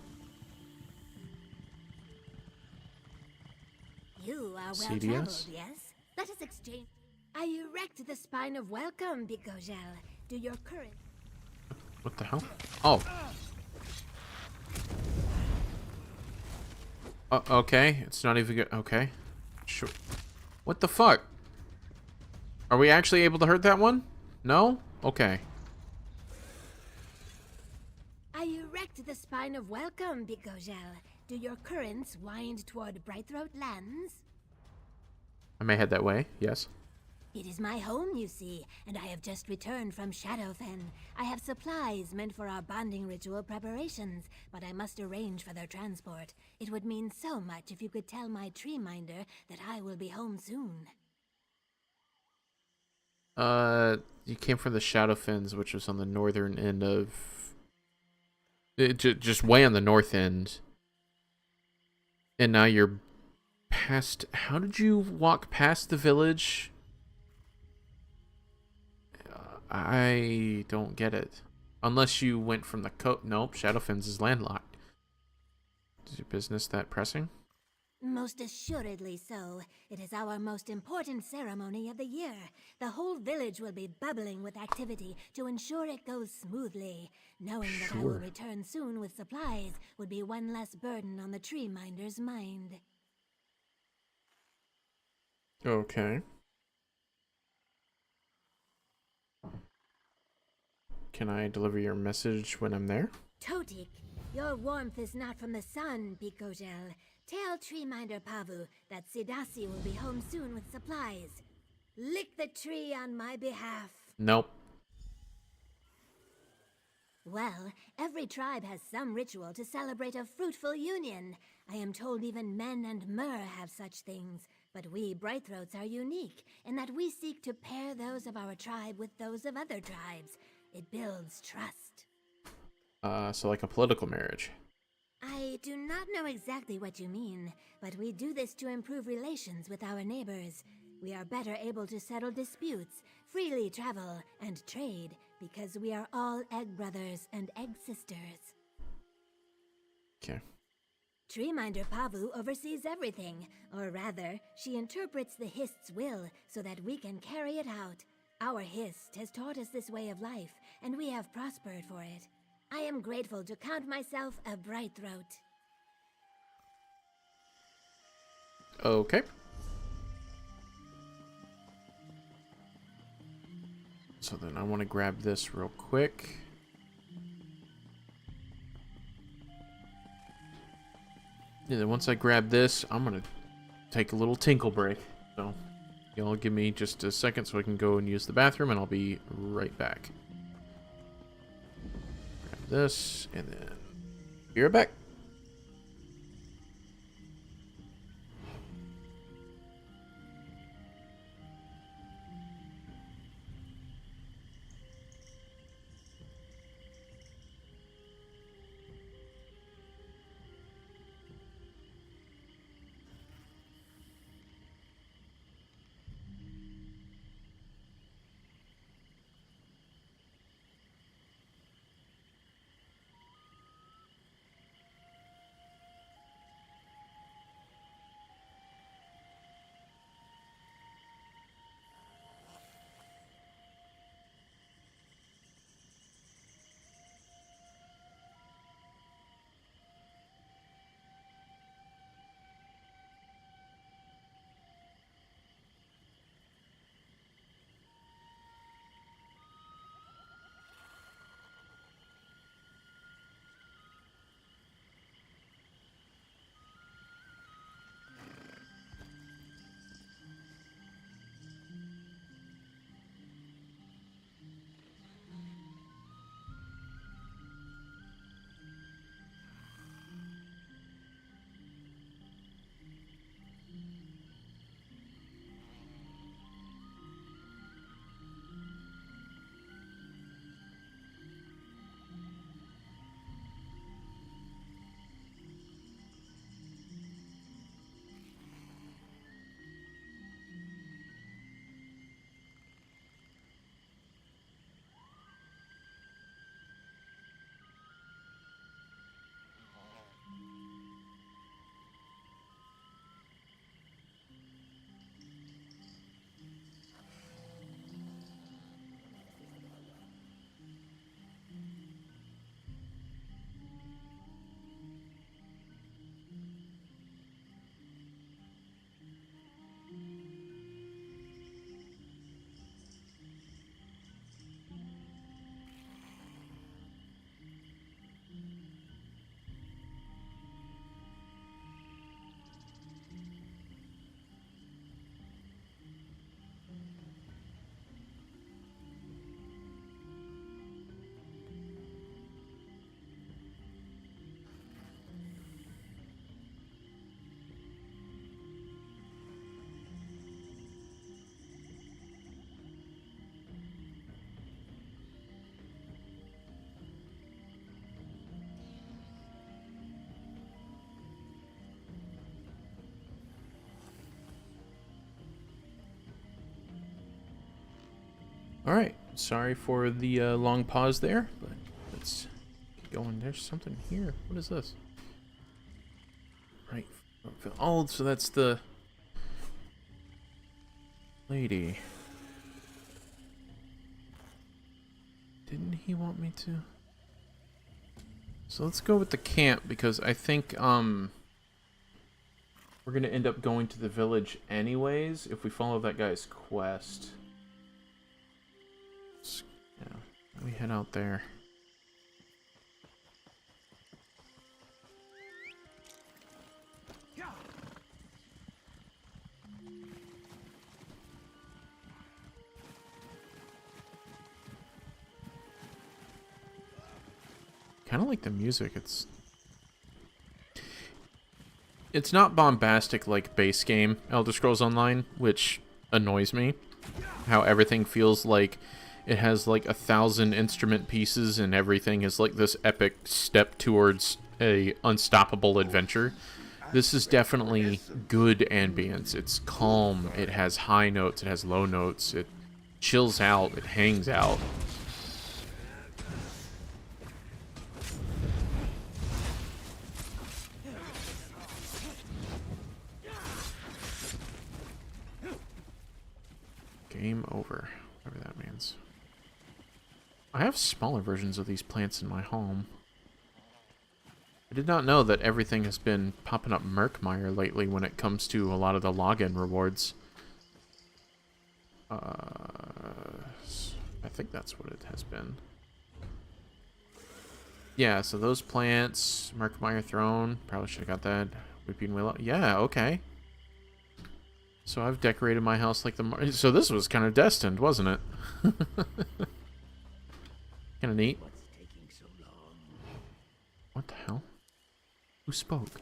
You are well
CDS?
traveled, yes? Let us exchange. I erect the spine of welcome, Bicogel. Do your current.
What the hell? Oh. Okay, it's not even good. Okay. Sure. What the fuck? Are we actually able to hurt that one? No? Okay.
I erect the spine of welcome, Bicogel. Do your currents wind toward Brightthroat lands?
I may head that way, yes.
It is my home, you see, and I have just returned from Shadowfen. I have supplies meant for our bonding ritual preparations, but I must arrange for their transport. It would mean so much if you could tell my tree minder that I will be home soon.
You came from the Shadowfens, which was on the northern end of... just way on the north end. And now you're past... How did you walk past the village? I don't get it. Unless you went from the coast. Nope, Shadowfens is landlocked. Is your business that pressing?
Most assuredly so. It is our most important ceremony of the year. The whole village will be bubbling with activity to ensure it goes smoothly. Knowing that I will return soon with supplies would be one less burden on the tree minder's mind.
Okay. Can I deliver your message when I'm there?
Totik, your warmth is not from the sun, Bicogel. Tell Treeminder Pavu that Sidasi will be home soon with supplies. Lick the tree on my behalf.
Nope.
Well, every tribe has some ritual to celebrate a fruitful union. I am told even men and Mur have such things. But we Brightthroats are unique in that we seek to pair those of our tribe with those of other tribes. It builds trust.
So like a political marriage.
I do not know exactly what you mean, but we do this to improve relations with our neighbors. We are better able to settle disputes, freely travel, and trade, because we are all egg brothers and egg sisters.
Okay.
Treeminder Pavu oversees everything, or rather, she interprets the Hist's will so that we can carry it out. Our Hist has taught us this way of life, and we have prospered for it. I am grateful to count myself a Brightthroat.
Okay. So then I want to grab this real quick. Yeah, then once I grab this, I'm going to take a little tinkle break. So y'all give me just a second so I can go and use the bathroom, and I'll be right back. Grab this, and then be right back. Alright, sorry for the long pause there, but let's get going. There's something here. What is this? Right. Oh, so that's the lady. Didn't he want me to? So let's go with the camp, because I think we're gonna end up going to the village anyways if we follow that guy's quest. Yeah, we head out there. Kind of like the music. It's not bombastic like base game Elder Scrolls Online, which annoys me. How everything feels like it has like 1,000 instrument pieces and everything is like this epic step towards a unstoppable adventure. This is definitely good ambience. It's calm. It has high notes. It has low notes. It chills out. It hangs out. Game over, whatever that means. I have smaller versions of these plants in my home. I did not know that everything has been popping up Murkmire lately when it comes to a lot of the login rewards. I think that's what it has been. Yeah, so those plants, Murkmire Throne, probably should have got that. Weeping Willow. Yeah, okay. So I've decorated my house like the... So this was kind of destined, wasn't it? Kind of neat.
What's taking so long?
What the hell? Who spoke?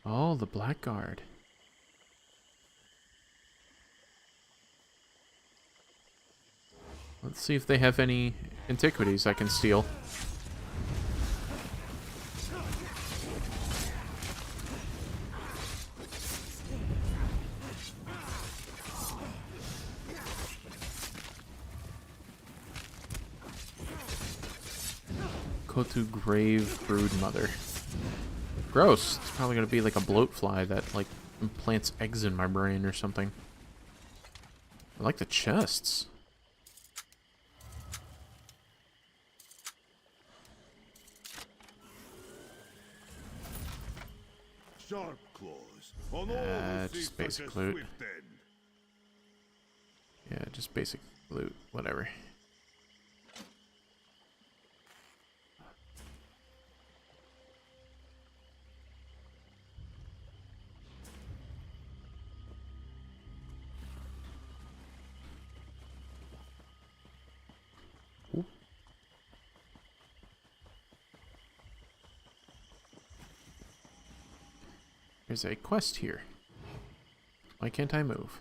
Oh, the Blackguard. Let's see if they have any antiquities I can steal. Kotu Grave Broodmother. Gross. It's probably gonna be like a bloatfly that like implants eggs in my brain or something. I like the chests.
Sharp claws on all the
Just
seats
basic
such a
loot.
swift end.
Yeah, just basic loot, whatever. Ooh. There's a quest here. Why can't I move?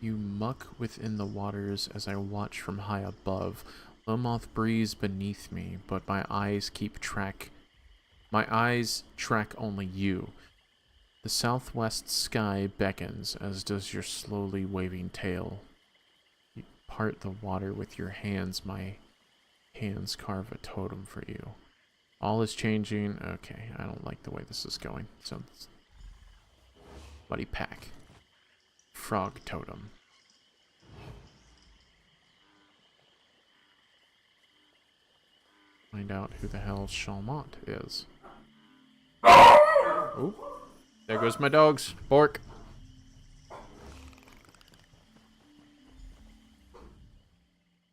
You muck within the waters as I watch from high above. Lomoth breeze beneath me, but my eyes track only you. The southwest sky beckons, as does your slowly waving tail. You part the water with your hands, my hands carve a totem for you. All is changing. Okay, I don't like the way this is going. So, buddy pack. Frog totem. Find out who the hell Shalmont is. Oh, there goes my dogs. Bork.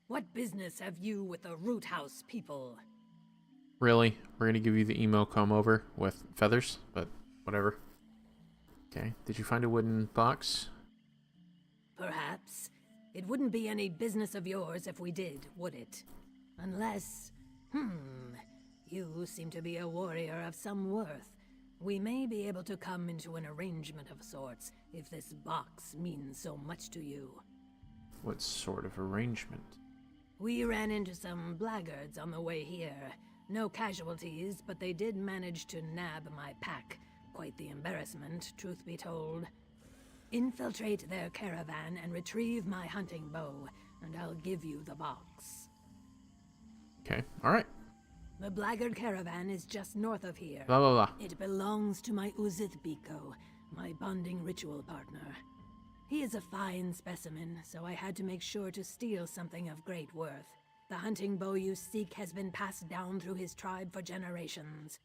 What business have you with the Root House people?
Really? We're gonna give you the emo comb over with feathers, but whatever. Okay, did you find a wooden box?
Perhaps. It wouldn't be any business of yours if we did, would it? Unless... you seem to be a warrior of some worth. We may be able to come into an arrangement of sorts, if this box means so much to you.
What sort of arrangement?
We ran into some blackguards on the way here. No casualties, but they did manage to nab my pack. Quite the embarrassment, truth be told. Infiltrate their caravan and retrieve my hunting bow, and I'll give you the box.
Okay, alright.
The blackguard caravan is just north of here.
Blah, blah, blah.
It belongs to my Uzith Biko, my bonding ritual partner. He is a fine specimen, so I had to make sure to steal something of great worth. The hunting bow you seek has been passed down through his tribe for generations.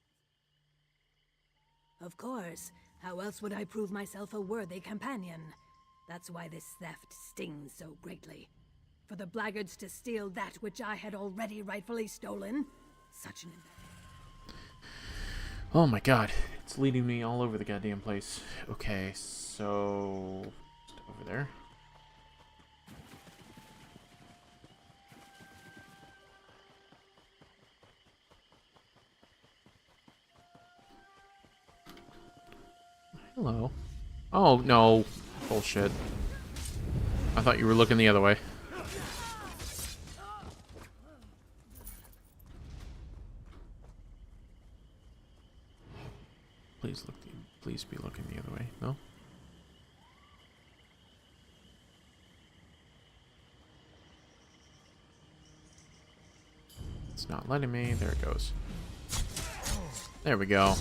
Of course, how else would I prove myself a worthy companion? That's why this theft stings so greatly. For the blackguards to steal that which I had already rightfully stolen? Such an
Oh my god, it's leading me all over the goddamn place. Okay, so just over there. Hello. Oh no, bullshit. I thought you were looking the other way. Please be looking the other way. No? It's not letting me. There it goes. There we go.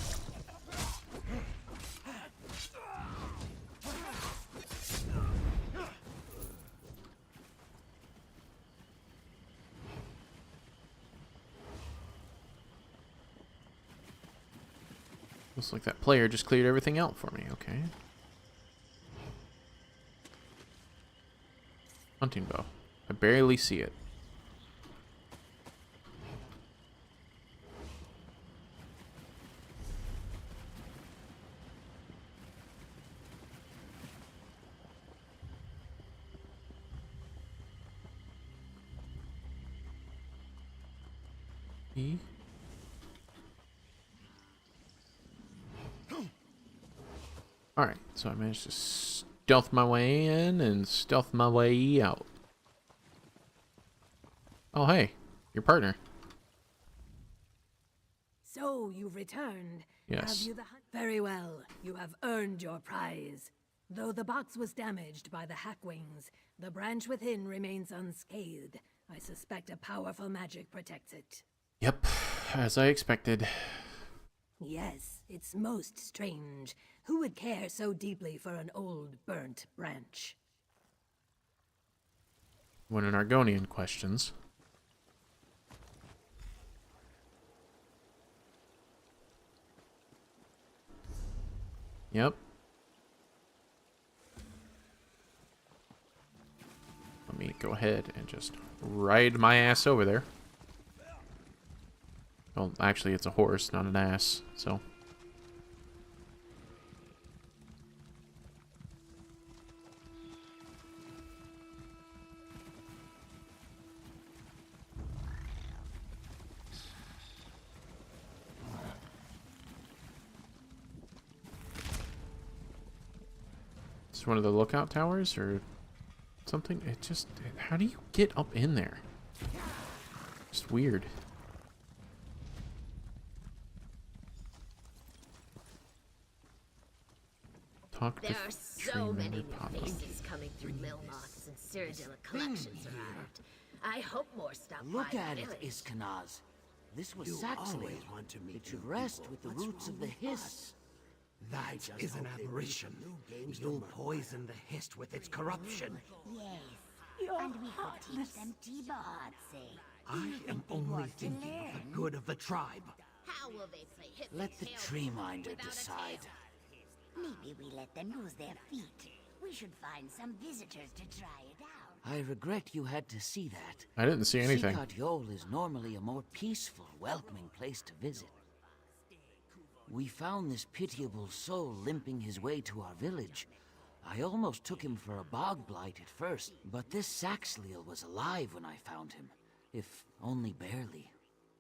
Looks like that player just cleared everything out for me. Okay. Hunting bow. I barely see it. E? Alright, so I managed to stealth my way in and stealth my way out. Oh, hey, your partner.
So, you've returned.
Yes.
Have you the hunt? Very well. You have earned your prize. Though the box was damaged by the Hackwings, the branch within remains unscathed. I suspect a powerful magic protects it.
Yep, as I expected.
Yes, it's most strange. Who would care so deeply for an old, burnt branch?
When an Argonian questions. Yep. Let me go ahead and just ride my ass over there. Well, actually, it's a horse, not an ass, so. It's one of the lookout towers or something. It just, how do you get up in there? Just weird.
There are so many new faces coming through Lilmoth's and Cyrodiil collections arrived. I hope more stop
Look
by
at
the
it,
village.
Iskanaz. This was
You
Saxley.
always want to meet
It should
new
rest
people.
with the
What's
roots of
wrong
the
with
Hiss.
us?
That
just
is an
hope they bring
aberration.
some new games to
You'll
Murkmire.
poison the Hist with its corruption.
Yes, and we could teach them T-Botsy.
I am only thinking of the good of the tribe.
How will they play hip
Let the tree minder decide.
Maybe we let them use their feet. We should find some visitors to try it out.
I regret you had to see that.
I didn't see anything.
Sikat Yol is normally a more peaceful, welcoming place to visit. We found this pitiable soul limping his way to our village. I almost took him for a bog blight at first, but this Saxleel was alive when I found him, if only barely.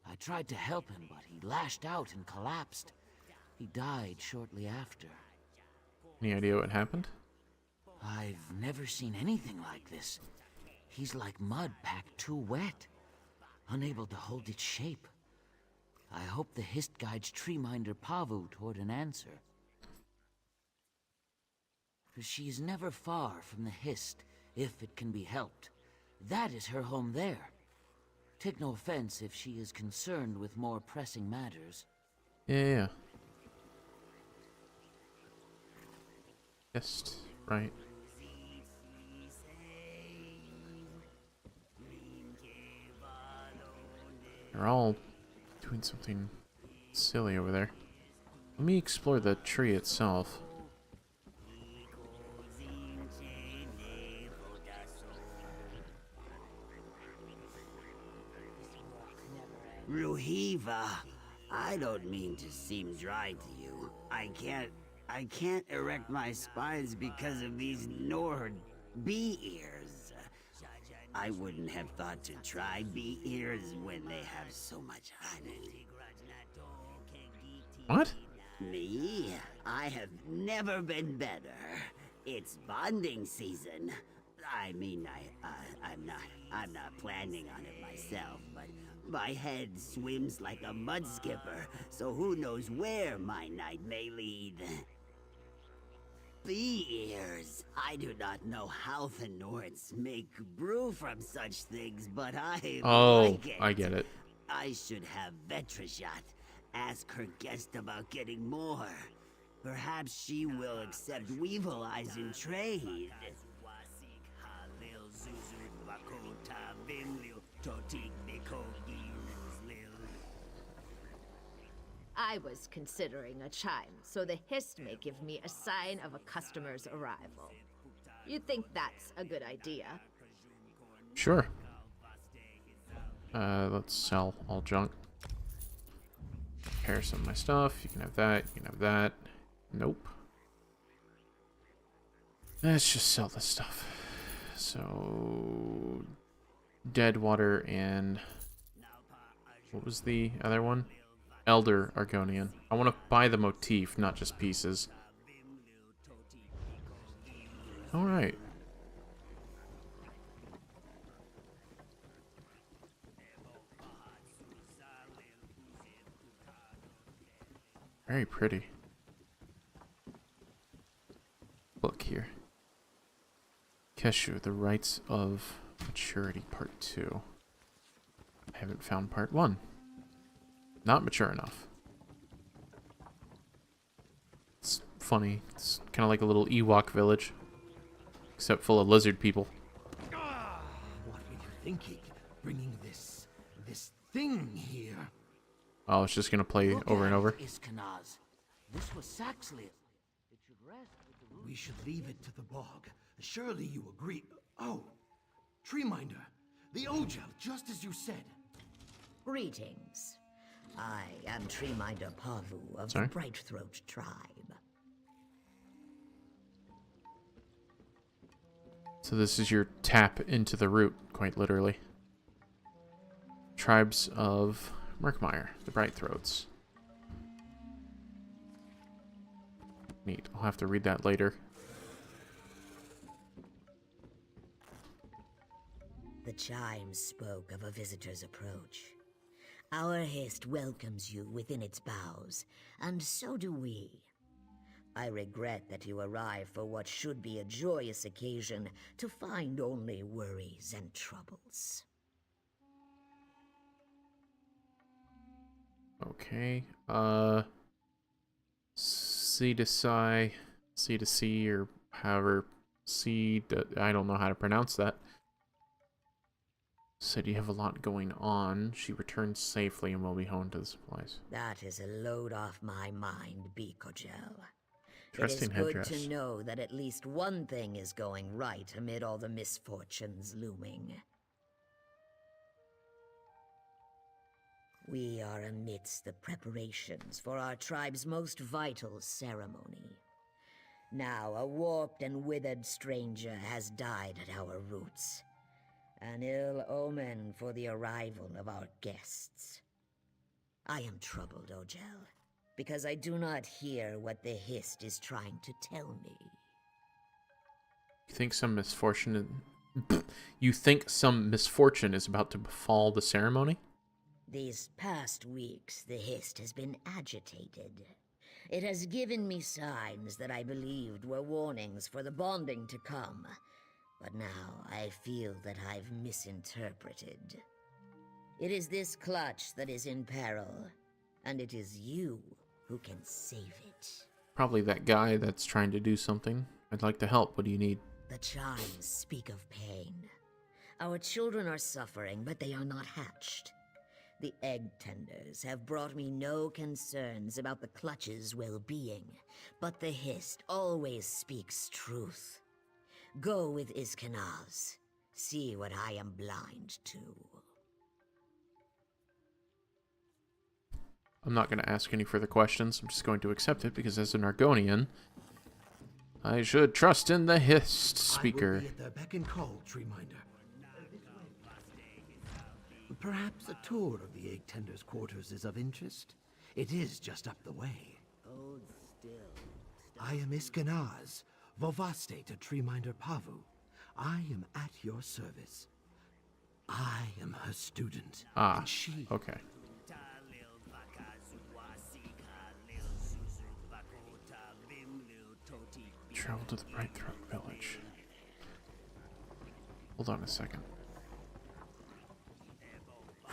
I tried to help him, but he lashed out and collapsed. He died shortly after.
Any idea what happened?
I've never seen anything like this. He's like mud packed too wet, unable to hold its shape. I hope the Hist guides Treeminder Pavu toward an answer. For she is never far from the Hist, if it can be helped. That is her home there. Take no offense if she is concerned with more pressing matters.
Yeah. Hist, right. They're all doing something silly over there. Let me explore the tree itself.
Ruhiva, I don't mean to seem dry to you. I can't erect my spines because of these Nord bee ears. I wouldn't have thought to try bee ears when they have so much honey.
What?
Me? I have never been better. It's bonding season. I mean, I'm not planning on it myself, but my head swims like a mud skipper, so who knows where my night may lead. Bee ears. I do not know how the Nords make brew from such things, but I like it.
I get it.
I should have Vetrashot. Ask her guest about getting more. Perhaps she will accept Weevil Eyes in trade.
I was considering a chime, so the Hist may give me a sign of a customer's arrival. You think that's a good idea?
Sure. Let's sell all junk. Repair some of my stuff. You can have that. You can have that. Nope. Let's just sell this stuff. So, Deadwater and what was the other one? Elder Argonian. I want to buy the motif, not just pieces. Alright. Very pretty. Look here. Keshu, the Rites of Maturity, Part 2. I haven't found Part 1. Not mature enough. It's funny. It's kind of like a little Ewok village. Except full of lizard people.
What were you thinking? Bringing this thing here?
Oh, it's just gonna play over and over.
Iskanaz. This was Saxley. It should rest with the root.
We should leave it to the bog. Surely you agree. Oh, Treeminder. The Ojel, just as you said.
Greetings. I am Treeminder Pavu of
Sorry?
the Brightthroat tribe.
So this is your tap into the root, quite literally. Tribes of Murkmire, the Brightthroats. Neat. I'll have to read that later.
The chimes spoke of a visitor's approach. Our Hist welcomes you within its boughs, and so do we. I regret that you arrive for what should be a joyous occasion to find only worries and troubles.
Okay. C to Psi, C to C, or however I don't know how to pronounce that. Said you have a lot going on. She returns safely and will be home to the supplies.
That is a load off my mind, Bikojel.
Interesting
it is
headdress.
good to know that at least one thing is going right amid all the misfortunes looming. We are amidst the preparations for our tribe's most vital ceremony. Now a warped and withered stranger has died at our roots. An ill omen for the arrival of our guests. I am troubled, Ojel, because I do not hear what the Hist is trying to tell me.
You think some misfortune You think some misfortune is about to befall the ceremony?
These past weeks, the Hist has been agitated. It has given me signs that I believed were warnings for the bonding to come. But now I feel that I've misinterpreted. It is this clutch that is in peril, and it is you who can save it.
Probably that guy that's trying to do something. I'd like to help. What do you need?
The chimes speak of pain. Our children are suffering, but they are not hatched. The egg tenders have brought me no concerns about the clutch's well-being, but the Hist always speaks truth. Go with Iskanaz. See what I am blind to.
I'm not going to ask any further questions. I'm just going to accept it because as an Argonian, I should trust in the Hist speaker.
I will be at their beck and call, Treeminder. Perhaps a tour of the Egg Tender's quarters is of interest. It is just up the way.
Hold still.
I am Iskanaz, Vovaste to Treeminder Pavu. I am at your service. I am her student.
Ah,
and she...
okay. Travel to the Bright Throat Village. Hold on a second.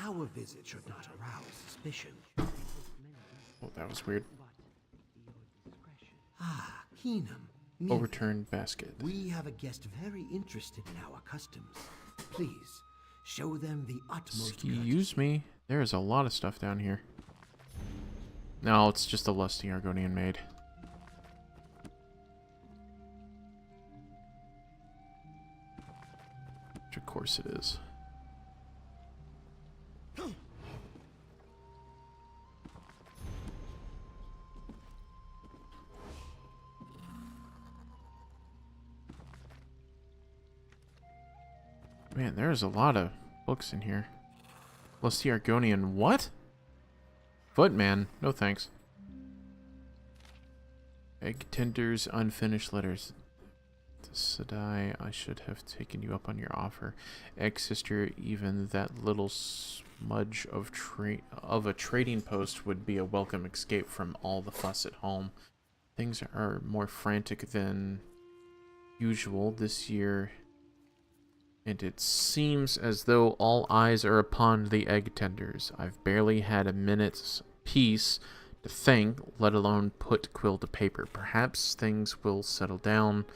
Our visit should not arouse suspicion.
Oh, that was weird.
Ah, Keenum.
Overturned basket.
We have a guest very interested in our customs. Please, show them the utmost
Excuse me. There's a lot of stuff down here. No, it's just a lusty Argonian maid. Which of course it is. Man, there's a lot of books in here. Lusty Argonian, what? Footman, no thanks. Egg Tenders, Unfinished Letters. Sadai, I should have taken you up on your offer. Egg Sister, even that little smudge of a trading post would be a welcome escape from all the fuss at home. Things are more frantic than usual this year, and it seems as though all eyes are upon the Egg Tenders. I've barely had a minute's peace to think, let alone put quill to paper. Perhaps things will settle down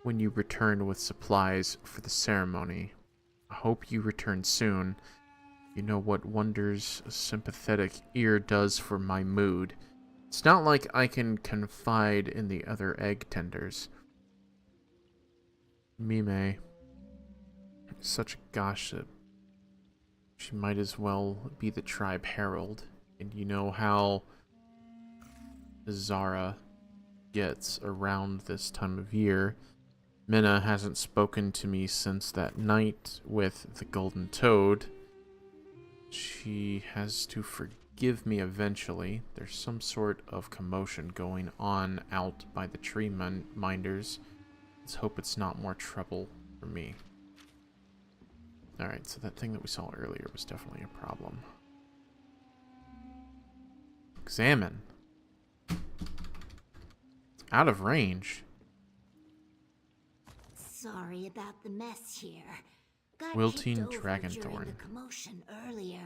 when you return with supplies for the ceremony. I hope you return soon. You know what wonders a sympathetic ear does for my mood. It's not like I can confide in the other Egg Tenders. Mime. Such a gossip. She might as well be the tribe herald. And you know how Zara gets around this time of year. Minna hasn't spoken to me since that night with the Golden Toad. She has to forgive me eventually. There's some sort of commotion going on out by the tree minders. Let's hope it's not more trouble for me. Alright, so that thing that we saw earlier was definitely a problem. Examine. It's out of range.
Sorry about the mess here. Got
Wilting
kicked over during
Dragonthorn.
the commotion earlier.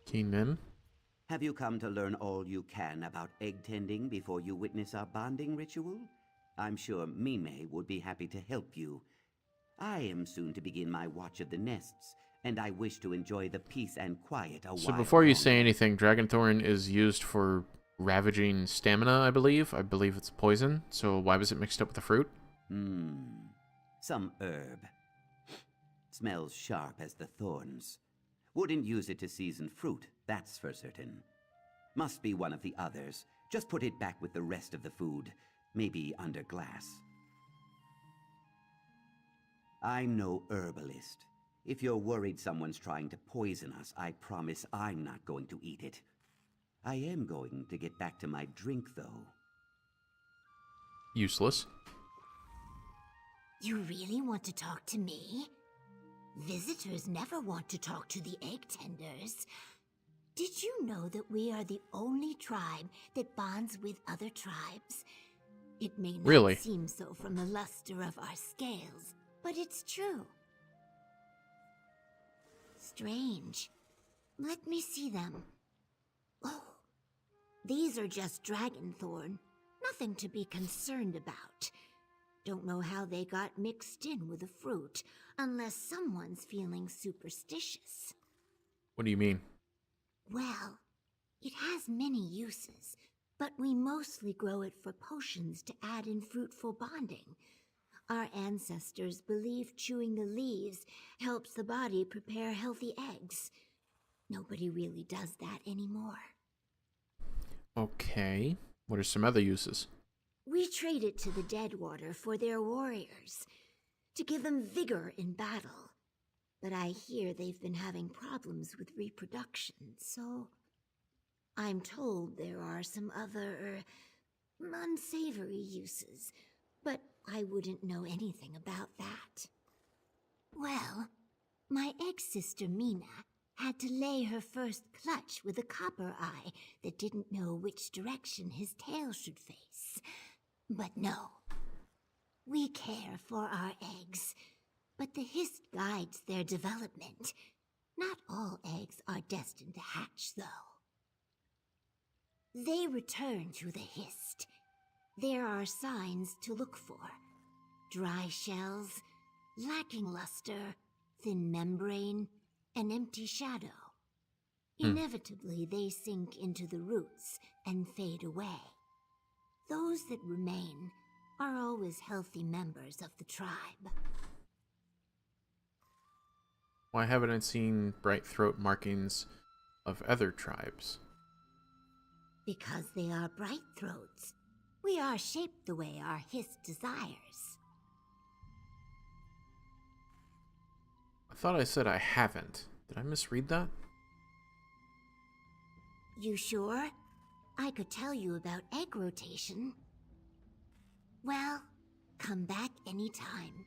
Keen Min?
Have you come to learn all you can about egg tending before you witness our bonding ritual? I'm sure Mime would be happy to help you. I am soon to begin my watch of the nests, and I wish to enjoy the peace and quiet a while.
So before you
longer.
say anything, Dragonthorn is used for ravaging stamina, I believe. I believe it's poison. So why was it mixed up with the fruit?
Some herb. Smells sharp as the thorns. Wouldn't use it to season fruit, that's for certain. Must be one of the others. Just put it back with the rest of the food. Maybe under glass. I'm no herbalist. If you're worried someone's trying to poison us, I promise I'm not going to eat it. I am going to get back to my drink, though.
Useless.
You really want to talk to me? Visitors never want to talk to the egg tenders. Did you know that we are the only tribe that bonds with other tribes? It may not
Really?
seem so from the luster of our scales, but it's true. Strange. Let me see them. Oh, these are just dragonthorn. Nothing to be concerned about. Don't know how they got mixed in with the fruit, unless someone's feeling superstitious.
What do you mean?
Well, it has many uses, but we mostly grow it for potions to add in fruitful bonding. Our ancestors believed chewing the leaves helps the body prepare healthy eggs. Nobody really does that anymore.
Okay. What are some other uses?
We trade it to the Deadwater for their warriors, to give them vigor in battle. But I hear they've been having problems with reproduction, so I'm told there are some other unsavory uses, but I wouldn't know anything about that. Well, my ex-sister Mina had to lay her first clutch with a copper eye that didn't know which direction his tail should face. But no, we care for our eggs, but the Hist guides their development. Not all eggs are destined to hatch, though. They return to the Hist. There are signs to look for. Dry shells, lacking luster, thin membrane, an empty shadow. Inevitably, they sink into the roots and fade away. Those that remain are always healthy members of the tribe.
Why haven't I seen bright throat markings of other tribes?
Because they are bright throats. We are shaped the way our Hist desires.
I thought I said I haven't. Did I misread that?
You sure? I could tell you about egg rotation. Well, come back anytime.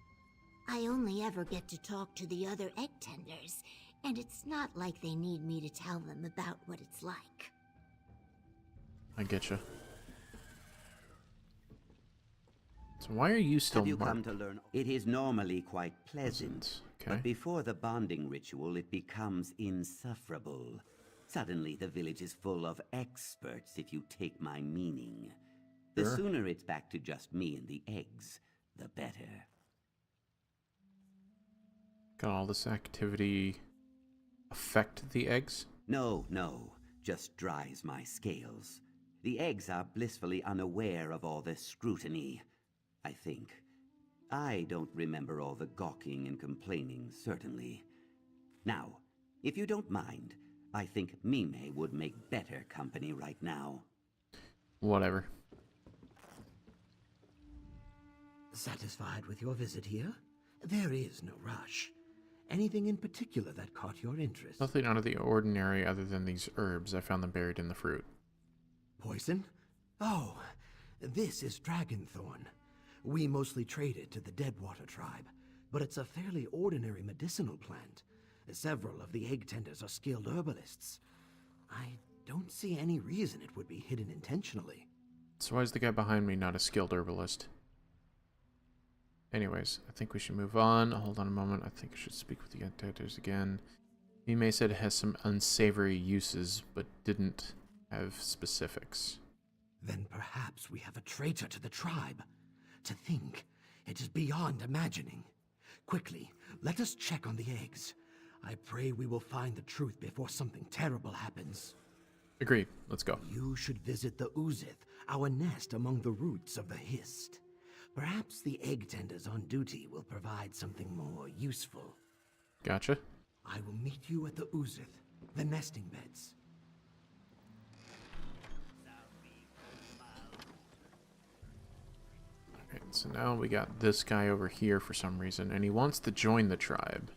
I only ever get to talk to the other egg tenders, and it's not like they need me to tell them about what it's like.
I getcha. So why are you still
Have you come to learn? It is normally quite pleasant, but before the bonding ritual, it becomes insufferable. Suddenly, the village is full of experts, if you take my meaning. The sooner it's back to just me and the eggs, the better.
Got all this activity affect the eggs?
No, just dries my scales. The eggs are blissfully unaware of all this scrutiny, I think. I don't remember all the gawking and complaining, certainly. Now, if you don't mind, I think Mime would make better company right now.
Whatever.
Satisfied with your visit here? There is no rush. Anything in particular that caught your interest?
Nothing out of the ordinary other than these herbs. I found them buried in the fruit.
Poison? Oh, this is dragonthorn. We mostly trade it to the Deadwater tribe, but it's a fairly ordinary medicinal plant. Several of the egg tenders are skilled herbalists. I don't see any reason it would be hidden intentionally.
So why is the guy behind me not a skilled herbalist? Anyways, I think we should move on. Hold on a moment. I think I should speak with the egg tenders again. Mime said it has some unsavory uses, but didn't have specifics.
Then perhaps we have a traitor to the tribe. To think, it is beyond imagining. Quickly, let us check on the eggs. I pray we will find the truth before something terrible happens.
Agreed. Let's go.
You should visit the Uzith, our nest among the roots of the Hist. Perhaps the egg tenders on duty will provide something more useful.
Gotcha.
I will meet you at the Uzith, the nesting beds.
Okay, so now we got this guy over here for some reason, and he wants to join the tribe.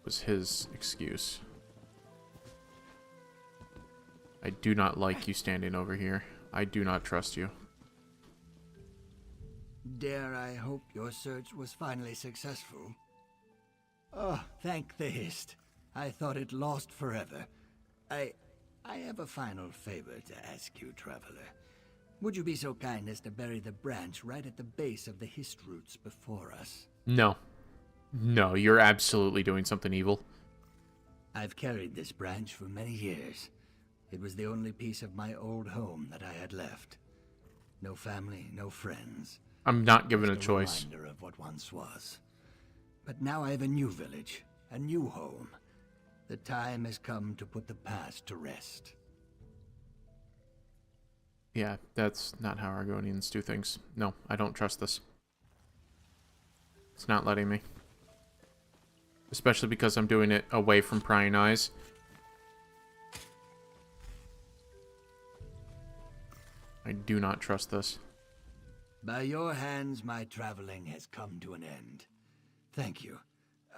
Was his excuse. I do not like you standing over here. I do not trust you.
dare I hope your search was finally successful? Oh, thank the Hist. I thought it lost forever. I have a final favor to ask you, traveler. Would you be so kind as to bury the branch right at the base of the Hist roots before us?
No. No, you're absolutely doing something evil.
I've carried this branch for many years. It was the only piece of my old home that I had left. No family, no friends.
I'm not given a
Just
choice.
Reminder of what once was. But now I have a new village, a new home. The time has come to put the past to rest.
Yeah, that's not how Argonians do things. No, I don't trust this. It's not letting me. Especially because I'm doing it away from prying eyes. I do not trust this.
By your hands, my traveling has come to an end. Thank you.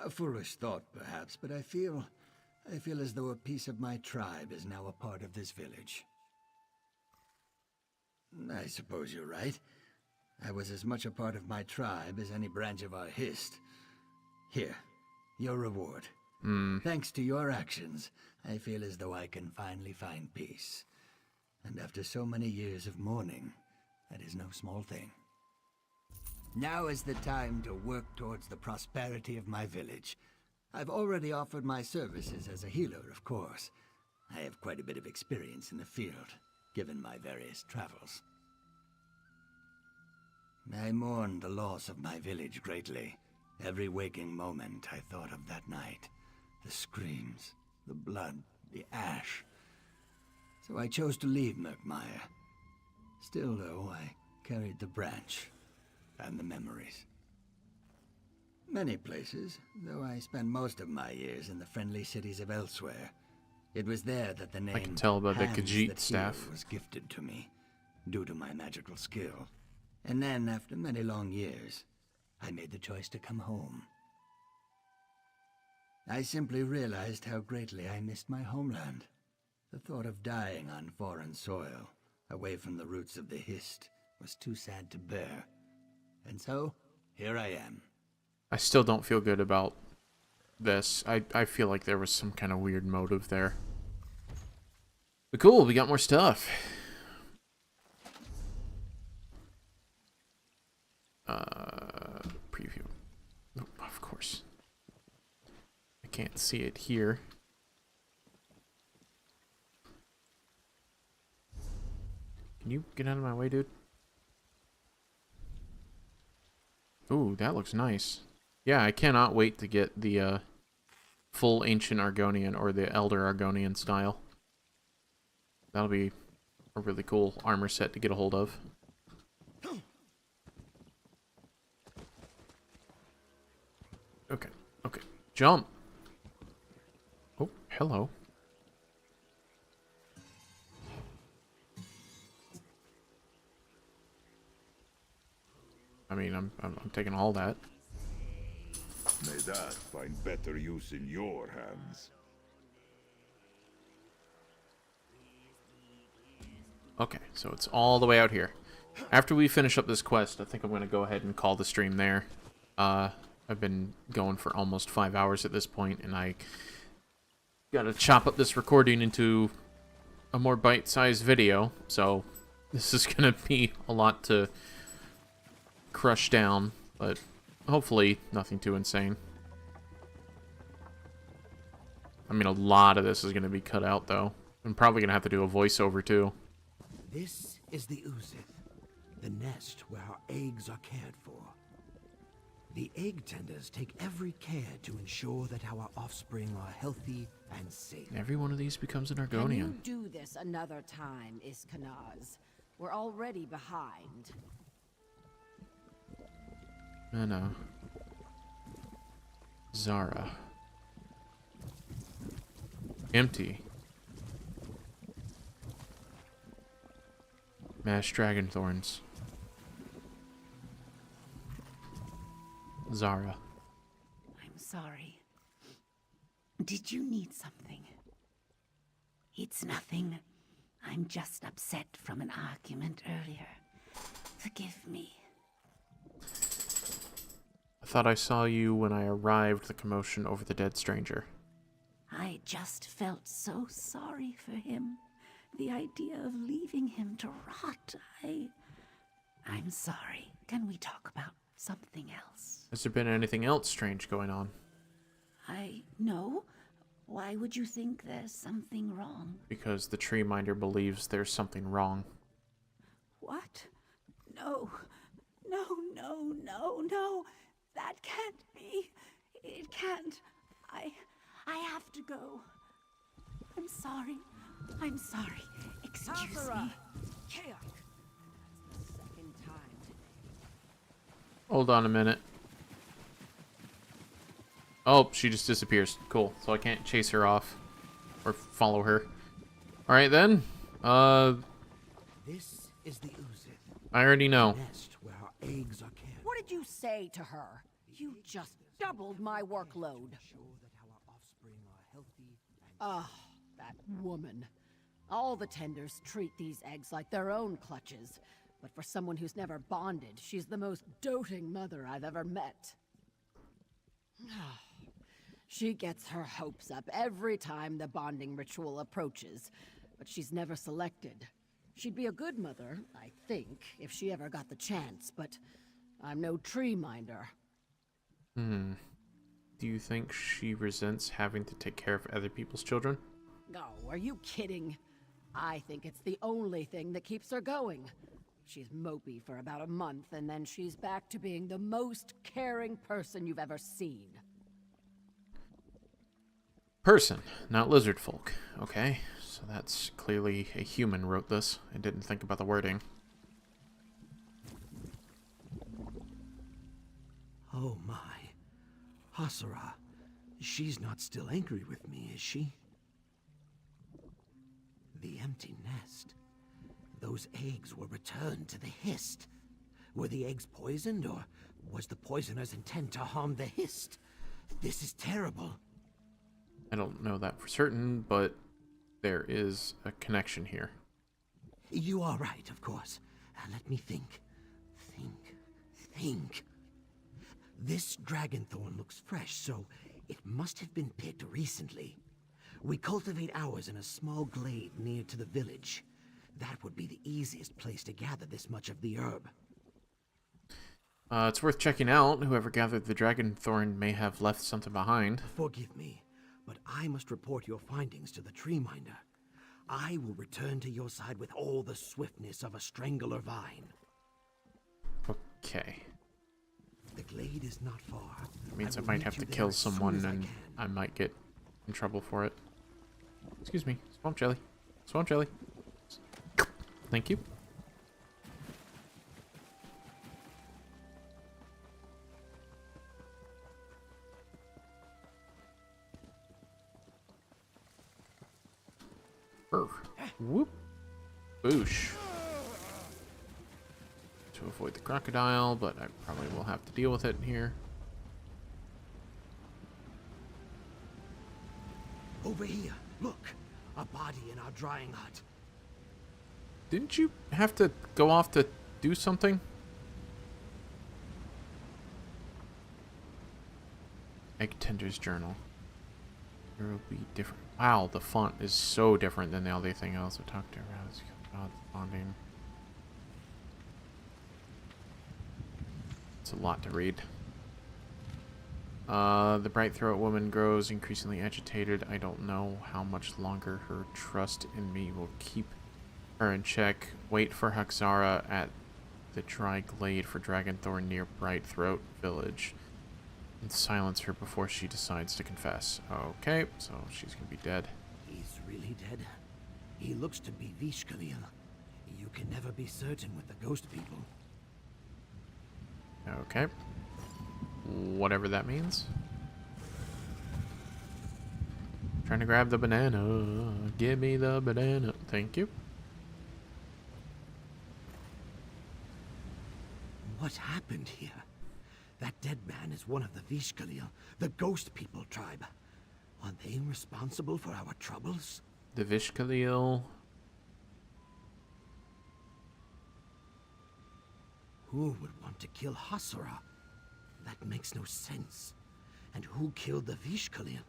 A foolish thought, perhaps, but I feel as though a piece of my tribe is now a part of this village. I suppose you're right. I was as much a part of my tribe as any branch of our Hist. Here, your reward. Thanks to your actions, I feel as though I can finally find peace. And after so many years of mourning, that is no small thing. Now is the time to work towards the prosperity of my village. I've already offered my services as a healer, of course. I have quite a bit of experience in the field, given my various travels. I mourned the loss of my village greatly. Every waking moment I thought of that night. The screams, the blood, the ash. So I chose to leave Murkmire. Still, though, I carried the branch and the memories. Many places, though I spent most of my years in the friendly cities of elsewhere. It was there that the name
I can tell by the
Hands
Khajiit
That
staff.
Heal was gifted to me, due to my magical skill. And then, after many long years, I made the choice to come home. I simply realized how greatly I missed my homeland. The thought of dying on foreign soil, away from the roots of the Hist, was too sad to bear. And so, here I am.
I still don't feel good about this. I feel like there was some kind of weird motive there. But cool, we got more stuff. Preview. Oh, of course. I can't see it here. Can you get out of my way, dude? Ooh, that looks nice. Yeah, I cannot wait to get the full Ancient Argonian or the Elder Argonian style. That'll be a really cool armor set to get a hold of. Okay, okay. Jump! Oh, hello. I mean, I'm taking all that.
May that find better use in your hands.
Okay, so it's all the way out here. After we finish up this quest, I think I'm going to go ahead and call the stream there. I've been going for almost 5 hours at this point, and I gotta chop up this recording into a more bite-sized video, so this is gonna be a lot to crush down, but hopefully nothing too insane. I mean, a lot of this is gonna be cut out, though. I'm probably gonna have to do a voiceover, too.
This is the Uzith, the nest where our eggs are cared for. The egg tenders take every care to ensure that our offspring are healthy and safe.
Every one of these becomes an
Can
Argonian.
you do this another time, Iskanaz? We're already behind.
No. Zara. Empty. Mashed dragon thorns. Zara.
I'm sorry. Did you need something? It's nothing. I'm just upset from an argument earlier. Forgive me.
thought I saw you when I arrived, the commotion over the dead stranger.
I just felt so sorry for him. The idea of leaving him to rot, I'm sorry. Can we talk about something else?
Has there been anything else strange going on?
No. Why would you think there's something wrong?
Because the tree minder believes there's something wrong.
What? No. No, no, no, no. That can't be. It can't. I have to go. I'm sorry. I'm sorry. Excuse me.
Hold on a minute. Oh, she just disappears. Cool. So I can't chase her off or follow her. All right then.
This is the Uzith.
I already know.
Nest where our eggs are cared.
What did you say to her? You just doubled my workload. Ah, that woman. All the tenders treat these eggs like their own clutches. But for someone who's never bonded, she's the most doting mother I've ever met. She gets her hopes up every time the bonding ritual approaches, but she's never selected. She'd be a good mother, I think, if she ever got the chance, but I'm no tree minder.
Do you think she resents having to take care of other people's children?
Oh, are you kidding? I think it's the only thing that keeps her going. She's mopey for about a month, and then she's back to being the most caring person you've ever seen.
Person, not lizard folk. Okay, so that's clearly a human wrote this. I didn't think about the wording.
Oh my. Hasara. She's not still angry with me, is she? The empty nest. Those eggs were returned to the Hist. Were the eggs poisoned, or was the poisoner's intent to harm the Hist? This is terrible.
I don't know that for certain, but there is a connection here.
You are right, of course. Let me think. Think. This dragonthorn looks fresh, so it must have been picked recently. We cultivate ours in a small glade near to the village. That would be the easiest place to gather this much of the herb.
It's worth checking out. Whoever gathered the dragonthorn may have left something behind.
Forgive me, but I must report your findings to the tree minder. I will return to your side with all the swiftness of a strangler vine.
Okay.
The glade is not far.
That means I might have to kill someone, and I might get in trouble for it. Excuse me, swamp jelly. Swamp jelly. Thank you. Whoop. Boosh. To avoid the crocodile, but I probably will have to deal with it here.
Over here, look. A body in our drying hut.
Didn't you have to go off to do something? Egg Tender's journal. There will be different. Wow, the font is so different than everything else I talked about. Bonding. It's a lot to read. The bright throat woman grows increasingly agitated. I don't know how much longer her trust in me will keep her in check. Wait for Haxara at the dry glade for Dragonthorn near Bright Throat Village. And silence her before she decides to confess. Okay, so she's gonna be dead.
He's really dead? He looks to be Vishkalil. You can never be certain with the ghost people.
Okay. Whatever that means. Trying to grab the banana. Give me the banana. Thank you.
What happened here? That dead man is one of the Vishkalil, the ghost people tribe. Are they responsible for our troubles?
The Vishkalil.
Who would want to kill Hasara? That makes no sense. And who killed the Vishkalian?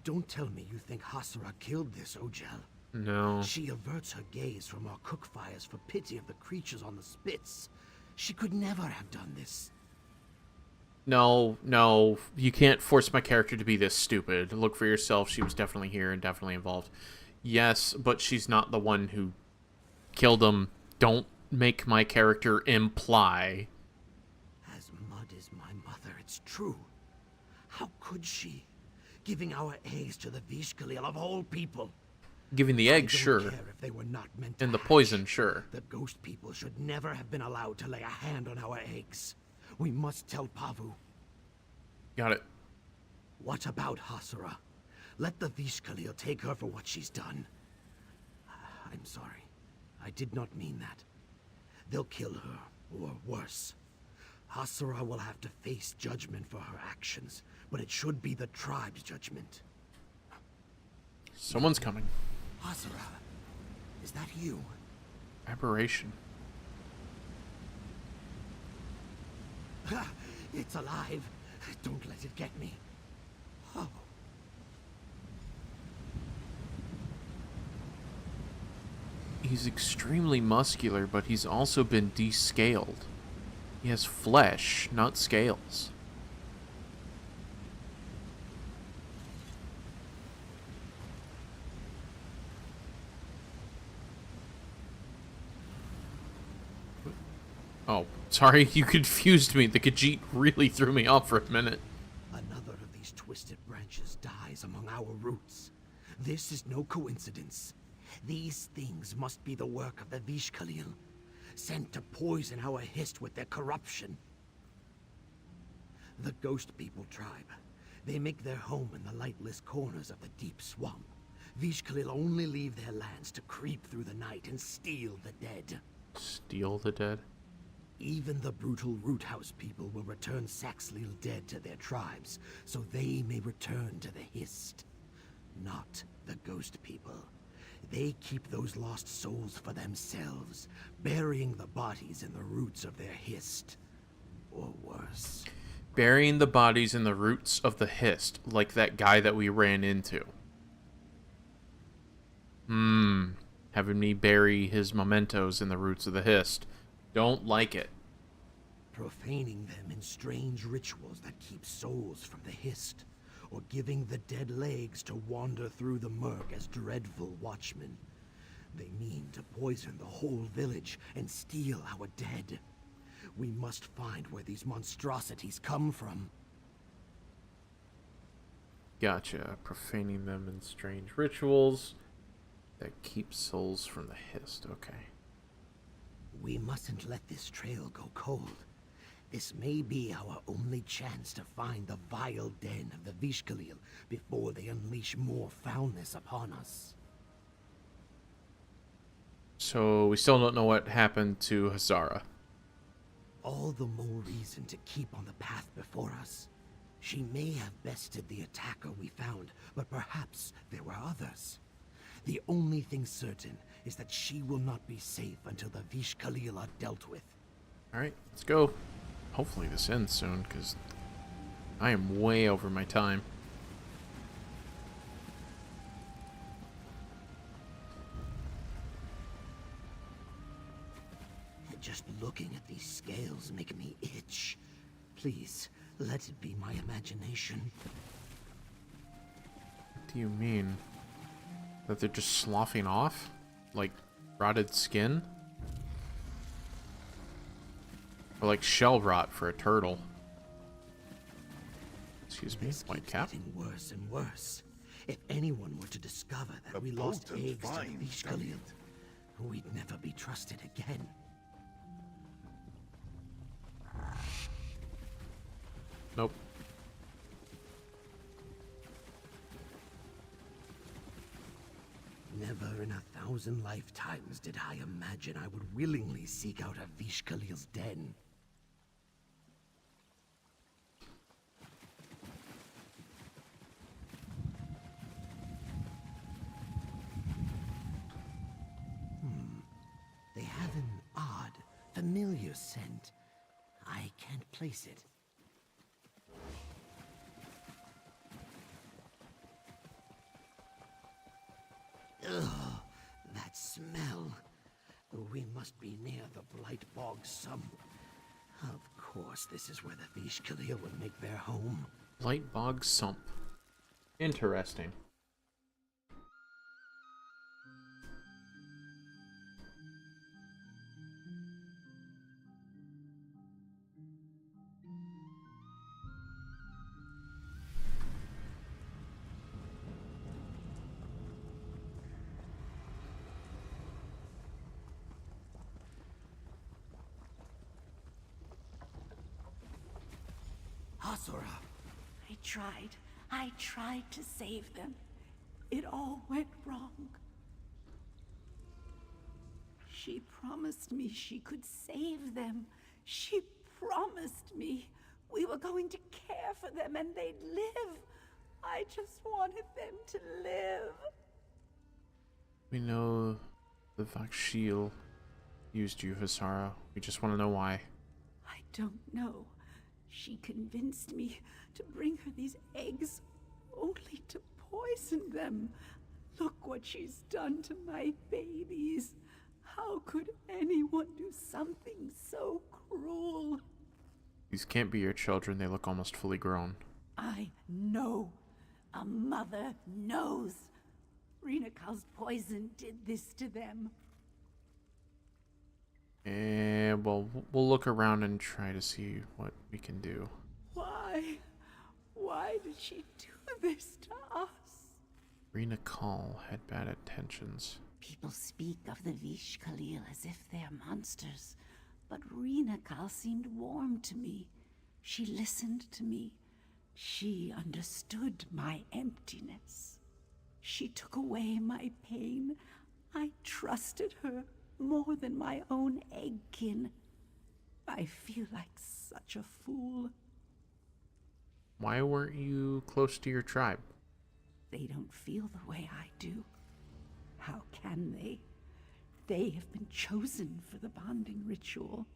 Don't tell me you think Hasura killed this Ojel.
No.
She averts her gaze from our cook fires for pity of the creatures on the spits. She could never have done this.
No, no, you can't force my character to be this stupid. Look for yourself. She was definitely here and definitely involved. Yes, but she's not the one who killed him. Don't make my character imply.
As mud is my mother, it's true. How could she? Giving our eggs to the Vishkalil of all people.
Giving the eggs, sure.
If they were not meant to
and the
hatch.
poison, sure.
The ghost people should never have been allowed to lay a hand on our eggs. We must tell Pavu.
Got it.
What about Hasura? Let the Vishkalil take her for what she's done. I'm sorry. I did not mean that. They'll kill her, or worse. Hasura will have to face judgment for her actions, but it should be the tribe's judgment.
Someone's coming.
Hasura, is that you?
Aberration.
It's alive. Don't let it get me. Oh.
He's extremely muscular, but he's also been descaled. He has flesh, not scales. Oh, sorry, you confused me. The Khajiit really threw me off for a minute.
Another of these twisted branches dies among our roots. This is no coincidence. These things must be the work of the Vishkalil, sent to poison our Hist with their corruption. The Ghost People tribe. They make their home in the lightless corners of the deep swamp. Vishkalil only leave their lands to creep through the night and steal the dead.
Steal the dead?
Even the brutal Root House people will return Saxhleel dead to their tribes, so they may return to the Hist. Not the Ghost People. They keep those lost souls for themselves, burying the bodies in the roots of their Hist. Or worse.
Burying the bodies in the roots of the Hist, like that guy that we ran into. Having me bury his mementos in the roots of the Hist. Don't like it.
Profaning them in strange rituals that keep souls from the Hist, or giving the dead legs to wander through the murk as dreadful watchmen. They mean to poison the whole village and steal our dead. We must find where these monstrosities come from.
Gotcha. Profaning them in strange rituals that keep souls from the Hist. Okay.
We mustn't let this trail go cold. This may be our only chance to find the vile den of the Vishkalil before they unleash more foulness upon us.
So, we still don't know what happened to Hazara.
All the more reason to keep on the path before us. She may have bested the attacker we found, but perhaps there were others. The only thing certain is that she will not be safe until the Vishkalil are dealt with.
Alright, let's go. Hopefully this ends soon, because I am way over my time.
Just looking at these scales make me itch. Please, let it be my imagination.
What do you mean? That they're just sloughing off? Like rotted skin? Or like shell rot for a turtle? Excuse me, white cap?
Getting worse and worse. If anyone were to discover that we lost eggs to the Vishkalil, we'd never be trusted again.
Nope.
Never in 1,000 lifetimes did I imagine I would willingly seek out a Vishkalil's den. They have an odd, familiar scent. I can't place it. must be near the Blight Bog Sump. Of course, this is where the Vish Khalil would make their home.
Blight Bog Sump. Interesting.
Hasura!
I tried to save them. It all went wrong. She promised me she could save them. She promised me we were going to care for them and they'd live. I just wanted them to live.
We know the Vakshil used you, Hasara. We just want to know why.
I don't know. She convinced me to bring her these eggs, only to poison them. Look what she's done to my babies. How could anyone do something so cruel?
These can't be your children. They look almost fully grown.
I know. A mother knows. Rinakal's poison did this to them.
Well, we'll look around and try to see what we can do.
Why? Why did she do this to us?
Rinakal had bad intentions.
People speak of the Vish Khalil as if they're monsters, but Rinakal seemed warm to me. She listened to me. She understood my emptiness. She took away my pain. I trusted her more than my own eggkin. I feel like such a fool.
Why weren't you close to your tribe?
They don't feel the way I do. How can they? They have been chosen for the bonding ritual.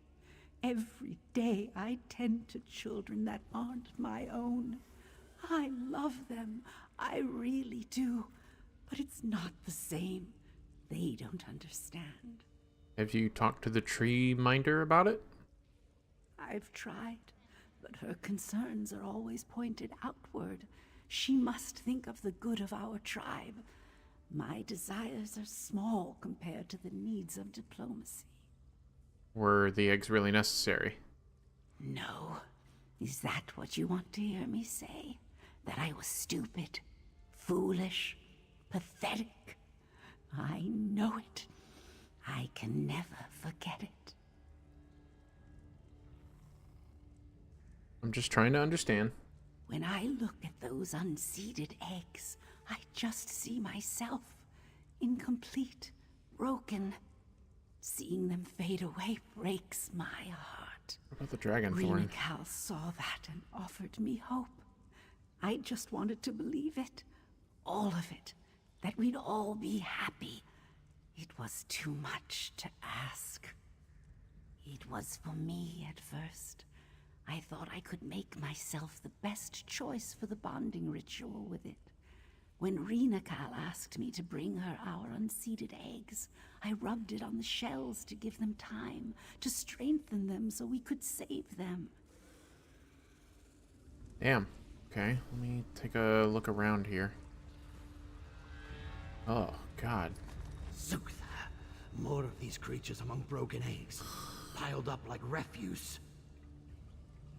Every day I tend to children that aren't my own. I love them. I really do. But it's not the same. They don't understand.
Have you talked to the tree minder about it?
I've tried, but her concerns are always pointed outward. She must think of the good of our tribe. My desires are small compared to the needs of diplomacy.
Were the eggs really necessary?
No. Is that what you want to hear me say? That I was stupid, foolish, pathetic? I know it. I can never forget it.
I'm just trying to understand.
When I look at those unseeded eggs, I just see myself, incomplete, broken. Seeing them fade away breaks my heart.
What about the dragon thorn?
Rinakal saw that and offered me hope. I just wanted to believe it. All of it. That we'd all be happy. It was too much to ask. It was for me at first. I thought I could make myself the best choice for the bonding ritual with it. When Rinakal asked me to bring her our unseeded eggs, I rubbed it on the shells to give them time, to strengthen them so we could save them.
Damn. Okay, let me take a look around here. Oh, God.
Zutha! More of these creatures among broken eggs, piled up like refuse.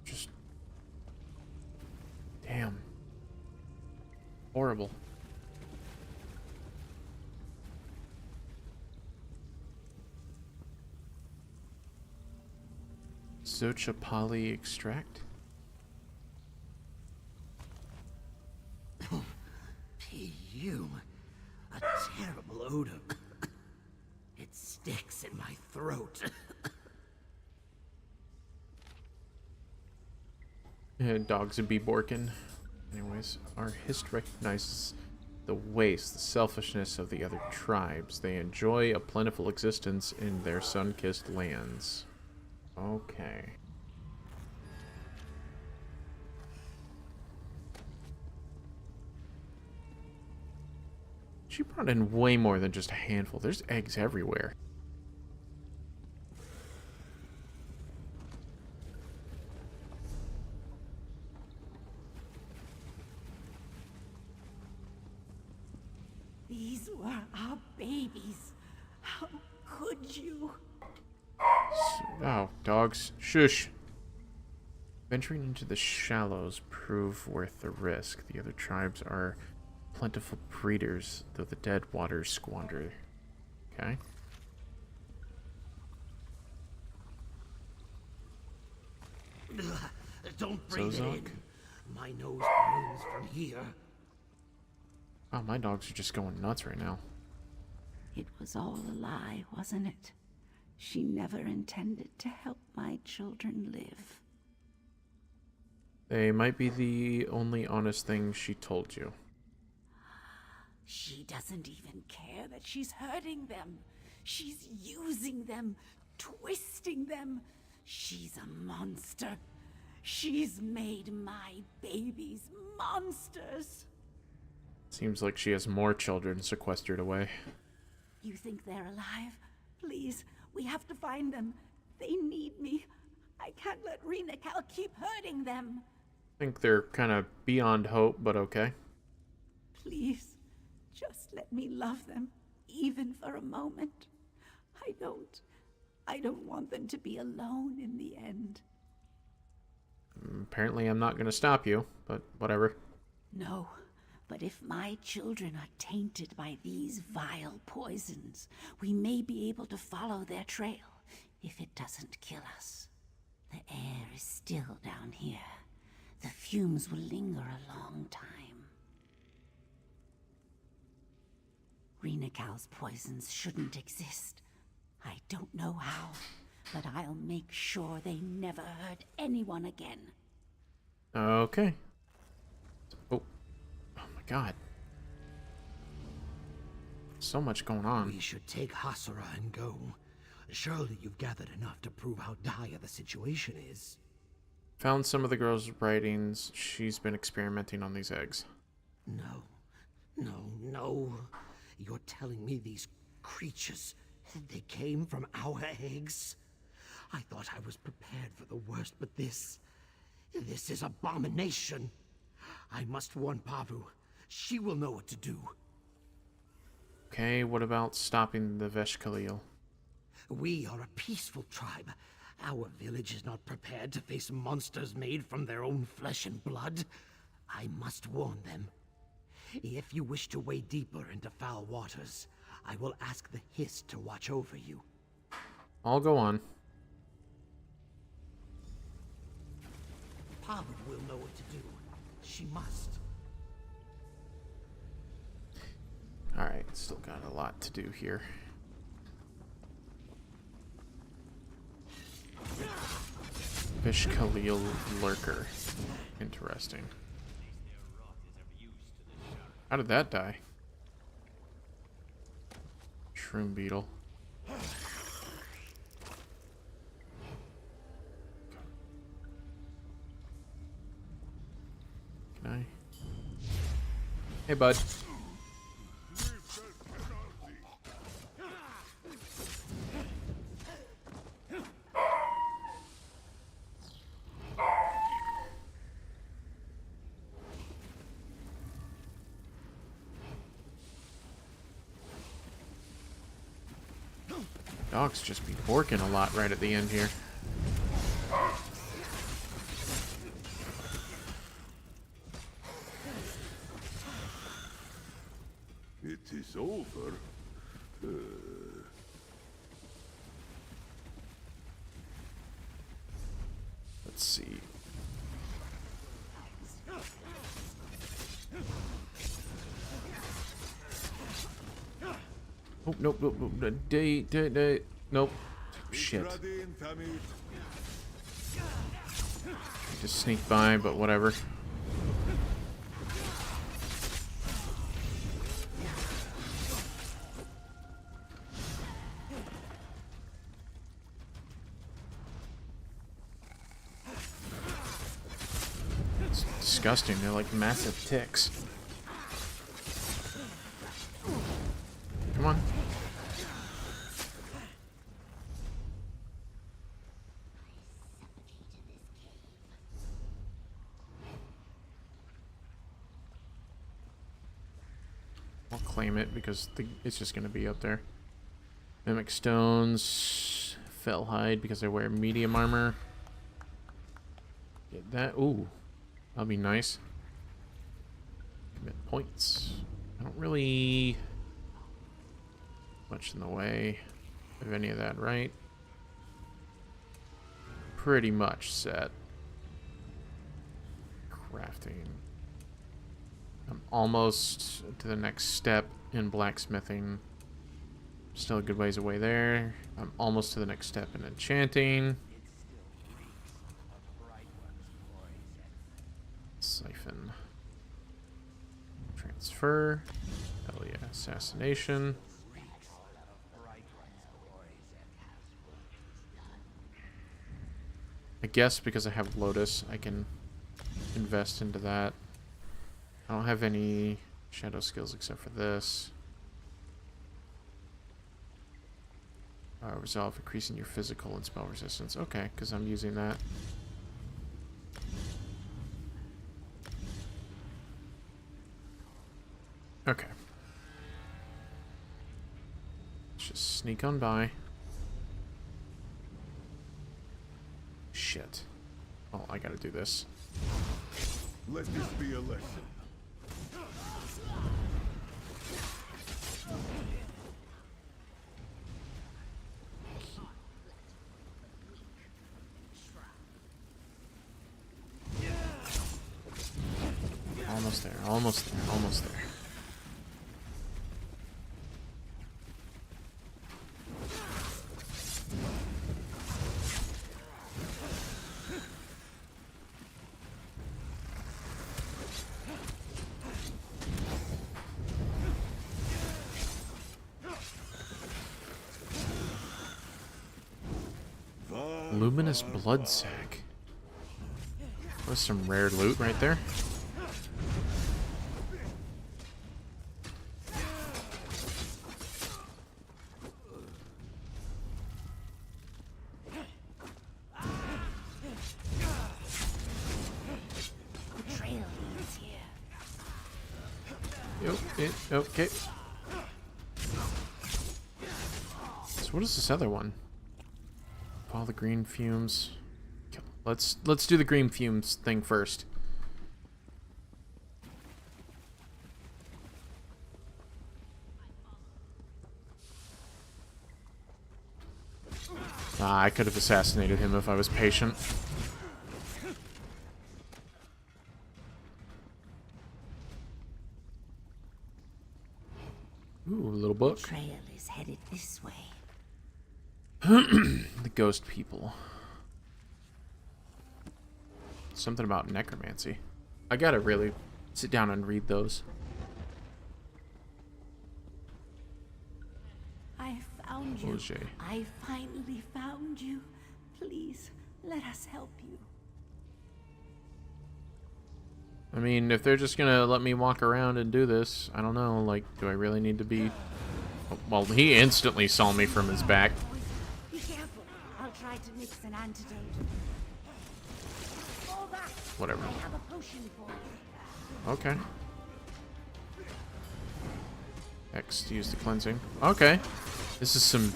Just... damn. Horrible. Xochipalli extract?
P.U. A terrible odor. It sticks in my throat.
Dogs would be borkin. Anyways, our hist recognizes the waste, the selfishness of the other tribes. They enjoy a plentiful existence in their sun-kissed lands. Okay. She brought in way more than just a handful. There's eggs everywhere.
These were our babies. How could you?
Oh, dogs. Shush. Venturing into the shallows prove worth the risk. The other tribes are plentiful breeders, though the dead waters squander. Okay.
Don't breathe it
Zozok.
in. My nose burns from here.
Oh, my dogs are just going nuts right now.
It was all a lie, wasn't it? She never intended to help my children live.
They might be the only honest thing she told you.
She doesn't even care that she's hurting them. She's using them, twisting them. She's a monster. She's made my babies monsters.
Seems like she has more children sequestered away.
You think they're alive? Please, we have to find them. They need me. I can't let Reenacal keep hurting them.
I think they're kind of beyond hope, but okay.
Please, just let me love them, even for a moment. I don't want them to be alone in the end.
Apparently I'm not going to stop you, but whatever.
No, but if my children are tainted by these vile poisons, we may be able to follow their trail if it doesn't kill us. The air is still down here. The fumes will linger a long time. Reenacal's poisons shouldn't exist. I don't know how, but I'll make sure they never hurt anyone again.
Okay. Oh my god. So much going on.
We should take Hasura and go. Surely you've gathered enough to prove how dire the situation is.
Found some of the girl's writings. She's been experimenting on these eggs.
No. You're telling me these creatures, they came from our eggs? I thought I was prepared for the worst, but this is abomination. I must warn Pavu. She will know what to do.
Okay, what about stopping the Veshkalil?
We are a peaceful tribe. Our village is not prepared to face monsters made from their own flesh and blood. I must warn them. If you wish to wade deeper into foul waters, I will ask the Hiss to watch over you.
I'll go on.
Pavu will know what to do. She must.
Alright, still got a lot to do here. Veshkalil Lurker. Interesting. How did that die? Shroom beetle. Can I? Hey, bud. Dogs just be borking a lot right at the end here.
It is over.
Let's see. Oh, nope. Nope. Shit. Just sneak by, but whatever. It's disgusting. They're like massive ticks. Come on. I'll claim it because it's just going to be up there. Mimic stones. Fell hide because I wear medium armor. Get that. Ooh. That'll be nice. Commit points. I don't really... much in the way of any of that, right? Pretty much set. Crafting. I'm almost to the next step in blacksmithing. Still a good ways away there. I'm almost to the next step in enchanting. Siphon. Transfer. Hell yeah. Assassination. I guess because I have Lotus, I can invest into that. I don't have any shadow skills except for this. Resolve, increasing your physical and spell resistance. Okay, because I'm using that. Okay. Let's just sneak on by. Shit. Oh, I gotta do this.
Let this be a lesson.
Almost there, almost there, almost there. Luminous blood sac. That was some rare loot right there. Okay. So what is this other one? Follow the green fumes. Let's do the green fumes thing first. I could have assassinated him if I was patient. Ooh, a little book.
The trail is headed this way.
The ghost people. Something about necromancy. I gotta really sit down and read those.
I found you.
Roger.
I finally found you. Please, let us help you.
I mean, if they're just gonna let me walk around and do this, I don't know, like, do I really need to be... Oh, well, he instantly saw me from his back.
Be careful. I'll try to mix an antidote.
Whatever.
I have a potion for you.
Okay. X to use the cleansing. Okay. This is some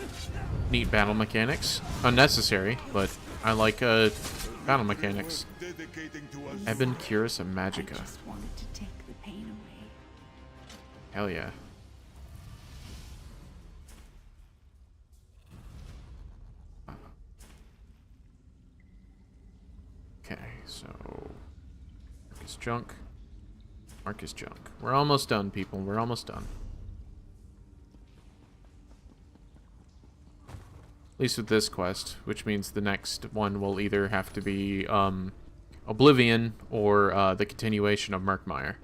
neat battle mechanics. Unnecessary, but I like battle mechanics. Eben Cures of Magica.
I just wanted to take the pain away.
Hell yeah. Okay, so Marcus Junk. Marcus Junk. We're almost done, people. We're almost done. At least with this quest, which means the next one will either have to be Oblivion or the continuation of Murkmire.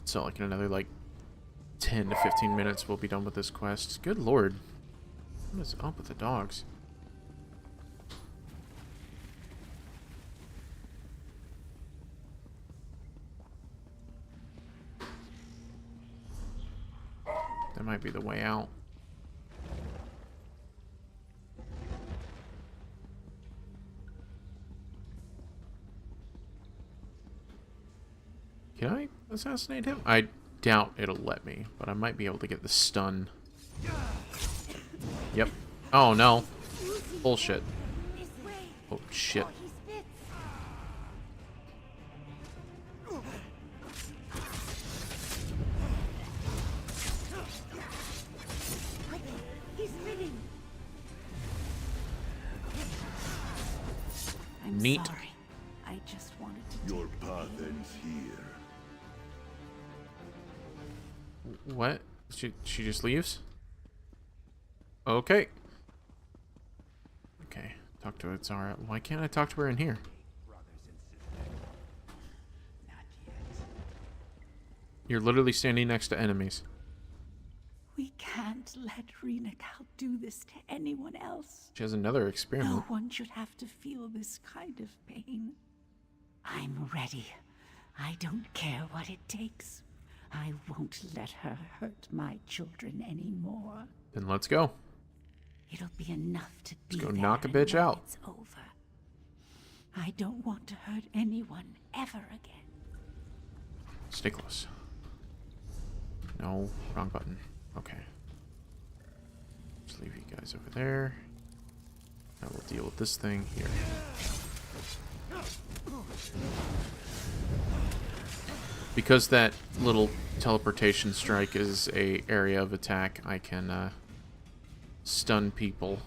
So like in another like 10 to 15 minutes we'll be done with this quest. Good lord. What is up with the dogs? That might be the way out. Can I assassinate him? I doubt it'll let me, but I might be able to get the stun. Yep. Oh, no. Bullshit. Oh, shit.
I'm
Neat.
sorry. I just wanted to
Your path ends here.
What? She just leaves? Okay. Okay. Talk to Zara. Why can't I talk to her in here? You're literally standing next to enemies.
We can't let Reenacal do this to anyone else.
She has another experiment.
No one should have to feel this kind of pain. I'm ready. I don't care what it takes. I won't let her hurt my children anymore.
Then let's go.
It'll be enough to be
Let's go
there
knock a
and
bitch
when
out.
It's over. I don't want to hurt anyone ever again.
Stay close. No, wrong button. Okay. Just leave you guys over there. I will deal with this thing here. Because that little teleportation strike is a area of attack, I can stun people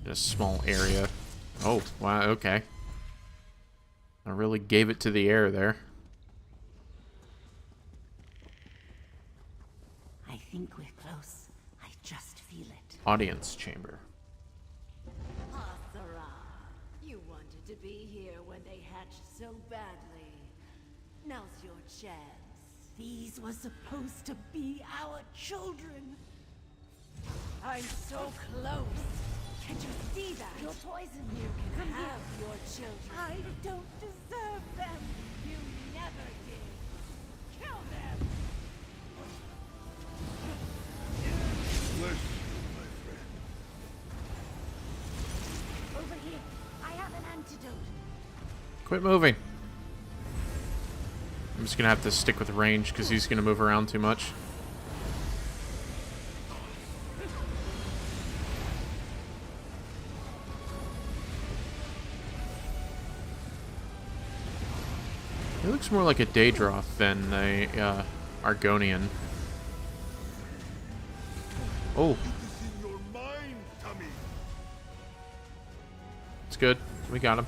in a small area. Oh, wow, okay. I really gave it to the air there.
I think we're close. I just feel it.
Audience chamber.
You wanted to be here when they hatched so badly. Now's your chance.
These were supposed to be our children.
I'm so close. Can't you see that?
You're poisoned.
You can
Come
have
here.
your children.
I don't deserve them.
You never did. Kill them.
Bless you, my friend.
Over here. I have an antidote.
Quit moving. I'm just gonna have to stick with range because he's gonna move around too much. He looks more like a Daedroth than a Argonian. Oh. It's good. We got him.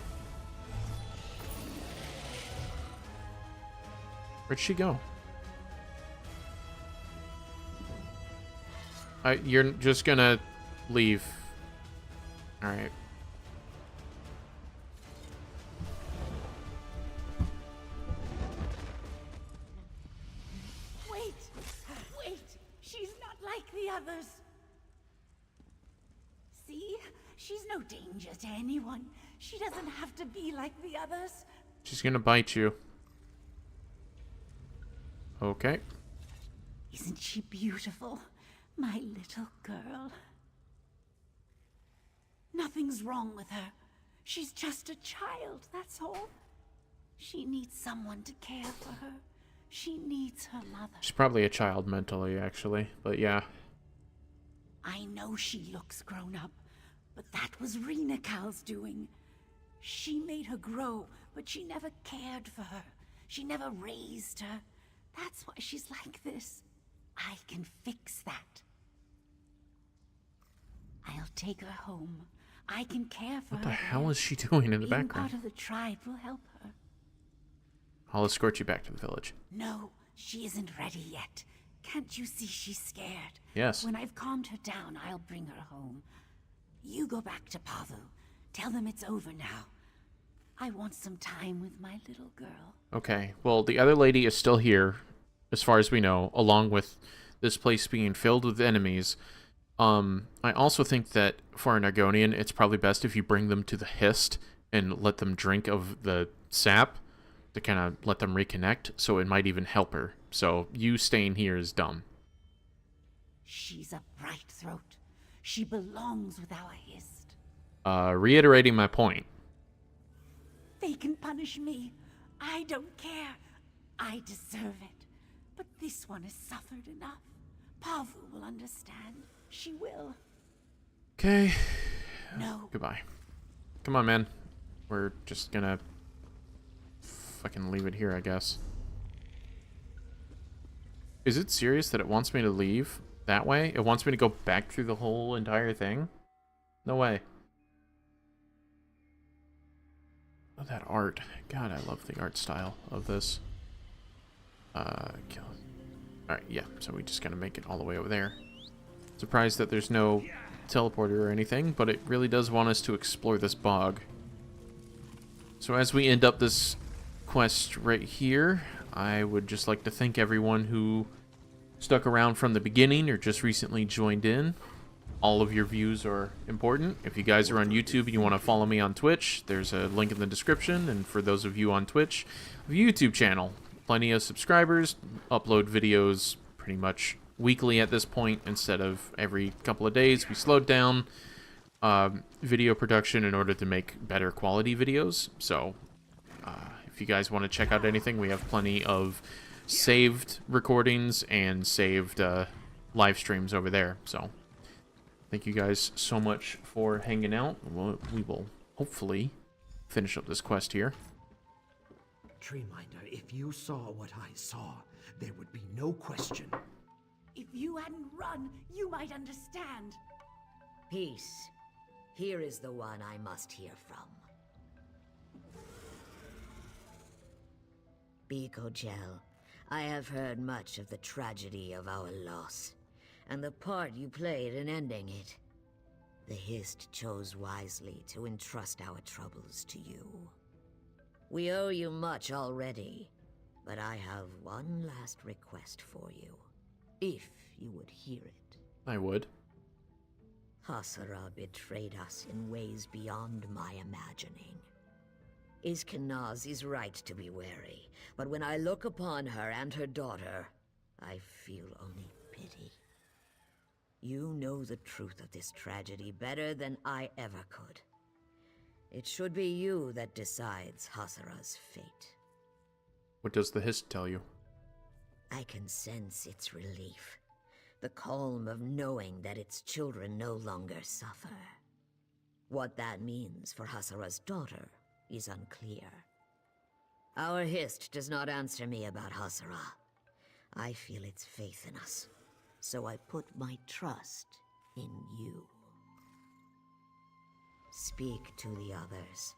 Where'd she go? You're just gonna leave. Alright.
Wait! Wait! She's not like the others! See? She's no danger to anyone. She doesn't have to be like the others.
She's gonna bite you. Okay.
Isn't she beautiful? My little girl. Nothing's wrong with her. She's just a child, that's all. She needs someone to care for her. She needs her mother.
She's probably a child mentally, actually, but yeah.
I know she looks grown up, but that was Reenacal's doing. She made her grow, but she never cared for her. She never raised her. That's why she's like this. I can fix that. I'll take her home. I can care for her.
What the hell is she doing in the
Being
background?
part of the tribe will help her.
I'll escort you back to the village.
No, she isn't ready yet. Can't you see she's scared?
Yes.
When I've calmed her down, I'll bring her home. You go back to Pavu. Tell them it's over now. I want some time with my little girl.
Okay, well, the other lady is still here, as far as we know, along with this place being filled with enemies. I also think that for an Argonian, it's probably best if you bring them to the Hist and let them drink of the sap to kind of let them reconnect, so it might even help her. So you staying here is dumb.
She's a bright throat. She belongs with our Hist.
Reiterating my point.
They can punish me. I don't care. I deserve it. But this one has suffered enough. Pavu will understand. She will.
Okay.
No.
Goodbye. Come on, man. We're just gonna fucking leave it here, I guess. Is it serious that it wants me to leave that way? It wants me to go back through the whole entire thing? No way. Oh, that art. God, I love the art style of this. Kill. Alright, yeah, so we just gotta make it all the way over there. Surprised that there's no teleporter or anything, but it really does want us to explore this bog. So as we end up this quest right here, I would just like to thank everyone who stuck around from the beginning or just recently joined in. All of your views are important. If you guys are on YouTube and you want to follow me on Twitch, there's a link in the description. And for those of you on Twitch, I have a YouTube channel. Plenty of subscribers. Upload videos pretty much weekly at this point instead of every couple of days. We slowed down video production in order to make better quality videos. So if you guys want to check out anything, we have plenty of saved recordings and saved live streams over there. So thank you guys so much for hanging out. We will hopefully finish up this quest here.
Treeminder, if you saw what I saw, there would be no question.
If you hadn't run, you might understand.
Peace. Here is the one I must hear from. Biko Gel, I have heard much of the tragedy of our loss, and the part you played in ending it. The Hist chose wisely to entrust our troubles to you. We owe you much already, but I have one last request for you, if you would hear it.
I would.
Hasara betrayed us in ways beyond my imagining. Iskenaz is right to be wary, but when I look upon her and her daughter, I feel only pity. You know the truth of this tragedy better than I ever could. It should be you that decides Hasara's fate.
What does the Hist tell you?
I can sense its relief. The calm of knowing that its children no longer suffer. What that means for Hasara's daughter is unclear. Our Hist does not answer me about Hasara. I feel its faith in us, so I put my trust in you. Speak to the others.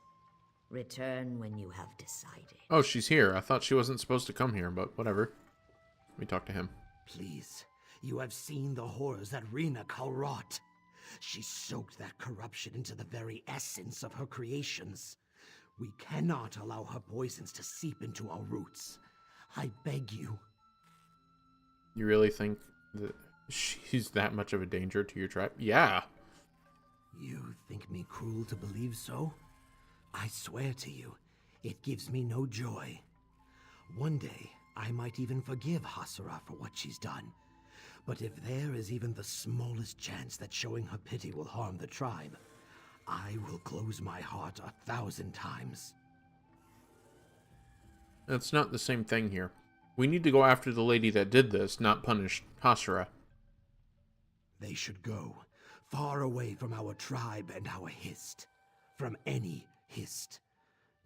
Return when you have decided.
Oh, she's here. I thought she wasn't supposed to come here, but whatever. Let me talk to him.
Please, you have seen the horrors that Rena wrought. She soaked that corruption into the very essence of her creations. We cannot allow her poisons to seep into our roots. I beg you.
You really think that she's that much of a danger to your tribe? Yeah.
You think me cruel to believe so? I swear to you, it gives me no joy. One day, I might even forgive Hasara for what she's done. But if there is even the smallest chance that showing her pity will harm the tribe, I will close my heart 1,000 times.
That's not the same thing here. We need to go after the lady that did this, not punish Hasara.
They should go far away from our tribe and our Hist. From any Hist.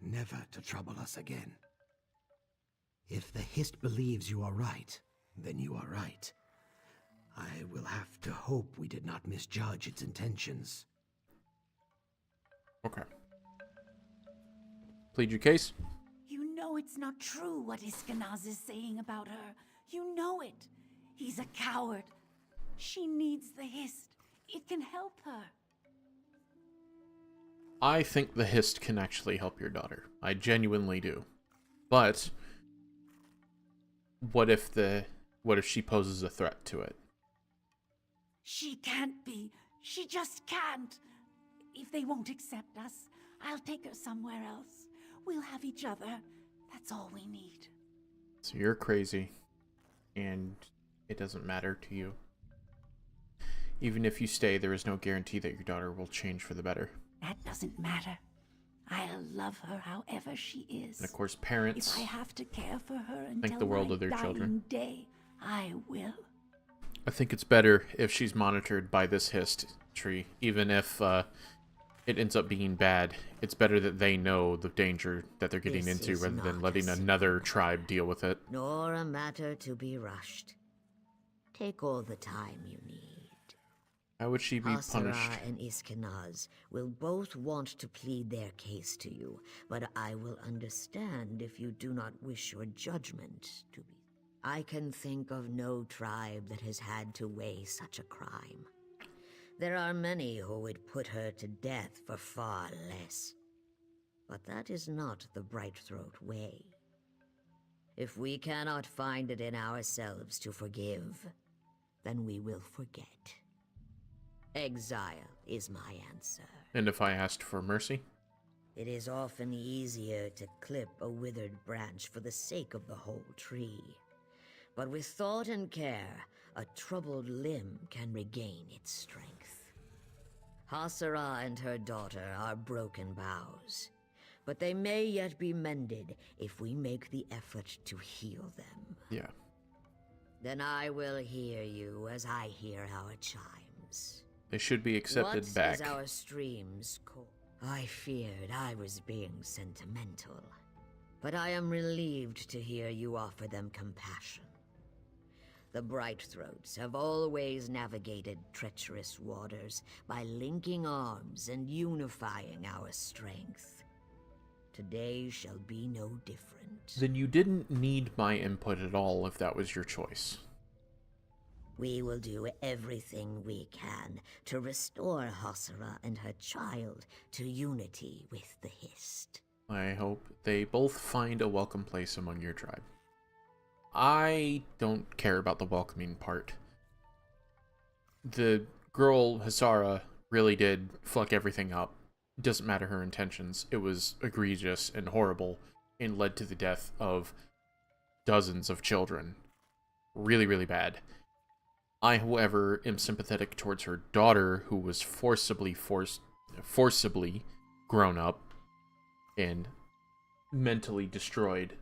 Never to trouble us again. If the Hist believes you are right, then you are right. I will have to hope we did not misjudge its intentions.
Okay. Plead your case?
You know it's not true what Iskenaz is saying about her. You know it. He's a coward. She needs the Hist. It can help her.
I think the Hist can actually help your daughter. I genuinely do. But what if she poses a threat to it?
She can't be. She just can't. If they won't accept us, I'll take her somewhere else. We'll have each other. That's all we need.
So you're crazy, and it doesn't matter to you. Even if you stay, there is no guarantee that your daughter will change for the better.
That doesn't matter. I'll love her however she is.
And of course, parents
If I have to care for her
think
until
the world
my
of their
dying
children.
day, I will.
I think it's better if she's monitored by this history, even if it ends up being bad. It's better that they know the danger that they're getting
This
into
is
rather than
not
letting
a
another tribe deal with it.
Nor a matter to be rushed. Take all the time you need.
How would she be punished?
Hasara and Iskenaz will both want to plead their case to you, but I will understand if you do not wish your judgment to be. I can think of no tribe that has had to weigh such a crime. There are many who would put her to death for far less. But that is not the Brightthroat way. If we cannot find it in ourselves to forgive, then we will forget. Exile is my answer.
And if I asked for mercy?
It is often easier to clip a withered branch for the sake of the whole tree. But with thought and care, a troubled limb can regain its strength. Hasara and her daughter are broken boughs, but they may yet be mended if we make the effort to heal them.
Yeah.
Then I will hear you as I hear our chimes.
They should be accepted back.
What is our stream's call? I feared I was being sentimental, but I am relieved to hear you offer them compassion. The Brightthroats have always navigated treacherous waters by linking arms and unifying our strength. Today shall be no different.
Then you didn't need my input at all if that was your choice.
We will do everything we can to restore Hasara and her child to unity with the Hist.
I hope they both find a welcome place among your tribe. I don't care about the welcoming part. The girl, Hasara, really did fuck everything up. Doesn't matter her intentions. It was egregious and horrible and led to the death of dozens of children. Really, really bad. I, however, am sympathetic towards her daughter, who was forcibly grown up and mentally destroyed,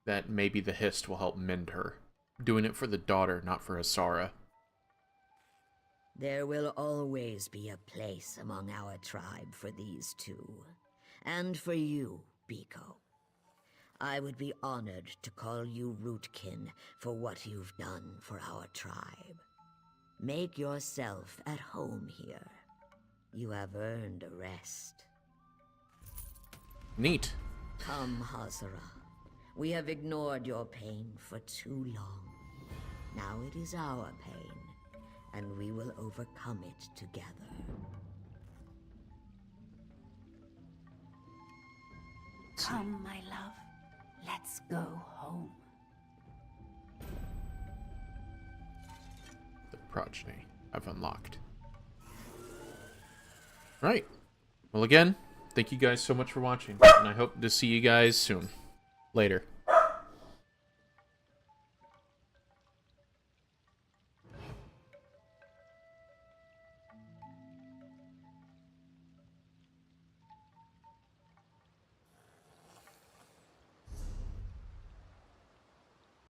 that maybe the Hist will help mend her. Doing it for the daughter, not for Hasara.
There will always be a place among our tribe for these two. And for you, Biko. I would be honored to call you Rootkin for what you've done for our tribe. Make yourself at home here. You have earned a rest.
Neat.
Come, Hasara. We have ignored your pain for too long. Now it is our pain, and we will overcome it together.
Come, my love. Let's go home.
The progeny I've unlocked. Right. Well, again, thank you guys so much for watching, and I hope to see you guys soon. Later.